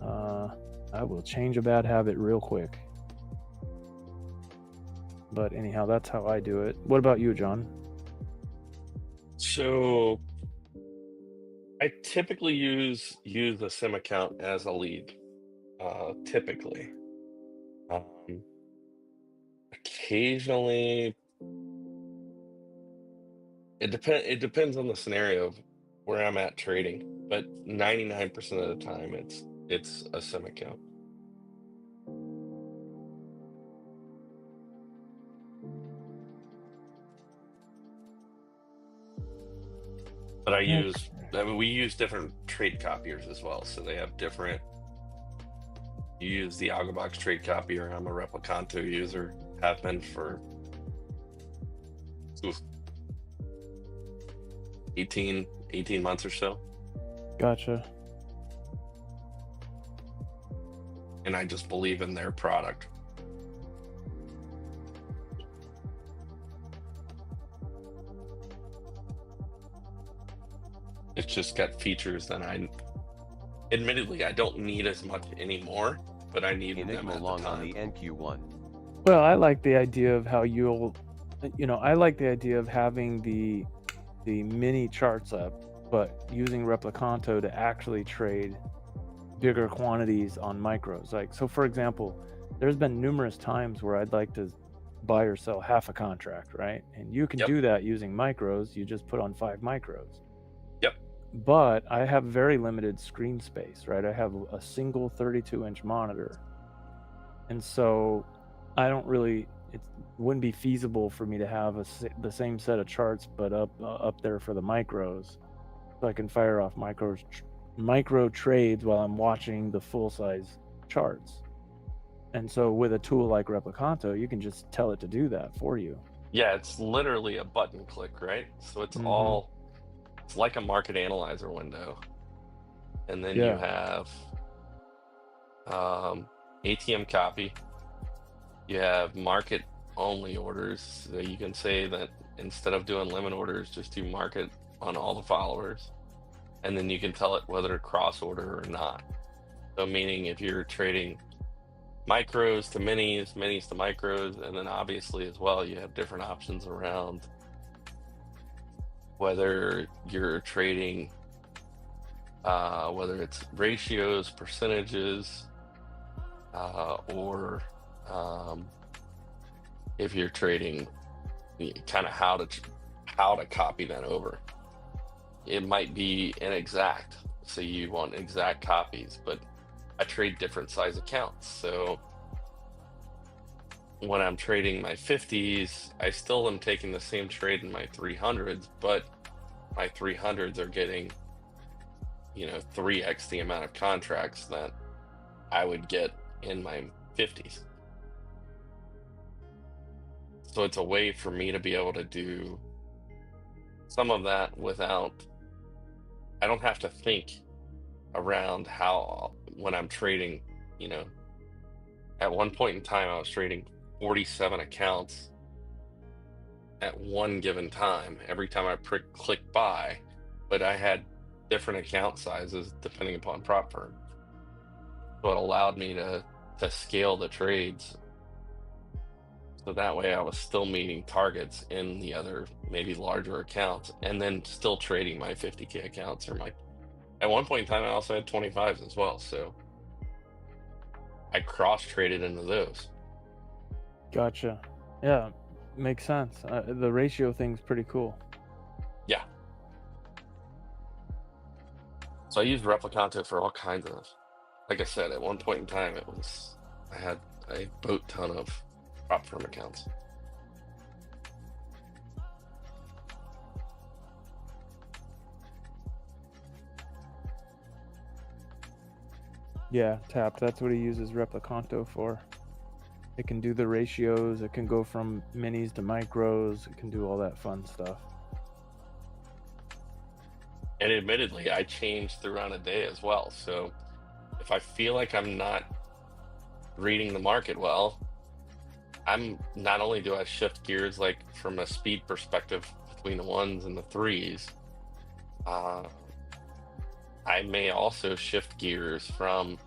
Speaker 4: I will change a bad habit real quick. But anyhow, that's how I do it. What about you, John?
Speaker 1: So I typically use the sim account as a lead. Typically. Occasionally, it depends on the scenario of where I'm at trading, but 99% of the time it's a sim account. But we use different trade copiers as well, so they have different. You use the AlgoBox trade copier. I'm a Replicanto user, have been for 18 months or so.
Speaker 4: Gotcha.
Speaker 1: And I just believe in their product. It's just got features that admittedly I don't need as much anymore, but I need them
Speaker 2: Enigma
Speaker 1: at the
Speaker 2: long on
Speaker 1: time.
Speaker 2: the NQ1.
Speaker 4: Well, I like the idea of how I like the idea of having the mini charts up, but using Replicanto to actually trade bigger quantities on micros. Like, so for example, there's been numerous times where I'd like to buy or sell half a contract, right? And you can
Speaker 1: Yep.
Speaker 4: do that using micros. You just put on 5 micros.
Speaker 1: Yep.
Speaker 4: But I have very limited screen space, right? I have a single 32-inch monitor. And so I don't really, it wouldn't be feasible for me to have the same set of charts, but up there for the micros. So I can fire off micro trades while I'm watching the full size charts. And so with a tool like Replicanto, you can just tell it to do that for you.
Speaker 1: Yeah, it's literally a button click, right? So it's it's like a market analyzer window. And then you have ATM copy. You have market only orders. So you can say that instead of doing limit orders, just do market on all the followers. And then you can tell it whether to cross order or not. So meaning if you're trading micros to minis, minis to micros, and then obviously as well, you have different options around whether you're trading, whether it's ratios, percentages, or if you're trading, kind of how to copy that over. It might be inexact, so you want exact copies, but I trade different size accounts. So when I'm trading my 50s, I still am taking the same trade in my 300s, but my 300s are getting, 3x the amount of contracts that I would get in my 50s. So it's a way for me to be able to do some of that without, I don't have to think around how, when I'm trading, you know, at one point in time, I was trading 47 accounts at one given time every time I click buy, but I had different account sizes depending upon prop firm. So it allowed me to scale the trades. So that way I was still meeting targets in the other maybe larger accounts and then still trading my 50K accounts or my, at one point in time, I also had 25s as well. So I cross traded into those.
Speaker 4: Gotcha. Yeah, makes sense. The ratio thing's pretty cool.
Speaker 1: Yeah. So I used Replicanto for all kinds of, like I said, at one point in time, I had a boat ton of prop firm accounts.
Speaker 4: Yeah, tapped. That's what he uses Replicanto for. It can do the ratios. It can go from minis to micros. It can do all that fun stuff.
Speaker 1: And admittedly, I change throughout a day as well. So if I feel like I'm not reading the market well, I'm not only do I shift gears like from a speed perspective between the ones and the threes, I may also shift gears from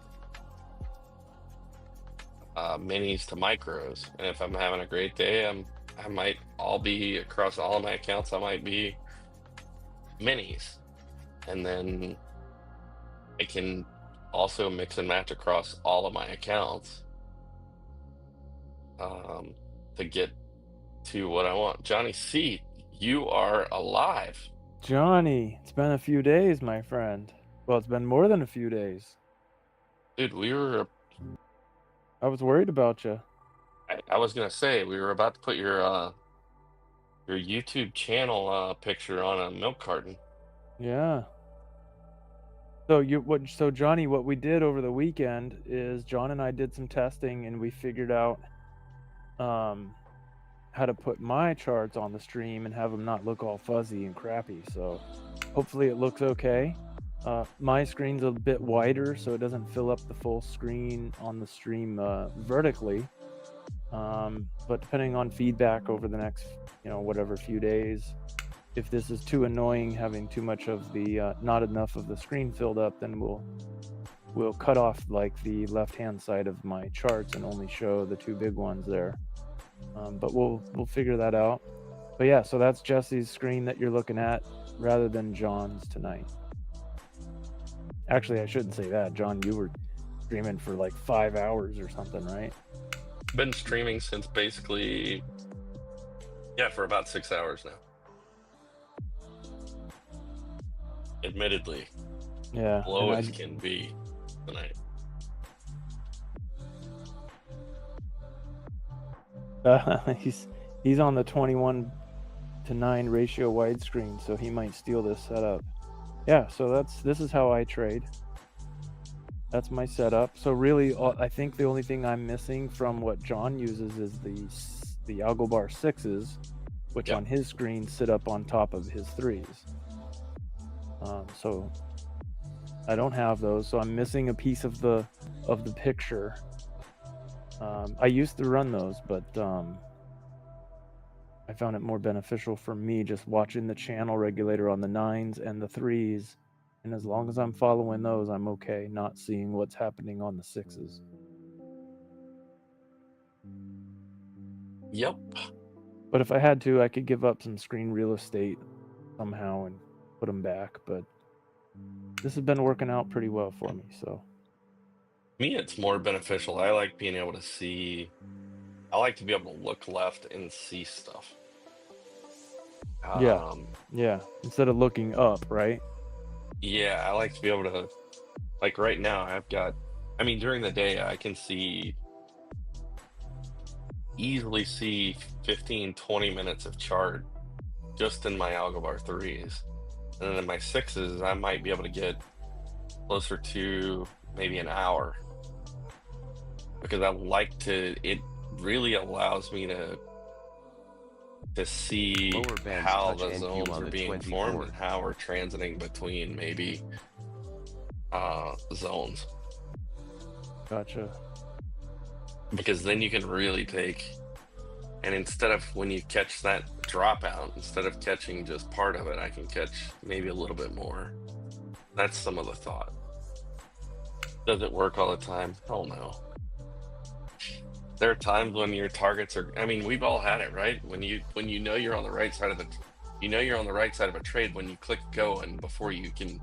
Speaker 1: minis to micros. And if I'm having a great day, I might all be across all of my accounts. I might be minis, and then I can also mix and match across all of my accounts to get to what I want. Johnny C, you are alive.
Speaker 4: Johnny, it's been a few days, my friend. Well, it's been more than a few days.
Speaker 1: Dude,
Speaker 4: I was worried about you.
Speaker 1: I was gonna say we were about to put your YouTube channel picture on a milk carton.
Speaker 4: Yeah. So Johnny, what we did over the weekend is John and I did some testing and we figured out how to put my charts on the stream and have them not look all fuzzy and crappy. So hopefully it looks okay. My screen's a bit wider, so it doesn't fill up the full screen on the stream vertically. But depending on feedback over the next, whatever few days, if this is too annoying, having too much of the not enough of the screen filled up, then we'll cut off like the left-hand side of my charts and only show the two big ones there. But we'll figure that out. But yeah, so that's Jesse's screen that you're looking at rather than John's tonight. Actually, I shouldn't say that. John, you were streaming for like 5 hours or something, right?
Speaker 1: Been streaming since basically, for about 6 hours now. Admittedly,
Speaker 4: Yeah.
Speaker 1: low as can be tonight.
Speaker 4: He's on the 21:9 ratio widescreen, so he might steal this setup. Yeah, so this is how I trade. That's my setup. So really, I think the only thing I'm missing from what John uses is the AlgoBox 6s, which on his screen sit up on top of his 3s. So I don't have those, so I'm missing a piece of the picture. I used to run those, but I found it more beneficial for me just watching the channel regulator on the 9s and the 3s. And as long as I'm following those, I'm okay not seeing what's happening on the 6s.
Speaker 1: Yep.
Speaker 4: But if I had to, I could give up some screen real estate somehow and put them back. But this has been working out pretty well for me. So
Speaker 1: Me, it's more beneficial. I like being able to see. I like to be able to look left and see stuff.
Speaker 4: Yeah. Instead of looking up, right?
Speaker 1: Yeah, I like to be able to, like right now, during the day, I can easily see 15, 20 minutes of chart just in my AlgoBox 3s. And then in my 6s, I might be able to get closer to maybe an hour. Because it really allows me to to see
Speaker 2: Lower bands
Speaker 1: how
Speaker 2: touch
Speaker 1: the
Speaker 2: NQ
Speaker 1: zones
Speaker 2: on
Speaker 1: are
Speaker 2: the
Speaker 1: being formed
Speaker 2: 24th.
Speaker 1: and how we're transiting between maybe zones.
Speaker 4: Gotcha.
Speaker 1: Because then you can really take, and instead of when you catch that dropout, instead of catching just part of it, I can catch maybe a little bit more. That's some of the thought. Does it work all the time? Hell no. There are times when your targets are, I mean, we've all had it, right? When you know you're on the right side of the, you know you're on the right side of a trade when you click go, and before you can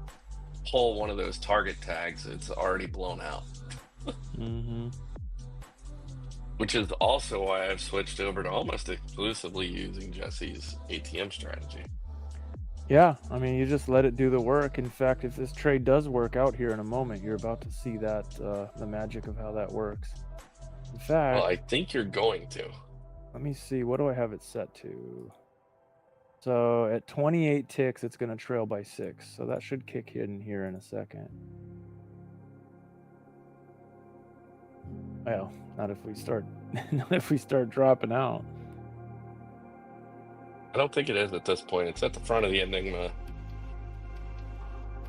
Speaker 1: pull one of those target tags, it's already blown out.
Speaker 4: Mm-hmm.
Speaker 1: Which is also why I've switched over to almost exclusively using Jesse's ATM strategy.
Speaker 4: Yeah, I mean, you just let it do the work. In fact, if this trade does work out here in a moment, you're about to see that the magic of how that works. In fact,
Speaker 1: Well, I think you're going to.
Speaker 4: let me see. What do I have it set to? So at 28 ticks, it's going to trail by 6. So that should kick in here in a second. Well, not if we start, not if we start dropping out.
Speaker 1: I don't think it is at this point. It's at the front of the Enigma.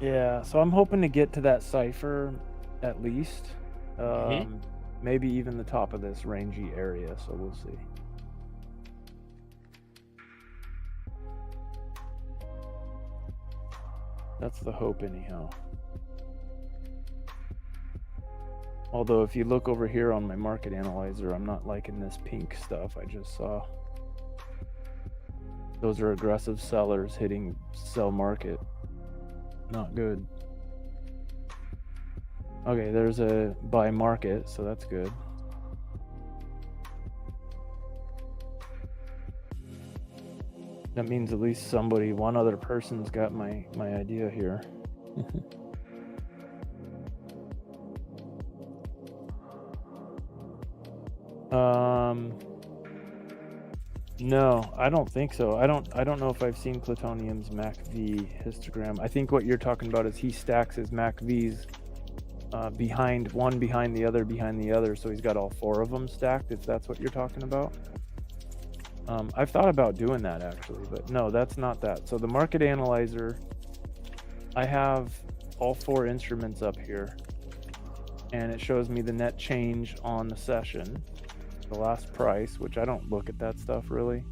Speaker 4: Yeah, so I'm hoping to get to that cipher at least. Maybe even the top of this rangy area, so we'll see. That's the hope anyhow. Although if you look over here on my market analyzer, I'm not liking this pink stuff I just saw. Those are aggressive sellers hitting sell market. Not good. Okay, there's a buy market, so that's good. That means at least somebody, one other person's got my idea here. No, I don't think so. I don't know if I've seen Plutonium's MACV histogram. I think what you're talking about is he stacks his MACVs behind the other, so he's got all 4 of them stacked, if that's what you're talking about. I've thought about doing that actually, but no, that's not that. So the market analyzer, I have all 4 instruments up here, and it shows me the net change on the session, the last price, which I don't look at that stuff really.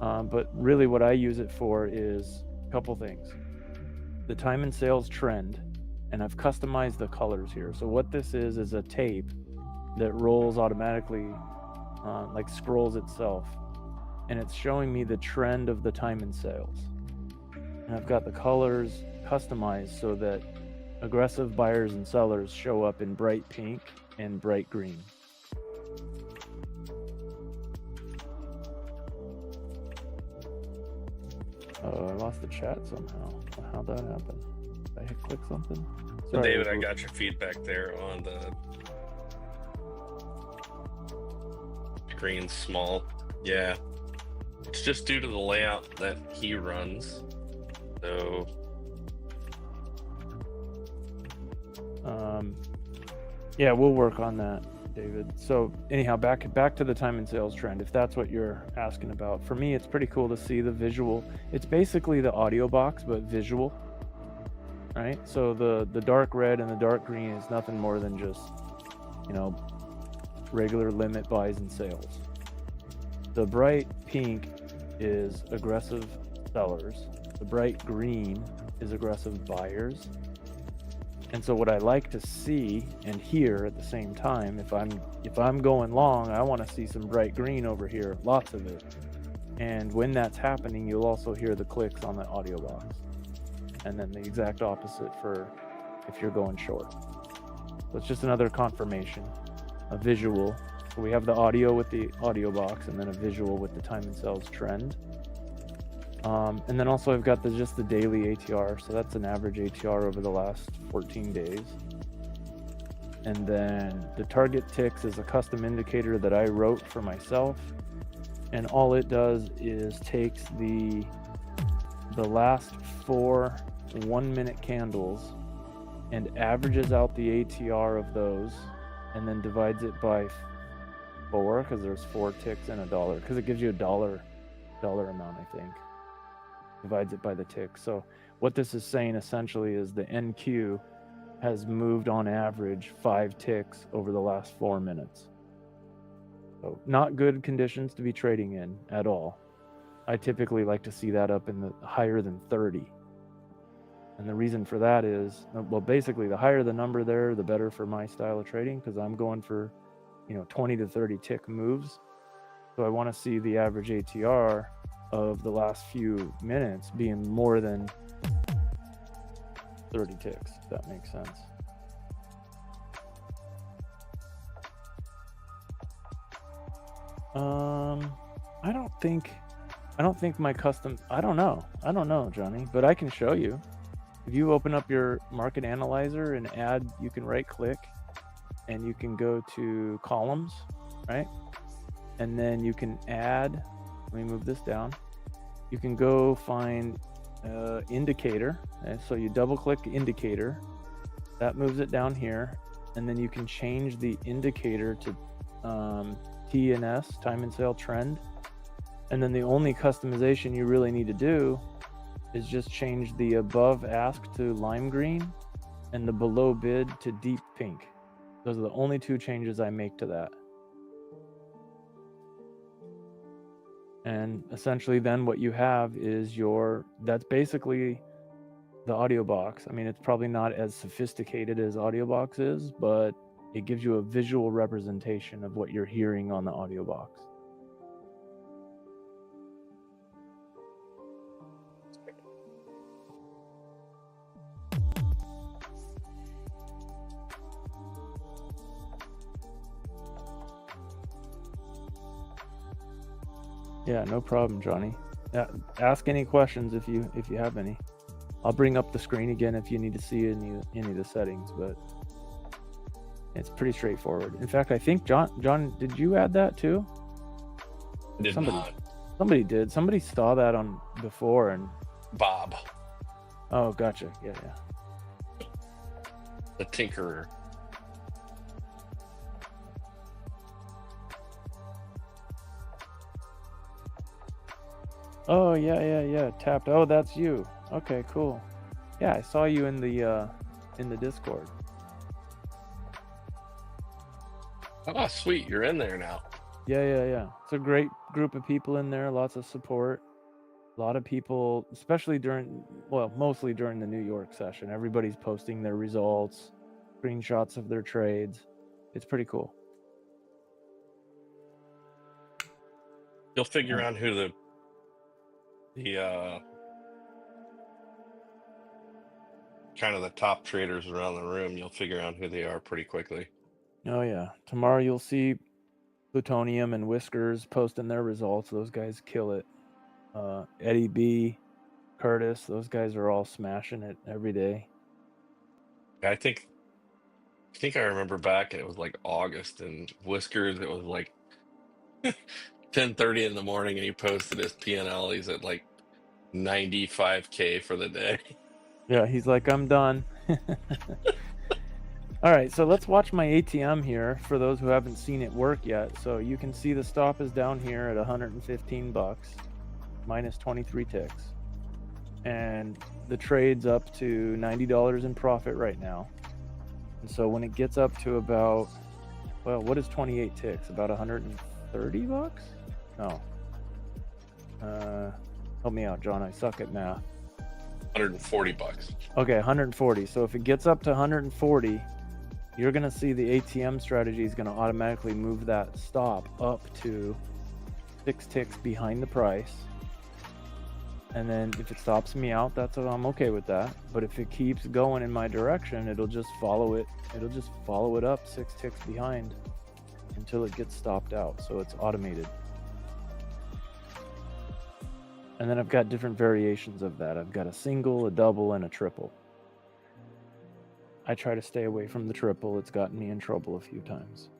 Speaker 4: But really what I use it for is a couple things. The time and sales trend, and I've customized the colors here. So what this is a tape that rolls automatically, like scrolls itself, and it's showing me the trend of the time and sales. And I've got the colors customized so that aggressive buyers and sellers show up in bright pink and bright green. Oh, I lost the chat somehow. How'd that happen? Did I hit click something?
Speaker 1: So David, I got your feedback there on the screen small. Yeah. It's just due to the layout that he runs. So
Speaker 4: yeah, we'll work on that, David. So anyhow, back to the time and sales trend, if that's what you're asking about. For me, it's pretty cool to see the visual. It's basically the audio box, but visual. Right? So the dark red and the dark green is nothing more than just, regular limit buys and sales. The bright pink is aggressive sellers. The bright green is aggressive buyers. And so what I like to see and hear at the same time, if I'm going long, I want to see some bright green over here, lots of it. And when that's happening, you'll also hear the clicks on the audio box. And then the exact opposite for if you're going short. So it's just another confirmation, a visual. So we have the audio with the audio box, and then a visual with the time and sales trend. And then also I've got just the daily ATR. So that's an average ATR over the last 14 days. And then the target ticks is a custom indicator that I wrote for myself. And all it does is takes the last 4 1-minute candles and averages out the ATR of those, and then divides it by 4, because there's 4 ticks and $1, because it gives you $1 dollar amount, I think. Divides it by the tick. So what this is saying essentially is the NQ has moved on average 5 ticks over the last 4 minutes. So not good conditions to be trading in at all. I typically like to see that up in the higher than 30. And the reason for that is, well, basically the higher the number there, the better for my style of trading, because I'm going for, 20 to 30 tick moves. So I want to see the average ATR of the last few minutes being more than 30 ticks, if that makes sense. I don't think my custom, I don't know, Johnny, but I can show you. If you open up your market analyzer and add, you can right click and you can go to columns, right? And then you can add, let me move this down. You can go find indicator. And so you double click indicator, that moves it down here. And then you can change the indicator to TNS, time and sale trend. And then the only customization you really need to do is just change the above ask to lime green and the below bid to deep pink. Those are the only 2 changes I make to that. And essentially then what you have is that's basically the audio box. I mean, it's probably not as sophisticated as AudioBox is, but it gives you a visual representation of what you're hearing on the audio box. Yeah, no problem, Johnny. Ask any questions if you have any. I'll bring up the screen again if you need to see any of the settings, but it's pretty straightforward. In fact, I think John, did you add that too? Somebody did. Somebody saw that on before and
Speaker 1: Bob,
Speaker 4: oh, gotcha. Yeah.
Speaker 1: the tinkerer.
Speaker 4: Oh, yeah. Tapped. Oh, that's you. Okay, cool. Yeah, I saw you in the Discord.
Speaker 1: Oh, sweet. You're in there now.
Speaker 4: Yeah. It's a great group of people in there, lots of support. A lot of people, especially mostly during the New York session, everybody's posting their results, screenshots of their trades. It's pretty cool.
Speaker 1: You'll figure out who the kind of the top traders around the room. You'll figure out who they are pretty quickly.
Speaker 4: Oh, yeah. Tomorrow you'll see Plutonium and Whiskers posting their results. Those guys kill it. Eddie B, Curtis, those guys are all smashing it every day.
Speaker 1: I think I remember back, it was like August, and Whiskers, it was like 10:30 in the morning, and he posted his P&L. He's at like 95K for the day.
Speaker 4: Yeah, he's like, I'm done. All right, so let's watch my ATM here for those who haven't seen it work yet. So you can see the stop is down here at 115 bucks, minus 23 ticks. And the trade's up to $90 in profit right now. And so when it gets up to about, well, what is 28 ticks? About 130 bucks? No. Help me out, John. I suck at math.
Speaker 1: 140 bucks.
Speaker 4: Okay, 140. So if it gets up to 140, you're going to see the ATM strategy is going to automatically move that stop up to 6 ticks behind the price. And then if it stops me out, I'm okay with that. But if it keeps going in my direction, it'll just follow it. It'll just follow it up 6 ticks behind until it gets stopped out. So it's automated. And then I've got different variations of that. I've got a single, a double, and a triple. I try to stay away from the triple. It's gotten me in trouble a few times.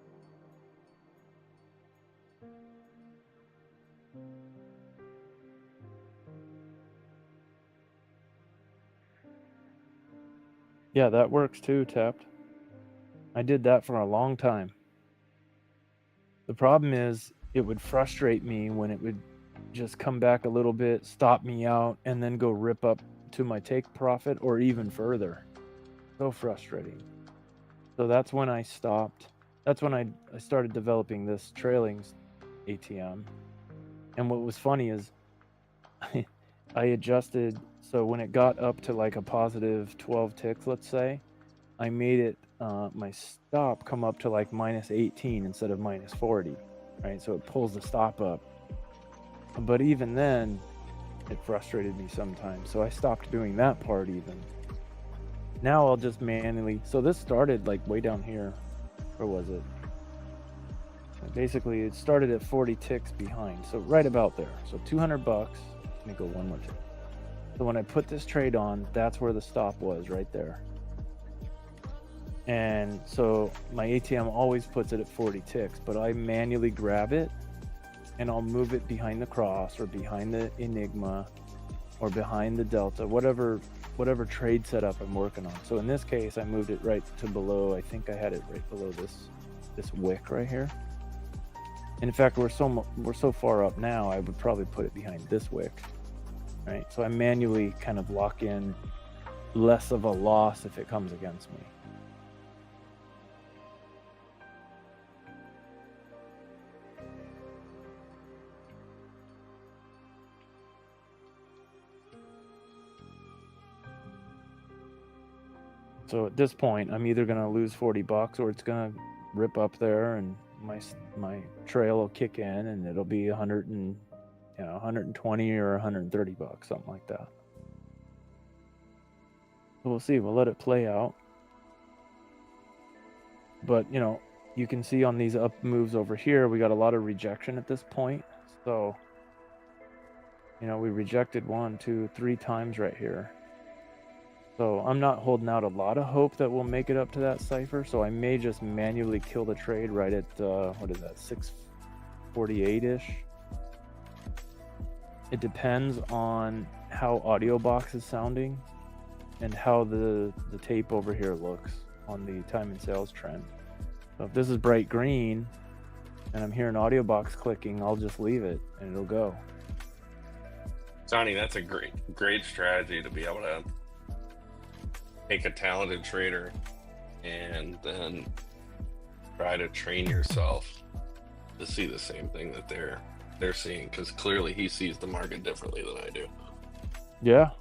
Speaker 4: Yeah, that works too, Tapped. I did that for a long time. The problem is it would frustrate me when it would just come back a little bit, stop me out, and then go rip up to my take profit or even further. So frustrating. So that's when I stopped. That's when I started developing this trailing ATM. And what was funny is I adjusted. So when it got up to like a positive 12 ticks, let's say, I made it my stop come up to like minus 18 instead of minus 40, right? So it pulls the stop up. But even then, it frustrated me sometimes. So I stopped doing that part even. Now I'll just manually. So this started like way down here. Where was it? Basically, it started at 40 ticks behind. So right about there. So 200 bucks. Let me go one more tick. So when I put this trade on, that's where the stop was, right there. And so my ATM always puts it at 40 ticks, but I manually grab it and I'll move it behind the cross or behind the Enigma or behind the Delta, whatever trade setup I'm working on. So in this case, I moved it right to below. I think I had it right below this wick right here. And in fact, we're so far up now, I would probably put it behind this wick, right? So I manually kind of lock in less of a loss if it comes against me. So at this point, I'm either going to lose 40 bucks or it's going to rip up there and my trail will kick in and it'll be 120 or 130 bucks, something like that. So we'll see. We'll let it play out. But, you can see on these up moves over here, we got a lot of rejection at this point. So, we rejected 1, 2, 3 times right here. So I'm not holding out a lot of hope that we'll make it up to that cipher. So I may just manually kill the trade right at, what is that, 648-ish. It depends on how AlgoBox is sounding and how the tape over here looks on the time and sales trend. So if this is bright green and I'm hearing AlgoBox clicking, I'll just leave it and it'll go.
Speaker 1: Johnny, that's a great strategy to be able to take a talented trader and then try to train yourself to see the same thing that they're seeing, because clearly he sees the market differently than I do.
Speaker 4: Yeah.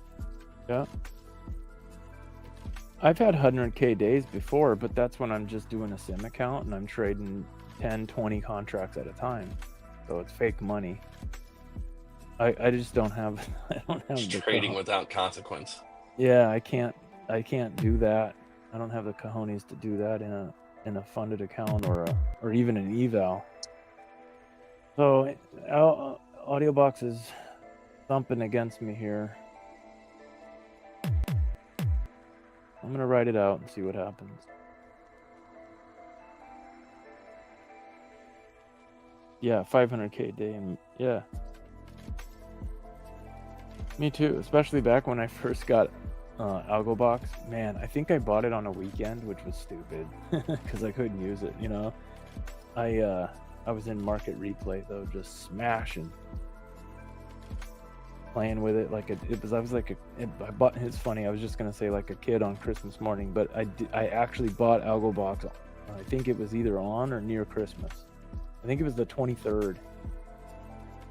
Speaker 4: I've had 100K days before, but that's when I'm just doing a sim account and I'm trading 10, 20 contracts at a time. So it's fake money. I just don't have the
Speaker 1: trading without consequence.
Speaker 4: Yeah, I can't do that. I don't have the cojones to do that in a funded account or even an eval. So AlgoBox is thumping against me here. I'm gonna write it out and see what happens. Yeah, 500K a day, and yeah. Me too, especially back when I first got AlgoBox. Man, I think I bought it on a weekend, which was stupid because I couldn't use it. I was in market replay though, just smashing, playing with it like it's funny. I was just gonna say like a kid on Christmas morning, but I actually bought AlgoBox. I think it was either on or near Christmas. I think it was the 23rd,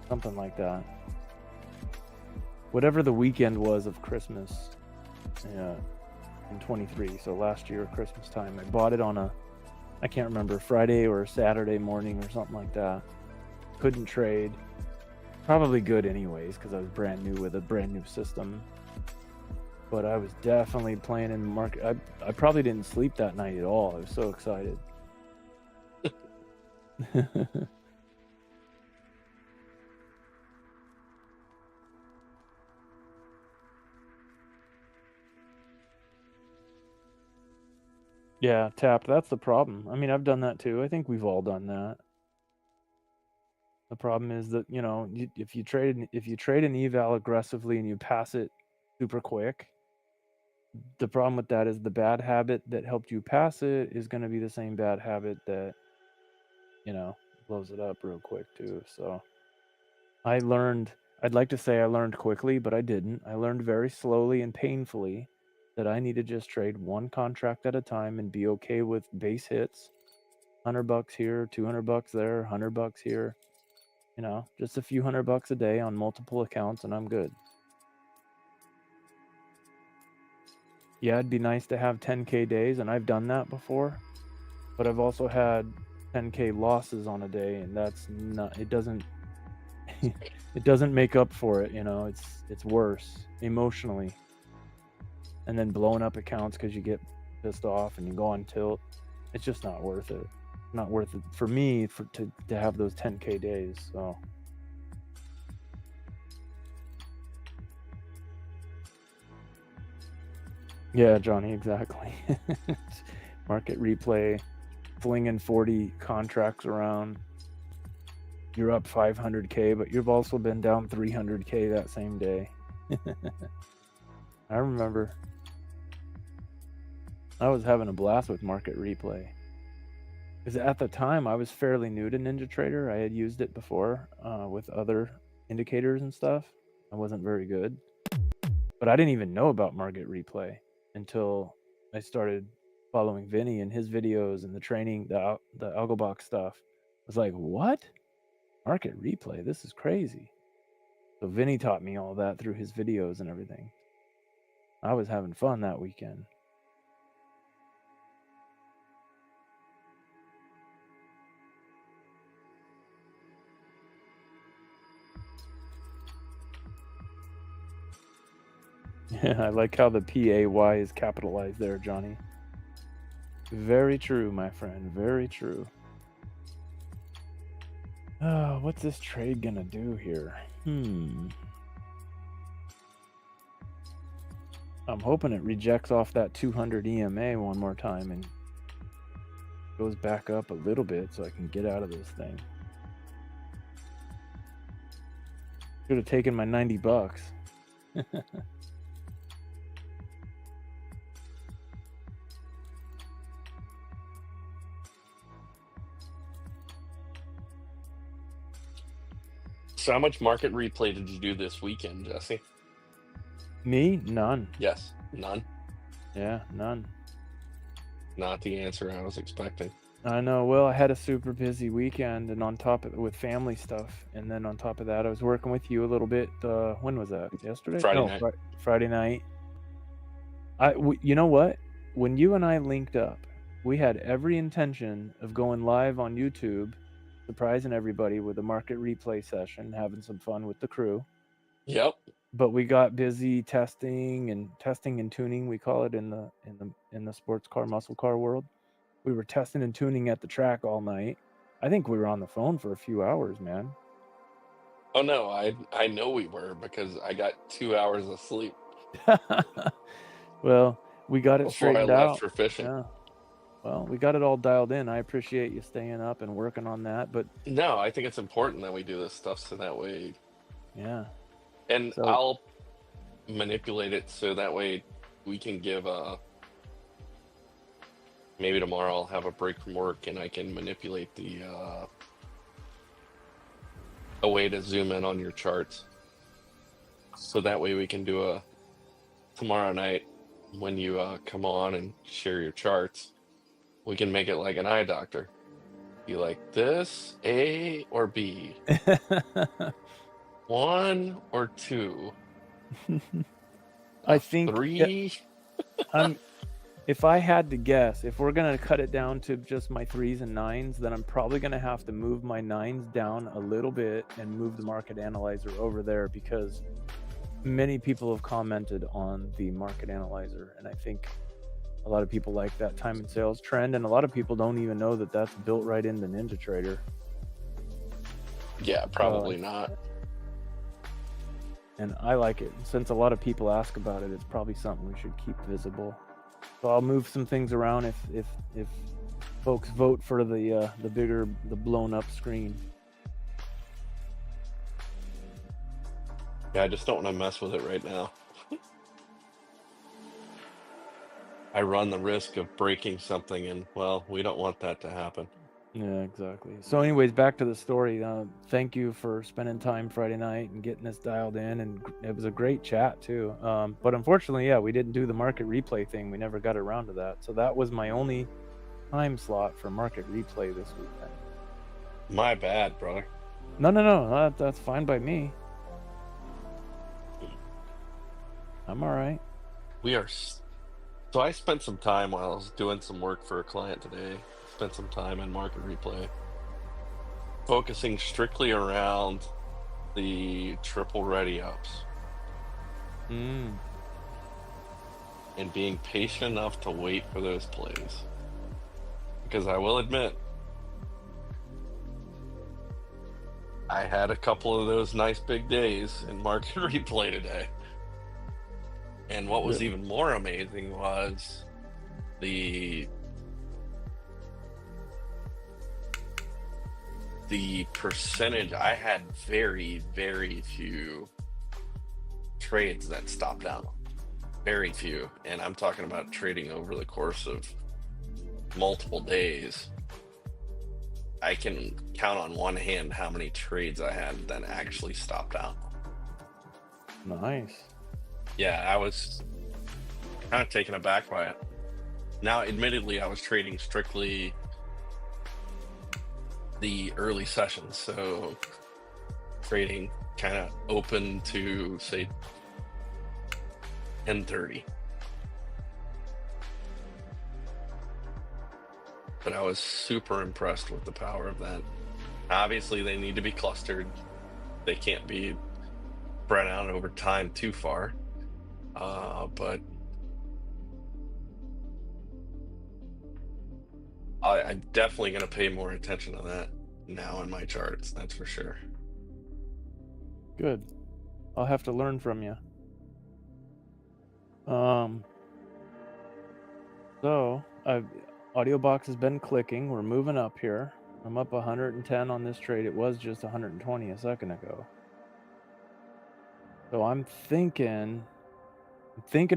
Speaker 4: something like that. Whatever the weekend was of Christmas, in 23. So last year, Christmas time, I bought it on I can't remember, Friday or Saturday morning or something like that. Couldn't trade. Probably good anyways, because I was brand new with a brand new system. But I was definitely playing in the market. I probably didn't sleep that night at all. I was so excited. Yeah, tap. That's the problem. I mean, I've done that too. I think we've all done that. The problem is that, if you trade an eval aggressively and you pass it super quick, the problem with that is the bad habit that helped you pass it is going to be the same bad habit that, blows it up real quick too. So I learned, I'd like to say I learned quickly, but I didn't. I learned very slowly and painfully that I need to just trade one contract at a time and be okay with base hits. $100 here, $200 there, $100 here. You know, just a few $100 a day on multiple accounts and I'm good. Yeah, it'd be nice to have 10K days, and I've done that before, but I've also had 10K losses on a day, and that's not, it doesn't it doesn't make up for it, you know. It's worse emotionally. And then blowing up accounts because you get pissed off and you go on tilt. It's just not worth it. Not worth it for me to have those 10K days. So yeah, Johnny, exactly. Market replay, flinging 40 contracts around. You're up 500K, but you've also been down 300K that same day. I remember I was having a blast with market replay. Because at the time, I was fairly new to NinjaTrader. I had used it before with other indicators and stuff. I wasn't very good. But I didn't even know about market replay until I started following Vinny and his videos and the training, the AlgoBox stuff. I was like, what? Market replay? This is crazy. So Vinny taught me all that through his videos and everything. I was having fun that weekend. Yeah, I like how the PAY is capitalized there, Johnny. Very true, my friend. Very true. Oh, what's this trade gonna do here? I'm hoping it rejects off that 200 EMA one more time and goes back up a little bit so I can get out of this thing. Should have taken my $90.
Speaker 1: So how much market replay did you do this weekend, Jesse?
Speaker 4: Me? None.
Speaker 1: Yes, none.
Speaker 4: Yeah, none.
Speaker 1: Not the answer I was expecting.
Speaker 4: I know. Well, I had a super busy weekend, and on top of it, with family stuff, and then on top of that, I was working with you a little bit. When was that? Yesterday?
Speaker 1: Friday night.
Speaker 4: Friday night. You know what? When you and I linked up, we had every intention of going live on YouTube, surprising everybody with a market replay session, having some fun with the crew.
Speaker 1: Yep.
Speaker 4: But we got busy testing and tuning, we call it in the sports car, muscle car world. We were testing and tuning at the track all night. I think we were on the phone for a few hours, man.
Speaker 1: Oh no, I know we were, because I got 2 hours of sleep
Speaker 4: Well, we got it
Speaker 1: before I
Speaker 4: straightened
Speaker 1: left
Speaker 4: out.
Speaker 1: for fishing.
Speaker 4: Yeah. Well, we got it all dialed in. I appreciate you staying up and working on that. But
Speaker 1: No, I think it's important that we do this stuff so that way.
Speaker 4: yeah.
Speaker 1: And
Speaker 4: So-
Speaker 1: I'll manipulate it so that way we can give maybe tomorrow I'll have a break from work and I can manipulate a way to zoom in on your charts. So that way we can do a tomorrow night when you come on and share your charts, we can make it like an eye doctor. Be like, this, A or B? 1 or 2?
Speaker 4: I think
Speaker 1: 3?
Speaker 4: if I had to guess, if we're gonna cut it down to just my 3s and 9s, then I'm probably gonna have to move my 9s down a little bit and move the market analyzer over there, because many people have commented on the market analyzer, and I think a lot of people like that time and sales trend, and a lot of people don't even know that that's built right into NinjaTrader.
Speaker 1: Yeah, probably not.
Speaker 4: And I like it. Since a lot of people ask about it, it's probably something we should keep visible. So I'll move some things around if folks vote for the bigger, the blown up screen.
Speaker 1: Yeah, I just don't want to mess with it right now. I run the risk of breaking something, and well, we don't want that to happen.
Speaker 4: Yeah, exactly. So anyways, back to the story. Thank you for spending time Friday night and getting us dialed in, and it was a great chat too. But unfortunately, yeah, we didn't do the market replay thing. We never got around to that. So that was my only time slot for market replay this weekend.
Speaker 1: My bad, brother.
Speaker 4: No. That's fine by me. I'm all right.
Speaker 1: We are. So I spent some time while I was doing some work for a client today. Spent some time in market replay, focusing strictly around the triple ready ups
Speaker 4: Mm.
Speaker 1: and being patient enough to wait for those plays. Because I will admit, I had a couple of those nice big days in market replay today. And what was even more amazing was the percentage. I had very, very few trades that stopped out. Very few. And I'm talking about trading over the course of multiple days. I can count on one hand how many trades I had that actually stopped out.
Speaker 4: Nice.
Speaker 1: Yeah, I was kind of taken aback by it. Now, admittedly, I was trading strictly the early sessions, so trading kind of open to, say, 10:30. But I was super impressed with the power of that. Obviously, they need to be clustered. They can't be spread out over time too far. But I'm definitely going to pay more attention to that now in my charts. That's for sure.
Speaker 4: Good. I'll have to learn from you. So AudioBox has been clicking. We're moving up here. I'm up 110 on this trade. It was just 120 a second ago. So I'm thinking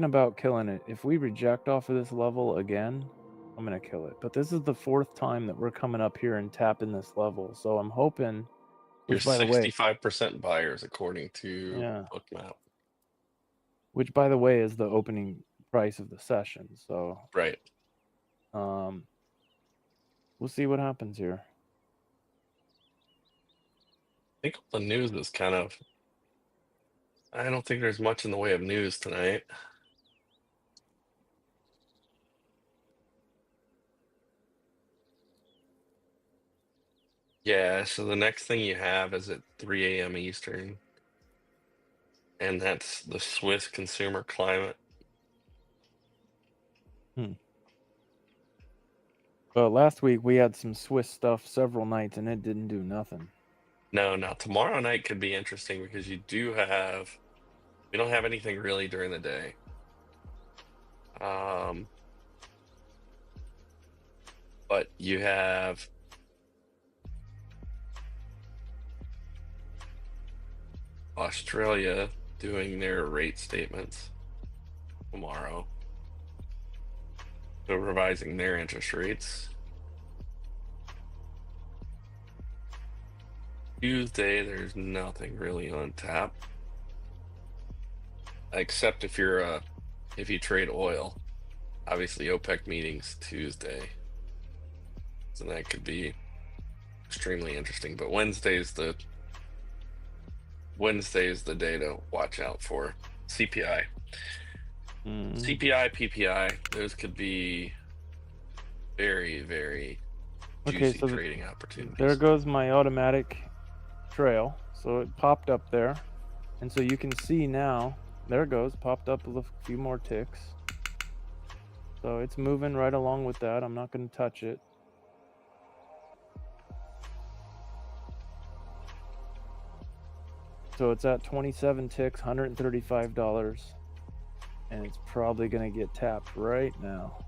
Speaker 4: about killing it. If we reject off of this level again, I'm gonna kill it. But this is the 4th time that we're coming up here and tapping this level. So I'm hoping.
Speaker 1: You're
Speaker 4: Which, by the way,
Speaker 1: 65% buyers according to
Speaker 4: yeah.
Speaker 1: Bookmap.
Speaker 4: Which, by the way, is the opening price of the session. So
Speaker 1: Right.
Speaker 4: We'll see what happens here.
Speaker 1: I think the news is kind of. I don't think there's much in the way of news tonight. Yeah, so the next thing you have is at 3 a.m. Eastern, and that's the Swiss consumer climate.
Speaker 4: But last week we had some Swiss stuff several nights and it didn't do nothing.
Speaker 1: No, now tomorrow night could be interesting because we don't have anything really during the day. But you have Australia doing their rate statements tomorrow. So revising their interest rates. Tuesday, there's nothing really on tap. Except if you trade oil. Obviously OPEC meetings Tuesday. So that could be extremely interesting. But Wednesday is the day to watch out for. CPI. CPI, PPI, those could be very, very juicy trading opportunities.
Speaker 4: There goes my automatic trail. So it popped up there. And so you can see now, there it goes, popped up a few more ticks. So it's moving right along with that. I'm not going to touch it. So it's at 27 ticks, $135. And it's probably going to get tapped right now.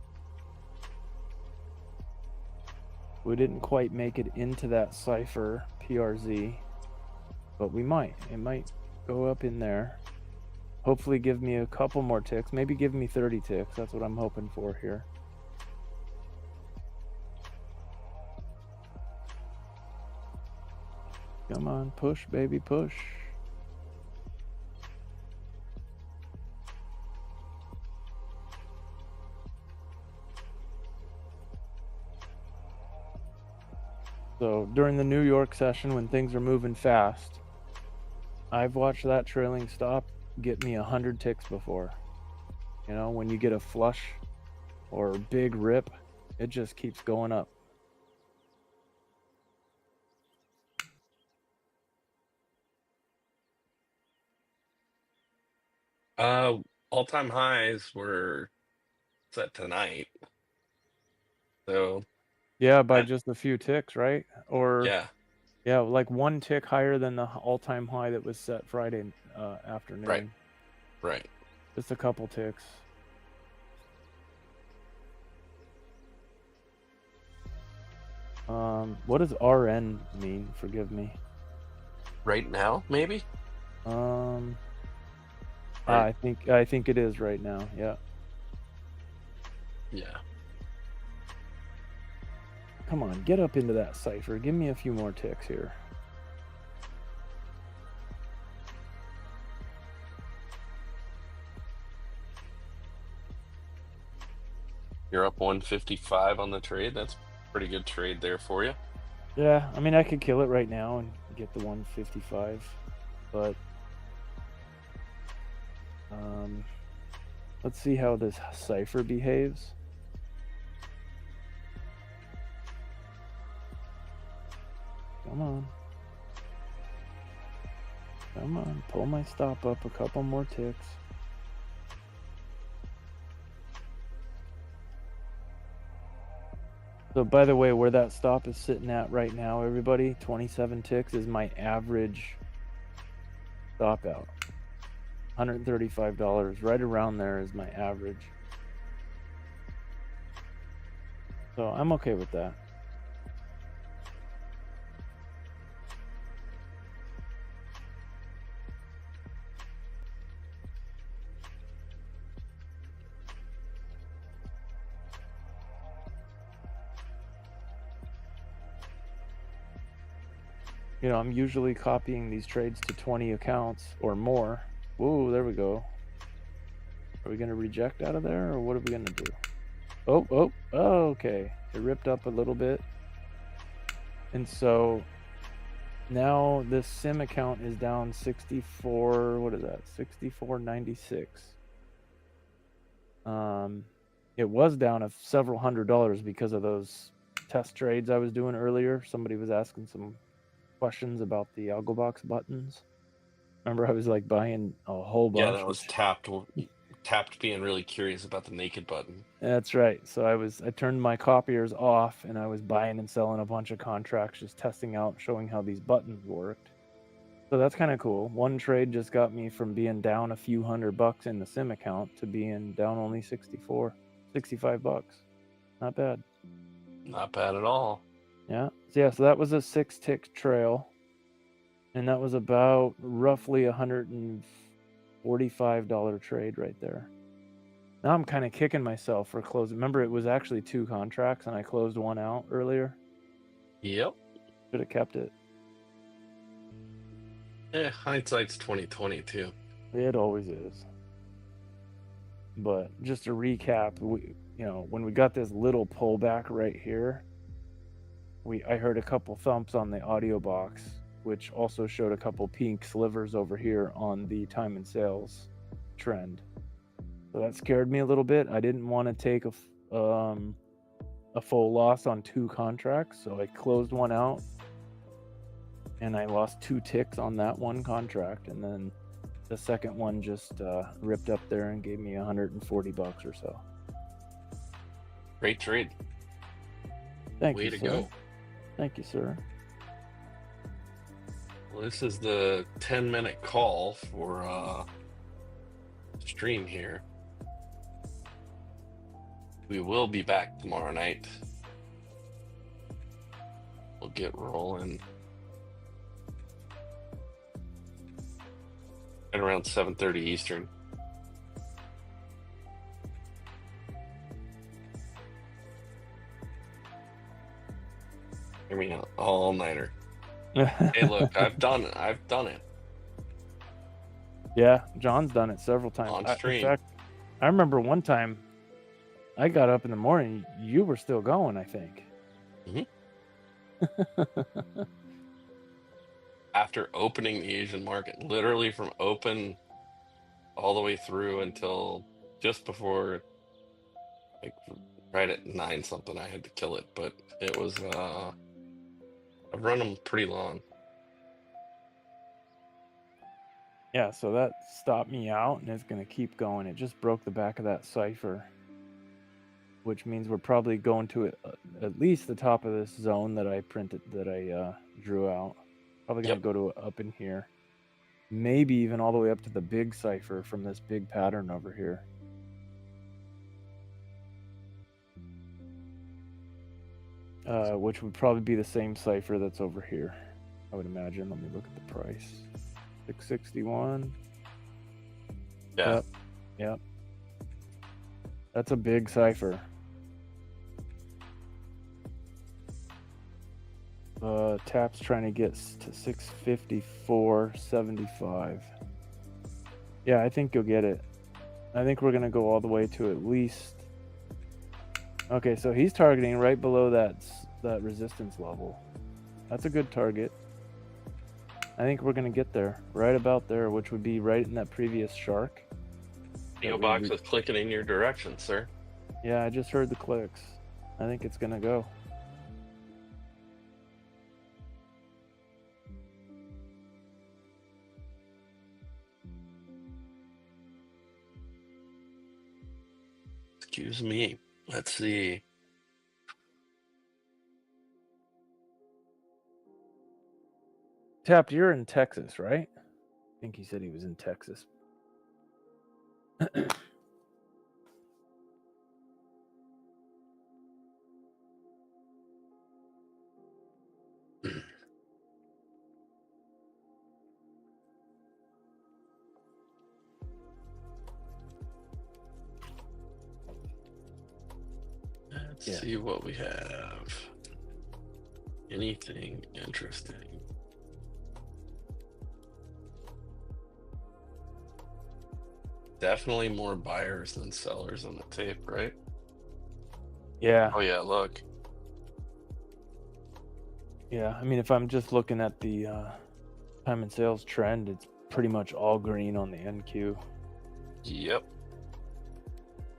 Speaker 4: We didn't quite make it into that cipher PRZ, but we might. It might go up in there. Hopefully give me a couple more ticks. Maybe give me 30 ticks. That's what I'm hoping for here. Come on, push, baby, push. So during the New York session, when things are moving fast, I've watched that trailing stop get me 100 ticks before. You know, when you get a flush or a big rip, it just keeps going up.
Speaker 1: All-time highs were set tonight. So
Speaker 4: Yeah, by
Speaker 1: that,
Speaker 4: just a few ticks, right? Or
Speaker 1: yeah,
Speaker 4: yeah, like one tick higher than the all-time high that was set Friday afternoon.
Speaker 1: right, right.
Speaker 4: Just a couple ticks. What does RN mean? Forgive me.
Speaker 1: Right now, maybe?
Speaker 4: I
Speaker 1: Right.
Speaker 4: think it is right now. Yeah.
Speaker 1: Yeah.
Speaker 4: Come on, get up into that cipher. Give me a few more ticks here.
Speaker 1: You're up 155 on the trade. That's a pretty good trade there for you.
Speaker 4: Yeah, I mean, I could kill it right now and get the 155, but let's see how this cipher behaves. Come on. Come on, pull my stop up a couple more ticks. So by the way, where that stop is sitting at right now, everybody, 27 ticks is my average stop out. $135, right around there is my average. So I'm okay with that. You know, I'm usually copying these trades to 20 accounts or more. Ooh, there we go. Are we going to reject out of there, or what are we going to do? Oh, okay. It ripped up a little bit. And so now this sim account is down 64, what is that? 64.96. It was down several $100s because of those test trades I was doing earlier. Somebody was asking some questions about the AlgoBox buttons. Remember, I was like buying a whole bunch.
Speaker 1: Yeah, that was tapped being really curious about the naked button.
Speaker 4: That's right. So I turned my copiers off and I was buying and selling a bunch of contracts, just testing out, showing how these buttons worked. So that's kind of cool. One trade just got me from being down a few $100 in the sim account to being down only $65. Not bad.
Speaker 1: Not bad at all.
Speaker 4: Yeah. So that was a 6-tick trail. And that was about roughly $145 trade right there. Now I'm kind of kicking myself for closing. Remember, it was actually 2 contracts and I closed one out earlier.
Speaker 1: Yep.
Speaker 4: Should have kept it.
Speaker 1: Yeah, hindsight's 20/20 too.
Speaker 4: It always is. But just to recap, when we got this little pullback right here, I heard a couple thumps on the audio box, which also showed a couple pink slivers over here on the time and sales trend. So that scared me a little bit. I didn't want to take a full loss on 2 contracts, so I closed one out and I lost 2 ticks on that one contract, and then the second one just ripped up there and gave me $140 or so.
Speaker 1: Great trade.
Speaker 4: Thank you,
Speaker 1: Way to
Speaker 4: sir.
Speaker 1: go.
Speaker 4: Thank you, sir.
Speaker 1: Well, this is the 10-minute call for stream here. We will be back tomorrow night. We'll get rolling at around 7:30 Eastern. I mean, all-nighter. Hey, look, I've done it
Speaker 4: Yeah, John's done it several times.
Speaker 1: on
Speaker 4: In
Speaker 1: stream.
Speaker 4: fact, I remember one time I got up in the morning, you were still going, I think.
Speaker 1: After opening the Asian market, literally from open all the way through until just before, like right at 9 something, I had to kill it. But it was I've run them pretty long.
Speaker 4: Yeah, so that stopped me out and it's going to keep going. It just broke the back of that cipher, which means we're probably going to at least the top of this zone that I drew out. Probably going to go to up in here. Maybe even all the way up to the big cipher from this big pattern over here. Which would probably be the same cipher that's over here, I would imagine. Let me look at the price. 661.
Speaker 1: Yeah.
Speaker 4: Yep. That's a big cipher. Tap's trying to get to 654.75. Yeah, I think you'll get it. I think we're gonna go all the way to at least. Okay, so he's targeting right below that resistance level. That's a good target. I think we're gonna get there, right about there, which would be right in that previous shark.
Speaker 1: AlgoBox is clicking in your direction, sir.
Speaker 4: Yeah, I just heard the clicks. I think it's gonna go.
Speaker 1: Excuse me. Let's see.
Speaker 4: Tap, you're in Texas, right? I think he said he was in Texas.
Speaker 1: Let's see what we have. Anything interesting? Definitely more buyers than sellers on the tape, right?
Speaker 4: Yeah.
Speaker 1: Oh yeah, look.
Speaker 4: Yeah, I mean, if I'm just looking at the time and sales trend, it's pretty much all green on the NQ.
Speaker 1: Yep.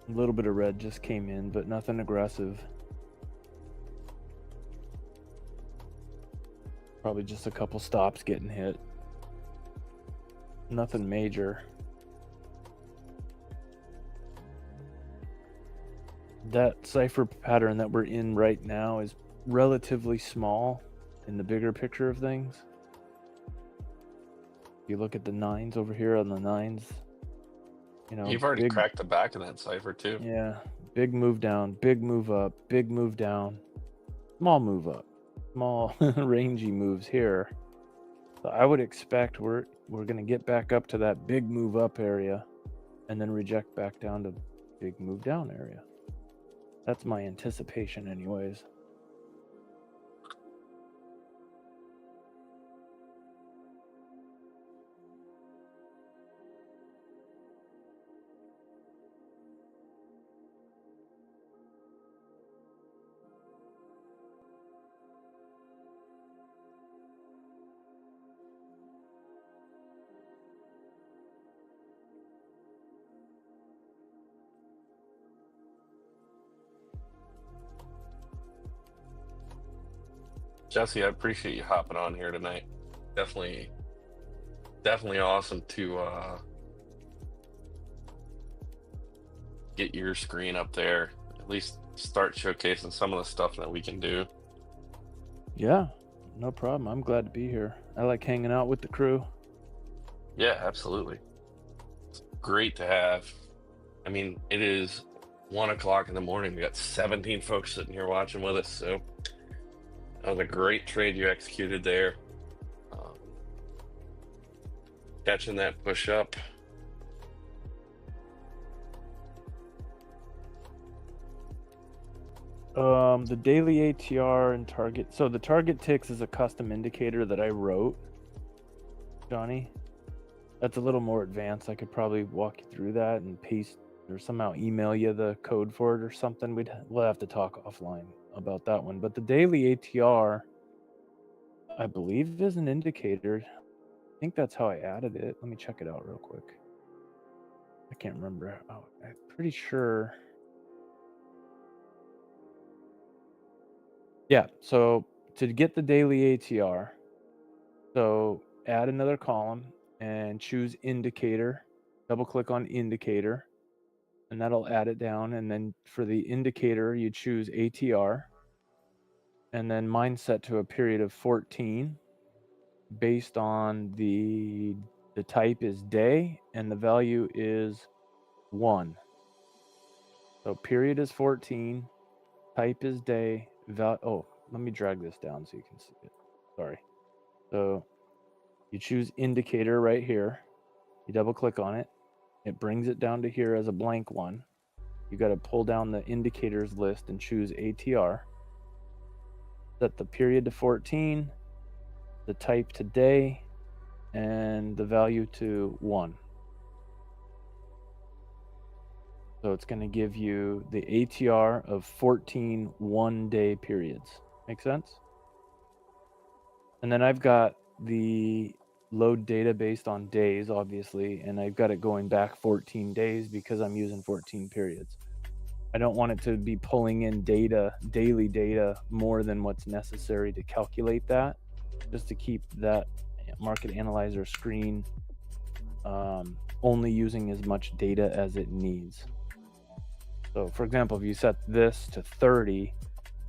Speaker 4: A little bit of red just came in, but nothing aggressive. Probably just a couple stops getting hit. Nothing major. That cipher pattern that we're in right now is relatively small in the bigger picture of things. If you look at the nines over here on the nines, you know,
Speaker 1: You've already cracked the back of that cipher too.
Speaker 4: Yeah, big move down, big move up, big move down, small move up, small rangy moves here. So I would expect we're gonna get back up to that big move up area, and then reject back down to big move down area. That's my anticipation, anyways.
Speaker 1: Jesse, I appreciate you hopping on here tonight. Definitely awesome to get your screen up there. At least start showcasing some of the stuff that we can do.
Speaker 4: Yeah, no problem. I'm glad to be here. I like hanging out with the crew.
Speaker 1: Yeah, absolutely. It's great to have. I mean, it is 1 o'clock in the morning. We got 17 folks sitting here watching with us. So that was a great trade you executed there. Catching that push up.
Speaker 4: The daily ATR and target. So the target ticks is a custom indicator that I wrote, Johnny. That's a little more advanced. I could probably walk you through that and paste or somehow email you the code for it or something. We'll have to talk offline about that one. But the daily ATR, I believe, is an indicator. I think that's how I added it. Let me check it out real quick. I can't remember. Oh, I'm pretty sure. Yeah, so to get the daily ATR, so add another column and choose indicator, double click on indicator, and that'll add it down. And then for the indicator, you choose ATR, and then mine set to a period of 14 based on the type is day and the value is 1. So period is 14, type is day, oh, let me drag this down so you can see it. Sorry. So you choose indicator right here. You double click on it. It brings it down to here as a blank one. You got to pull down the indicators list and choose ATR. Set the period to 14, the type to day, and the value to 1. So it's going to give you the ATR of 14 one-day periods. Make sense? And then I've got the load data based on days, obviously, and I've got it going back 14 days because I'm using 14 periods. I don't want it to be pulling in data, daily data, more than what's necessary to calculate that, just to keep that market analyzer screen only using as much data as it needs. So for example, if you set this to 30,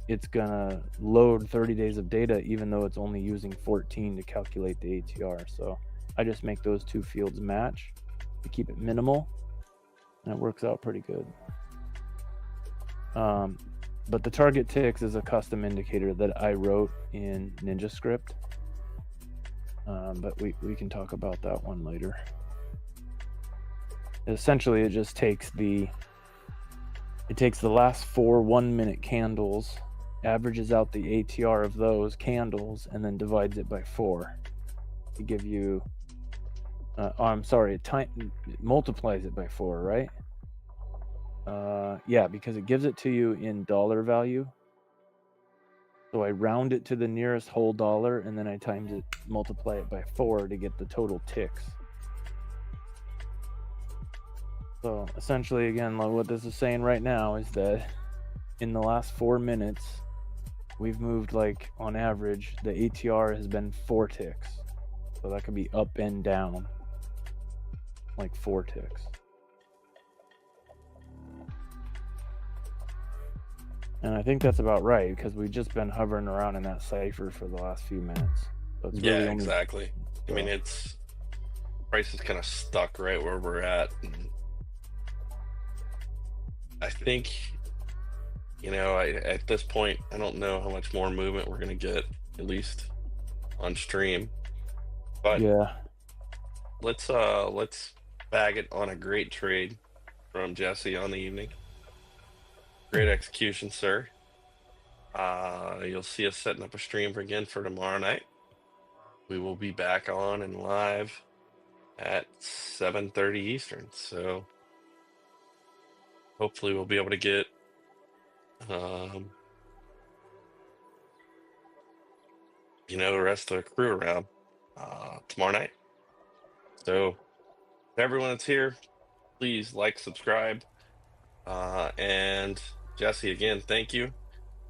Speaker 4: it's gonna load 30 days of data even though it's only using 14 to calculate the ATR. So I just make those two fields match to keep it minimal, and it works out pretty good. But the target ticks is a custom indicator that I wrote in NinjaScript, but we can talk about that one later. Essentially, it just takes the last 4 1-minute candles, averages out the ATR of those candles, and then divides it by 4 to give you it multiplies it by 4, right? Yeah, because it gives it to you in dollar value. So I round it to the nearest whole dollar, and then I multiply it by 4 to get the total ticks. So essentially, again, what this is saying right now is that in the last 4 minutes, we've moved, like, on average, the ATR has been 4 ticks. So that could be up and down, like 4 ticks. And I think that's about right, because we've just been hovering around in that cipher for the last few minutes. So it's really
Speaker 1: exactly. I mean, price is kind of stuck right where we're at. And I think, at this point, I don't know how much more movement we're going to get, at least on stream. But
Speaker 4: yeah,
Speaker 1: let's bag it on a great trade from Jesse on the evening. Great execution, sir. You'll see us setting up a stream again for tomorrow night. We will be back on and live at 7:30 Eastern. So hopefully we'll be able to get the rest of the crew around tomorrow night. So everyone that's here, please like, subscribe, and Jesse, again, thank you,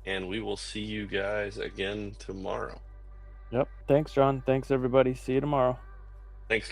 Speaker 1: and we will see you guys again tomorrow.
Speaker 4: Yep. Thanks, John. Thanks, everybody. See you tomorrow.
Speaker 1: Thanks, guys.